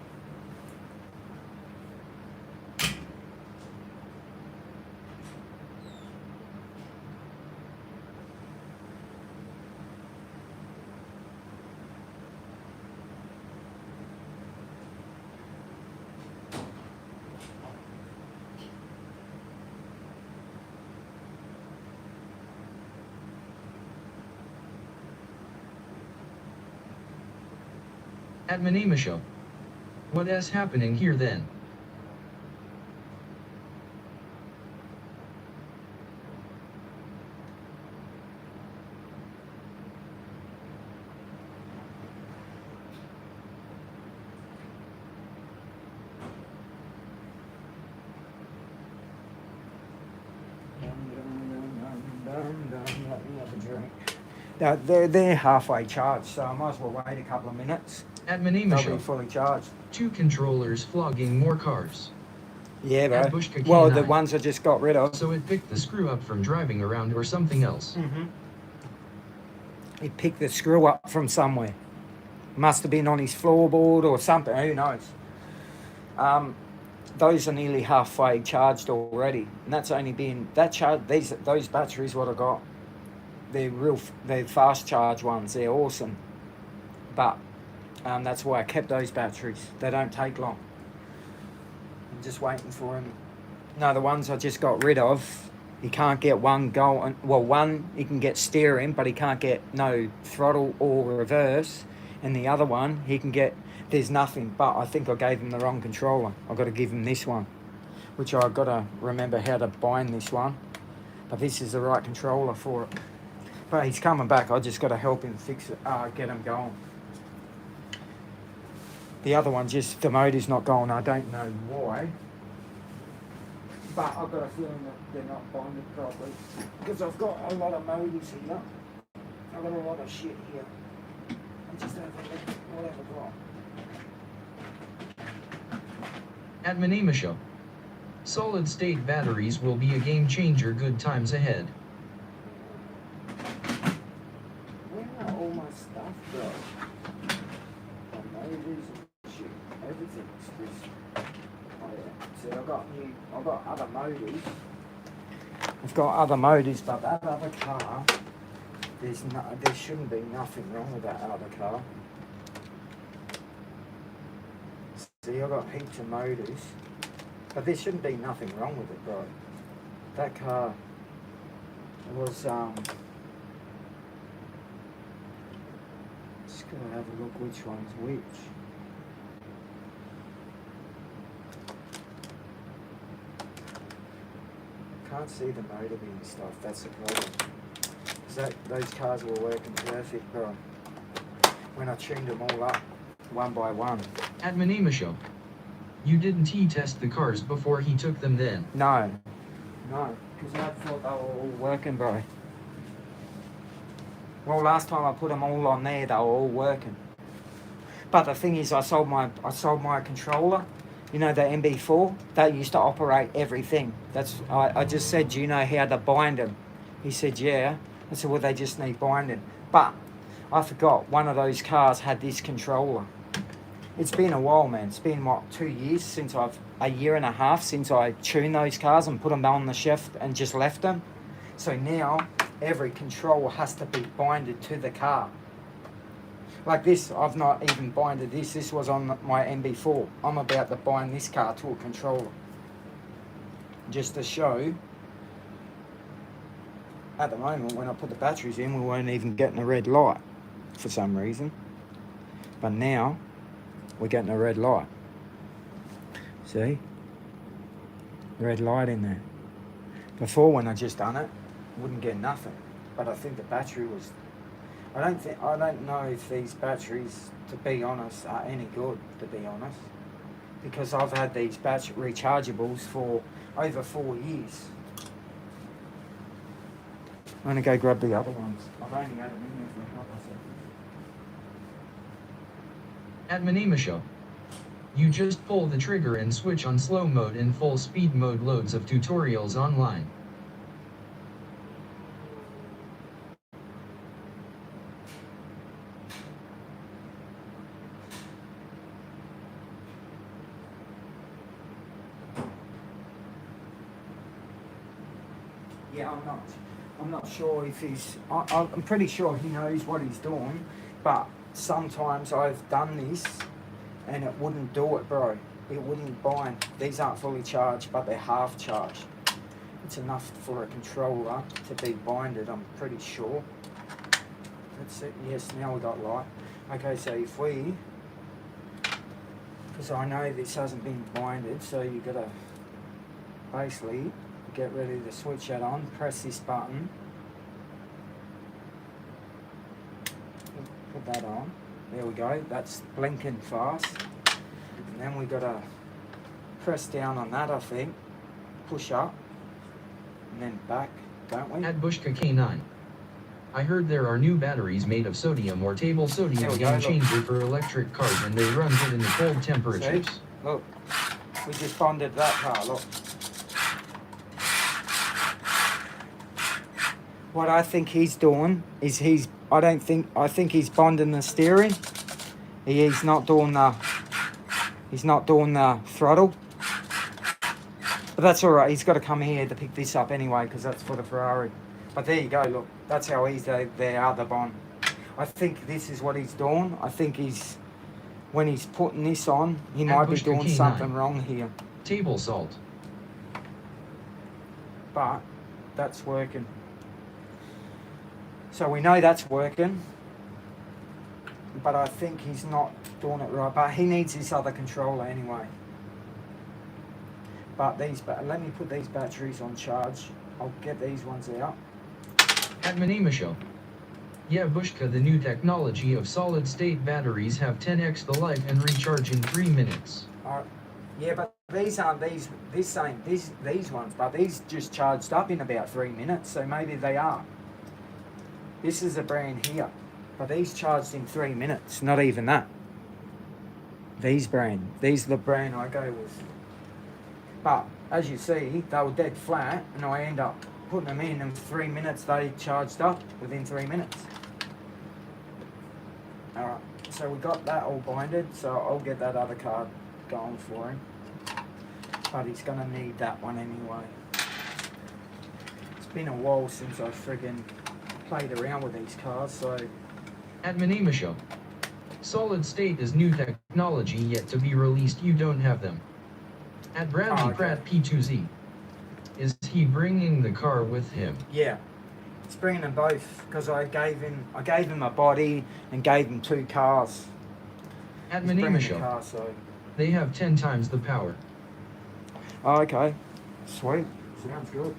At Manema Show. What is happening here then? Let me have a drink. Now, they're halfway charged, so I might as well wait a couple of minutes. At Manema They'll Show. be fully charged. 2 controllers flogging more cars. Yeah, At bro. Bushka Well, the K9. ones I just got rid of. So it picked the screw up from driving around or something else. Mm-hmm. He picked the screw up from somewhere. Must have been on his floorboard or something. Who knows? Those are nearly halfway charged already, and that's only been those batteries what I got. They're fast charge ones. They're awesome, but that's why I kept those batteries. They don't take long. I'm just waiting for them. No, the ones I just got rid of, he can't get one going. Well, one he can get steering, but he can't get no throttle or reverse. And the other one, he can get, there's nothing. But I think I gave him the wrong controller. I've got to give him this one, which I've got to remember how to bind this one. But this is the right controller for it. But he's coming back. I just got to help him fix it, get him going. The other one, just the motor's not going. I don't know why. But I've got a feeling that they're not bonded properly. Because I've got a lot of motors here. I've got a lot of shit here. I just have a look what I've got. At Manema Show. Solid state batteries will be a game changer. Good times ahead. Where are all my stuff, bro? My motors and shit. Everything's just... Oh yeah. See, I've got other motors. I've got other motors, but that other car, there shouldn't be nothing wrong with that other car. See, I've got heaps of motors, but there shouldn't be nothing wrong with it, bro. That car, It was just gonna have a look which one's which. Can't see the motor being stuff, that's the problem. Those cars were working perfect, bro. When I tuned them all up, one by one. At Manema Show. You didn't test the cars before he took them then? No, because I thought they were all working, bro. Well, last time I put them all on there, they were all working. But the thing is, I sold my controller. You know, the MB4, that used to operate everything. I just said, do you know how to bind them? He said, yeah. I said, well, they just need binding. But I forgot, one of those cars had this controller. It's been a while, man. It's been, what, 2 years a year and a half since I tuned those cars and put them on the shelf and just left them. So now, every controller has to be binded to the car. Like this, I've not even binded this. This was on my MB4. I'm about to bind this car to a controller. Just to show, at the moment, when I put the batteries in, we weren't even getting a red light for some reason. But now, we're getting a red light. See? Red light in there. Before, when I just done it, wouldn't get nothing. But I think the battery was... I don't know if these batteries, to be honest, are any good, to be honest. Because I've had these battery rechargeables for over 4 years. I'm going to go grab the other ones. I've only had them in there for a couple of seconds. At Manema Show. You just pull the trigger and switch on slow mode and full speed mode. Loads of tutorials online. Yeah, I'm not sure if I'm pretty sure he knows what he's doing, but sometimes I've done this and it wouldn't do it, bro. It wouldn't bind. These aren't fully charged, but they're half charged. It's enough for a controller to be binded, I'm pretty sure. That's it. Yes, now we got light. Okay, so if we, because I know this hasn't been binded, so you gotta basically get ready to switch that on, press this button, put that on, there we go, that's blinking fast, and then we gotta press down on that, I think, push up, and then back, don't we? At Bushka K9. I heard there are new batteries made of sodium or table sodium game changer for electric cars, and they run good in the cold temperatures. See? Look, we just bonded that car, look. What I think he's doing is I think he's bonding the steering. He's not doing the throttle. But that's all right. He's got to come here to pick this up anyway, because that's for the Ferrari. But there you go. Look, that's how easy they are to bond. I think this is what he's doing. I think when he's putting this on, he might be doing something wrong here. Table salt. But that's working. So we know that's working, but I think he's not doing it right. But he needs this other controller anyway. But let me put these batteries on charge. I'll get these ones out. At Manema Show. Yeah, Bushka, the new technology of solid-state batteries have 10x the life and recharge in 3 minutes. Yeah, but these aren't these ones, but these just charged up in about 3 minutes, so maybe they are. This is a brand here, but these charged in 3 minutes, not even that. These are the brand I go with. But as you see, they were dead flat, and I end up putting them in 3 minutes, they charged up within 3 minutes. Alright, so we got that all binded, so I'll get that other card going for him. But he's gonna need that one anyway. It's been a while since I friggin' played around with these cars, so... At Manema Show. Solid state is new technology yet to be released, you don't have them. At Bradley Pratt P2Z. Is he bringing the car with him? Yeah, It's bringing them both because I gave him a body and gave him 2 cars. At He's bringing the Manimisho, car, so. they have 10 times the power. Oh, okay. Sweet. Sounds good.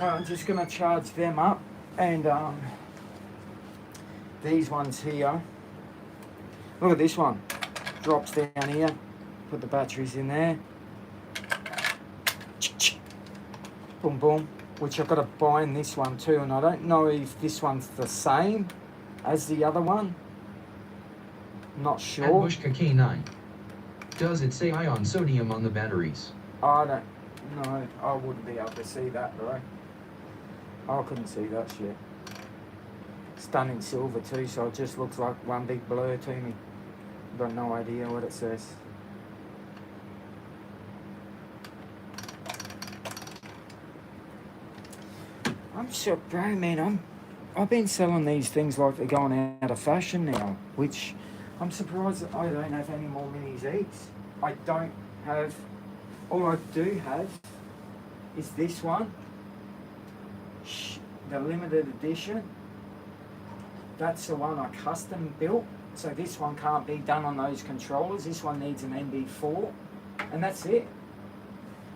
I'm just going to charge them up, and these ones here, look at this one, drops down here, put the batteries in there, boom boom, which I've got to bind this one too, and I don't know if this one's the same as the other one, not At sure. Bushka K9, does it say ion sodium on the batteries? I don't know, I wouldn't be able to see that, bro. I couldn't see that shit. It's done in silver too, so it just looks like one big blur to me. Got no idea what it says. I'm so bro, man. I've been selling these things like they're going out of fashion now, which I'm surprised that I don't have any more mini Z's. I don't have. All I do have is this one. The limited edition, that's the one I custom built, so this one can't be done on those controllers. This one needs an MB4, and that's it.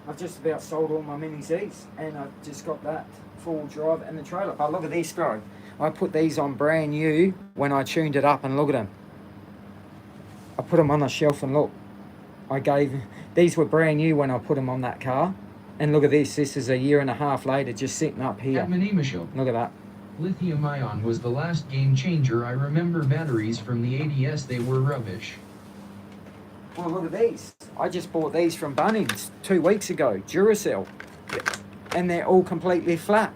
I've just about sold all my mini Z's, and I've just got that full drive and the trailer. But look at this, bro. I put these on brand new when I tuned it up, and look at them. I put them on the shelf, and look, these were brand new when I put them on that car. And look at this is a year and a half later, just sitting up here. At Manimisho, Look at that. lithium ion was the last game changer. I remember batteries from the ADS, they were rubbish. Well, look at these. I just bought these from Bunnings 2 weeks ago, Duracell. And they're all completely flat.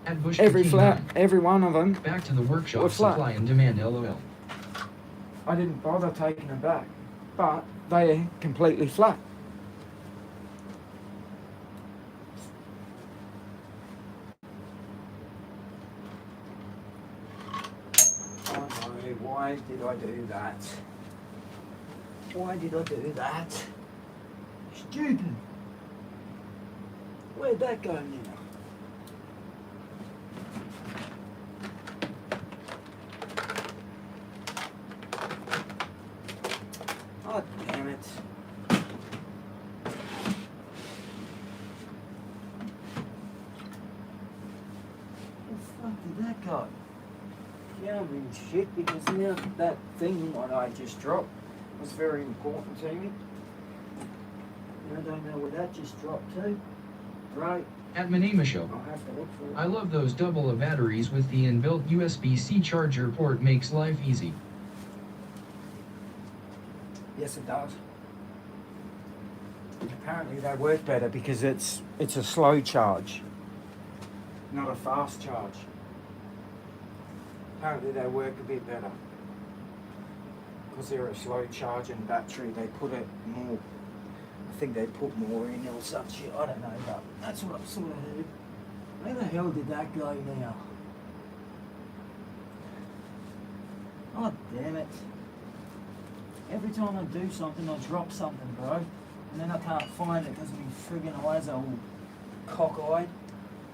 At Bushka Every K9, flat, every one of them. back to the workshop, Were flat. supply and demand, LOL. I didn't bother taking them back, but they're completely flat. Why did I do that? Why did I do that? Stupid. Where'd that go now? Oh, damn it. Where the fuck did that go? Yeah, I'm in shit because now that thing what I just dropped was very important to me. And I don't know where that just dropped to. Right, At Manimisho, I'll have to look for it. I love those double A batteries with the inbuilt USB-C charger port, makes life easy. Yes, it does. Apparently they work better because it's a slow charge, not a fast charge. Apparently they work a bit better because they're a slow charging battery. They put it more. I think they put more in or some shit. I don't know, but that's what I've sort of heard. Where the hell did that go now? Oh damn it! Every time I do something, I drop something, bro, and then I can't find it because my friggin' eyes are all cockeyed.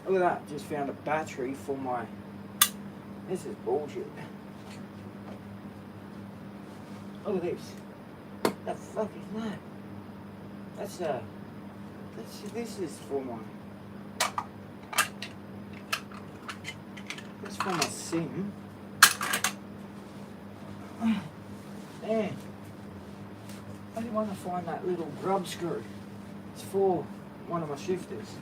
Look at that! Just found a battery for my. This is bullshit. Look at this. The fuck is that? This is for my. This is for my sim. Man, I didn't want to find that little grub screw. It's for one of my shifters.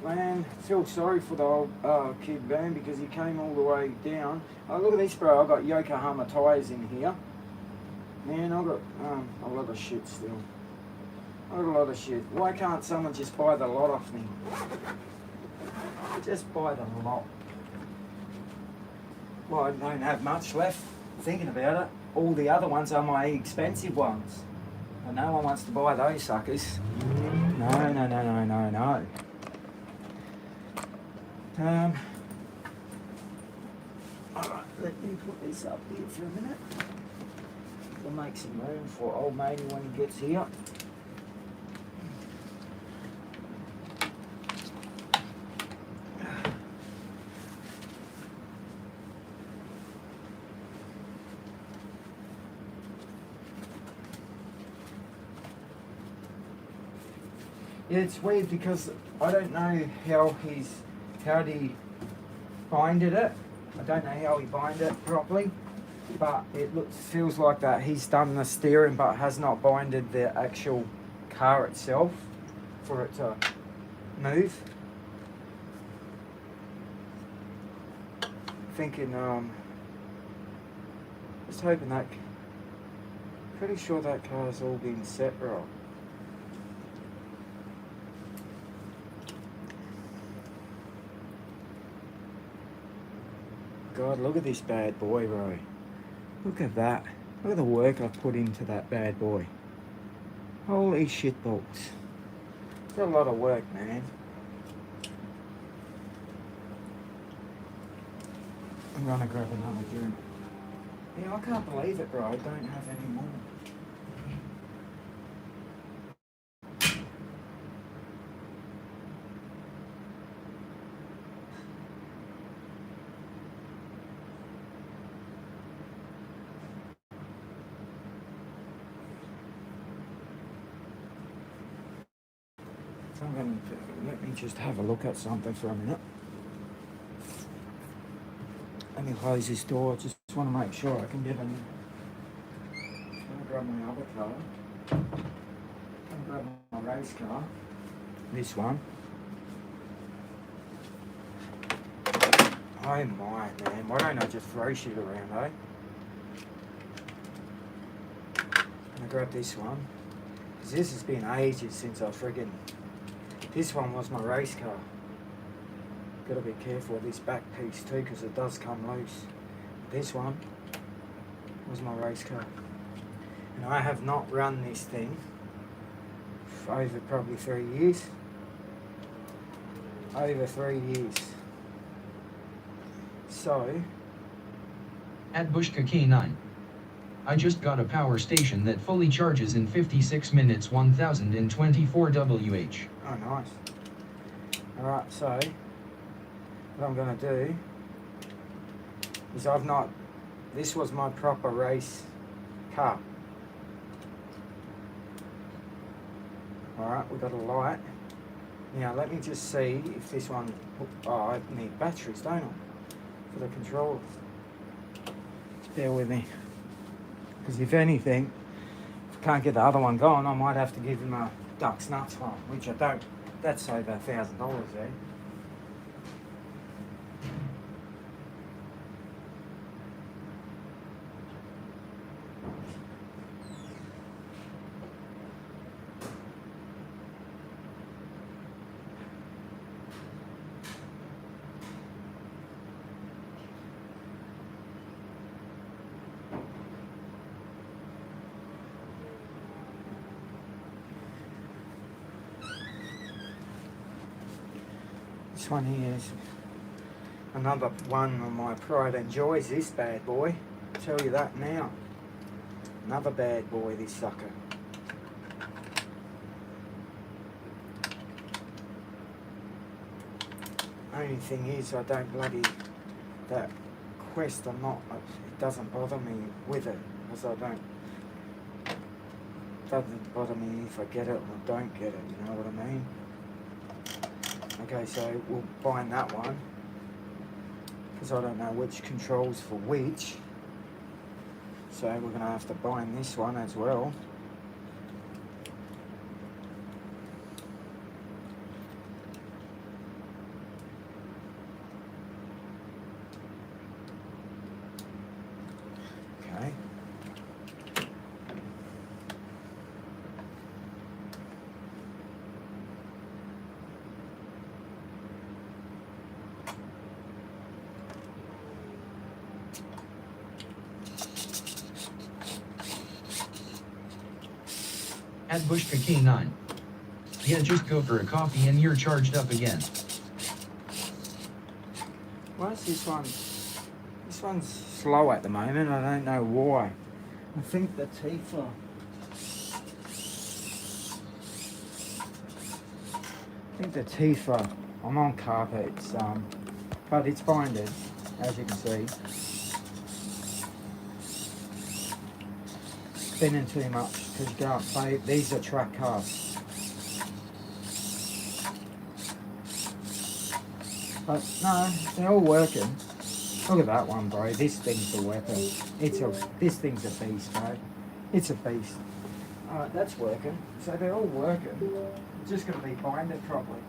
Man, feel sorry for the old kid, man, because he came all the way down. Oh, look at this, bro. I've got Yokohama tyres in here. Man, I've got a lot of shit still. I've got a lot of shit. Why can't someone just buy the lot off me? Just buy the lot. Well, I don't have much left. Thinking about it, all the other ones are my expensive ones. And no one wants to buy those suckers. No. Alright, let me put this up here for a minute. We'll make some room for old matey when he gets here. Yeah, it's weird because I don't know how he binded it. I don't know how he binded it properly, but it feels like that he's done the steering but has not binded the actual car itself for it to move. Thinking, just hoping that, pretty sure that car's all been set right. God, look at this bad boy, bro. Look at that. Look at the work I've put into that bad boy. Holy shit balls. It's a lot of work, man. I'm gonna grab another drink. Yeah, I can't believe it, bro. I don't have any more. Let me just have a look at something for a minute. Let me close this door. Just want to make sure I can get in. I'm going to grab my other car. I'm going to grab my race car. This one. Oh my, man. Why don't I just throw shit around, eh? I'm going to grab this one. Because this has been ages since I friggin'... This one was my race car. Gotta be careful with this back piece too, because it does come loose. This one was my race car. And I have not run this thing for over probably 3 years. Over 3 years. So... At Bushka K9. I just got a power station that fully charges in 56 minutes 1024 WH. Oh, nice. Alright, so what I'm going to do is this was my proper race car. Alright, we've got a light. Now let me just see if this one, I need batteries, don't I? For the controls. Just bear with me. Because if anything, if I can't get the other one going, I might have to give him a duck's nuts one, which I don't. That's over $1,000 there. This one here is another one of my pride and joys, this bad boy. I'll tell you that now. Another bad boy, this sucker. Only thing is, I don't bloody, that quest, it doesn't bother me with it, because it doesn't bother me if I get it or don't get it, you know what I mean? Okay, so we'll bind that one, because I don't know which controls for which. So we're going to have to bind this one as well. At Bushka K9. Yeah, just go for a coffee and you're charged up again. Why is this one? This one's slow at the moment. I don't know why. I think the teeth are. I think the teeth are. I'm on carpet. But it's binded, as you can see. Spinning too much because you can't play. These are track cars. But no, they're all working. Look at that one, bro. This thing's a weapon. This thing's a beast, bro. It's a beast. Alright, that's working. So they're all working. It's just going to be binded properly.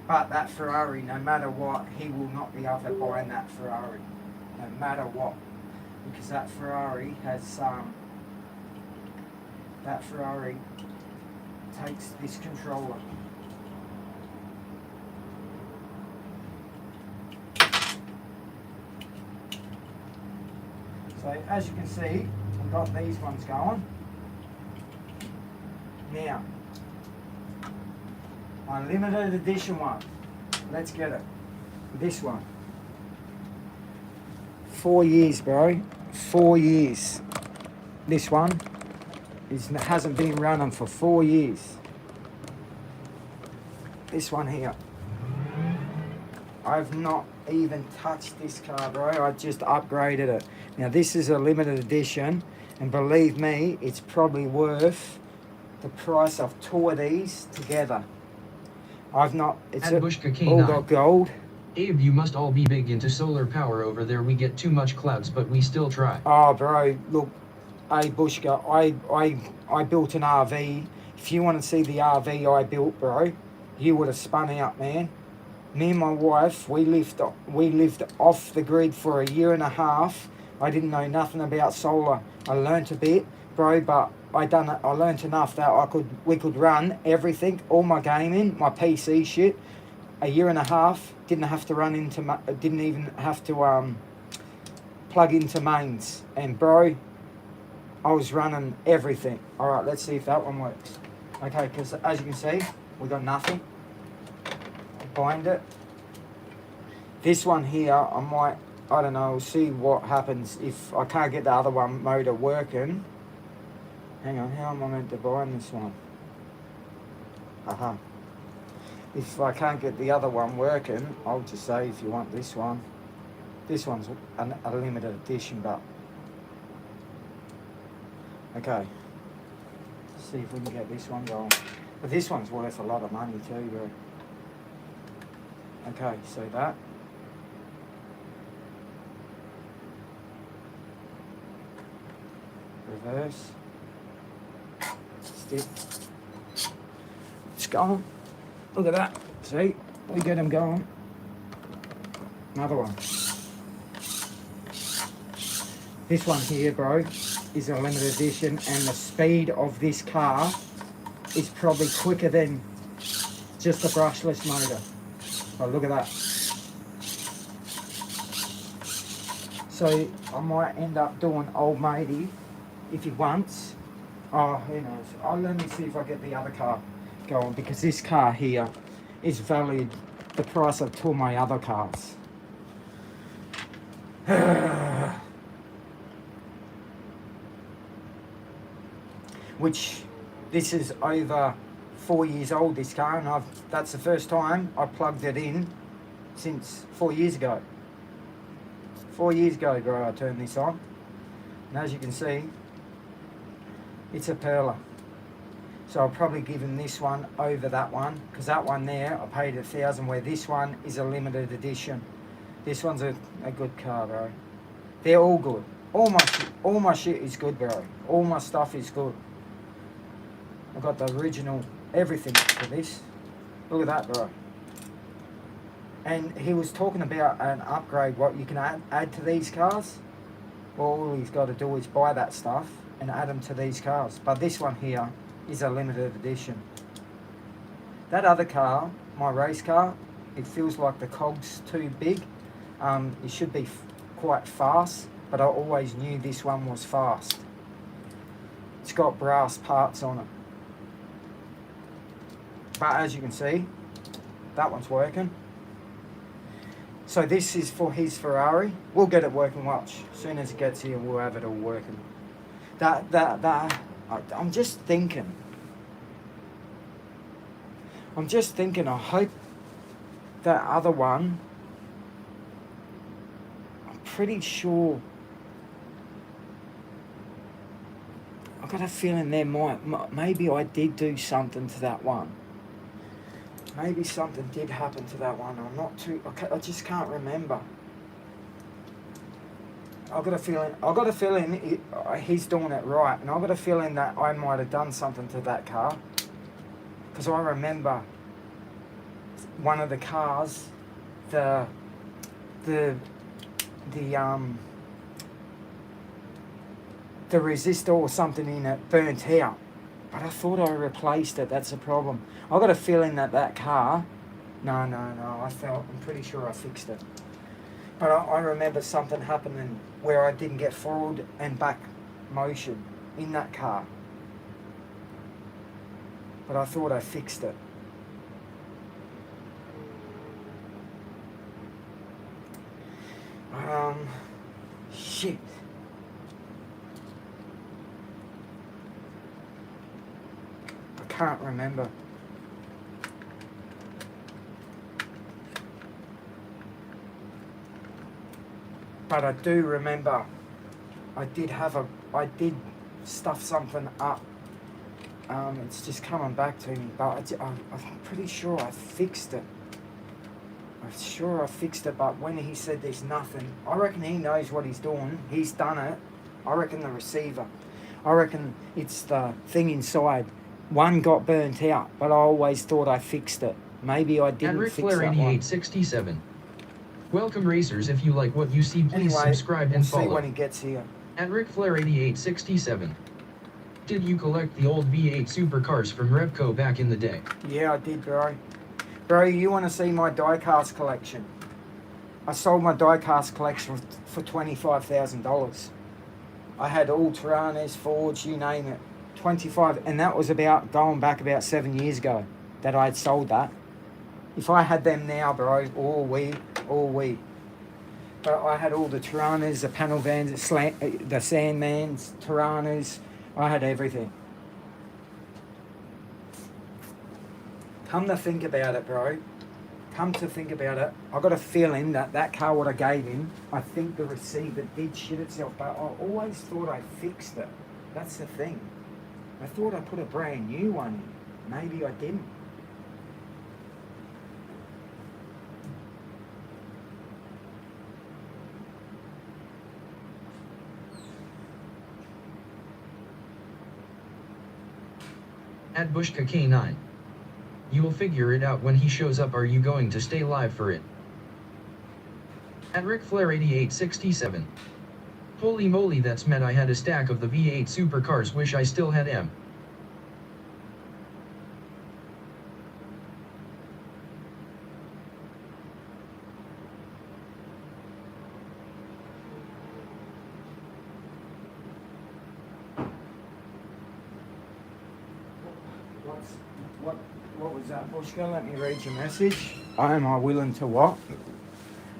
But that Ferrari, no matter what, he will not be able to bind that Ferrari. No matter what. Because that Ferrari has that Ferrari takes this controller. So as you can see, I've got these ones going. Now, my limited edition one. Let's get it. This one. 4 years, bro. 4 years. This one hasn't been running for 4 years. This one here. I've not even touched this car, bro. I just upgraded it. Now this is a limited edition, and believe me, it's probably worth the price of two of these together. I've not. It's At Bushka all K9. got gold. Abe, you must all be big into solar power over there. We get too much clouds, but we still try. Oh, bro, look, hey Bushka, I built an RV. If you want to see the RV I built, bro, you would have spun out, man. Me and my wife, we lived off the grid for a year and a half. I didn't know nothing about solar. I learnt a bit, bro, but I learnt enough that we could run everything, all my gaming, my PC shit. A year and a half, didn't even have to plug into mains. And bro, I was running everything. All right, let's see if that one works. Okay, because as you can see, we got nothing. Bind it. This one here, I don't know, we'll see what happens if I can't get the other one motor working. Hang on, how am I meant to bind this one? Aha. If I can't get the other one working, I'll just say if you want this one. This one's a limited edition, but... Okay. Let's see if we can get this one going. But this one's worth a lot of money too, bro. Okay, so that. Reverse. Stick. It's going. Look at that. See? We get them going. Another one. This one here, bro, is a limited edition, and the speed of this car is probably quicker than just a brushless motor. Oh, look at that. So I might end up doing old matey if he wants. Oh, who knows? Let me see if I get the other car going, because this car here is valued the price of two of my other cars. Which, this is over 4 years old, this car, and that's the first time I plugged it in since 4 years ago. 4 years ago, bro, I turned this on. And as you can see, it's a perler. So I'll probably give him this one over that one, because that one there, I paid $1,000, where this one is a limited edition. This one's a good car, bro. They're all good. All my shit is good, bro. All my stuff is good. I've got the original everything for this. Look at that, bro. And he was talking about an upgrade, what you can add to these cars. Well, all he's got to do is buy that stuff and add them to these cars. But this one here is a limited edition. That other car, my race car, it feels like the cog's too big. It should be quite fast, but I always knew this one was fast. It's got brass parts on it. but as you can see, that one's working. So this is for his Ferrari. We'll get it working, watch. As soon as it gets here, we'll have it all working. I'm just thinking, I hope that other one, I'm pretty sure, I've got a feeling there maybe I did do something to that one. Maybe something did happen to that one. I'm not too, I just can't remember. I've got a feeling he's doing it right, and I've got a feeling that I might have done something to that car, because I remember one of the cars, the resistor or something in it burnt out, but I thought I replaced it. That's the problem. I've got a feeling that car, I'm pretty sure I fixed it. But I remember something happening where I didn't get forward and back motion in that car. But I thought I fixed it. Shit. I can't remember. But I do remember I did stuff something up. It's just coming back to me, but I'm pretty sure I fixed it. I'm sure I fixed it, but when he said there's nothing, I reckon he knows what he's doing. He's done it. I reckon the receiver. I reckon it's the thing inside. One got burnt out, but I always thought I fixed it. Maybe I didn't Ric fix Flair that one. 8867. Welcome racers, if you like what you see, please Anyway, subscribe we'll and see follow. when he gets here. At Ric Flair 8867. Did you collect the old V8 supercars from Repco back in the day? Yeah, I did, bro. Bro, you want to see my diecast collection? I sold my diecast collection for $25,000. I had all Tiranas, Fords, you name it. 25, and that was going back about 7 years ago that I had sold that. If I had them now, bro, all we. But I had all the Tiranas, the panel vans, the Sandmans, Tiranas. I had everything. Come to think about it, bro. Come to think about it, I got a feeling that car what I gave him, I think the receiver did shit itself, but I always thought I fixed it. That's the thing. I thought I put a brand new one in. Maybe I didn't. At Bushka K9. You will figure it out when he shows up. Are you going to stay live for it? At Ric Flair 8867. Holy moly, that's meant I had a stack of the V8 supercars, wish I still had them. What was that, Bushka? Let me read your message. Am I willing to what?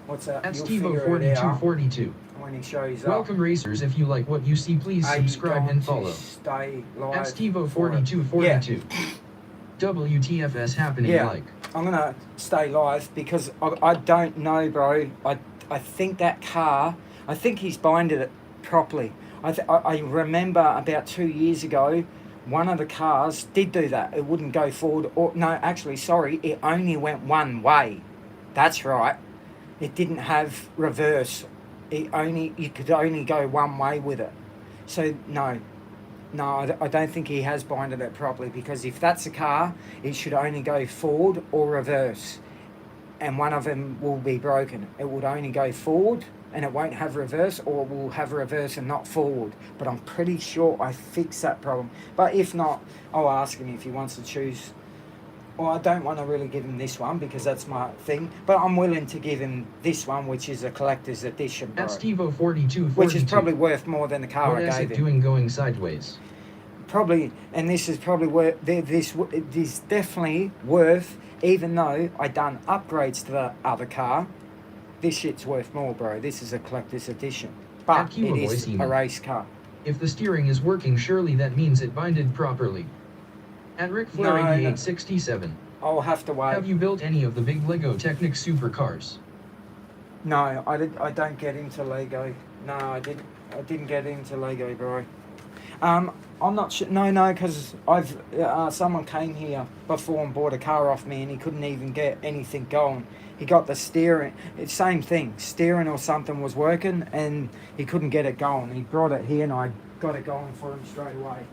What's that? At You'll Stevo figure it out 4242. when he shows up. Welcome racers, if you like what you see, please Are you subscribe going and to follow. Stay live. At Stevo for it? 4242. WTFS happening Yeah. like. I'm gonna stay live because I don't know, bro. I think that car, I think he's binded it properly. I remember about 2 years ago, one of the cars did do that. It wouldn't go forward, or no, actually, sorry, it only went one way. That's right. It didn't have reverse. You could only go one way with it. So no, I don't think he has binded it properly, because if that's a car, it should only go forward or reverse, and one of them will be broken. It would only go forward and it won't have reverse, or it will have reverse and not forward. But I'm pretty sure I fixed that problem. But if not, I'll ask him if he wants to choose. Well, I don't want to really give him this one because that's my thing, but I'm willing to give him this one, which is a collector's edition, bro. At Stevo 4242. Which is probably worth more than the car What I is gave it him. doing going sideways? probably, and this is probably worth, this is definitely worth, even though I done upgrades to the other car, this shit's worth more, bro. This is a collector's edition. But At Cuba it Boy is a Seaman. race car. If the steering is working, surely that means it binded properly. At Ric Flair No, no. 8867. I'll have to wait. Have you built any of the big Lego Technic supercars? No, I don't get into Lego. No, I didn't get into Lego, bro. I'm not sure. No, because I've someone came here before and bought a car off me, and he couldn't even get anything going. He got the steering. It's same thing. Steering or something was working, and he couldn't get it going. He brought it here, and I got it going for him straight away.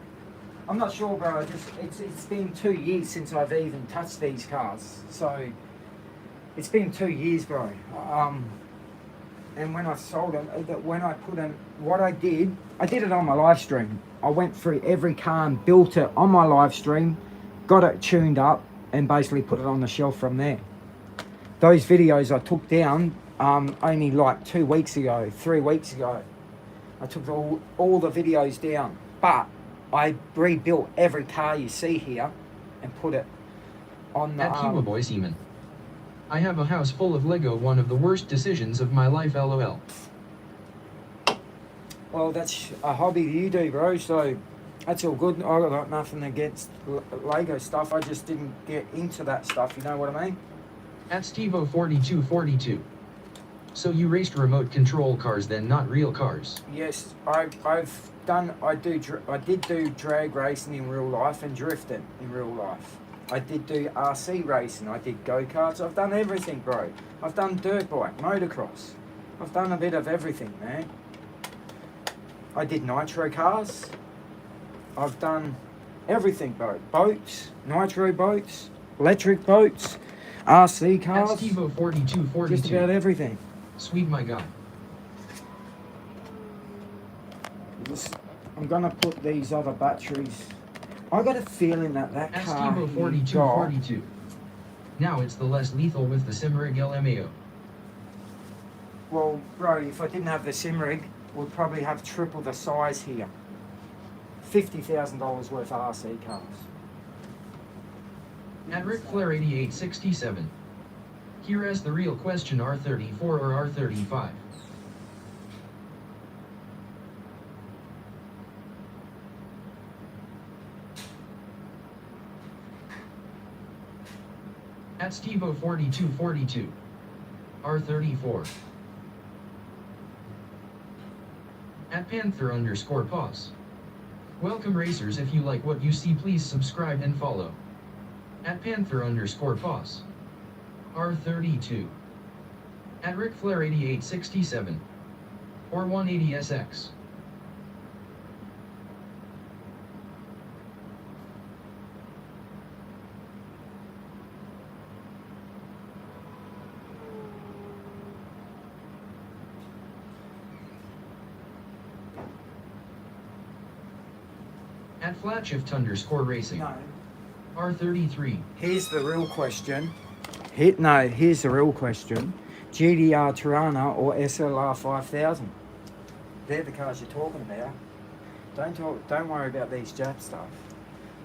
I'm not sure, bro. It's been 2 years since I've even touched these cars, so it's been 2 years, bro. And when I sold them, when I put them, what I did it on my live stream. I went through every car and built it on my live stream, got it tuned up, and basically put it on the shelf from there. Those videos I took down only like 2 weeks ago, 3 weeks ago. I took all the videos down, but I rebuilt every car you see here and put it on the... At Cuba Boy Seaman. I have a house full of Lego, one of the worst decisions of my life, lol. Well, that's a hobby you do, bro, so that's all good. I got nothing against Lego stuff. I just didn't get into that stuff, you know what I mean? At Stevo4242. So you raced remote control cars then, not real cars? Yes, I did do drag racing in real life and drifting in real life. I did do RC racing, I did go-karts, I've done everything, bro. I've done dirt bike, motocross. I've done a bit of everything, man. I did nitro cars. I've done everything, bro. Boats, nitro boats, electric boats, RC At cars. Stevo4242. Just about everything. Sweet my god. I'm gonna put these other batteries. I got a feeling that At car he got, Stevo4242. Now it's the less lethal with the Simrig LMAO. well, bro, if I didn't have the Simrig, we'd probably have triple the size here. $50,000 worth of RC cars. At Ric Flair 8867. Here is the real question, R34 or R35? At Stevo4242. R34. At Panther_pause. Welcome racers, if you like what you see, please subscribe and follow. At Panther_pause. R32. At Ric Flair 8867. Or 180SX. At Flatshift_racing. No. R33. Here's the real question. Here's the real question. GDR Tirana or SLR 5000? They're the cars you're talking about. Don't worry about these Jap stuff.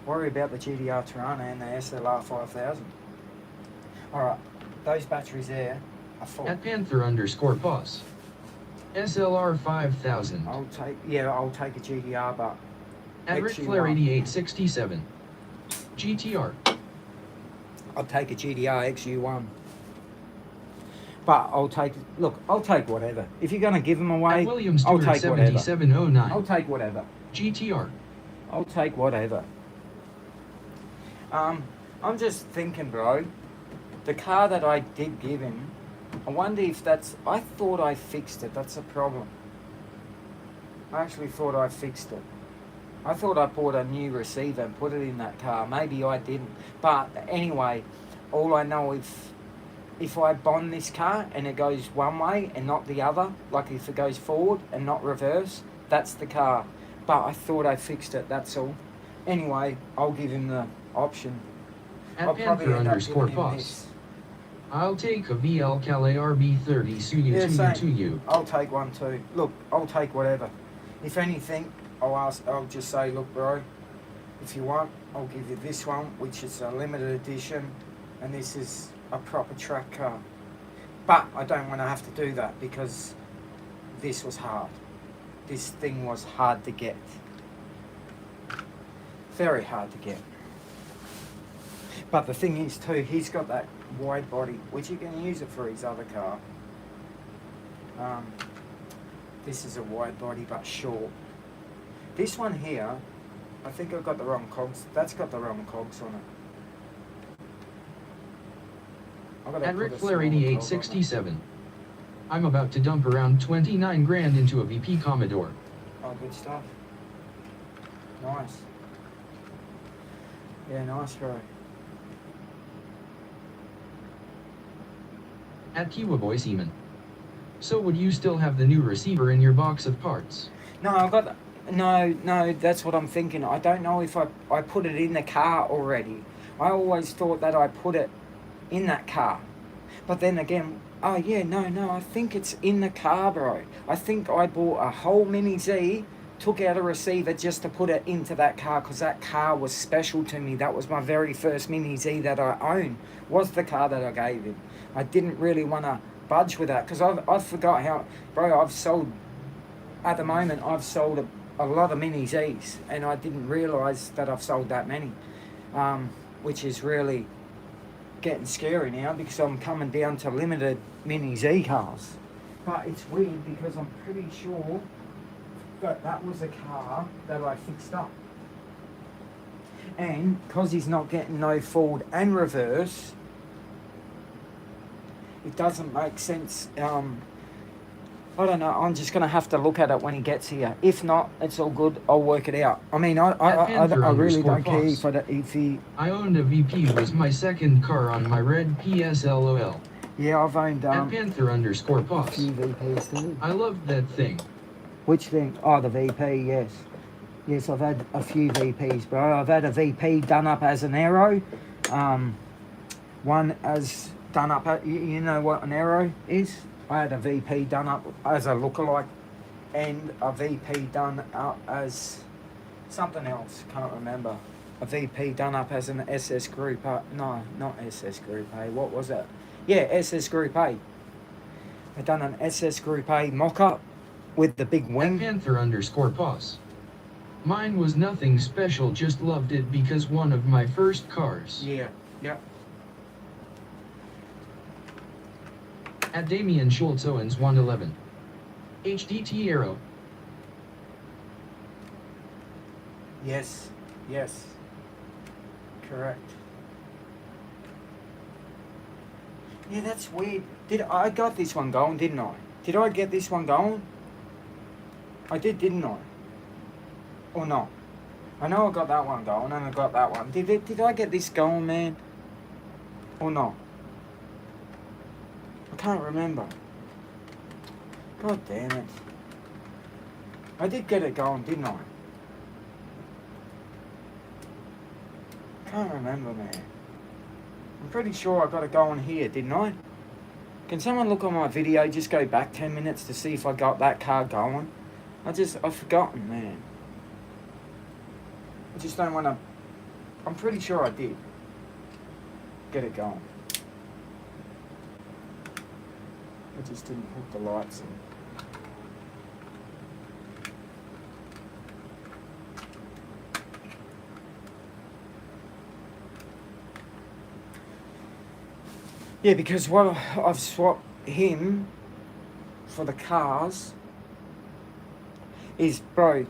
Worry about the GDR Tirana and the SLR 5000. Alright, those batteries there are full. At Panther_pause. SLR 5000. I'll take a GDR, but At Ric Flair XU1. 8867. GTR. I'll take a GDR XU1. But I'll take whatever. If you're going to give them away, At Williams I'll Stewart take whatever. 7709. I'll take whatever. GTR. I'll take whatever. I'm just thinking, bro, the car that I did give him, I wonder if that's... I thought I fixed it. That's a problem. I actually thought I fixed it. I thought I bought a new receiver and put it in that car. Maybe I didn't. But anyway, all I know, if I bond this car and it goes one way and not the other, like if it goes forward and not reverse, that's the car. But I thought I fixed it, that's all. Anyway, I'll give him the option. At I'll probably end up giving him Panther_pause. this. I'll take a VL Calais RB30 Yeah, same. to you. I'll take one too. Look, I'll take whatever. If anything, I'll just say, look, bro, If you want, I'll give you this one, which is a limited edition, and this is a proper track car. But I don't want to have to do that because this was hard. This thing was hard to get. Very hard to get. But the thing is too, he's got that wide body, which he can use it for his other car. This is a wide body but short. This one here, I think I've got the wrong cogs. That's got the wrong cogs on it. I've got to At put a Ric Flair smaller cog on it. 8867. I'm about to dump around 29 grand into a VP Commodore. Oh, good stuff. Nice. Yeah, nice, bro. At Kiwaboy Seaman. So would you still have the new receiver in your box of parts? No, I've got... No, that's what I'm thinking. I don't know if I put it in the car already. I always thought that I put it in that car. But then again, oh yeah, no, I think it's in the car, bro. I think I bought a whole Mini Z, took out a receiver just to put it into that car because that car was special to me. That was my very first Mini Z that I owned, was the car that I gave him. I didn't really want to budge with that because I forgot how, bro, at the moment, I've sold a lot of Mini Zs and I didn't realise that I've sold that many, which is really getting scary now because I'm coming down to limited Mini Z cars. But it's weird because I'm pretty sure that was a car that I fixed up. And because he's not getting no forward and reverse, it doesn't make sense. I don't know, I'm just going to have to look at it when he gets here. If not, it's all good, I'll work it out. I mean, I really don't care if he... I owned a VP was my second car on my red PSLOL. Yeah, I've owned At Panther underscore a Poss. few VPs too. I love that thing. Which thing? Oh, the VP, yes. Yes, I've had a few VPs, bro. I've had a VP done up as an Aero. One as done up, you know what an Aero is? I had a VP done up as a lookalike and a VP done up as something else, can't remember. A VP done up as an SS Group A. No, not SS Group A. What was it? Yeah, SS Group A. I done an SS Group A mock-up with the big At wing. Panther underscore Poss. Mine was nothing special, just loved it because one of my first cars. Yeah, yeah. At Damian Schultz Owens 111. HDT Aero. Yes, yes. Correct. Yeah, that's weird. I got this one going, didn't I? Did I get this one going? I did, didn't I? Or not? I know I got that one going and I got that one. Did I get this going, man? Or not? I can't remember. God damn it. I did get it going, didn't I? Can't remember, man. I'm pretty sure I got it going here, didn't I? Can someone look on my video, just go back 10 minutes to see if I got that car going? I've forgotten, man. I just don't want to... I'm pretty sure I did get it going. I just didn't hook the lights in. Yeah, because what I've swapped him for the cars is, bro,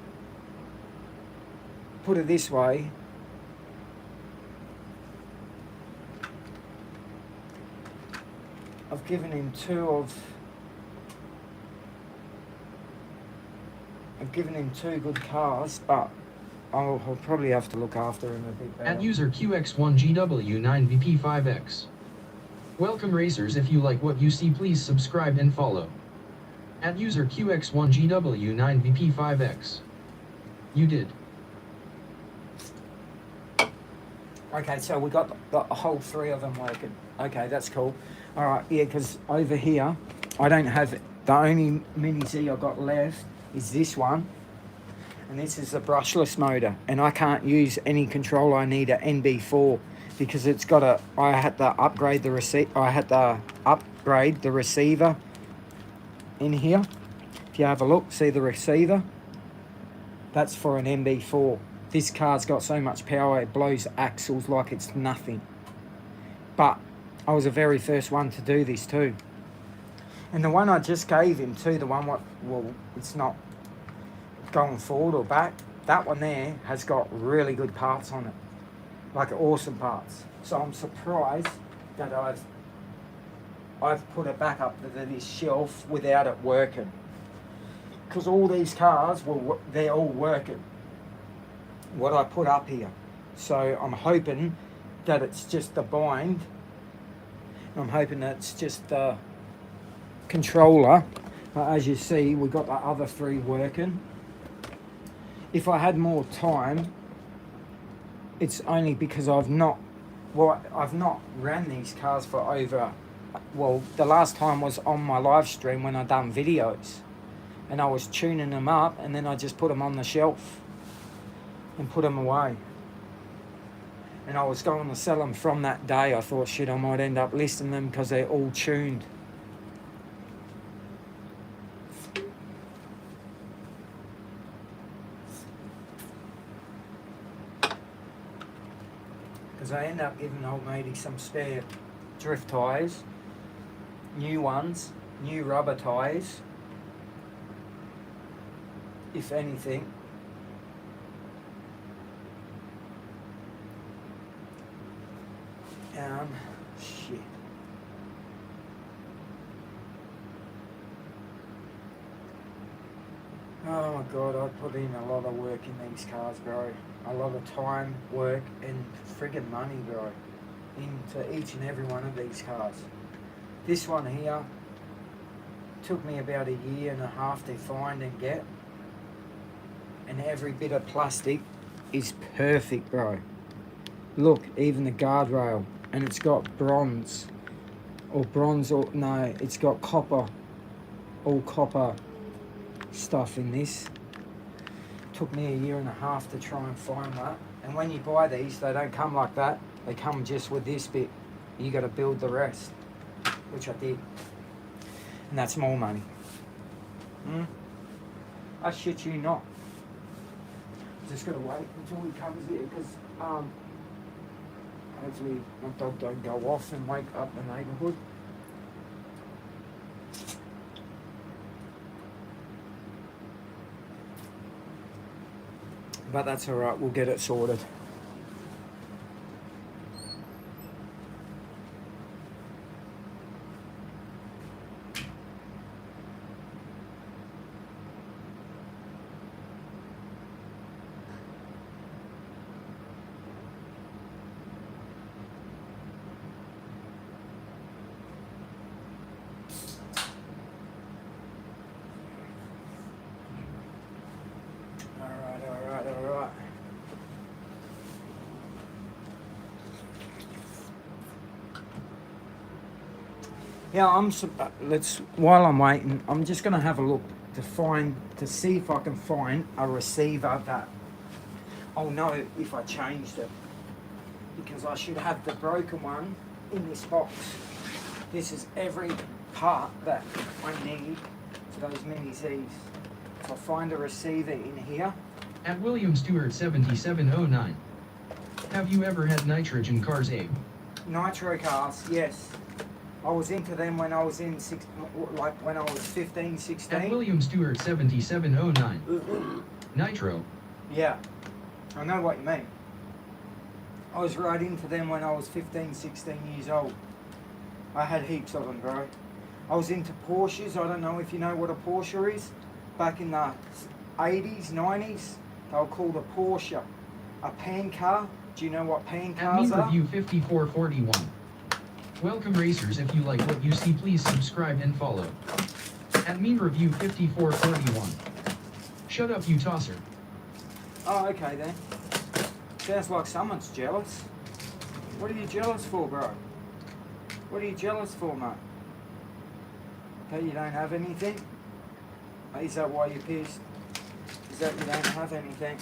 put it this way, I've given him two good cars, but I'll probably have to look after him a bit better. At user QX1GW9VP5X. Welcome racers, if you like what you see please subscribe and follow. At user QX1GW9VP5X. You did. Okay, so we got the whole three of them working. Okay, that's cool. All right, yeah, because over here, I don't have, the only Mini Z I got left is this one. And this is the brushless motor, and I can't use any control. I need a NB4 because it's got a. I had to upgrade the receiver in here. If you have a look, see the receiver. That's for an MB4. This car's got so much power it blows axles like it's nothing. But I was the very first one to do this too. And the one I just gave him too, the one what, well, it's not going forward or back. That one there has got really good parts on it, like awesome parts. So I'm surprised that I've put it back up to this shelf without it working. Because all these cars, they're all working. What I put up here. So I'm hoping that it's just the bind. I'm hoping that it's just the controller. But as you see, we've got the other three working. If I had more time, it's only because I've not ran these cars for over, well, the last time was on my live stream when I done videos. And I was tuning them up, and then I just put them on the shelf and put them away. And I was going to sell them from that day. I thought, shit, I might end up listing them because they're all tuned. Because I end up giving old matey some spare drift tyres, new ones, new rubber tyres. If anything. Shit. Oh my God, I put in a lot of work in these cars, bro. A lot of time, work, and friggin' money, bro, into each and every one of these cars. This one here took me about a year and a half to find and get. And every bit of plastic is perfect, bro. Look, even the guardrail, and it's got bronze, it's got copper, all copper stuff in this. Took me a year and a half to try and find that. And when you buy these, they don't come like that. They come just with this bit. You got to build the rest, which I did. And that's more money. I shit you not. Just gotta wait until he comes here because hopefully my dog don't go off and wake up the neighbourhood. But that's alright, we'll get it sorted. Alright. Yeah, while I'm waiting, I'm just gonna have a look to see if I can find a receiver that I'll know if I changed it. Because I should have the broken one in this box. This is every part that I need for those mini Z's. So I'll find a receiver in here. At William Stewart 7709. Have you ever had nitrogen cars, Abe? Nitro cars, yes. I was into them when I was when I was 15, 16. At William Stewart 7709. Nitro. Yeah, I know what you mean. I was right into them when I was 15, 16 years old. I had heaps of them, bro. I was into Porsches. I don't know if you know what a Porsche is. Back in the 80s, 90s, they were called a Porsche. A pan car. Do you know what pan cars are? are? At Review 5441. Welcome racers, if you like what you see, please subscribe and follow. At Review 5441. Shut up, you tosser. Oh, okay then. Sounds like someone's jealous. What are you jealous for, bro? What are you jealous for, mate? That you don't have anything? Is that why you're pissed? is that you don't have anything.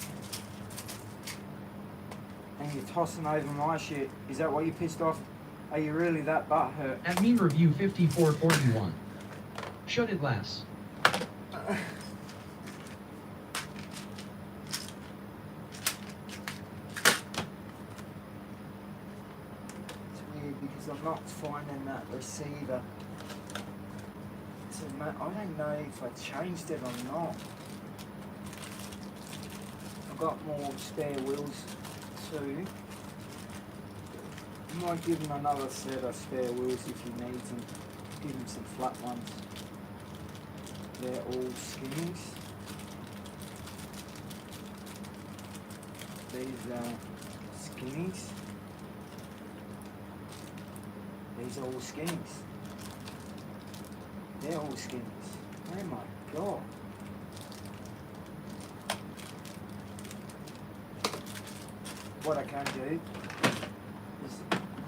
And you're tossing over my shit. Is that why you're pissed off? Are you really that butthurt? At meme review 5441. Shut it, lass. It's weird because I'm not finding that receiver. I don't know if I changed it or not. I've got more spare wheels too. I might give him another set of spare wheels if he needs them. Give him some flat ones. They're all skinnies. These are skinnies. These are all skinnies. They're all skinnies. Oh my god. What I can do is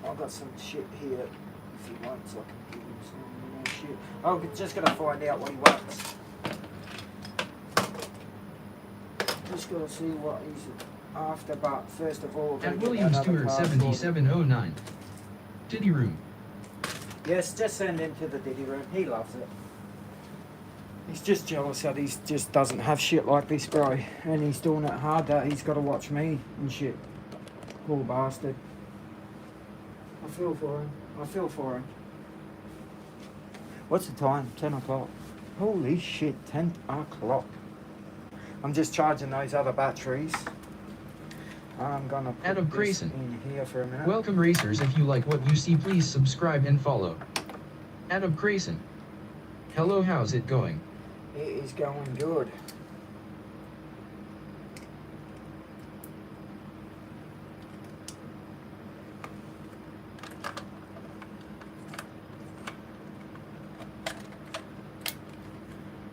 I've got some shit here if he wants. I can give him some more shit. I'm just gonna find out what he wants. Just gotta see what he's after, but first of all, At William Stewart 7709. Titty room. Yes, just send him to the diddy room. He loves it. He's just jealous that he just doesn't have shit like this, bro. And he's doing it hard that he's got to watch me and shit. Poor bastard. I feel for him. I feel for him. What's the time? 10 o'clock. Holy shit, 10 o'clock. I'm just charging those other batteries. I'm gonna put Adam this Grayson. in here for a minute. Welcome racers, if you like what you see please subscribe and follow. Adam Grayson. Hello, how's it going? It is going good.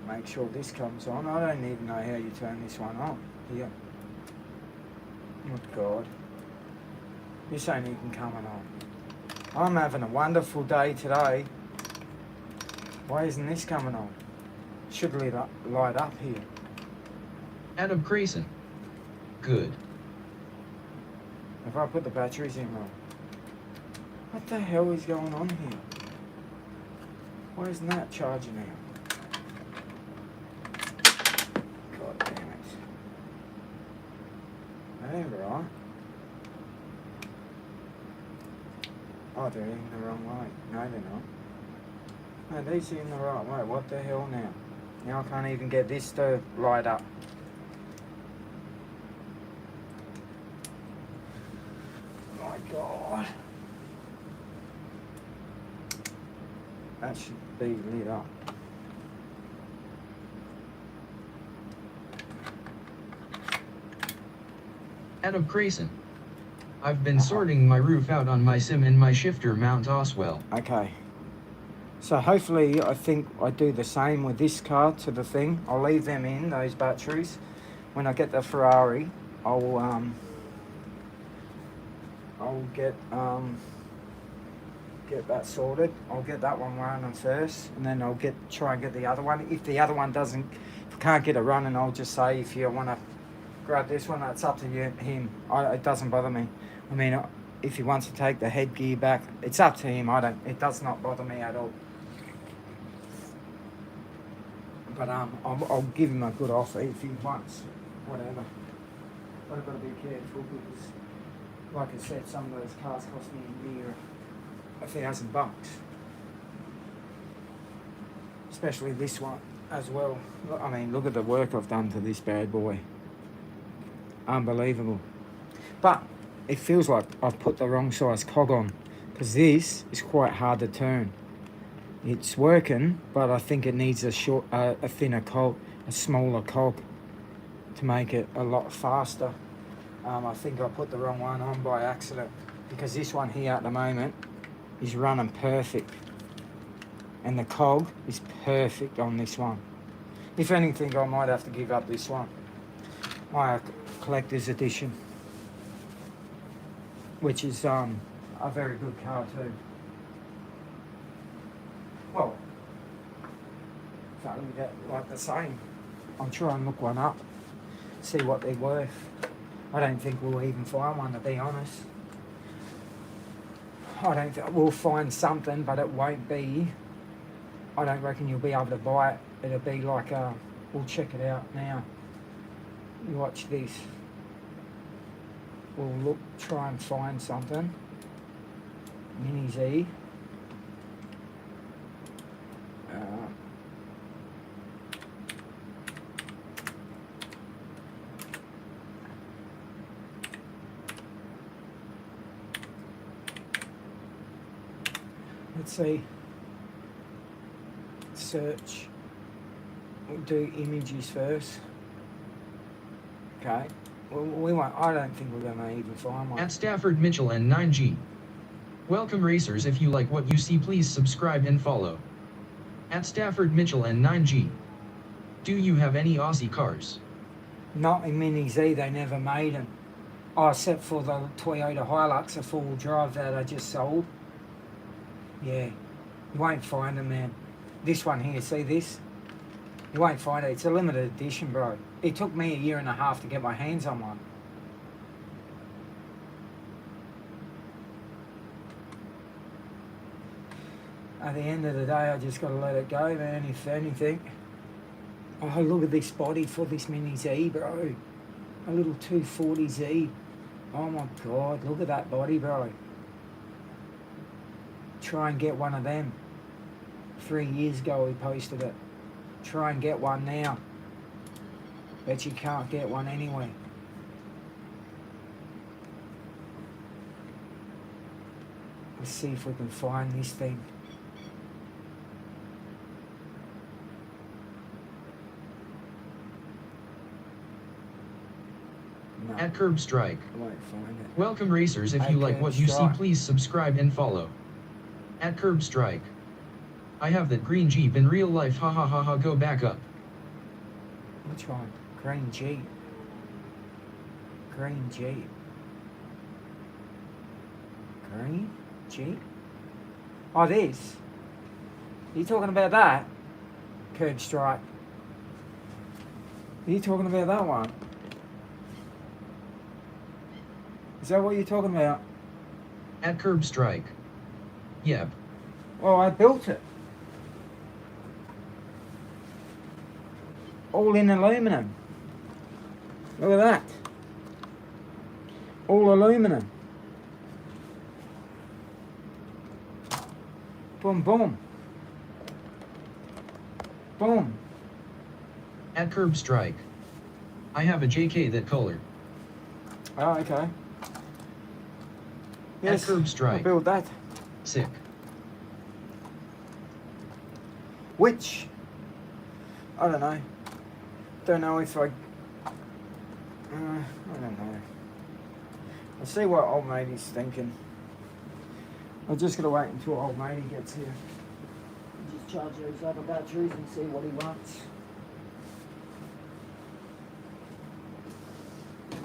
Make sure this comes on. I don't even know how you turn this one on. Here. Oh God. This ain't even coming on. I'm having a wonderful day today. Why isn't this coming on? Should light up here. Adam Grayson. Good. If I put the batteries in wrong. What the hell is going on here? Why isn't that charging now? God damn it. There, right. Oh, they're in the wrong way. No, they're not. No, these are in the right way. What the hell now? Now I can't even get this to light up. My God. That should be lit up. Adam Grayson. I've been sorting my roof out on my sim and my shifter mount Oswell. Okay. So hopefully I think I do the same with this car to the thing. I'll leave them in, those batteries. When I get the Ferrari, I'll get that sorted. I'll get that one running first, and then I'll try and get the other one. If the other one if I can't get it running, I'll just say if you want to grab this one, that's up to him. It doesn't bother me. I mean, if he wants to take the headgear back, it's up to him. It does not bother me at all. But I'll give him a good offer if he wants, whatever. But I've got to be careful because, like I said, some of those cars cost me near $1,000. Especially this one as well. I mean, look at the work I've done to this bad boy. Unbelievable. But it feels like I've put the wrong size cog on because this is quite hard to turn. It's working, but I think it needs a thinner cog, a smaller cog to make it a lot faster. I think I put the wrong one on by accident because this one here at the moment is running perfect and the cog is perfect on this one. If anything, I might have to give up this one. My collector's edition, which is a very good car too. Well, exactly like the same. I'll try and look one up. see what they're worth. I don't think we'll even find one, to be honest. I don't think we'll find something, but it won't be. I don't reckon you'll be able to buy it. It'll be like we'll check it out now. You watch this. We'll try and find something. Mini Z. Let's see. Search. We'll do images first. Okay. Well, we won't. I don't think we're gonna even find one. At Stafford Mitchell and 9G. Welcome racers, if you like what you see please subscribe and follow. At Stafford Mitchell and 9G. Do you have any Aussie cars? Not in Mini Z. They never made them. Oh, except for the Toyota Hilux, a four-wheel drive that I just sold. Yeah, you won't find them, man. This one here, see this? You won't find it. It's a limited edition, bro. It took me 1.5 years to get my hands on one. At the end of the day, I just got to let it go, man, if anything. Oh, look at this body for this Mini Z, bro. A little 240Z. Oh, my God. Look at that body, bro. Try and get one of them. 3 years ago we posted it. Try and get one now. Bet you can't get one anywhere. Let's see if we can find this thing. No, At Curb Strike. I won't find it. Welcome racers, if At you like Curb what you see Strike. please subscribe and follow. At Curb Strike. I have that green Jeep in real life, ha ha ha ha, go back up. Which one? Green Jeep. Green Jeep. Green Jeep? Oh, this. You talking about that? Curb Strike. Are you talking about that one? Is that what you're talking about? At Curb Strike. Yep. Well, I built it. All in aluminum. Look at that. All aluminum. Boom, boom. Boom. At Curb Strike. I have a JK that color. Oh, okay. Yes, Curb Strike. I built that. Sick. Which, I don't know. Don't know if I don't know. I'll see what old matey's thinking. I'm just gonna wait until old matey gets here. Just charge those other batteries and see what he wants.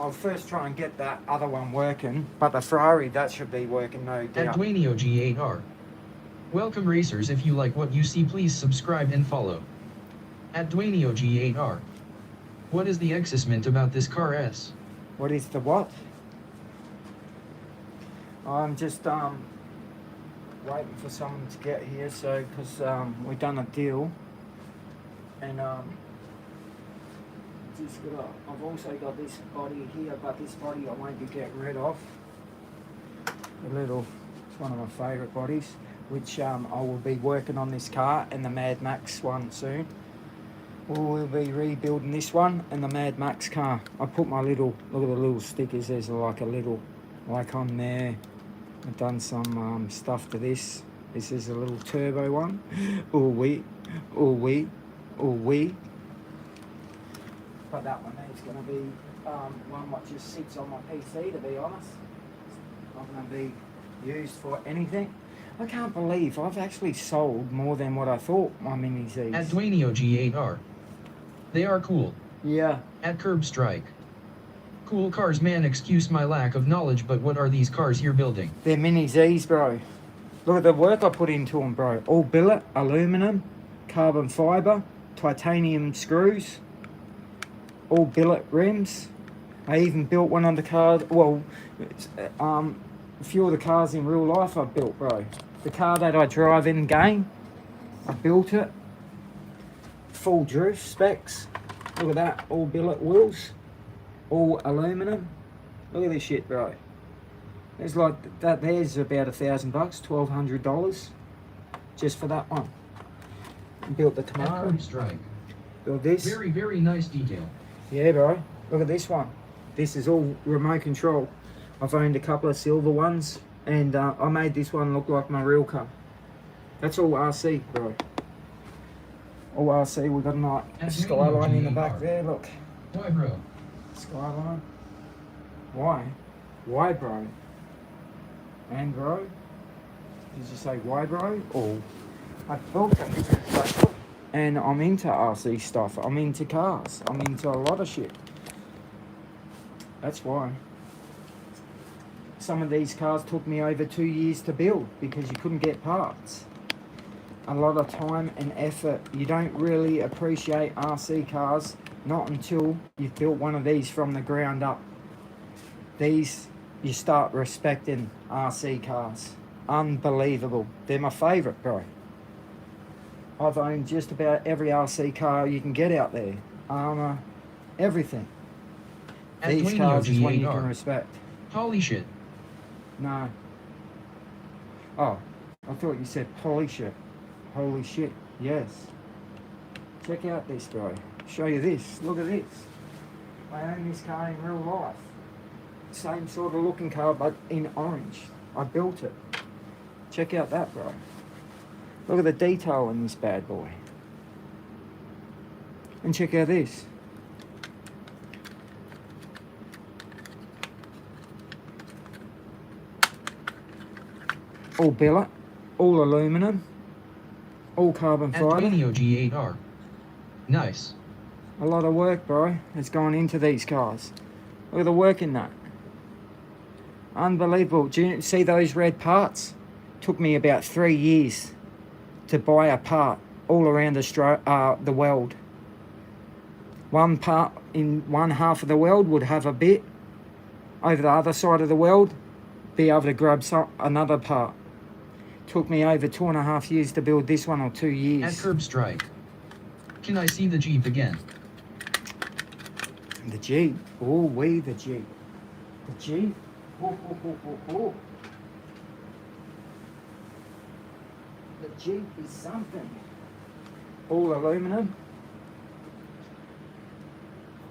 I'll first try and get that other one working, but the Ferrari, that should be working, no At doubt. Dwayne G8R. Welcome racers, if you like what you see please subscribe and follow. At Dwayne G8R. What is the excitement about this car S? What is the what? I'm just waiting for someone to get here, so because we've done a deal, and just I've also got this body here, but this body I won't be getting rid of. It's one of my favourite bodies, which I will be working on this car and the Mad Max one soon. We'll be rebuilding this one and the Mad Max car. I put my look at the little stickers, there's like a little icon there. I've done some stuff to this. This is a little turbo one. Oh wee. But that one is going to be one what just sits on my PC, to be honest. It's not going to be used for anything. I can't believe I've actually sold more than what I thought my Mini Zs. At Dwayne G8R. They are cool. Yeah. At Curb Strike. Cool cars, man, excuse my lack of knowledge, but what are these cars you're building? They're Mini Zs, bro. Look at the work I put into them, bro. All billet, aluminum, carbon fibre, titanium screws. all billet rims. I even built one on the car. Well, a few of the cars in real life I built, bro. The car that I drive in game, I built it. Full drift specs. Look at that, all billet wheels, all aluminum. Look at this shit, bro. There's like that. There's about $1,000, $1,200, just for that one. Built the At Tomorrow. Curb Strike. Built this. Very, very nice detail. Yeah, bro. Look at this one. This is all remote control. I've owned a couple of silver ones, and I made this one look like my real car. That's all RC, bro. All RC. We've got a nice At skyline in the back GAR. there. Look, Why, bro? skyline. Why? Why, bro? And bro? Did you say why, bro? Or I built it because I could. And I'm into RC stuff. I'm into cars. I'm into a lot of shit. That's why. Some of these cars took me over 2 years to build because you couldn't get parts. A lot of time and effort. You don't really appreciate RC cars, not until you've built one of these from the ground up. These, you start respecting RC cars. Unbelievable. They're my favourite, bro. I've owned just about every RC car you can get out there. Armour, everything. At These Duane cars is one you GAR. can respect. Holy shit. No. Oh, I thought you said polish it. Holy shit, yes. Check out this, bro. Show you this. Look at this. I own this car in real life. Same sort of looking car, but in orange. I built it. Check out that, bro. Look at the detail in this bad boy. And check out this. All billet, all aluminum, all carbon At fibre. Duane GAR. Nice. A lot of work, bro, has gone into these cars. Look at the work in that. Unbelievable. Do you see those red parts? Took me about 3 years to buy a part all around the world. One part in one half of the world would have a bit. Over the other side of the world, be able to grab another part. Took me over 2.5 years to build this one, or 2 At years. Curb Strike. Can I see the Jeep again? The Jeep. Oh, the Jeep. The Jeep. Oh. The Jeep is something. All aluminum.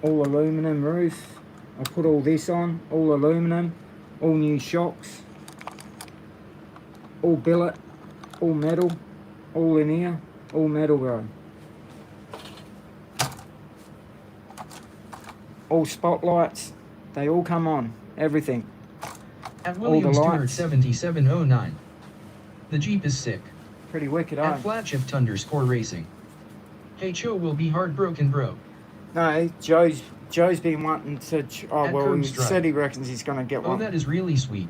All aluminum roof. I put all this on. All aluminum. All new shocks. All billet. All metal. All in here. All metal, bro. All spotlights. They all come on. Everything. At All the Williams lights. 27709. The Jeep is sick. Pretty wicked, At eh? Flatshift_Racing. Hey, Cho will be heartbroken, bro. No, Joe's been wanting to. Oh At well, Curb he Strike. said he reckons he's gonna get Oh, one. that is really sweet.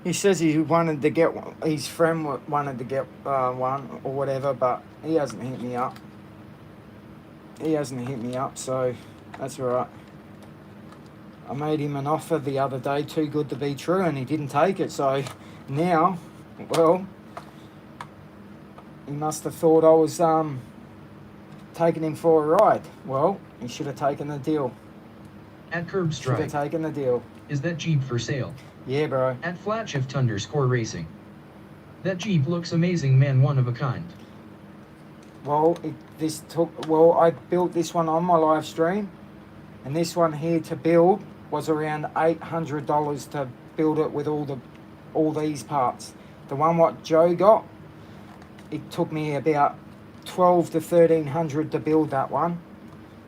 He says he wanted to get one. His friend wanted to get one or whatever, but he hasn't hit me up. So that's all right. I made him an offer the other day, too good to be true, and he didn't take it. So now, well, he must have thought I was taking him for a ride. Well, he should have taken the deal. At Curb Should have Strike. taken the deal. Is that Jeep for sale? Yeah, bro. At Flatshift_Racing. That Jeep looks amazing, man, one of a kind. Well, I built this one on my live stream, and this one here to build was around $800 to build it with all these parts. The one what Joe got, it took me about $1,200 to $1,300 to build that one.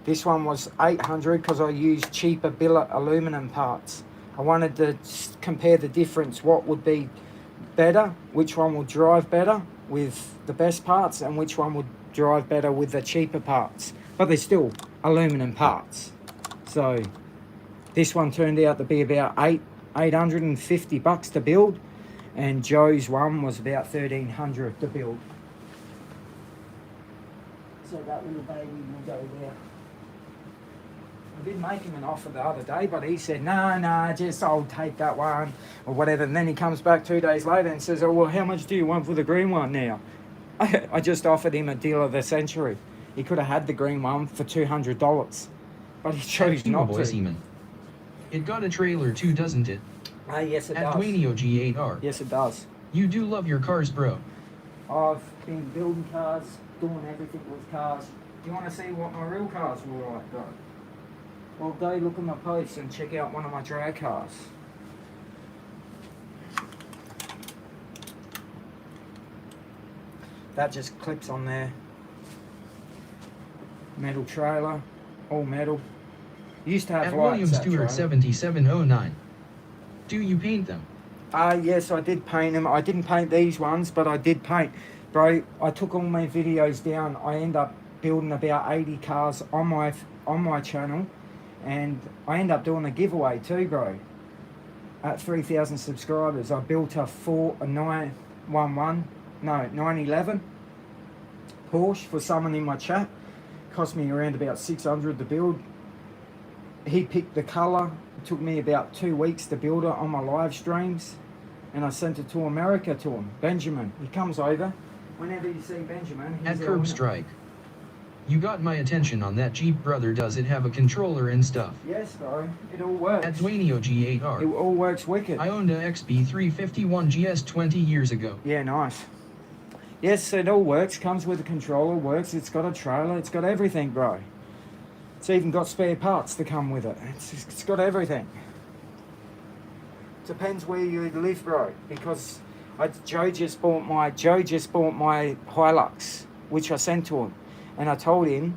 This one was $800 because I used cheaper billet aluminum parts. I wanted to compare the difference, what would be better, which one would drive better with the best parts, and which one would drive better with the cheaper parts. But they're still aluminum parts. So this one turned out to be about $850 to build, and Joe's one was about $1,300 to build. So that little baby will go there. I did make him an offer the other day, but he said, no, just I'll take that one or whatever. And then he comes back 2 days later and says, oh, well, how much do you want for the green one now? I just offered him a deal of the century. He could have had the green one for $200, but he chose not Boy to. Seaman. It got a trailer too, doesn't it? Yes, it At does. Dwanio G8R. Yes, it does. You do love your cars, bro. I've been building cars, doing everything with cars. You want to see what my real cars were like, though? Well, go look at my posts and check out one of my drag cars. That just clips on there. Metal trailer, all metal. Used to have At lights. William that Stewart trailer. 7709. Do you paint them? Yes, I did paint them. I didn't paint these ones, but I did paint. Bro, I took all my videos down. I end up building about 80 cars on my channel, and I end up doing a giveaway too, bro. At 3,000 subscribers, I built a 911 Porsche for someone in my chat. Cost me around about 600 to build. He picked the colour. It took me about 2 weeks to build it on my live streams, and I sent it to America to him. Benjamin, he comes over. Whenever you see Benjamin, he's At our Curb winner. Strike. You got my attention on that Jeep, brother. Does it have a controller and stuff? Yes, bro. It all works. At Dwanio It G8R. all works wicked. I owned a XB351 GS 20 years ago. Yeah, nice. Yes, it all works. Comes with a controller, works. It's got a trailer. It's got everything, bro. It's even got spare parts to come with it. It's got everything. Depends where you live, bro. Because Joe just bought my Hilux, which I sent to him, and I told him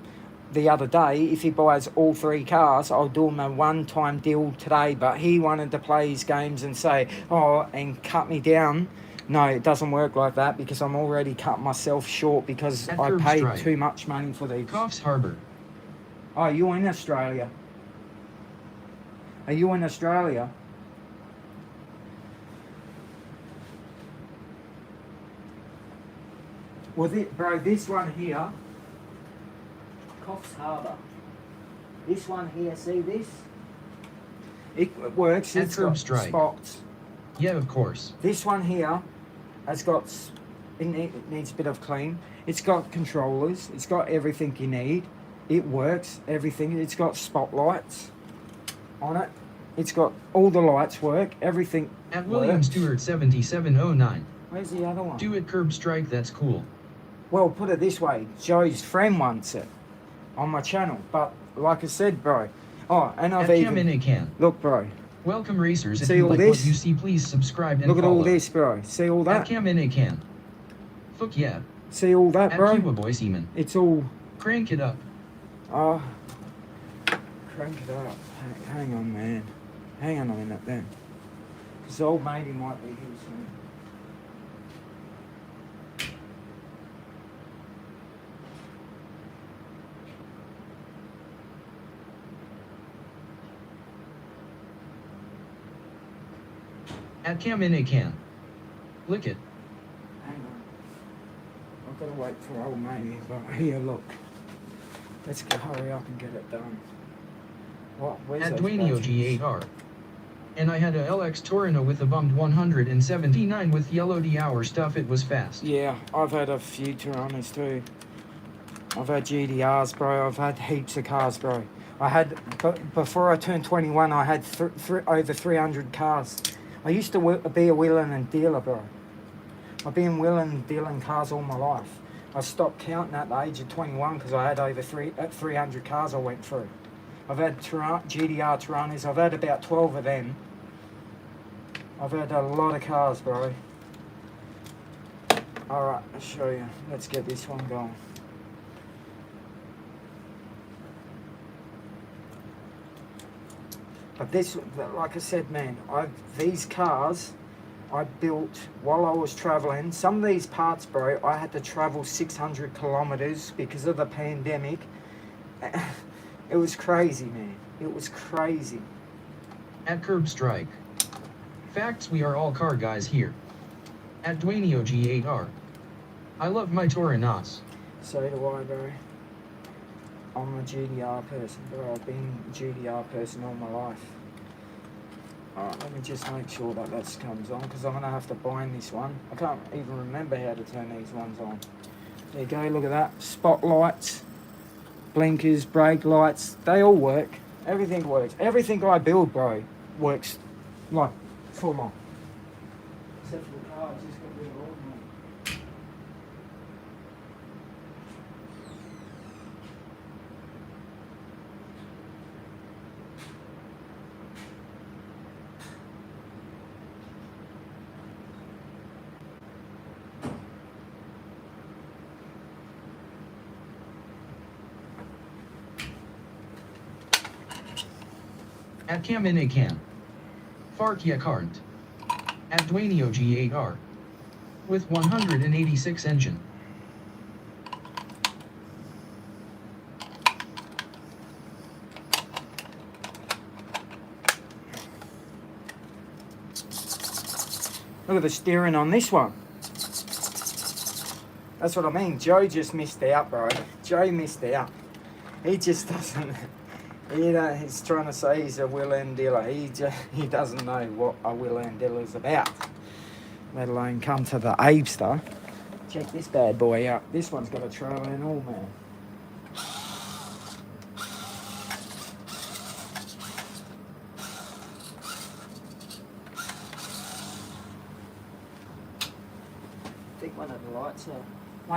the other day if he buys all 3 cars, I'll do him a one-time deal today. But he wanted to play his games and say, and cut me down. No, it doesn't work like that, because I'm already cut myself short because At I Curb paid Strike. too much money for these. Coffs Harbor. Oh, you're in Australia. Are you in Australia? Well, this one here, Coffs Harbour. This one here, see this? It works. At It's Curb got Strike. spots. Yeah, of course. This one here has got, it needs a bit of clean. It's got controllers. It's got everything you need. It works, everything. It's got spotlights on it. It's got all the lights work, everything At William works. Stewart 7709. Where's the other one? Do it Curb Strike, that's cool. Well, put it this way, Joe's friend wants it on my channel. But like I said, bro, and I've At even... Kaminikan. Look, bro, Welcome racers. If See you all like this? what you see, please subscribe and look at follow. all this, bro. See all At that? Kaminikan. Fuck yeah. See all that, At bro? Cuba Boy Seaman. It's all... Crank it up. Crank it up. Hang on, man. Hang on a minute, then. Because old matey might be here soon. At Kaminikan. Lick it. Hang on. I've got to wait for old matey, but here, look. Let's go hurry up and get it done. What? Where's At those Dwanio batteries? G8R. And I had a LX Torino with a bummed 179 with yellow D-hour stuff. It was fast. Yeah, I've had a few Tiranas too. I've had GDRs, bro. I've had heaps of cars, bro. I had, before I turned 21, I had over 300 cars. I used to be a wheeling and dealer, bro. I've been wheeling and dealing cars all my life. I stopped counting at the age of 21 because I had over 300 cars I went through. I've had GDR Tiranas. I've had about 12 of them. I've had a lot of cars, bro. Alright, I'll show you. Let's get this one going. But this, like I said, man, these cars I built while I was traveling. Some of these parts, bro, I had to travel 600 kilometers because of the pandemic. It was crazy, man. It was crazy. At Curb Strike. Facts, we are all car guys here. At Dwanio G8R. I love my Torinos. So do I, bro. I'm a GDR person, bro. I've been a GDR person all my life. Alright, let me just make sure that that comes on, because I'm going to have to bind this one. I can't even remember how to turn these ones on. There you go, look at that. Spotlights, blinkers, brake lights, they all work. Everything works. Everything I build, bro, works like full on. Except for the car, it's just got a bit of oil on it. At Cam Farkia at Duanio G8R. With 186 engine. Look at the steering on this one. That's what I mean. Joe just missed out, bro. Joe missed out. He just doesn't. He's trying to say he's a will-end dealer. He doesn't know what a will-end dealer is about, let alone come to the Abester. Check this bad boy out. This one's got a trailer and all, man. I think one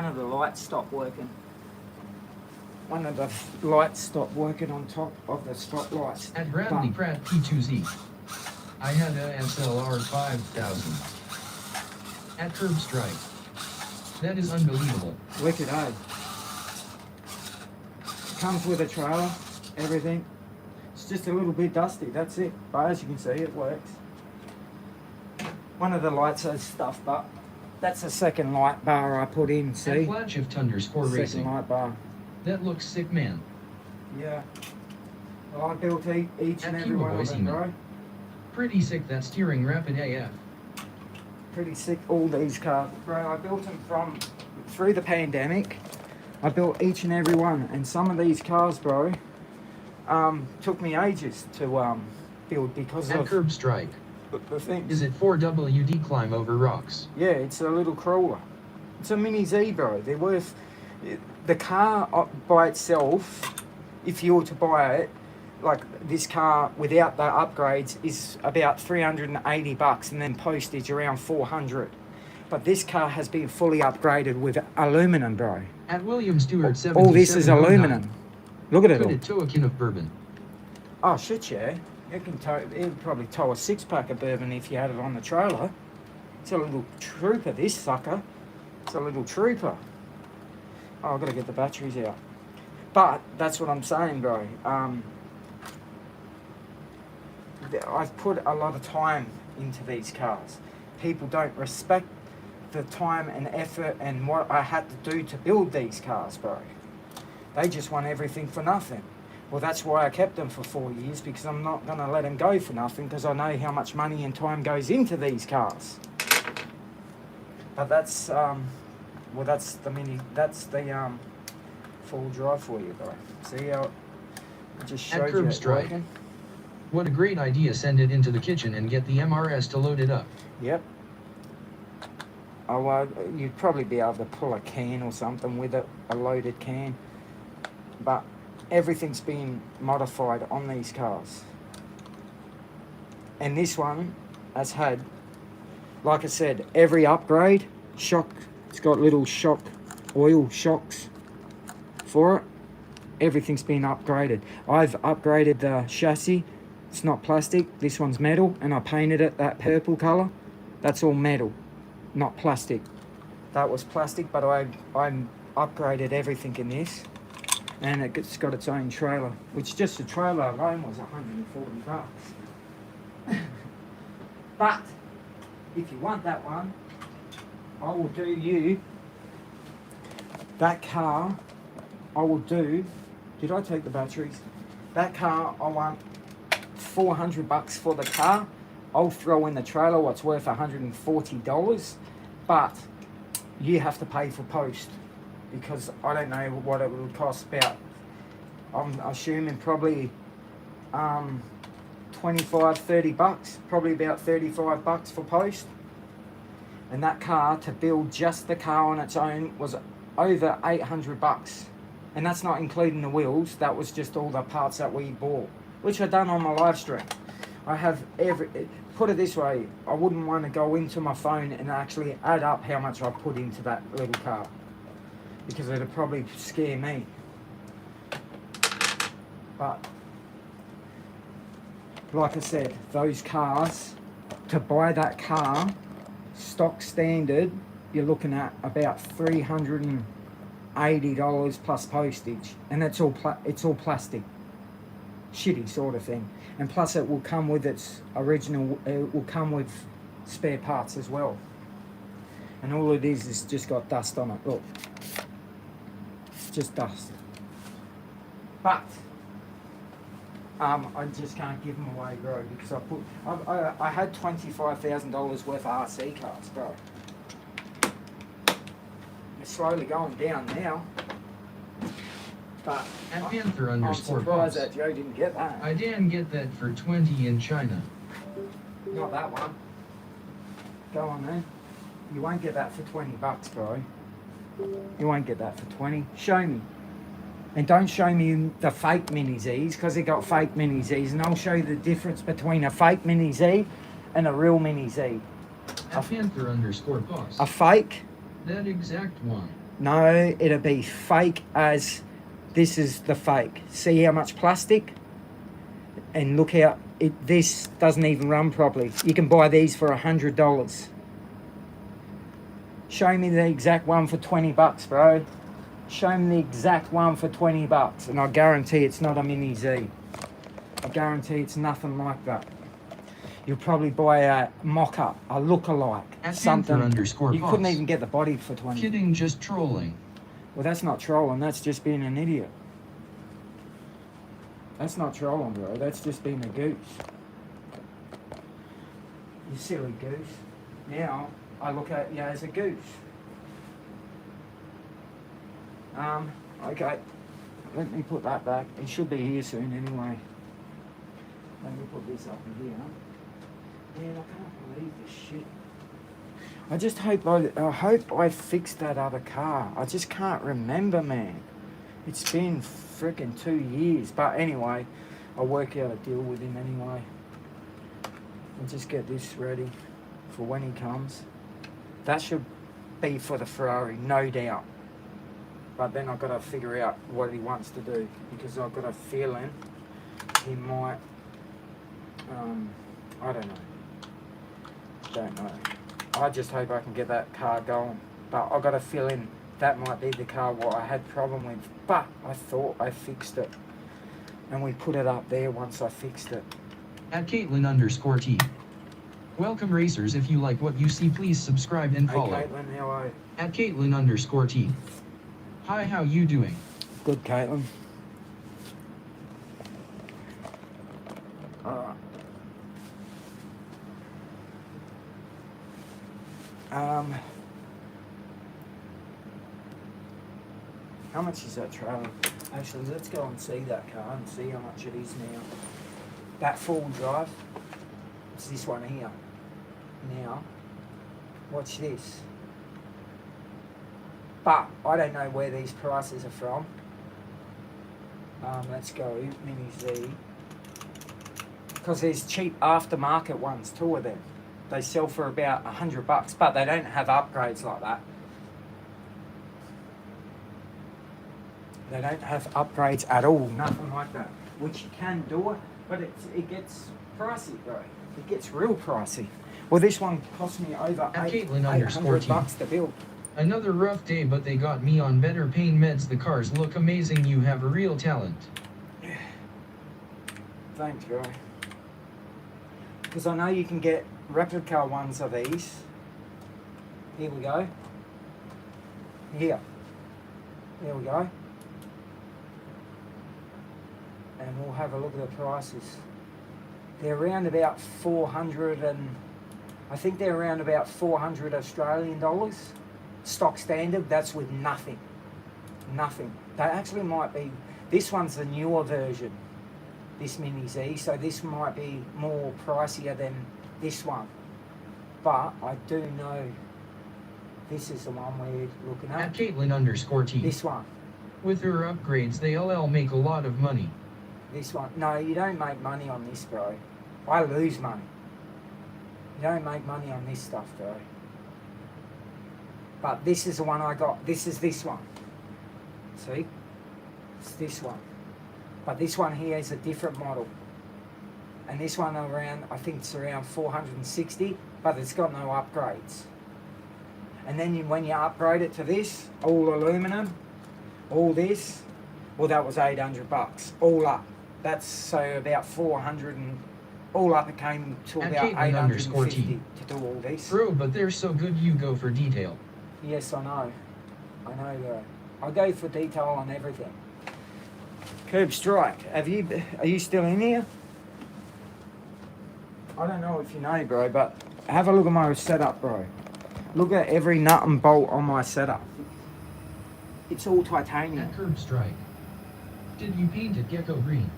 of the lights stopped working. One of the lights stopped working on top of the stop lights. At Bradley Pratt P2Z. I had a SLR 5000. At Curb Strike. That is unbelievable. Wicked, eh? Comes with a trailer, everything. It's just a little bit dusty, that's it. But as you can see, it works. One of the lights has stuff, but that's the second light bar I put in, see? At Flatshift_Racing. Second light bar. That looks sick, man. Yeah. Well, I built each and At every one of Voice them, Email. bro. Pretty sick, that steering rapid AF. Pretty sick, all these cars. Bro, I built them through the pandemic. I built each and every one. And some of these cars, bro, took me ages to build because At of Curb Strike. the things. Is it 4WD climb over rocks? Yeah, it's a little crawler. It's a Mini Z, bro. They're worth... The car by itself, if you were to buy it, like this car without the upgrades is about $380 and then postage around 400. But this car has been fully upgraded with aluminum, bro. At William Stewart 7709. All this is aluminum. Look at it Could all. it tow a can of bourbon? Oh shit, yeah. It would probably tow a 6-pack of bourbon if you had it on the trailer. It's a little trooper, this sucker. It's a little trooper. Oh, I've got to get the batteries out. But that's what I'm saying, bro. I've put a lot of time into these cars. People don't respect the time and effort and what I had to do to build these cars, bro. They just want everything for nothing. Well, that's why I kept them for 4 years, because I'm not going to let them go for nothing, because I know how much money and time goes into these cars. But that's well, that's the full drive for you, bro. See how I just At showed Curb you it Strike. working? What a great idea, send it into the kitchen and get the MRS to load it up. Yep. Oh, you'd probably be able to pull a can or something with it, a loaded can. But everything's been modified on these cars. And this one has had, like I said, every upgrade, shock, it's got little shock, oil shocks for it. Everything's been upgraded. I've upgraded the chassis. It's not plastic, this one's metal, and I painted it that purple colour. That's all metal, not plastic. That was plastic, but I upgraded everything in this. And it's got its own trailer, which just the trailer alone was $140. But if you want that one, I will do you that car. I will do. Did I take the batteries? That car, I want $400 for the car. I'll throw in the trailer, what's worth $140, but you have to pay for post, because I don't know what it would cost, about I'm assuming probably 25, 30 bucks, probably about 35 bucks for post. And that car, to build just the car on its own, was over 800 bucks. And that's not including the wheels, that was just all the parts that we bought, which I done on my live stream. I have put it this way, I wouldn't want to go into my phone and actually add up how much I put into that little car, because it'd probably scare me. But like I said, those cars, to buy that car stock standard, you're looking at about $380 plus postage, and it's all plastic, shitty sort of thing. And plus it will come with its original, it will come with spare parts as well. And all it is just got dust on it. Look, it's just dust. But I just can't give them away, bro, because I had $25,000 worth of RC cars, bro. It's slowly going down now. But At Panther I'm underscore surprised Pops. that Joe didn't get that. I didn't get that for 20 in China. Not that one. Go on then. You won't get that for 20 bucks, bro. You won't get that for 20. Show me. And don't show me the fake Mini Zs, because they got fake Mini Zs, and I'll show you the difference between a fake Mini Z and a real Mini Z. At Panther underscore Pops. A fake? That exact one. No, it'll be fake as this is the fake. See how much plastic? And look how this doesn't even run properly. You can buy these for $100. Show me the exact one for 20 bucks, bro. Show me the exact one for 20 bucks, and I guarantee it's not a Mini Z. I guarantee it's nothing like that. You'll probably buy a mock-up, a look-alike, At something. Panther underscore You couldn't Pops. even get the body for 20. Kidding, just trolling. Well, that's not trolling, that's just being an idiot. That's not trolling, bro, that's just being a goose. You silly goose. Now, I look at you as a goose. Okay. Let me put that back. It should be here soon anyway. Let me put this up in here. Man, I can't believe this shit. I just hope I fixed that other car. I just can't remember, man. It's been freaking 2 years. But anyway, I'll work out a deal with him anyway. I'll just get this ready for when he comes. That should be for the Ferrari, no doubt. But then I've got to figure out what he wants to do, because I've got a feeling he might, I don't know. I just hope I can get that car going. But I've got a feeling that might be the car what I had problem with. But I thought I fixed it. And we put it up there once I fixed it. At Caitlin underscore T. Welcome racers, if you like what you see, please subscribe and Hey follow. Caitlin, how are you? At Caitlin underscore T. Hi, how you doing? Good, Caitlin. Alright. How much is that trailer? Actually, let's go and see that car and see how much it is now. That full drive. It's this one here. Now, watch this. But I don't know where these prices are from. Let's go Mini Z. Because there's cheap aftermarket ones, 2 of them. They sell for about $100, but they don't have upgrades like that. They don't have upgrades at all, nothing like that. Which you can do it, but it gets pricey, bro. It gets real pricey. Well, this one cost me over At Caitlin underscore T. $800 to build. Another rough day, but they got me on better pain meds. The cars look amazing. You have a real talent. Thanks, bro. Because I know you can get replica ones of these. Here we go. Here. There we go. And we'll have a look at the prices. They're around about 400 and... I think they're around about 400 Australian dollars. Stock standard, that's with nothing. Nothing. They actually might be This one's the newer version, this Mini Z, so this might be more pricier than this one. But I do know this is the one we're looking At at. Caitlin_T. This one. With her upgrades, they LL make a lot of money. This one. No, you don't make money on this, bro. I lose money. You don't make money on this stuff, bro. But this is the one I got. This is this one. See? It's this one. But this one here is a different model. And this one around, I think it's around 460, but it's got no upgrades. And then when you upgrade it to this, all aluminum, all this, well, that was 800 bucks, all up. That's so about 400 and all up it came to At about Caitlin_T. 850 to do all this. Bro, but they're so good you go for detail. Yes, I know, I go for detail on everything. Curb Strike, are you still in here? I don't know if you know, bro, but have a look at my setup, bro. Look at every nut and bolt on my setup. It's all titanium. At Curb Strike. Did you paint it gecko green?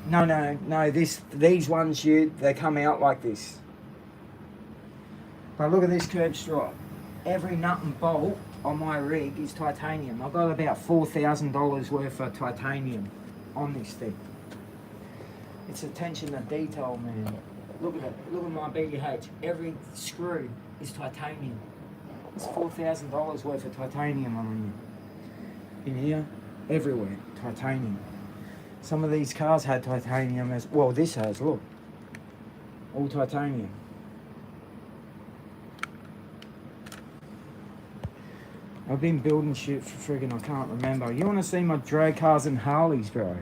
No. These ones they come out like this. But look at this Curb Strike. Every nut and bolt on my rig is titanium. I've got about $4,000 worth of titanium on this thing. It's attention to detail, man. Look at it. Look at my BH. Every screw is titanium. It's $4,000 worth of titanium on here. In here, everywhere, titanium. Some of these cars had titanium as well. This has, look, all titanium. I've been building shit for friggin' I can't remember. You want to see my drag cars and Harleys, bro?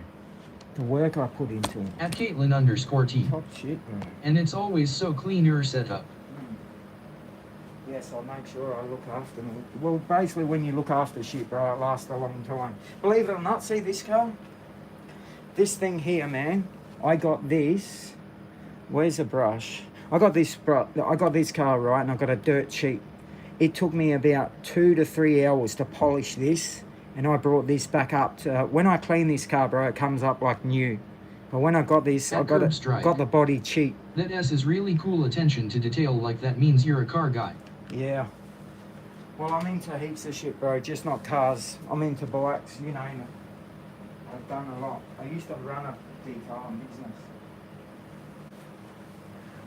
The work I put into them. At Caitlin_T. Top shit, bro. And it's always so clean your setup. Yes, I'll make sure I look after them. Well, basically, when you look after shit, bro, it lasts a long time. Believe it or not, see this car? This thing here, man. I got this. Where's the brush? I got this car, right, and I got a dirt sheet. It took me about 2 to 3 hours to polish this, and I brought this back up to. When I clean this car, bro, it comes up like new. But when I got this, I got the body cheap. That S is really cool attention to detail, like that means you're a car guy. Yeah. Well, I'm into heaps of shit, bro. Just not cars. I'm into bikes, you name it. I've done a lot. I used to run a detailing business.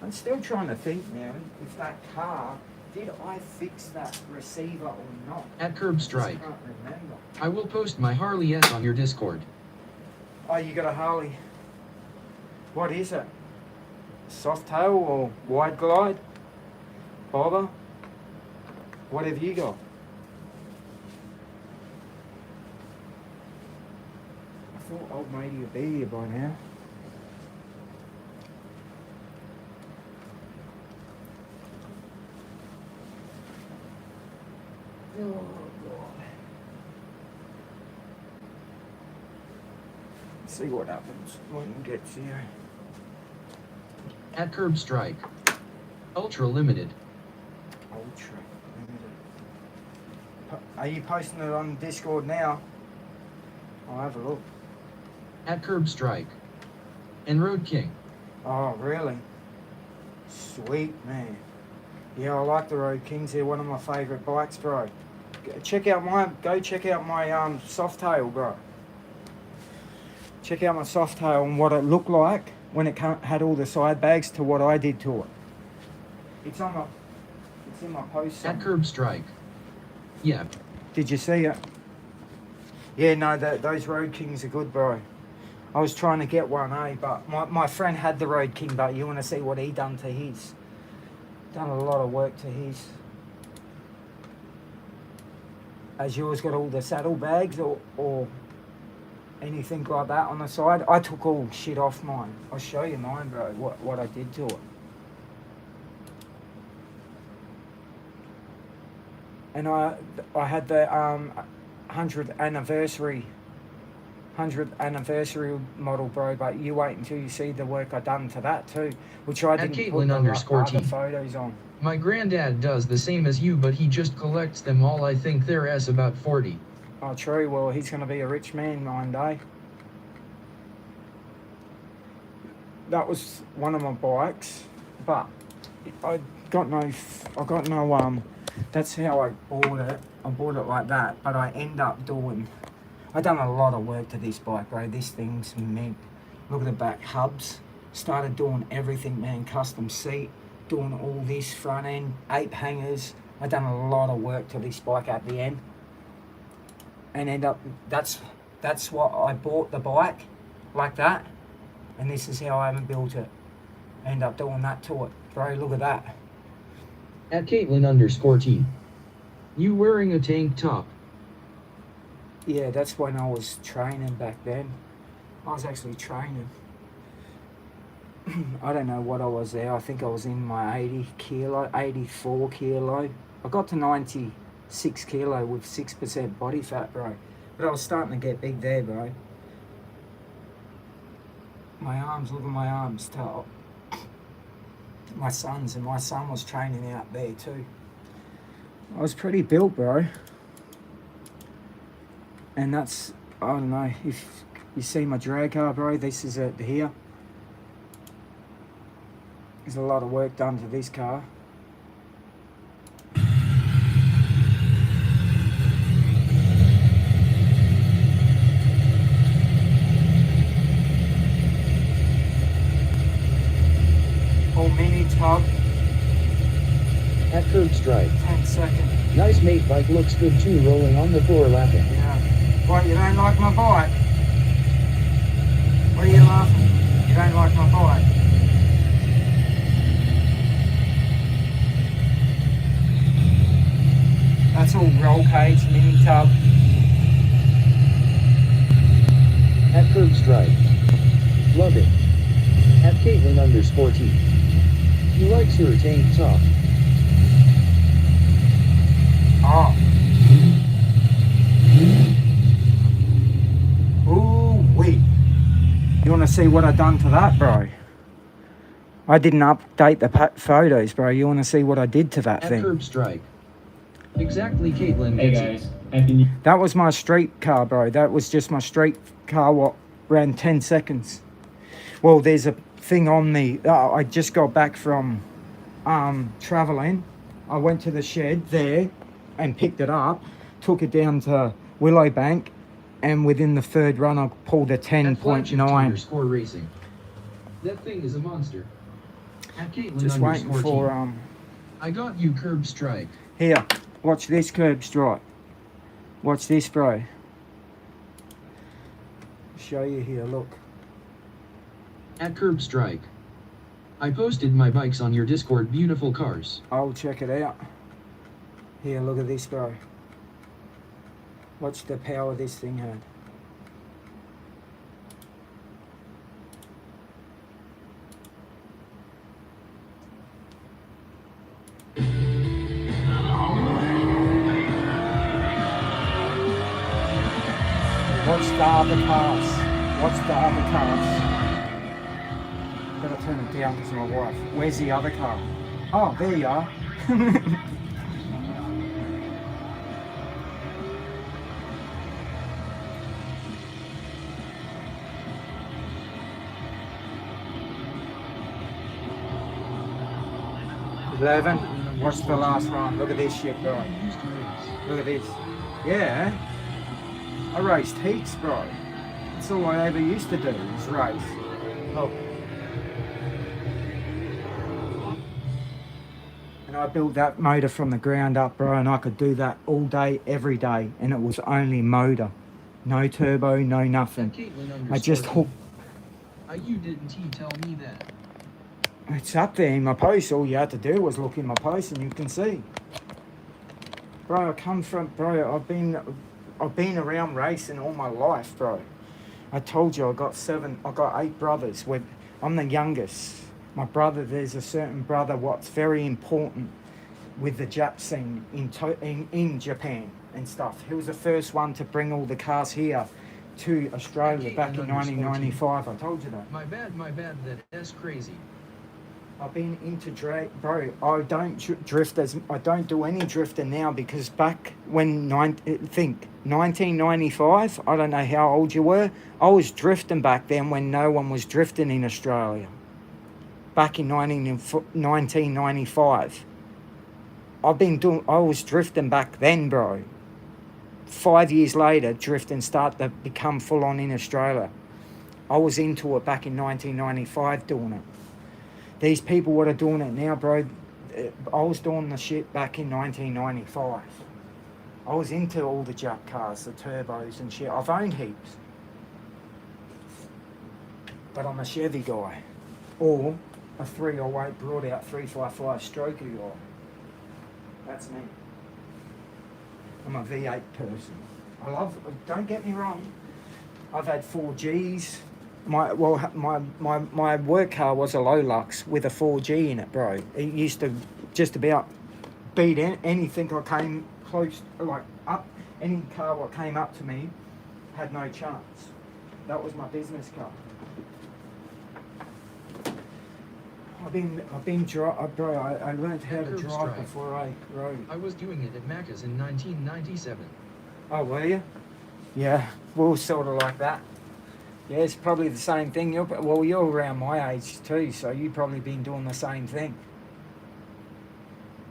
I'm still trying to think now if that car, did I fix that receiver or not? At Curb Strike. I can't remember. I will post my Harley S on your Discord. Oh, you got a Harley. What is it? Soft tail or wide glide? Bobber? What have you got? I thought old matey would be here by now. Oh, God. See what happens when it gets here. At Curb Strike. Ultra Limited. Ultra limited. Are you posting it on Discord now? I'll have a look. At Curb Strike. And Road King. Oh, really? Sweet, man. Yeah, I like the Road Kings. They're one of my favourite bikes, bro. Go check out my Softail, bro. Check out my Softail and what it looked like when it had all the side bags to what I did to it. It's in my post. At Curb Strike. Yeah. Did you see it? Yeah, no, those Road Kings are good, bro. I was trying to get one, but my friend had the Road King, but you want to see what he done to his. Done a lot of work to his. Has yours got all the saddle bags or anything like that on the side? I took all shit off mine. I'll show you mine, bro, what I did to it. And I had the 100th anniversary model, bro, but you wait until you see the work I done to that too, which I didn't put the other photos on. My granddad does the same as you, but he just collects them all. I think they're about 40. Oh, true. Well, he's going to be a rich man one day. that was one of my bikes, but I got no, that's how I bought it. I bought it like that, but I end up doing, I done a lot of work to this bike, bro. This thing's meant, look at the back hubs, started doing everything, man, custom seat, doing all this front end, 8 hangers. I done a lot of work to this bike at the end, and end up, that's what I bought the bike, like that, and this is how I haven't built it. End up doing that to it, bro. Look at that. At Caitlin_T. You wearing a tank top? Yeah, that's when I was training back then. I was actually training. I don't know what I was there. I think I was in my 84 kilo. I got to 96 kilo with 6% body fat, bro. But I was starting to get big there, bro. My arms, look at my arms, tall. My son was training out there too. I was pretty built, bro. And that's, I don't know, if you see my drag car, bro, this is it here. There's a lot of work done to this car. All mini tub, At curb stripe. 10 seconds. Nice mate, bike looks good too, rolling on the floor laughing. Yeah. What, you don't like my bike? What are you laughing? You don't like my bike? That's all roll cage, mini tub. At curb stripe. Love it. At Caitlin_T. You likes her tank top. Oh. Ooh, wait. You want to see what I done to that, bro? I didn't update the photos, bro. You want to see what I did to that At thing? curb stripe. Exactly, Caitlin Hey gets guys, it. Happy New That was my street car, bro. That was just my street car, what, around 10 seconds. Well, there's a thing on me. I just got back from traveling. I went to the shed there and picked it up, took it down to Willowbank, and within the third run, I pulled a At Flagship 10.9. Racing. That thing is a monster. At Caitlin Just waiting for, I got you curb stripe. here, watch this curb stripe. Watch this, bro. Show you here, look. At curb strike. I posted my bikes on your Discord, beautiful cars. I'll check it out. Here, look at this, bro. Watch the power this thing had. Watch the other cars. Watch the other cars. Gotta turn it down because of my wife. Where's the other car? Oh, there you are. 11. What's the last one? Look at this shit, bro. Look at this. Yeah. I raced heats, bro. That's all I ever used to do, is race. Look. And I built that motor from the ground up, bro, and I could do that all day, every day. And it was only motor. No turbo, no nothing. I just hooked. You didn't tell me that. It's up there in my post. All you had to do was look in my post and you can see. Bro, I've been around racing all my life, bro. I told you I got 8 brothers. I'm the youngest. My brother, there's a certain brother what's very important with the Jap scene in Japan and stuff. He was the first one to bring all the cars here to Australia back in 1995. I told you that. My bad, that's crazy. I've been into drag, bro. I don't drift I don't do any drifting now because back when 1995. I don't know how old you were. I was drifting back then when no one was drifting in Australia. back in 1995. I was drifting back then, bro. 5 years later, drifting started to become full on in Australia. I was into it back in 1995 doing it. These people what are doing it now, bro. I was doing the shit back in 1995. I was into all the jump cars, the turbos and shit. I've owned heaps. But I'm a Chevy guy. Or a 308 brought out 355 stroker guy. That's me. I'm a V8 person. Don't get me wrong, I've had 4Gs. My work car was a Lolux with a 4G in it, bro. It used to just about beat anything I came close, like up, any car that came up to me had no chance. That was my business car. Bro, I learned how to drive before I rode. I was doing it at Macca's in 1997. Oh, were you? Yeah, we're sort of like that. Yeah, it's probably the same thing. You're around my age too, so you've probably been doing the same thing.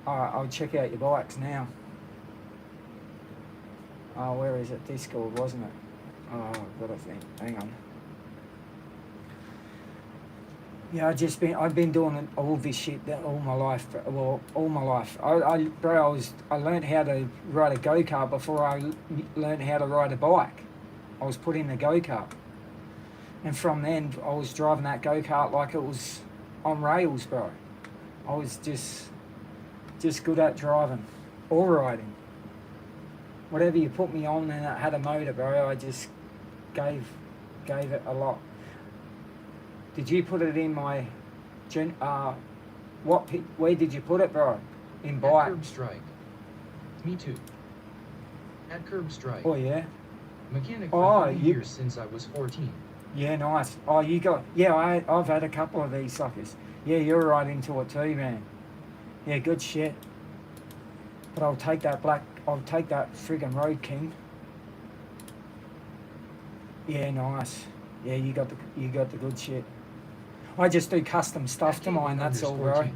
I'll check out your bikes now. Oh, where is it? Discord, wasn't it? Oh, I've got to think. Hang on. Yeah, I've been doing all this shit all my life. Well, all my life. I learned how to ride a go-kart before I learned how to ride a bike. I was put in a go-kart. And from then, I was driving that go-kart like it was on rails, bro. I was just good at driving or riding. Whatever you put me on and it had a motor, bro, I just gave it a lot. Did you put it in my, where did you put it, bro? In bike? At Curb Strike. Me too. At Curb Strike. Oh, yeah? Mechanic for 3 years since I was 14. Yeah, nice. Oh, I've had a couple of these suckers. Yeah, you're right into it too, man. Yeah, good shit. But I'll take that friggin' Road King. Yeah, nice. Yeah, you got the good shit. I just do custom stuff to mine, that's all, bro.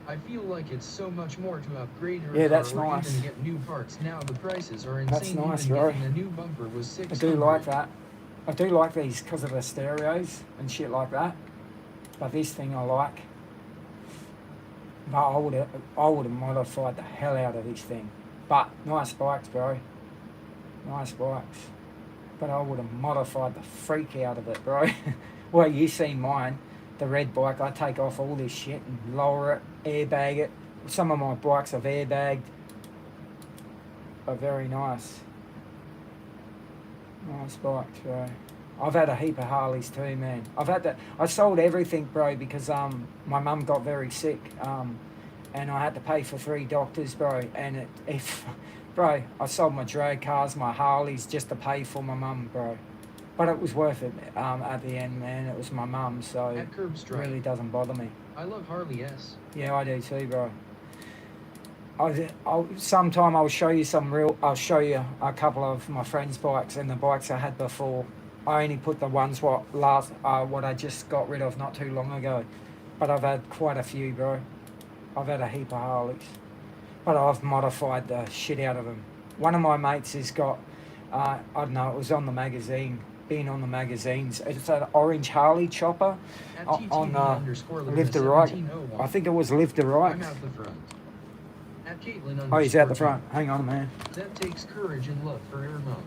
I feel like it's so much more to upgrade her Yeah, that's car or nice. even get new parts. Now the prices are insane. That's nice, even bro. getting a new bumper was $600. I do like that. I do like these because of the stereos and shit like that. But this thing I like. But I would have modified the hell out of this thing. But nice bikes, bro. Nice bikes. But I would have modified the freak out of it, bro. Well, you seen mine, the red bike. I take off all this shit and lower it, airbag it. Some of my bikes I've airbagged. Are very nice. Nice bikes, bro. I've had a heap of Harleys too, man. I sold everything, bro, because my mum got very sick, and I had to pay for 3 doctors, bro. And bro, I sold my drag cars, my Harleys, just to pay for my mum, bro. But it was worth it at the end, man. It was my mum, so At Curb it Strike. really doesn't bother me. I love Harley S. Yeah, I do too, bro. Sometime I'll show you I'll show you a couple of my friends' bikes and the bikes I had before. I only put the ones what I just got rid of not too long ago. But I've had quite a few, bro. I've had a heap of Harleys. But I've modified the shit out of them. One of my mates has got, I don't know, it was on the magazine, been on the magazines. It's an orange Harley chopper on Live the Right. I think it was Live the Right. I'm out the front. At Caitlin Oh, he's out the front. Hang on, man. That takes courage and love for her mom.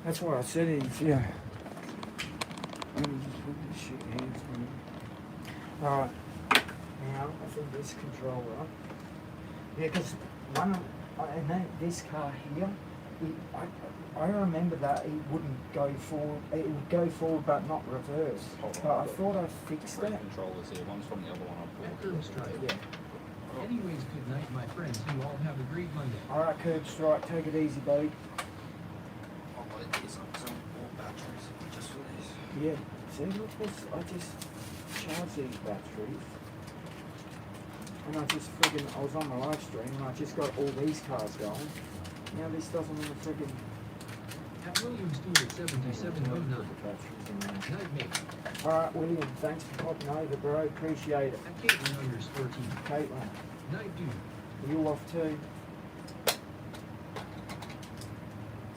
That's what I said. Yeah. Alright. Now, I think this controller. Yeah, because this car here, I remember that it wouldn't go forward. It would go forward but not reverse. But I thought I fixed it. Controllers here. One's from the other one I At bought. Curb Strike. Yeah. Anyways, good night, my friends. You all have a great Monday. Alright, Curb Strike, take it easy, buddy. I'll buy these on some more batteries just for these. Yeah, see, look this, I just charged these batteries. And I just friggin', I was on my live stream and I just got all these cars going. Now this doesn't want to friggin'... At Williams Stewart 7709. Night mate. Alright, William, thanks for popping over, bro. Appreciate it. At Caitlin_14. Caitlin, Night dude. are you off too? It's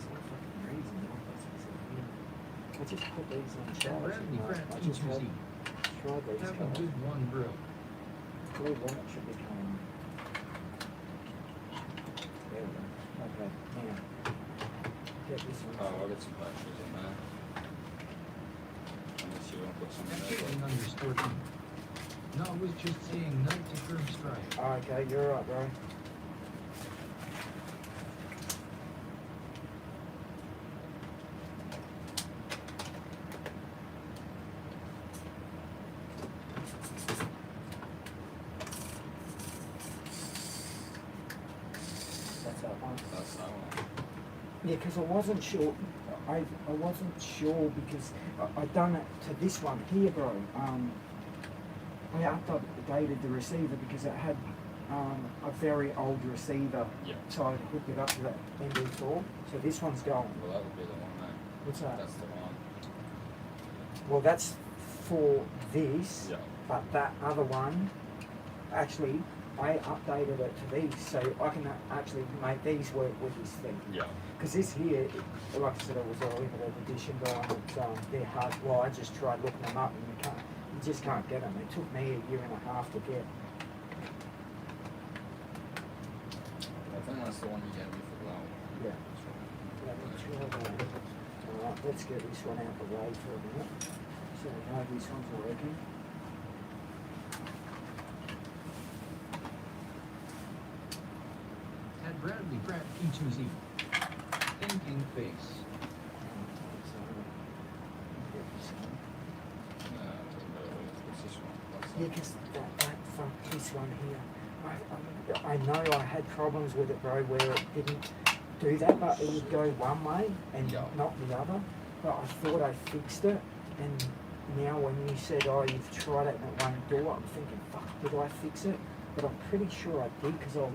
not fucking reason, I just put these on At charge. Bradley and Pratt I just P2Z. tried these Have a cars. good one, bro. Blue one should be coming. There we go. Okay, now. Get this one. Oh, I'll get some batteries in there. Unless you want to put some At in there. Caitlin_14. No, I was just saying night to Curb Strike. Okay, you're right, bro. That's that one. That's that one. Yeah, because I wasn't sure. I wasn't sure because I done it to this one here, bro. I updated the receiver because it had a very old receiver. Yeah. So I hooked it up to that MD4. So this one's going. Well, that would be the one, mate. What's that? That's the one. Well, that's for this. Yeah. But that other one, actually, I updated it to these so I can actually make these work with this thing. Yeah. Because this here, like I said, it was a limited edition, but they're hard. Well, I just tried looking them up and you just can't get them. It took me a year and a half to get. I think that's the one you gave me for the loan. Yeah. Let me try that. Alright, let's get this one out the way for a minute. So we know these ones are working. At Bradley Pratt P2Z. Thinking face. What's this one? What's that? Yeah, because that fuck this one here. I know I had problems with it, bro, where it didn't do that, but it would go one way and Yeah. not the other. But I thought I fixed it, and now when you said, oh, you've tried it and it won't do it, I'm thinking, fuck, did I fix it? But I'm pretty sure I did, because I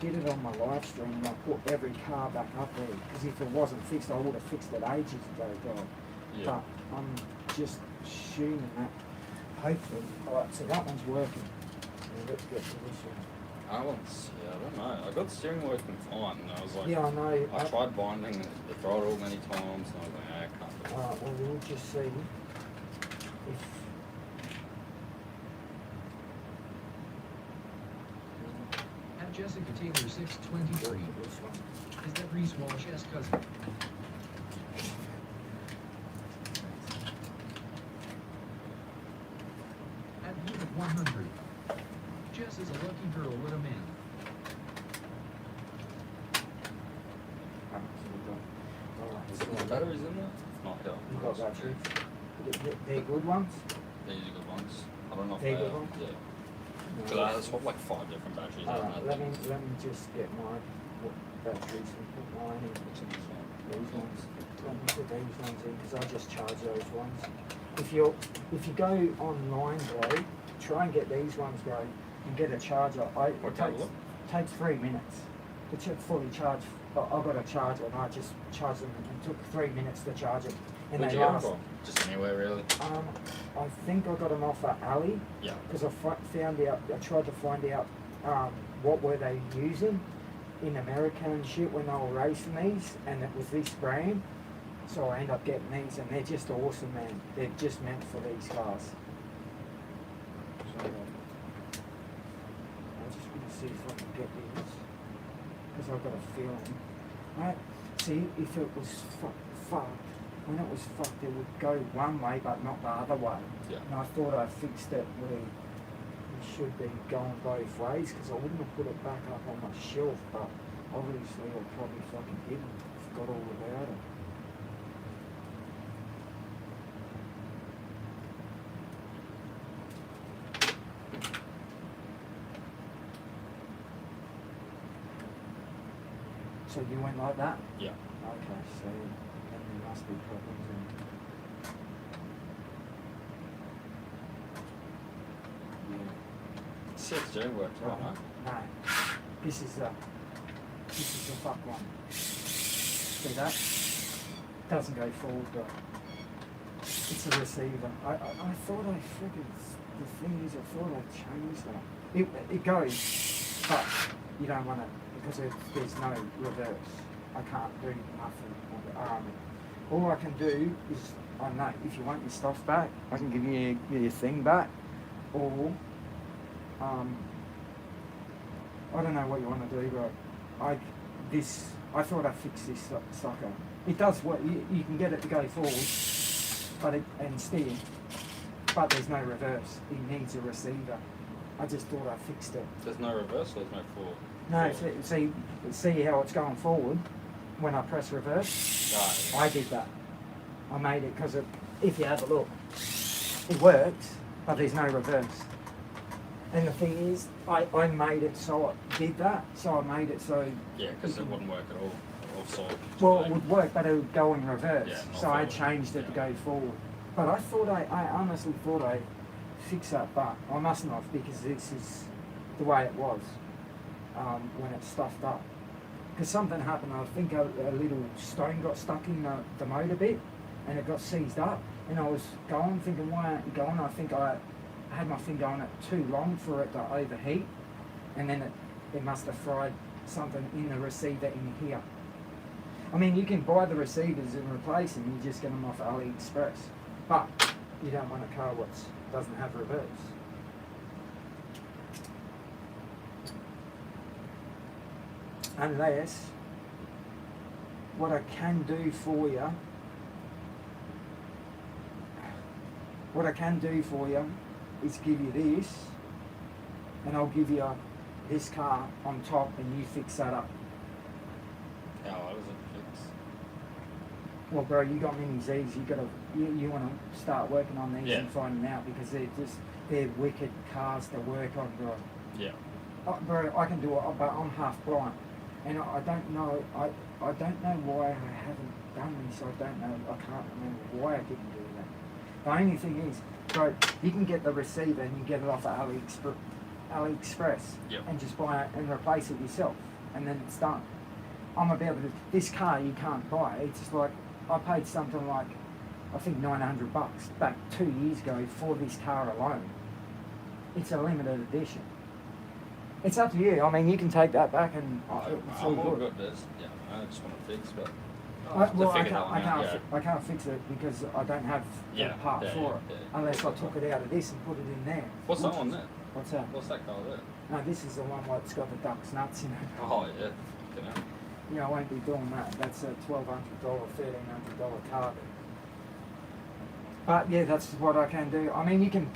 did it on my live stream and I put every car back up there. Because if it wasn't fixed, I would have fixed it ages ago, dog. Yeah. But I'm just assuming that, hopefully, alright, so that one's working. Now let's get to this one. I don't know. I got the steering working fine, and I was like, Yeah, I know. I tried binding the throttle many times, and I was like, I can't do it. Alright, well, we'll just see if... At Jessica Taylor 623. This one. Is that Reese Walsh's cousin? At Unit 100. Jess is a lucky girl with a man. Alright, Is there so batteries in there? Not here. you got batteries. They're good ones? These are good ones. I don't know if They're they good are. ones? Yeah. No. Because I swapped like 5 different batteries out. Alright, and let me just get my batteries and put mine in. What's in this one? These ones. Let me put these ones in because I just charge those ones. If you go online, bro, try and get these ones, bro, and get a charger. It Okay, look. takes 3 minutes to fully charge. I got a charger and I just charged them. It took 3 minutes to charge it, and Where'd they you get them last. from? Just anywhere, really? I think I got them off at Ali Yeah. because I found out. I tried to find out what were they using in America and shit when they were racing these, and it was this brand. So I ended up getting these, and they're just awesome, man. They're just meant for these cars. So I just want to see if I can get these because I've got a feeling. Right? See, if it was fucked, when it was fucked, it would go one way but not the other way. Yeah. And I thought I fixed it where it should be going both ways because I wouldn't have put it back up on my shelf, but obviously I probably fucking didn't. Forgot all about it. So you went like that? Yeah. Okay, so then there must be problems in. Yeah. 6G works right, huh? No. This is the fuck one. See that? Doesn't go forward, but it's a receiver. I thought I friggin' the thing is I thought I changed that. It goes, but you don't want it because there's no reverse. I can't do nothing. All I can do is I don't know if you want your stuff back, I can give you your thing back, or I don't know what you want to do, but I thought I fixed this sucker. It does work. You can get it to go forward, and steer, but there's no reverse. It needs a receiver. I just thought I fixed it. There's no reverse or there's no forward? No, see how it's going forward when I press reverse? Right. I did that. I made it because if you have a look, it works, but there's no reverse. And the thing is, I made it so it did that, so I made it so... Yeah, because it wouldn't work at all. Offside. Well, it would work, but it would go in reverse. Yeah, not so I forward. changed it to go forward. But I honestly thought I fixed that, but I mustn't have because this is the way it was when it's stuffed up. Because something happened, I think a little stone got stuck in the motor bit and it got seized up. And I was going, thinking, why aren't you going? I think I had my finger on it too long for it to overheat. And then it must have fried something in the receiver in here. I mean, you can buy the receivers and replace them, you just get them off AliExpress. But you don't want a car that doesn't have reverse. Unless, what I can do for you, is give you this, and I'll give you this car on top and you fix that up. How hard is it to fix? Well, bro, you got mini Z's. You want to start working on these Yeah. and finding out because they're wicked cars to work on, bro. Yeah. Bro, I can do it, but I'm half blind, and I don't know. I don't know why I haven't done this. I don't know. I can't remember why I didn't do that. The only thing is, bro, you can get the receiver and you get it off of AliExpress, Yep. and just buy it and replace it yourself, and then it's done. I'm about to. This car you can't buy. It's just like I paid something like I think $900 back 2 years ago for this car alone. It's a limited edition. It's up to you. I mean, you can take that back and it's all I'm all good. good. Yeah, I just want to fix, but I can't fix it because I don't have the Yeah, part yeah, for yeah, it yeah. unless I took it out of this and put it in there. What's that one there? What's that? What's that car there? No, this is the one that's got the duck's nuts in it. Oh yeah, you know. Yeah, I won't be doing that. That's a $1,200, $1,300 car. But yeah, that's what I can do. I mean, you can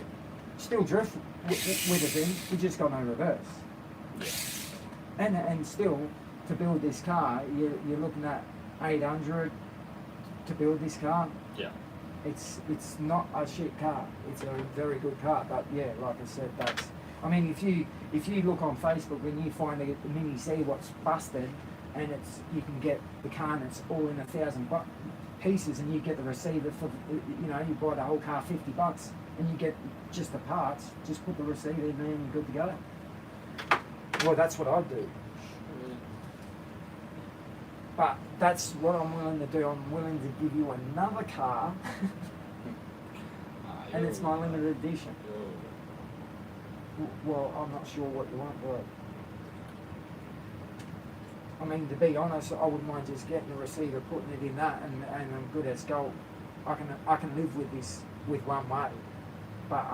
still drift with it in. You just got no reverse. Yeah. And still, to build this car, you're looking at $800 to build this car. Yeah. It's not a shit car. It's a very good car. But yeah, like I said, that's. I mean, if you look on Facebook and you find a Mini Z what's busted, and you can get the car and it's all in $1,000 pieces, and you get the receiver for you buy the whole car $50, and you get just the parts. Just put the receiver in there and you're good to go. Well, that's what I'd do. But that's what I'm willing to do. I'm willing to give you another car, and it's my limited edition. Well, I'm not sure what you want, but I mean, to be honest, I wouldn't mind just getting the receiver, putting it in that, and I'm good as gold. I can live with this with one way, but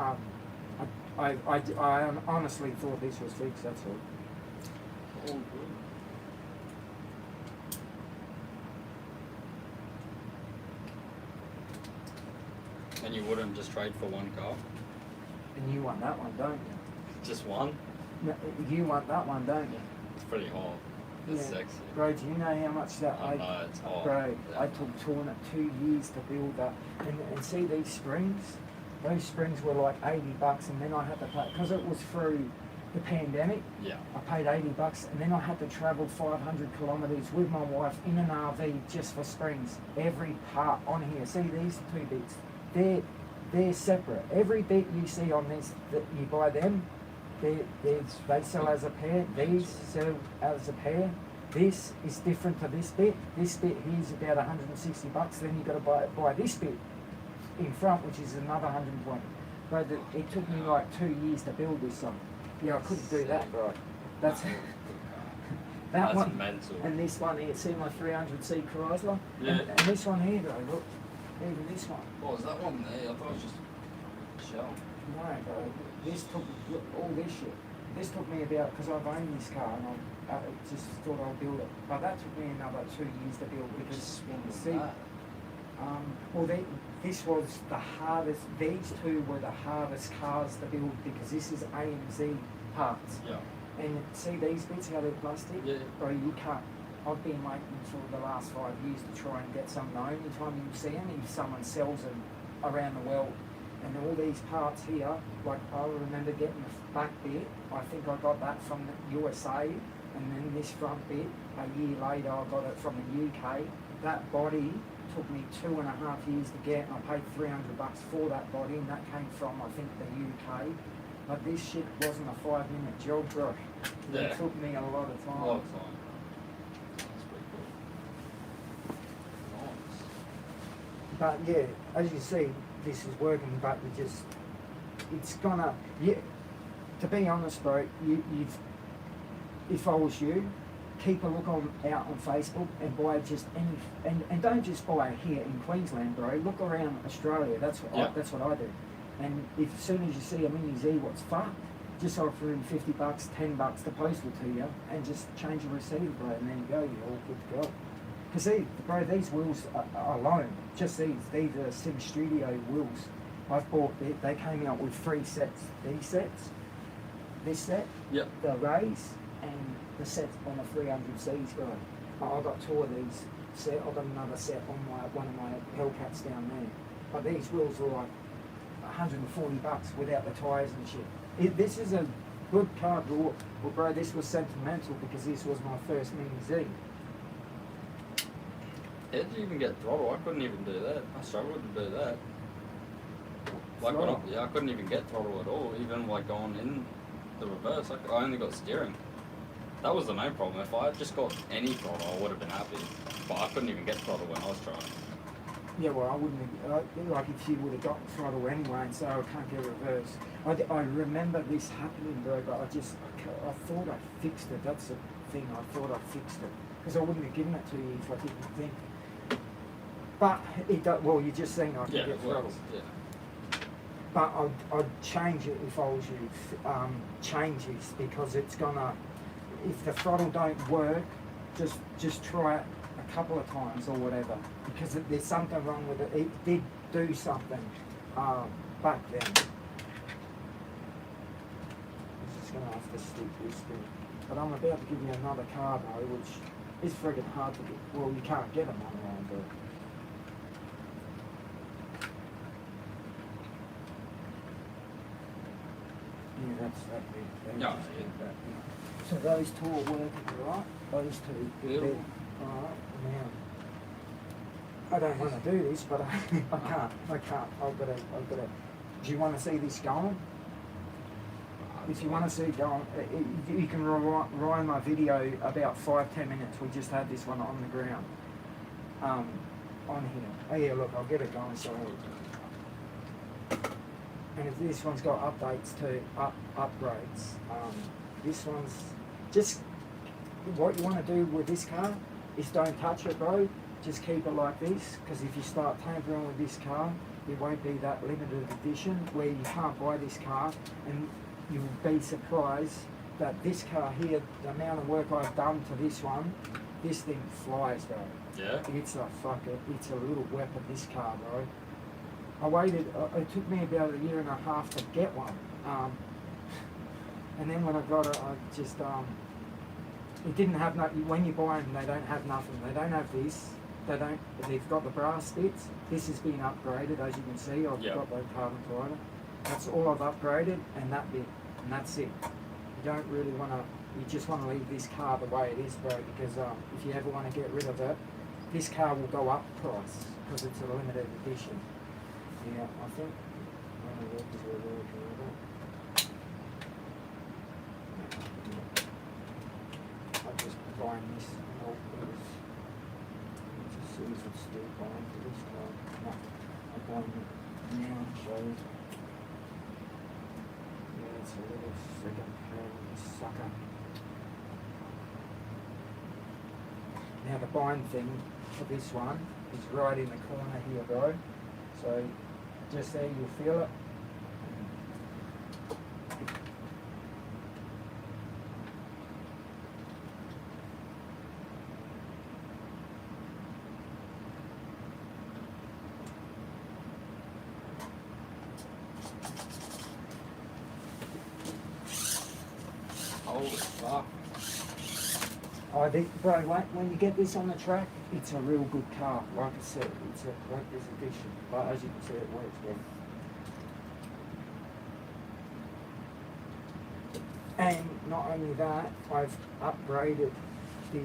I honestly thought this was fixed. That's all. All good. And you wouldn't just trade for one car? And you want that one, don't you? Just one? No, you want that one, don't you? It's pretty hot. It's Yeah. sexy. Bro, do you know how much that I know, it's hot. Bro, Yeah. I took 2 years to build that. And see these springs? Those springs were like $80, and then I had to pay, because it was through the pandemic. Yeah. I paid $80 and then I had to travel 500 kilometres with my wife in an RV just for springs. Every part on here, see these two bits, they're separate. Every bit you see on this that you buy them, they sell as a pair, these sell as a pair. This is different to this bit. This bit here is about $160. Then you got to buy this bit in front, which is another 120. But it took me like 2 years to build this one. Yeah, I couldn't do that, bro. That's That's one. mental. And this one here, see my 300C Chrysler? Yeah. And this one here, bro, look. Even this one. What was that one there? I thought it was just a shell. No, bro. This took, look, all this shit. This took me about, because I've owned this car and I just thought I'd build it. But that took me another 2 years to build because, see, well, this was the hardest, these two were the hardest cars to build because this is AMZ parts. Yeah. And see these bits, how they're plastic? Yeah. Bro, you can't. I've been waiting for the last 5 years to try and get some. The only time you see them is someone sells them around the world. And all these parts here, like I remember getting the back bit, I think I got that from the USA, and then this front bit, a year later I got it from the UK. That body took me 2.5 years to get, and I paid $300 for that body, and that came from, I think, the UK. But this shit wasn't a 5-minute job, bro. Yeah. It took me a lot of time. A lot of time. That's pretty cool. Nice. But yeah, as you see, this is working, but you just, it's gonna, yeah, to be honest, bro, you've, if I was you, keep a look out on Facebook and buy just any, and don't just buy here in Queensland, bro. Look around Australia. That's what that's what I do. And if as soon as you see a Mini Z, what's fucked, just offer him $50, $10 to post it to you, and just change your receiver, bro, and then you go, you're all good to go. Because bro, these wheels alone, just these are Sim Studio wheels. I've bought, they came out with 3 sets. These sets, this set, Yep. the Rays, and the set on the 300Cs, bro. I got 2 of these. I've got another set on one of my Hellcats down there. But these wheels are like $140 without the tyres and shit. This is a good car, bro. Well, bro, this was sentimental because this was my first Mini Z. How did you even get throttle? I couldn't even do that. I struggled to do that. Like when I couldn't even get throttle at all. Even like going in the reverse, I only got steering. That was the main problem. If I had just got any throttle, I would have been happy. But I couldn't even get throttle when I was trying. Yeah, well, I wouldn't have, like if you would have got throttle anyway and say I can't get reverse. I remember this happening, bro, but I thought I fixed it. That's the thing, I thought I fixed it. Because I wouldn't have given it to you if I didn't think. But it does, well, you just seen I could get throttle. Yeah. But I'd change it if I was you. Change this because it's gonna, if the throttle don't work, just try it a couple of times or whatever. Because there's something wrong with it. It did do something back then. I'm just gonna have to stick this thing. But I'm about to give you another car though, which is friggin' hard to get. Well, you can't get them online, but. Yeah, that's that big. No, So those 2 are working, right? Those 2. Beautiful. Alright, now. I don't want to do this, but I can't. I've got to. Do you want to see this going? If you want to see it going, you can rewind my video about 5-10 minutes. We just had this one on the ground. On here. Oh yeah, look, I'll get it going. So. And if this one's got updates to upgrades, this one's just what you want to do with this car is don't touch it, bro. Just keep it like this, because if you start tampering with this car, it won't be that limited edition where you can't buy this car, and you'll be surprised that this car here, the amount of work I've done to this one, this thing flies, bro. Yeah. It's a little weapon, this car, bro. I waited, it took me about 1.5 years to get one. And then when I got it, I just, it didn't have nothing. When you buy them, they don't have nothing. They don't have this. They've got the brass bits. This has been upgraded, as you can see. I've got the carbon fiber. That's all I've upgraded, and that bit, and that's it. You don't really want to. You just want to leave this car the way it is, bro. Because if you ever want to get rid of it, this car will go up price because it's a limited edition. Yeah, I think. I'm just buying this. Just see if it's still buying for this car. No, I'm buying it now. So yeah, it's a little second sucker. Now the bind thing for this one is right in the corner here, bro. So just there you'll feel it. Holy fuck. I think, bro, when you get this on the track, it's a real good car. Like I said, it's a collector's edition. But as you can see, it works well. And not only that, I've upgraded the,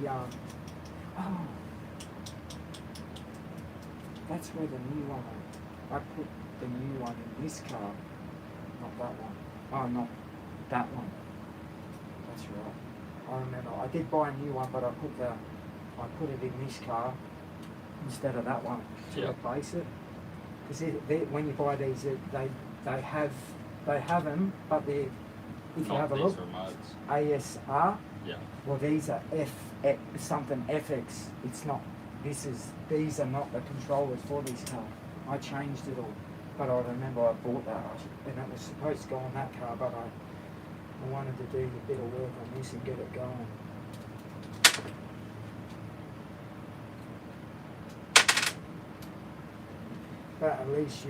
that's where the new one is. I put the new one in this car, not that one. Oh, not that one. That's right. I remember. I did buy a new one, but I put it in this car instead of that one to replace it. Because when you buy these, they have them, but they're, if you have a look, remotes. ASR. Yeah. Well, these are something FX. It's not. These are not the controllers for this car. I changed it all, but I remember I bought that, and it was supposed to go on that car, but I wanted to do a bit of work on this and get it going. But at least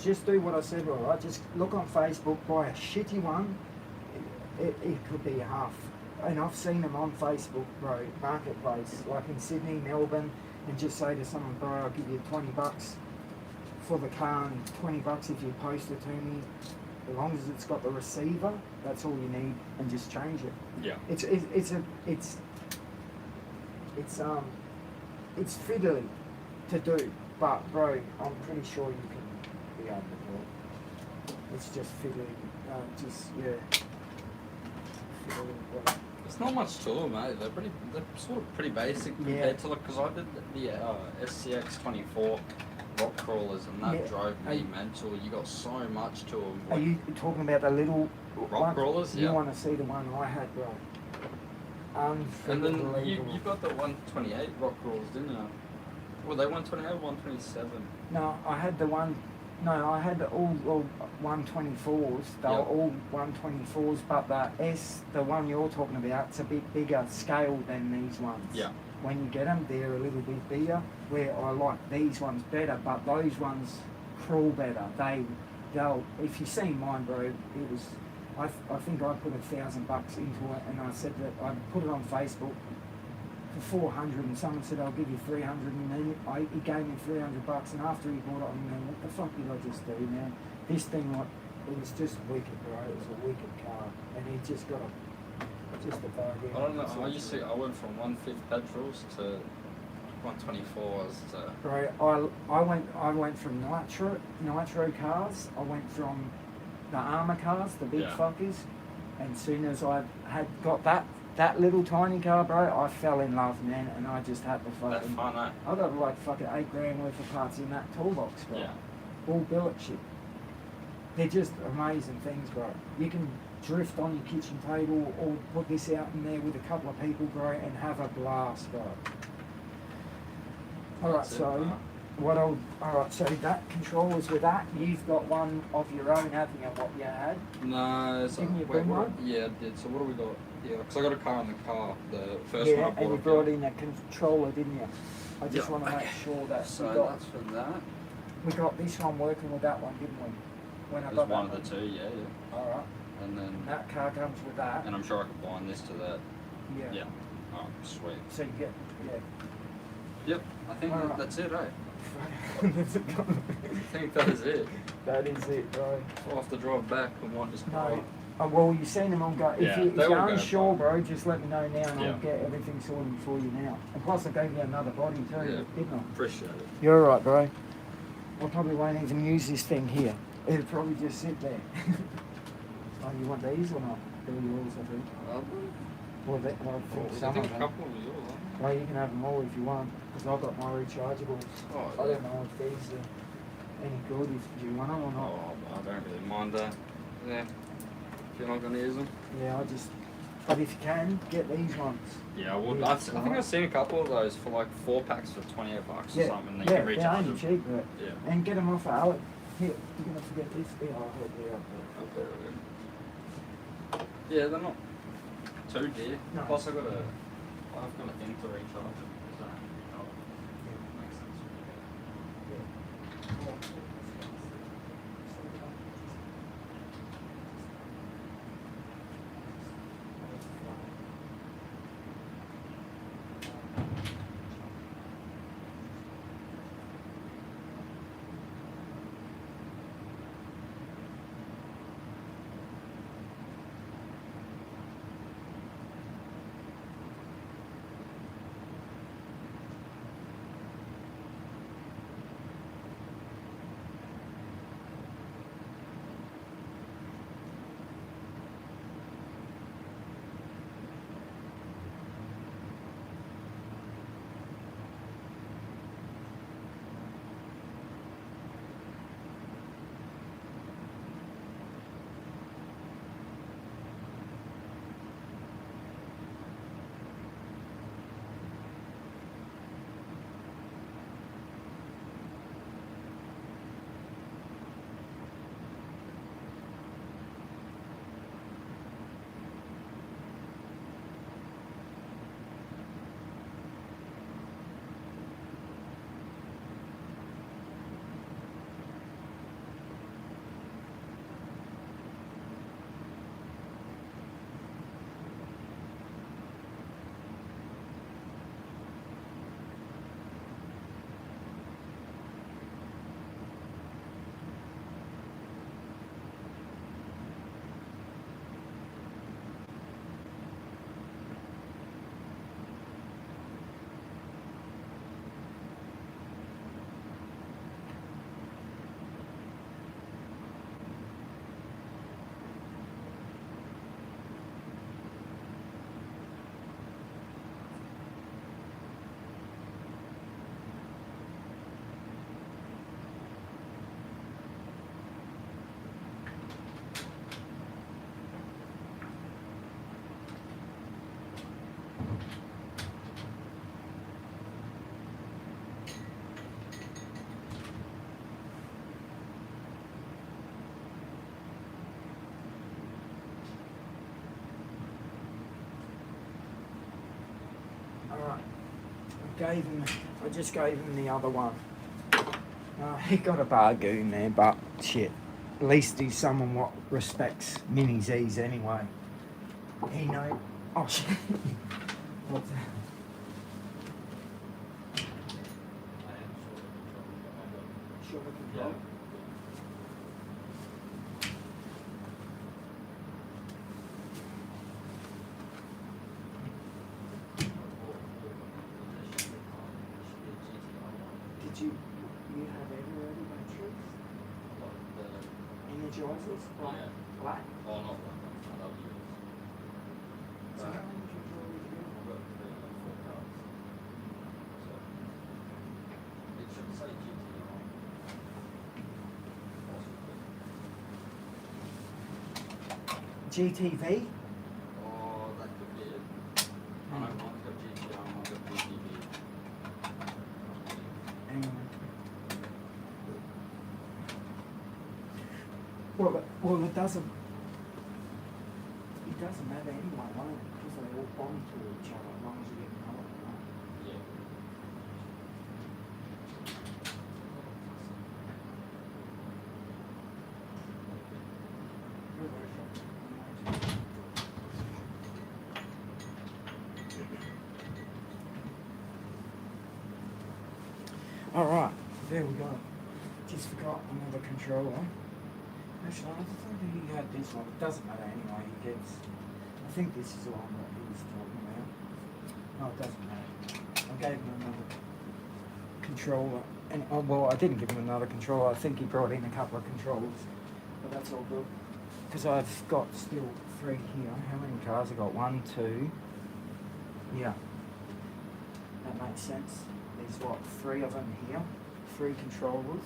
just do what I said, right? Just look on Facebook, buy a shitty one. It could be half. And I've seen them on Facebook, bro, marketplace, like in Sydney, Melbourne, and just say to someone, bro, I'll give you $20 for the car and $20 if you post it to me. As long as it's got the receiver, that's all you need, and just change it. Yeah. It's fiddly to do, but bro, I'm pretty sure you can be able to do it. It's just fiddly, fiddly, bro. There's not much to them, mate. They're sort of pretty basic compared to, like, because I did the SCX24 rock crawlers, and that drove me mental. You got so much to them. Are you talking about the little rock crawlers? You Yeah. want to see the one I had, bro? And then Unbelievable. you got the 128 rock crawlers, didn't you? Well, they 128 or 127? No, I had the one. No, I had all 124s. They were all 124s, but the one you're talking about, it's a bit bigger scale than these ones. Yeah. When you get them, they're a little bit bigger. Where I like these ones better, but those ones crawl better. They'll. If you see mine, bro, it was. I think I put $1,000 into it, and I said that I put it on Facebook for 400, and someone said I'll give you 300, and then he gave me $300, and after he bought it, I'm like, what the fuck did I just do, man? This thing, like, it was just wicked, bro. It was a wicked car, and he just got just a bargain. I don't know. I went from 1/5 petrols to 124s to. Bro, I went from nitro cars. I went from the armor cars, the big fuckers, and soon as I had got that little tiny car, bro, I fell in love, man, and I just had to fucking. That's fun, eh? I got like fucking $8,000 worth of parts in that toolbox, bro. Yeah. All billet shit. They're just amazing things, bro. You can drift on your kitchen table or put this out in there with a couple of people, bro, and have a blast, bro. Alright, so so that controllers with that, you've got one of your own, haven't you, what you had? No, Didn't you bring one? Yeah, I did. So what do we got? Yeah, because I got a car in the car, the first Yeah, one I bought. and you off brought in a controller, didn't you? I just Yeah. want to make sure that So that's for that. we got this one working with that one, didn't we? When I There's got one that of the two, yeah. Alright, And then, that car comes with that. and I'm sure I could bind this to that. Yeah. Yeah. Oh, sweet. So you get, Yep, I think Alright. that's it, eh? yeah. I think that is it. That is it, bro. I'll have to drive back and want this car. No, I Oh, well, you've seen them all go. Yeah, If they you're all go unsure, fine. bro, just let me know now and Yeah. I'll get everything sorted for you now. And plus, I gave you another body too, Yeah. didn't I? Appreciate it. You're alright, bro. I probably won't even use this thing here. It'll probably just sit there. Oh, you want these or not? They're yours, I think. Well, I think some I think of a them. couple of yours, aren't Well, you can have them all if you want, because I've got my rechargeables. Oh, I don't know if these are any good, if you want them or they? not. Oh, I don't really mind that. Yeah. If you're not going to use them. Yeah, but if you can, get these ones. Yeah, I would. Yeah, I think alright. I've seen a couple of those for like 4 packs for $28 or something. That you yeah, can they're recharge only them. cheap, but Yeah. and get them off of Alec. Here, you're gonna forget this. Yeah, I'll help you out. Up there, okay. Yeah, they're not too dear. No. Plus, I've got a thing to recharge it. So, makes sense. Alright. I just gave him the other one. He got a bargoon there, but shit. At least he's someone what respects Mini Z's anyway. He know. Oh shit. What's that? Shoulder control. Did you have ever ready batteries? Energizers? Black? Yeah. Black? Oh, not that one. I love yours. So how many did you already do? I've got 4 cards. So, it should say GT on. GTV? Oh, that could be it. I know mine's got GT on, mine's got GTV. Hang on. Well, it doesn't. It doesn't matter anyway, won't it? Because they all bond to each other as long as you get another one. Yeah. All right, there we go. Just forgot another controller. Actually, I thought he had this one. It doesn't matter anyway. He gets. I think this is the one that he was talking about. No, it doesn't matter. I gave him another controller. And well, I didn't give him another controller. I think he brought in a couple of controllers. But that's all good. Because I've got still 3 here. How many cars I got? 1, 2. Yeah. That makes sense. There's what? 3 of them here. 3 controllers.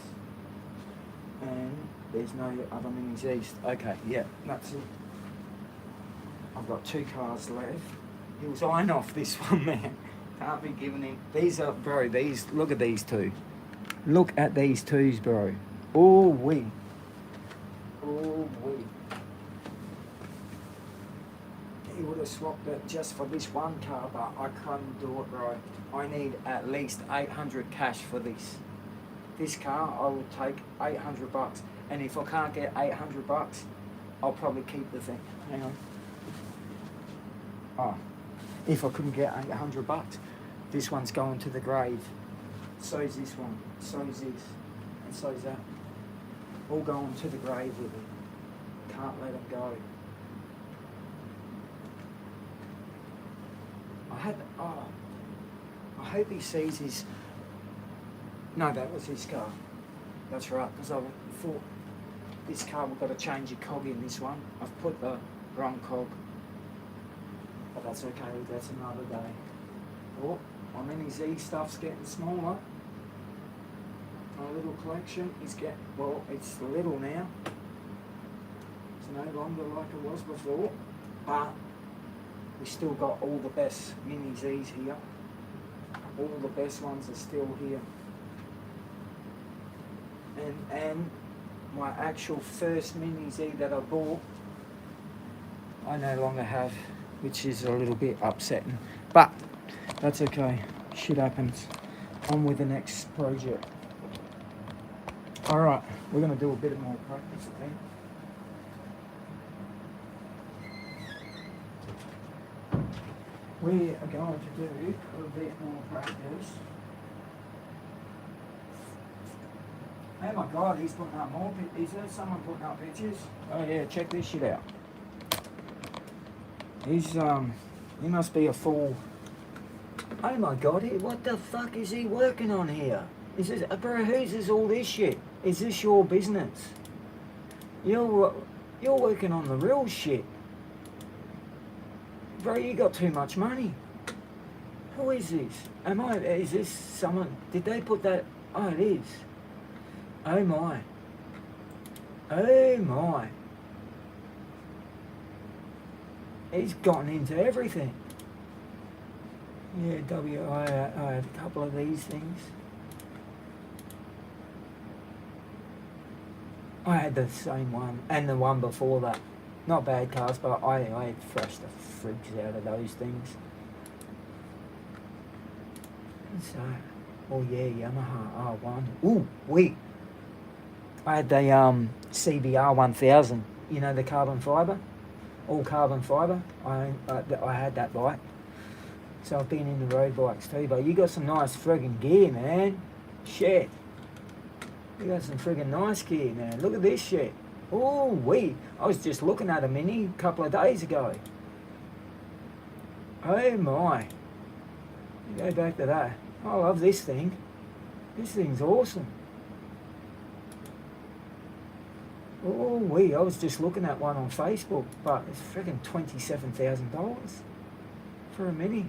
And there's no other minis east. Okay, yeah, that's it. I've got 2 cars left. He was eyeing off this one, man. Can't be giving him. These are, bro, these, look at these 2. Look at these 2s, bro. Oh, we. Oh, we. He would have swapped it just for this one car, but I couldn't do it, bro. I need at least 800 cash for this. This car, I would take 800 bucks. And if I can't get 800 bucks, I'll probably keep the thing. Hang on. Oh, if I couldn't get 800 bucks, this one's going to the grave. So is this one. So is this. And so is that. All going to the grave with it. Can't let them go. I hope he sees his. No, that was his car. That's right, because I thought this car, we've got to change a cog in this one. I've put the wrong cog. But that's okay, that's another day. Oh, my mini Z stuff's getting smaller. My little collection is well, it's little now. It's no longer like it was before. But we still got all the best mini Zs here. All the best ones are still here. And my actual first mini Z that I bought, I no longer have, which is a little bit upsetting. But that's okay. Shit happens. On with the next project. Alright, we're going to do a bit more practice then. We are going to do a bit more practice. Oh my god, he's putting up more pictures. Is there someone putting up pictures? Oh yeah, check this shit out. He's, he must be a fool. Oh my god, what the fuck is he working on here? Is this, bro, whose is all this shit? Is this your business? You're working on the real shit. Bro, you got too much money. Who is this? Is this someone, did they put that, oh it is. Oh my. Oh my. He's gotten into everything. Yeah, I had a couple of these things. I had the same one, and the one before that. Not bad cars, but I thrashed the frigs out of those things. So, oh yeah, Yamaha R1. Ooh, wait. I had the CBR 1000. You know, the carbon fibre? All carbon fibre. I had that bike. So I've been in the road bikes too, but you got some nice friggin' gear, man. Shit. You got some friggin' nice gear, man. Look at this shit. Oh, I was just looking at a Mini a couple of days ago. Oh my. Go back to that. I love this thing. This thing's awesome. Oh, I was just looking at one on Facebook, but it's friggin' $27,000 for a Mini.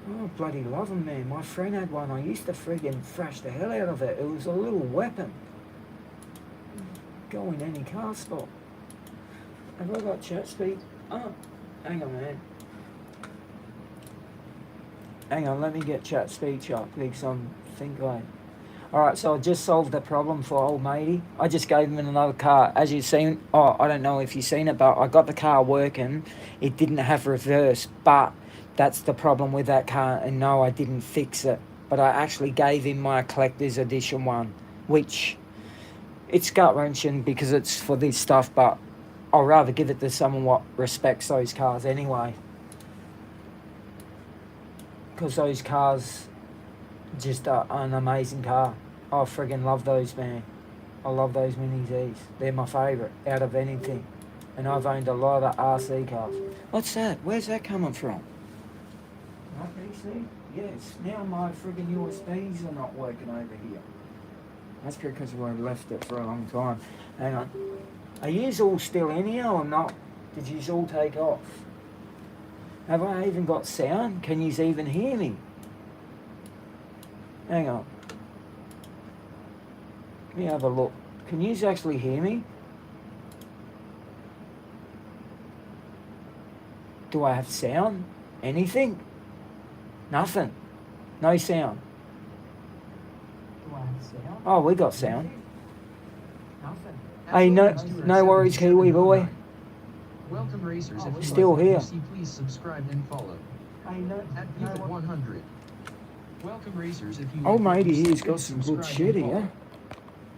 Oh, bloody love them, man. My friend had one. I used to friggin' thrash the hell out of it. It was a little weapon. Go in any car spot. Have I got chat speed? Oh, hang on, man. Hang on, let me get chat speech up because Alright, so I just solved the problem for old matey. I just gave him another car. As you've seen, I don't know if you've seen it, but I got the car working. It didn't have reverse, but that's the problem with that car, and no, I didn't fix it. But I actually gave him my collector's edition one, which it's gut-wrenching because it's for this stuff, but I'll rather give it to someone what respects those cars anyway. Because those cars just are an amazing car. I friggin' love those, man. I love those Mini Zs. They're my favourite out of anything. And I've owned a lot of RC cars. What's that? Where's that coming from? PC? Yes. Now my friggin' USBs are not working over here. That's because I left it for a long time. Hang on. Are yous all still in here or not? Did yous all take off? Have I even got sound? Can yous even hear me? Hang on. Let me have a look. Can yous actually hear me? Do I have sound? Anything? Nothing. No sound. Do I have sound? Oh, we got sound. Nothing. Hey, no worries, Kiwi boy. Welcome racers. If you Still like what here. you see, please subscribe and follow. Hey, no. At Pivot 100. Welcome racers. If you Oh, like what matey, you see, he's got please some good subscribe shit and here. follow.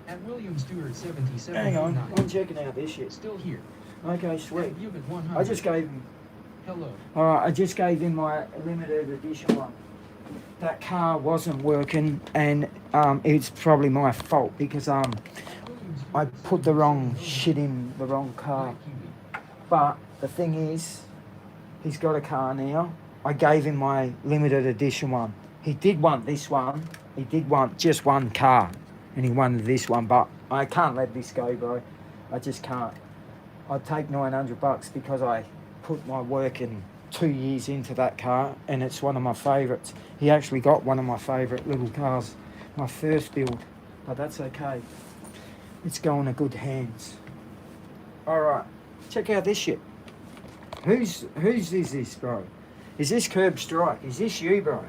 At William Stewart 77. Hang on, I'm checking out this shit. Still here. Okay, sweet. At Pivot 100. I just gave him. Hello. Alright, I just gave him my limited edition one. That car wasn't working, and it's probably my fault because I put the wrong shit in the wrong car. But the thing is, he's got a car now. I gave him my limited edition one. He did want this one. He did want just one car, and he wanted this one. But I can't let this go, bro. I just can't. I'd take $900 because I put my work in 2 years into that car, and it's one of my favourites. He actually got one of my favourite little cars, my first build, but that's okay. It's going to good hands. All right, check out this shit. Whose is this, bro? Is this Curb Strike? Is this you, bro?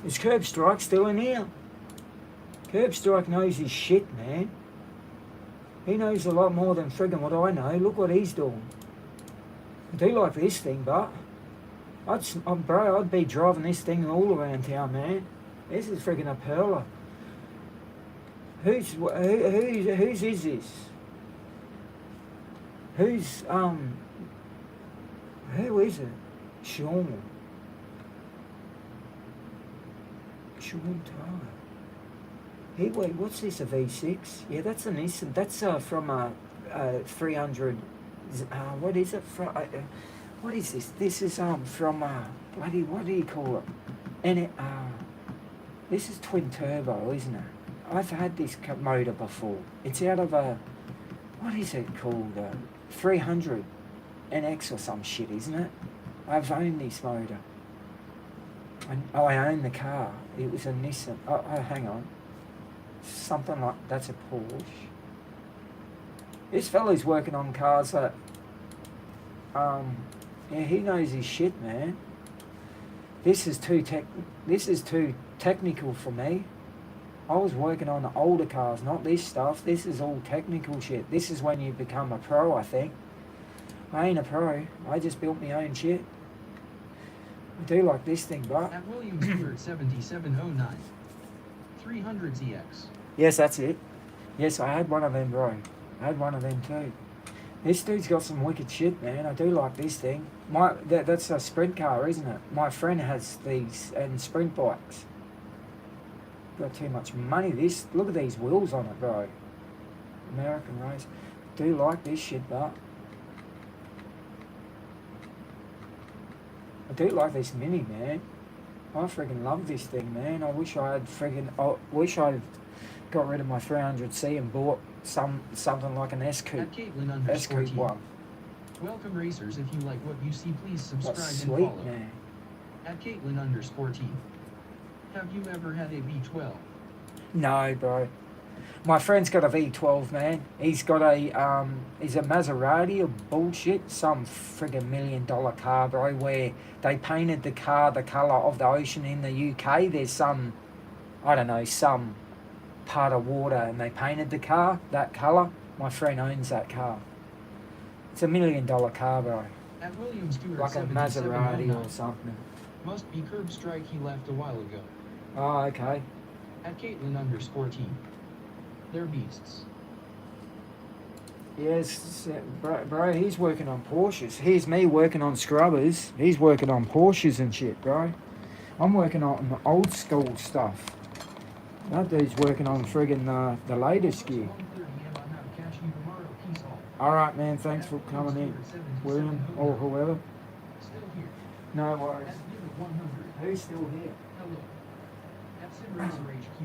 Is Curb Strike still in here? Curb Strike knows his shit, man. He knows a lot more than friggin' what I know. Look what he's doing. I do like this thing, but I'd be driving this thing all around town, man. This is friggin' a perler. Whose is this? Who is it? Sean Tyler. Hey, wait, what's this, a V6? Yeah, that's a Nissan. That's from a 300. What is it from? What is this? This is from what do you call it? And this is twin turbo, isn't it? I've had this motor before. It's out of a, what is it called? 300 NX or some shit, isn't it? I've owned this motor. I own the car. It was a Nissan. Oh, hang on. Something like, that's a Porsche. This fella's working on cars that, yeah, he knows his shit, man. This is too technical for me. I was working on the older cars, not this stuff. This is all technical shit. This is when you become a pro, I think. I ain't a pro. I just built my own shit. I do like this thing, but... At William Stewart 7709. 300 ZX. Yes, that's it. Yes, I had one of them, bro. I had one of them too. This dude's got some wicked shit, man. I do like this thing. That's a sprint car, isn't it? My friend has these and sprint bikes. Got too much money. Look at these wheels on it, bro. American race. Do like this shit, but I do like this Mini, man. I freaking love this thing, man. I wish I'd got rid of my 300C and bought something like an S Coupe. At Caitlin S Coupe one. Welcome racers. If you like what you see, please subscribe That's and sweet, follow. man. At Caitlin_T. Have you ever had a V12? No, bro. My friend's got a V12, man. He's got a he's a Maserati or bullshit, some friggin' $1 million car, bro, where they painted the car the colour of the ocean in the UK. There's some, I don't know, some part of water, and they painted the car that colour. My friend owns that car. It's $1 million car, bro. At William Stewart Like a Maserati 7709. or something. Must be Curb Strike, he left a while ago. Oh, okay. At Caitlin_T. They're beasts. Yes, bro, he's working on Porsches. Here's me working on scrubbers. He's working on Porsches and shit, bro. I'm working on old school stuff. That dude's working on friggin' the latest gear. Alright, man, thanks for coming in, William, or whoever. Still here. No worries. At Unit 100. Who's still here? Hello. At simracerhq.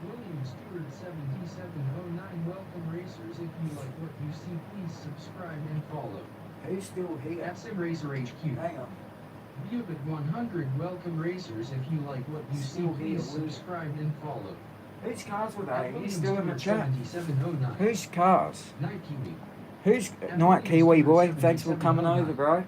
William Stewart 7709. Welcome racers. If you like what you see, please subscribe and follow. Who's still here? At simracerhq. Hang on. Unit 100. Welcome racers. If you like what you see, Still here, please William. subscribe and follow. Whose cars were At they? William He's still in the Stewart chat. 7709. Whose cars? Night Kiwi. Who's At Night William Kiwi Stewart boy? Thanks for coming 7709. over, bro.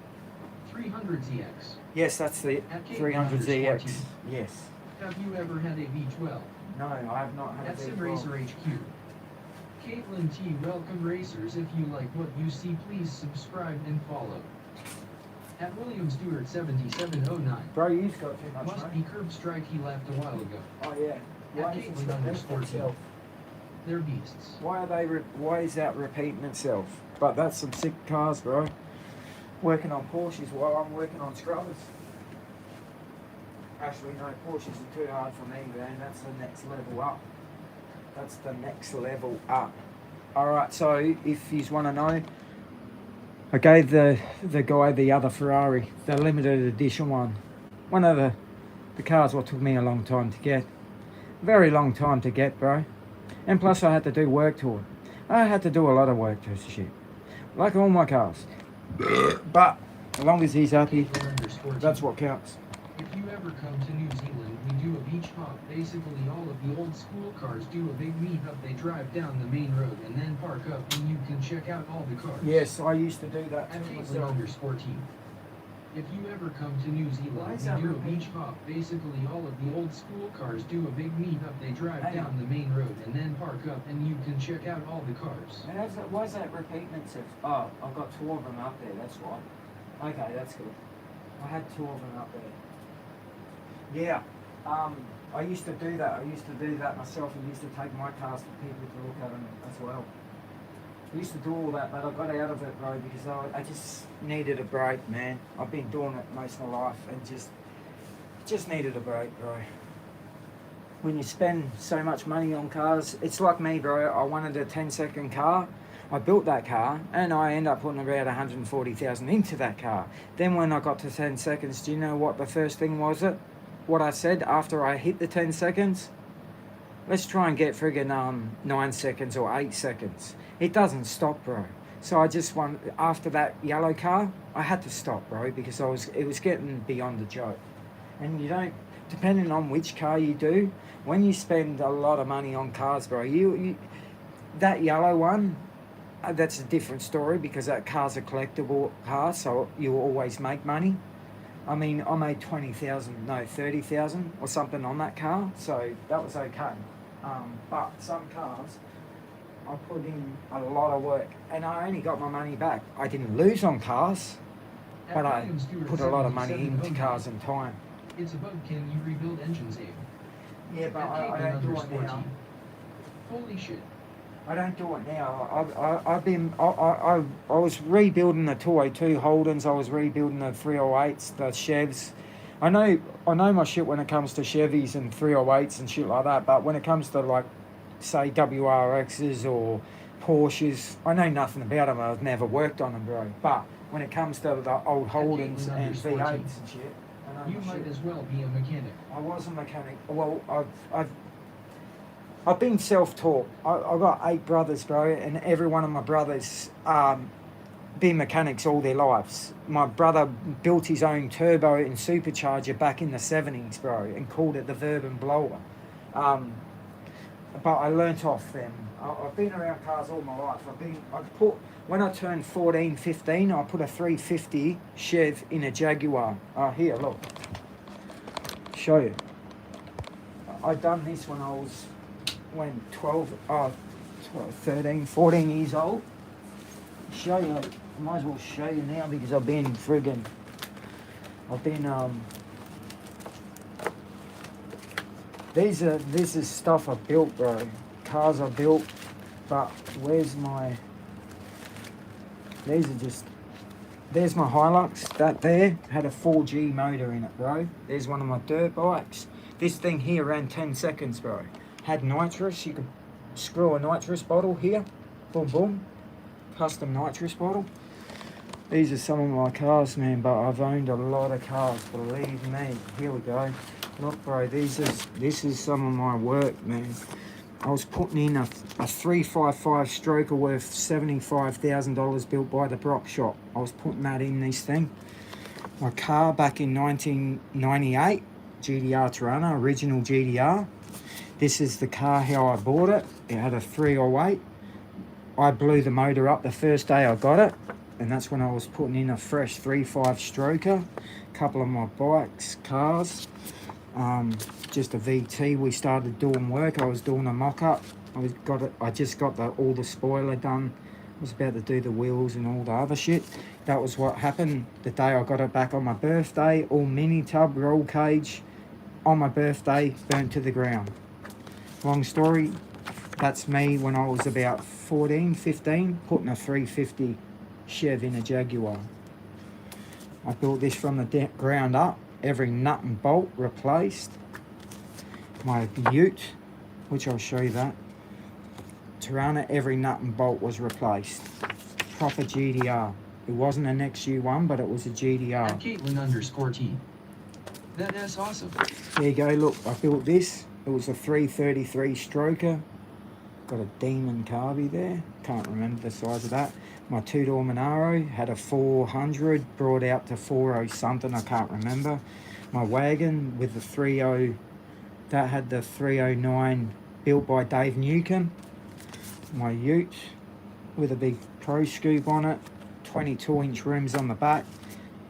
300ZX. Yes, that's the At Caitlin 300ZX. 14. Yes. Have you ever had a V12? No, I have not had a At V12. simracerhq. Caitlin T. Welcome racers. If you like what you see, please subscribe and follow. At William Stewart 7709. Bro, you've got too much Must money. be curb strike, he left a while ago. Oh yeah. Why At is this Caitlin repeating _T. itself? They're beasts. Why are they? Why is that repeating itself? But that's some sick cars, bro. Working on Porsches while I'm working on scrubbers. Actually, no, Porsches are too hard for me, man. That's the next level up. That's the next level up. Alright, so if you want to know, I gave the guy the other Ferrari, the limited edition one. One of the cars what took me a long time to get. Very long time to get, bro. And plus I had to do work to it. I had to do a lot of work to this shit. Like all my cars. But as long as he's happy, Caitlin that's _T. what counts. If you ever come to New Zealand, we do a beach hop. Basically, all of the old school cars do a big meetup. They drive down the main road and then park up, and you can check out all the cars. Yes, I used to do that At too Caitlin myself. _T. If you ever come to New Why Zealand, is that we do a repeating? beach hop. Basically, all of the old school cars do a big meetup. They drive Hang down on. the main road and then park up, and you can check out all the cars. And why is that repeating itself? Oh, I've got two of them up there, that's why. Okay, that's good. I had two of them up there. Yeah, I used to do that. I used to do that myself. I used to take my cars for people to look at them as well. I used to do all that, but I got out of it, bro, because I just needed a break, man. I've been doing it most of my life and just needed a break, bro. When you spend so much money on cars, it's like me, bro. I wanted a 10-second car. I built that car and I ended up putting about 140,000 into that car. Then when I got to 10 seconds, do you know what the first thing was it? What I said after I hit the 10 seconds? Let's try and get friggin' 9 seconds or 8 seconds. It doesn't stop, bro. So I just after that yellow car, I had to stop, bro, because it was getting beyond a joke. And you don't, depending on which car you do, when you spend a lot of money on cars, bro, you that yellow one, that's a different story because that car's a collectible car, so you always make money. I mean, I made 20,000, no, 30,000 or something on that car, so that was okay. But some cars, I put in a lot of work and I only got my money back. I didn't lose on cars, At but I William Stewart put a lot of money 7709. into cars and time. It's a bug. Can you rebuild engines, Abe? Yeah, but At I Caitlin don't do it _T. now. Holy shit. I don't do it now. I was rebuilding the 202 Holdens. I was rebuilding the 308s, the Chevs. I know my shit when it comes to Chevys and 308s and shit like that. But when it comes to like, say WRXs or Porsches, I know nothing about them. I've never worked on them, bro. But when it comes to the old Holdens Caitlin and _T. V8s and shit, I know You my might shit. as well be a mechanic. I was a mechanic. Well, I've been self-taught. I've got 8 brothers, bro, and every one of my brothers been mechanics all their lives. My brother built his own turbo and supercharger back in the 70s, bro, and called it the Verben Blower. But I learnt off them. I've been around cars all my life. When I turned 14, 15, I put a 350 Chev in a Jaguar. Here, look. Show you. I done this when I was 13, 14 years old. Show you, I might as well show you now because I've been this is stuff I built, bro. Cars I built, but there's my Hilux. That there had a 4G motor in it, bro. There's one of my dirt bikes. This thing here ran 10 seconds, bro. Had nitrous. You could screw a nitrous bottle here. Boom, boom. Custom nitrous bottle. These are some of my cars, man, but I've owned a lot of cars, believe me. Here we go. Look, bro, this is some of my work, man. I was putting in a 355 stroker worth $75,000 built by the Brock shop. I was putting that in this thing. My car back in 1998, GDR Tirana, original GDR. This is the car how I bought it. It had a 308. I blew the motor up the first day I got it, and that's when I was putting in a fresh 3.5 stroker. A couple of my bikes, cars. Just a VT. We started doing work. I was doing a mock-up. I just got all the spoiler done. I was about to do the wheels and all the other shit. That was what happened the day I got it back on my birthday. All mini tub, roll cage. On my birthday, burnt to the ground. Long story. That's me when I was about 14, 15, putting a 350 Chev in a Jaguar. I built this from the ground up. Every nut and bolt replaced. My ute, which I'll show you that. Tirana, every nut and bolt was replaced. Proper GDR. It wasn't an XU1, but it was a GDR. At Caitlin_T. That's awesome. There you go, look, I built this. It was a 333 stroker. Got a Demon carby there. Can't remember the size of that. My two-door Monaro had a 400, brought out to 40 something, I can't remember. My wagon with the 30, that had the 309 built by Dave Newcomb. My ute with a big pro scoop on it, 22-inch rims on the back.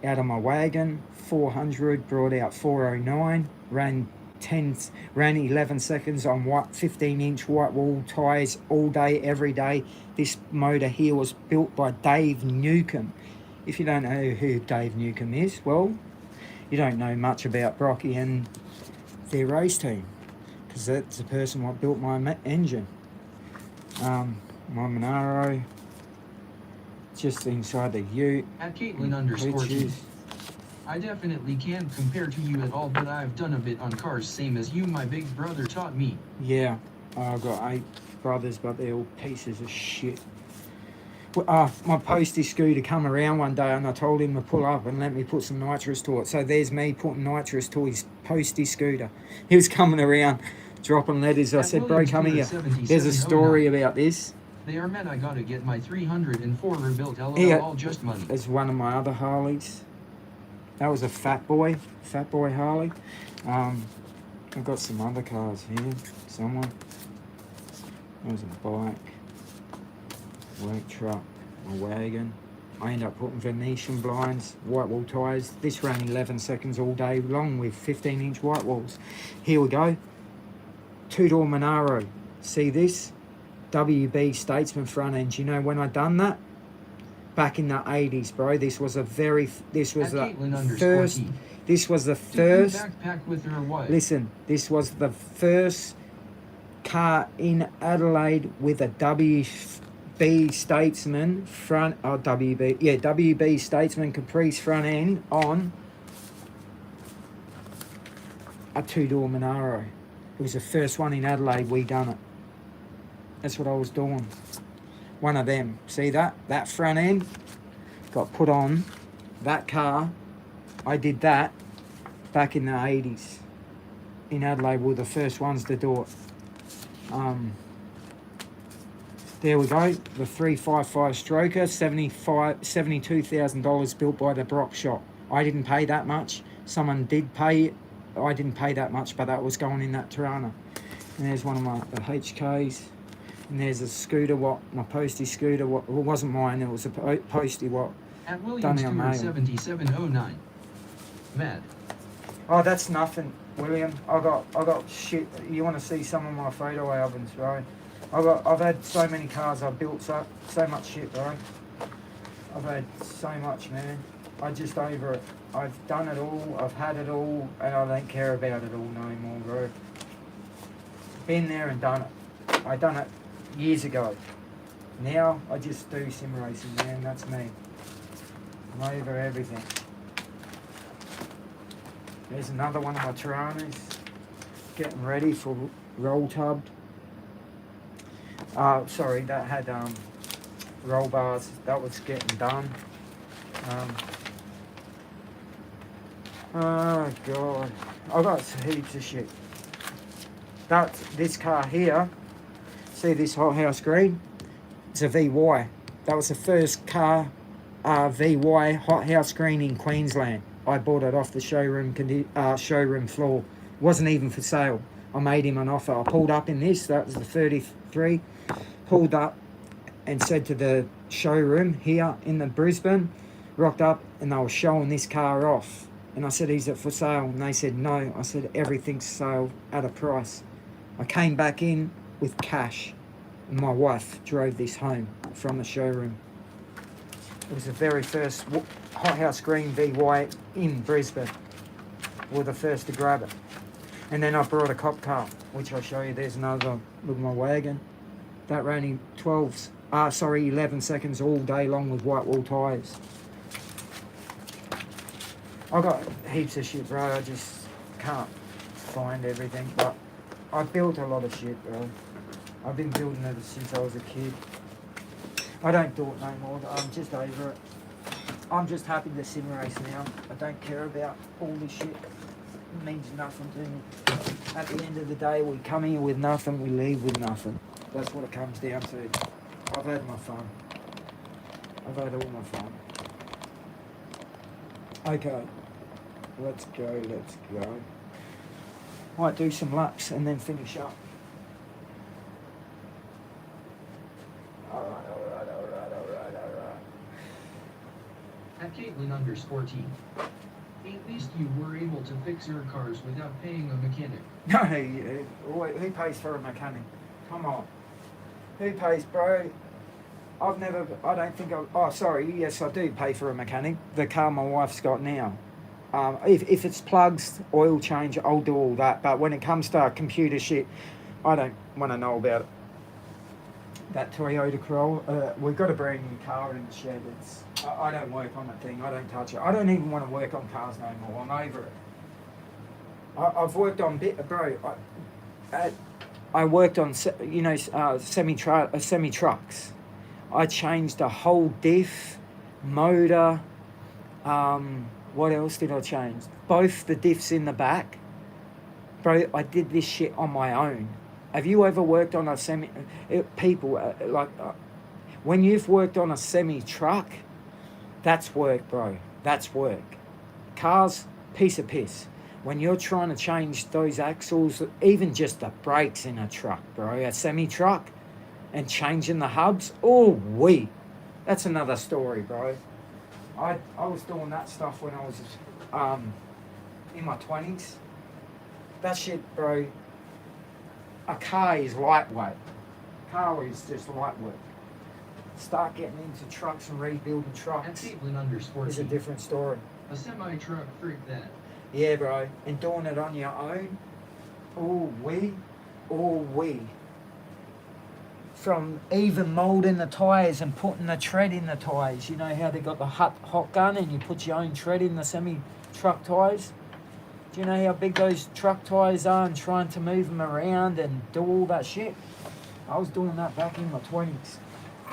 Out of my wagon, 400, brought out 409, ran 11 seconds on 15-inch white wall tyres all day, every day. This motor here was built by Dave Newcomb. If you don't know who Dave Newcomb is, well, you don't know much about Brocky and their race team, because that's the person what built my engine. My Monaro, just inside the ute. At Caitlin_T. I definitely can't compare to you at all, but I've done a bit on cars, same as you, my big brother taught me. Yeah, I've got 8 brothers, but they're all pieces of shit. My postie scooter come around one day and I told him to pull up and let me put some nitrous to it. So there's me putting nitrous to his postie scooter. He was coming around dropping letters. I said, bro, come here. There's a story about this. They are mad I gotta get my 304 rebuilt, lol, Yeah, all just money. there's one of my other Harleys. That was a Fat Boy Harley. I've got some other cars here, somewhere. There's a bike, work truck, a wagon. I end up putting Venetian blinds, white wall tyres. This ran 11 seconds all day long with 15-inch white walls. Here we go. Two-door Monaro. See this? WB Statesman front end. You know when I done that? Back in the 80s, bro. This was the first. This was the first. Backpack with her what? Listen, this was the first car in Adelaide with a WB Statesman front. WB Statesman Caprice front end on a two-door Monaro. It was the first one in Adelaide. We done it. That's what I was doing. One of them. See that? That front end got put on that car. I did that back in the 80s. In Adelaide, we were the first ones to do it. There we go. The 355 stroker, $72,000 built by the Brock shop. I didn't pay that much. Someone did pay it. I didn't pay that much, but that was going in that Tirana. And there's one of the HKs. And there's a scooter, my postie scooter, it wasn't mine, it was a postie, At done William our mail. Stewart 7709. Mad. Oh, that's nothing, William. I got shit. You want to see some of my photo albums, bro? I've had so many cars. I've built so much shit, bro. I've had so much, man. I just over it. I've done it all. I've had it all, and I don't care about it all no more, bro. Been there and done it. I done it years ago. Now I just do sim racing, man. That's me. I'm over everything. There's another one of my Tiranas. getting ready for roll tub. Sorry, that had roll bars. That was getting done. Oh god, I got heaps of shit. This car here. See this hot house green? It's a VY. That was the first car VY hot house green in Queensland. I bought it off the showroom floor. Wasn't even for sale. I made him an offer. I pulled up in this. That was the 33. Pulled up and said to the showroom here in the Brisbane, rocked up and they were showing this car off. And I said, is it for sale? And they said, no. I said, everything's sale at a price. I came back in with cash. And my wife drove this home from the showroom. It was the very first hot house green VY in Brisbane. We were the first to grab it. And then I brought a cop car, which I'll show you. There's another, look at my wagon. That ran in 11 seconds all day long with white wall tyres. I got heaps of shit, bro. I just can't find everything. But I built a lot of shit, bro. I've been building it since I was a kid. I don't do it no more. I'm just over it. I'm just happy to sim race now. I don't care about all this shit. It means nothing to me. At the end of the day, we come here with nothing, we leave with nothing. That's what it comes down to. I've had my fun. I've had all my fun. Okay. Let's go. Might do some laps and then finish up. Alright. At Caitlin_T. At least you were able to fix your cars without paying a mechanic. No, who pays for a mechanic? Come on. Who pays, bro? Yes, I do pay for a mechanic. The car my wife's got now. If it's plugs, oil change, I'll do all that. But when it comes to computer shit, I don't want to know about it. That Toyota Corolla, we've got a brand new car in the shed. I don't work on that thing. I don't touch it. I don't even want to work on cars no more. I'm over it. I've worked on I worked on semi trucks. I changed the whole diff, motor. What else did I change? Both the diffs in the back. Bro, I did this shit on my own. Have you ever worked on a when you've worked on a semi truck, that's work, bro. That's work. Cars, piece of piss. When you're trying to change those axles, even just the brakes in a truck, bro, a semi truck, and changing the hubs, that's another story, bro. I was doing that stuff when I was in my 20s. That shit, bro. A car is lightweight. Car is just lightweight. Start getting into trucks and rebuilding At trucks Caitlin_T. is a different story. A semi-truck freak that. Yeah, bro. And doing it on your own. From even moulding the tyres and putting the tread in the tyres. You know how they got the hot gun and you put your own tread in the semi-truck tyres? Do you know how big those truck tyres are and trying to move them around and do all that shit? I was doing that back in my 20s.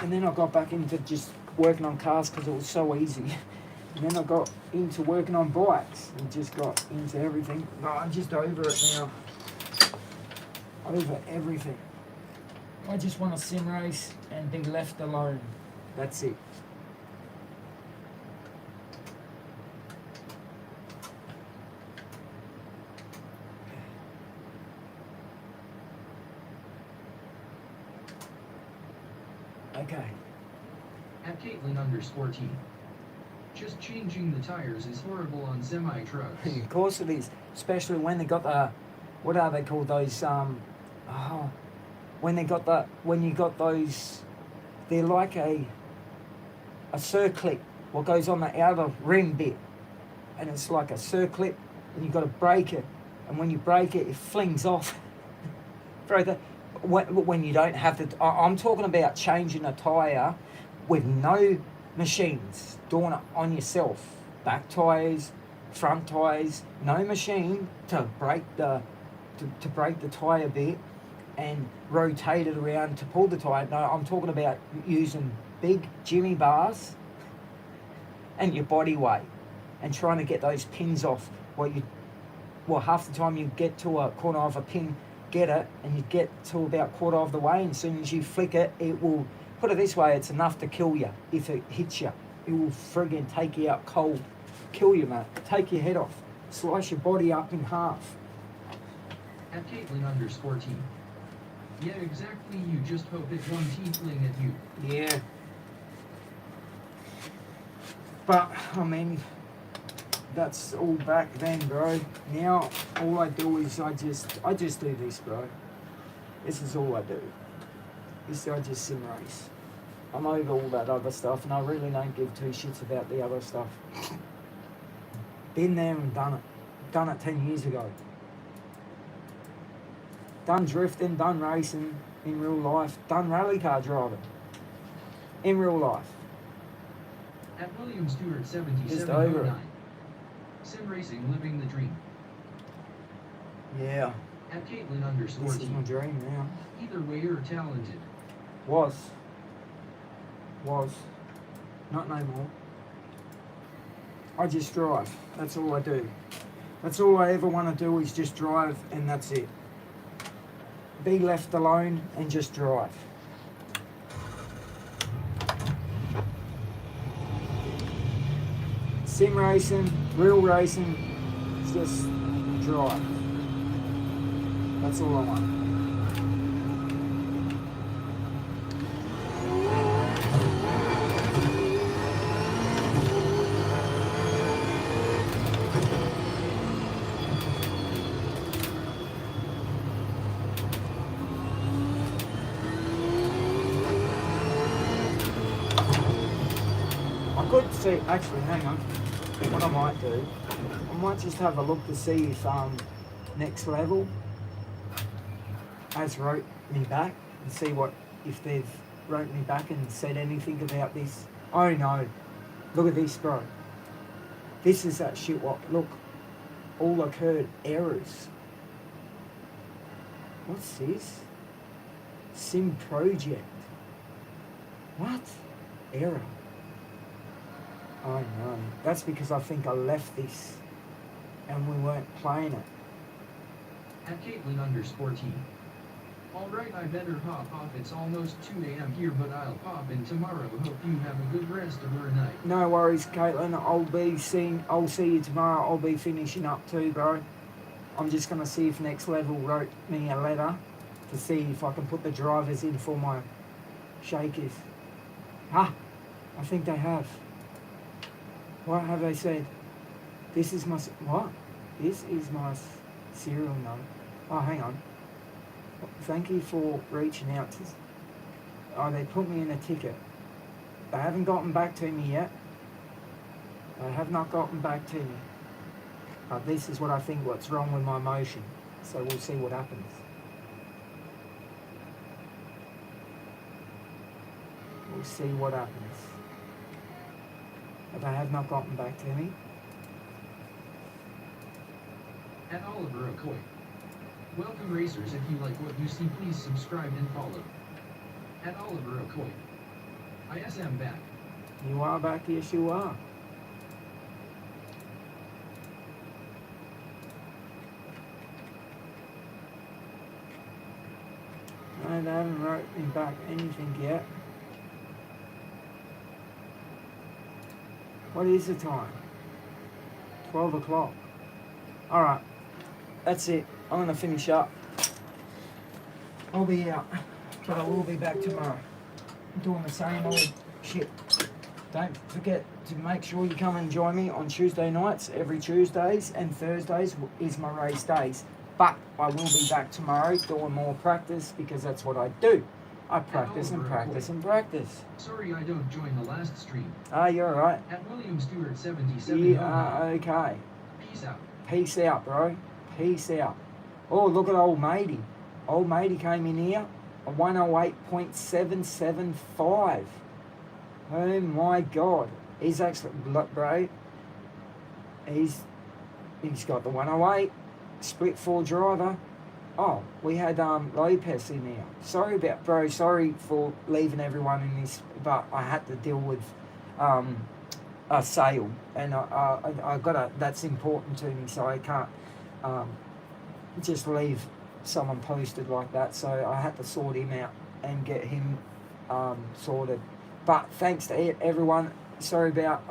And then I got back into just working on cars because it was so easy. And then I got into working on bikes and just got into everything. No, I'm just over it now. Over everything. I just want to sim race and be left alone. That's it. Okay. At Caitlin_T. Just changing the tires is horrible on semi-trucks. Of course it is. Especially when they got the, what are they called, those, when you got those, they're like a circlip, what goes on the outer rim bit. And it's like a circlip, and you've got to break it. And when you break it, it flings off. Bro, when you don't have the, I'm talking about changing a tyre with no machines, doing it on yourself. Back tyres, front tyres, no machine to break the to break the tyre a bit and rotate it around to pull the tyre. No, I'm talking about using big Jimmy bars and your body weight and trying to get those pins off. Well, half the time you get to a corner of a pin, get it, and you get to about quarter of the way, and as soon as you flick it, it will, put it this way, it's enough to kill you if it hits you. It will friggin' take you out cold. Kill you, mate. Take your head off. Slice your body up in half. At Caitlin_T. Yeah, exactly. You just hope it one tiefling at you. Yeah. But, I mean, that's all back then, bro. Now, all I do is I just do this, bro. This is all I do. I just sim race. I'm over all that other stuff, and I really don't give two shits about the other stuff. Been there and done it. Done it 10 years ago. Done drifting, done racing in real life, done rally car driving in real life. At William Stewart Just over it. 7709. Sim racing, living the dream. Yeah, At Caitlin_T. this is my dream now. Either way, you're talented. Was. Not no more. I just drive. That's all I do. That's all I ever want to do is just drive, and that's it. Be left alone and just drive. Sim racing, real racing, it's just drive. That's all I want. I could see, actually, hang on. What I might do, I might just have a look to see if Next Level has wrote me back and see if they've wrote me back and said anything about this. Oh no, look at this, bro. This is that shit. Look, all occurred errors. What's this? Sim project. What? Error. I know. That's because I think I left this and we weren't playing it. At Caitlin_T. Alright, I better hop off. It's almost 2 a.m. here, but I'll pop in tomorrow. Hope you have a good rest of your night. No worries, Caitlin. I'll see you tomorrow. I'll be finishing up too, bro. I'm just gonna see if Next Level wrote me a letter to see if I can put the drivers in for my shakers. I think they have. What have they said? This is my... What? This is my serial number. Oh, hang on. Thank you for reaching out to... Oh, they put me in a ticket. They haven't gotten back to me yet. They have not gotten back to me. But this is what I think what's wrong with my motion. So we'll see what happens. We'll see what happens. But they have not gotten back to me. At Oliver Okoy. Welcome racers, if you like what you see, please subscribe and follow. At Oliver Okoy. ISM back. You are back, yes you are. No, they haven't wrote me back anything yet. What is the time? 12 o'clock. Alright, that's it. I'm going to finish up. I'll be out, but I will be back tomorrow. Doing the same old shit. Don't forget to make sure you come and join me on Tuesday nights. Every Tuesdays and Thursdays is my race days. But I will be back tomorrow doing more practice because that's what I do. I practice and practice and practice. Sorry I don't join the last stream. You're alright. At William Stewart 77. You are okay. Peace out. Peace out, bro. Peace out. Oh, look at old matey. Old matey came in here. A 108.775. Oh my god. He's actually, look, bro. He's got the 108. Split 4 driver. Oh, we had Lopez in here. Sorry about, bro. Sorry for leaving everyone in this, but I had to deal with a sale, and I got a. That's important to me, so I can't just leave someone posted like that. So I had to sort him out and get him sorted. But thanks to everyone. Sorry about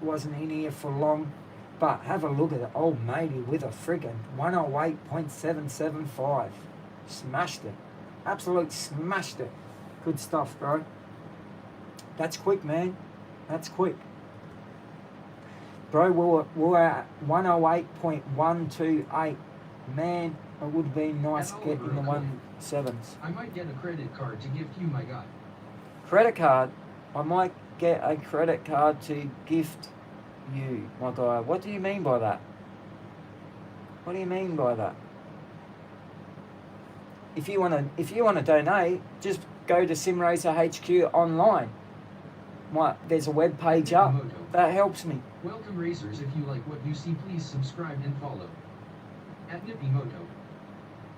wasn't in here for long. But have a look at the old matey with a friggin' 108.775. Smashed it. Absolute smashed it. Good stuff, bro. That's quick, man. That's quick. Bro, we're at 108.128. Man, it would have been nice At getting the Oliver, 1.7s. I might get a credit card to gift you, my guy. Credit card? I might get a credit card to gift you, my guy. What do you mean by that? What do you mean by that? If you wanna donate, just go to simracerhq.online. There's a web page up. That helps me. Welcome racers, if you like what you see, please subscribe and follow. At Nippimoto.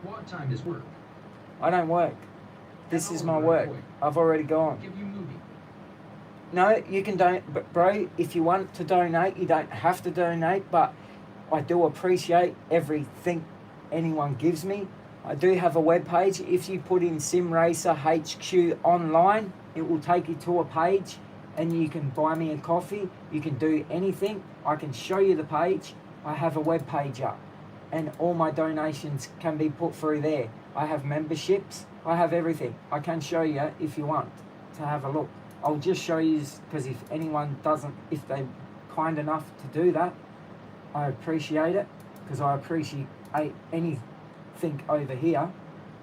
What time is work? I don't work. This is my work. I've already gone. Give you movie. No, you can donate, but bro, if you want to donate, you don't have to donate, but I do appreciate everything anyone gives me. I do have a web page. If you put in simracerhq online, it will take you to a page and you can buy me a coffee. You can do anything. I can show you the page. I have a web page up and all my donations can be put through there. I have memberships. I have everything. I can show you if you want to have a look. I'll just show you, because if anyone doesn't, if they're kind enough to do that, I appreciate it, because I appreciate anything over here,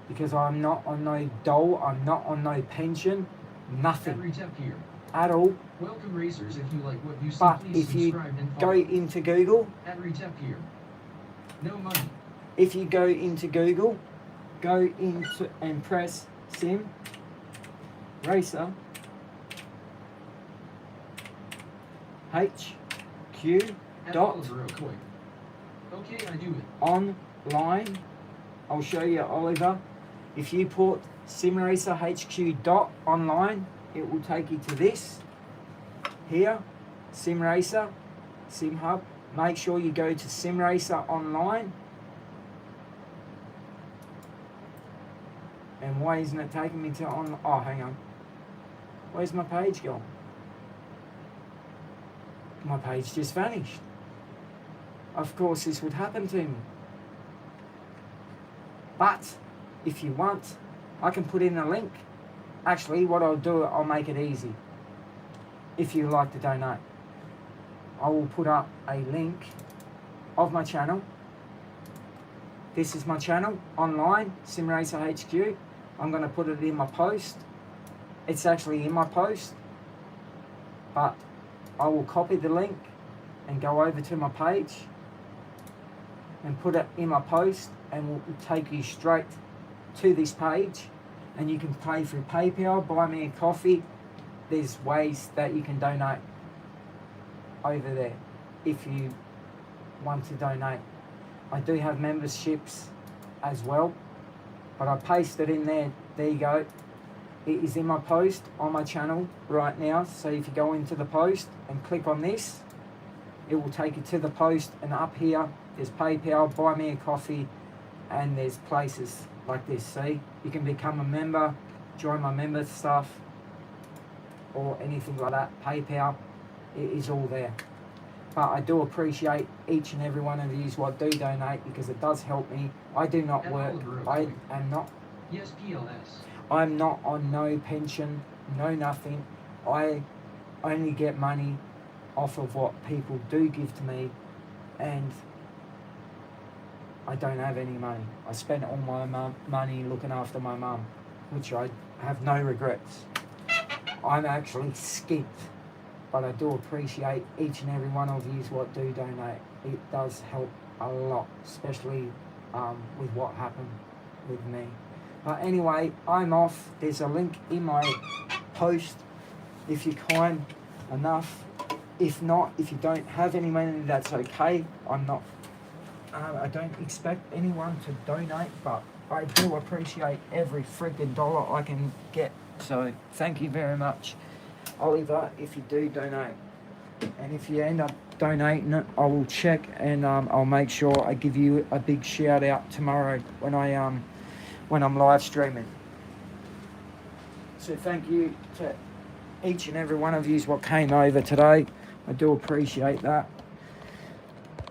because I'm not on no dole, I'm not on no pension, nothing Every tip here. at all. Welcome racers, if you like what you see, But please if you subscribe and go follow. into Google, Every tip here. No money. if you go into Google, go into and press Sim Racer HQ At dot Oliver Okoye. Okay, I do it. online. I'll show you, Oliver. If you put simracerhq.online, it will take you to this here, Simracer, Sim Hub. Make sure you go to Simracer Online. And why isn't it taking me to on? Oh, hang on. Where's my page gone? My page just vanished. Of course, this would happen to me. But if you want, I can put in a link. Actually, what I'll do, I'll make it easy. If you like to donate, I will put up a link of my channel. This is my channel online, Simracer HQ. I'm going to put it in my post. It's actually in my post, but I will copy the link and go over to my page and put it in my post, and will take you straight to this page, and you can pay through PayPal, buy me a coffee. There's ways that you can donate over there if you want to donate. I do have memberships as well, but I pasted in there. There you go. It is in my post on my channel right now. So if you go into the post and click on this, it will take you to the post, and up here there's PayPal, buy me a coffee, and there's places like this. See, you can become a member, join my member stuff, or anything like that. PayPal, it is all there. But I do appreciate each and every one of you what do donate, because it does help me. I do not At work. Oliver I Okoye. am not. Yes, PLS. I'm not on no pension, no nothing. I only get money off of what people do give to me, and I don't have any money. I spent all my money looking after my mum, which I have no regrets. I'm actually skint, but I do appreciate each and every one of you what do donate. It does help a lot, especially with what happened with me. But anyway, I'm off. There's a link in my post if you're kind enough. If not, if you don't have any money, that's okay. I'm not. I don't expect anyone to donate, but I do appreciate every freaking dollar I can get. So thank you very much, Oliver, if you do donate. And if you end up donating it, I will check and I'll make sure I give you a big shout out tomorrow when I'm live streaming. So thank you to each and every one of you what came over today. I do appreciate that.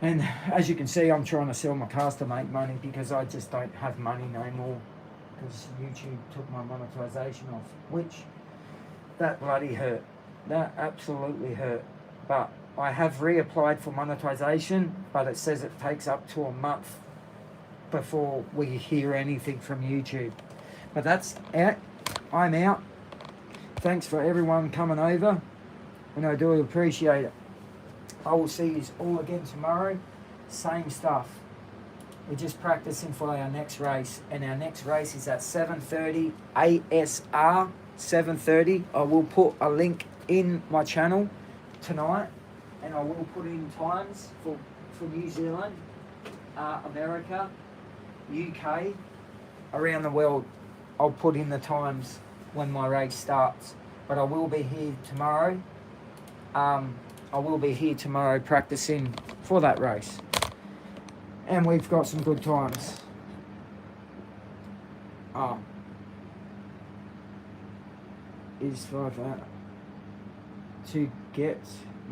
And as you can see, I'm trying to sell my cars to make money because I just don't have money no more because YouTube took my monetization off, which that bloody hurt. That absolutely hurt. But I have reapplied for monetization, but it says it takes up to a month before we hear anything from YouTube. But that's it. I'm out. Thanks for everyone coming over, and I do appreciate it. I will see you all again tomorrow. Same stuff. We're just practicing for our next race, and our next race is at 7:30 ASR. 7:30. I will put a link in my channel tonight, and I will put in times for New Zealand, America, UK, around the world. I'll put in the times when my race starts, but I will be here tomorrow. I will be here tomorrow practicing for that race, and we've got some good times. Is for that to get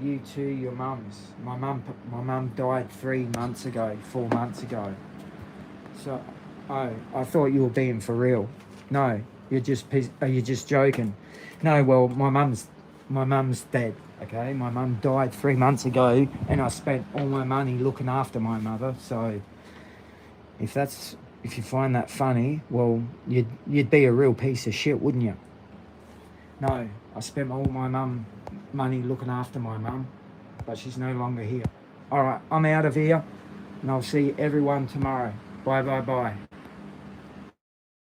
you to your mum's. My mum died 4 months ago. So, oh, I thought you were being for real. No, you're just joking. No, well, my mum's dead. Okay, my mum died 3 months ago, and I spent all my money looking after my mother. So, if you find that funny, well, you'd be a real piece of shit, wouldn't you? No, I spent all my money looking after my mum, but she's no longer here. All right, I'm out of here, and I'll see everyone tomorrow. Bye, bye, bye.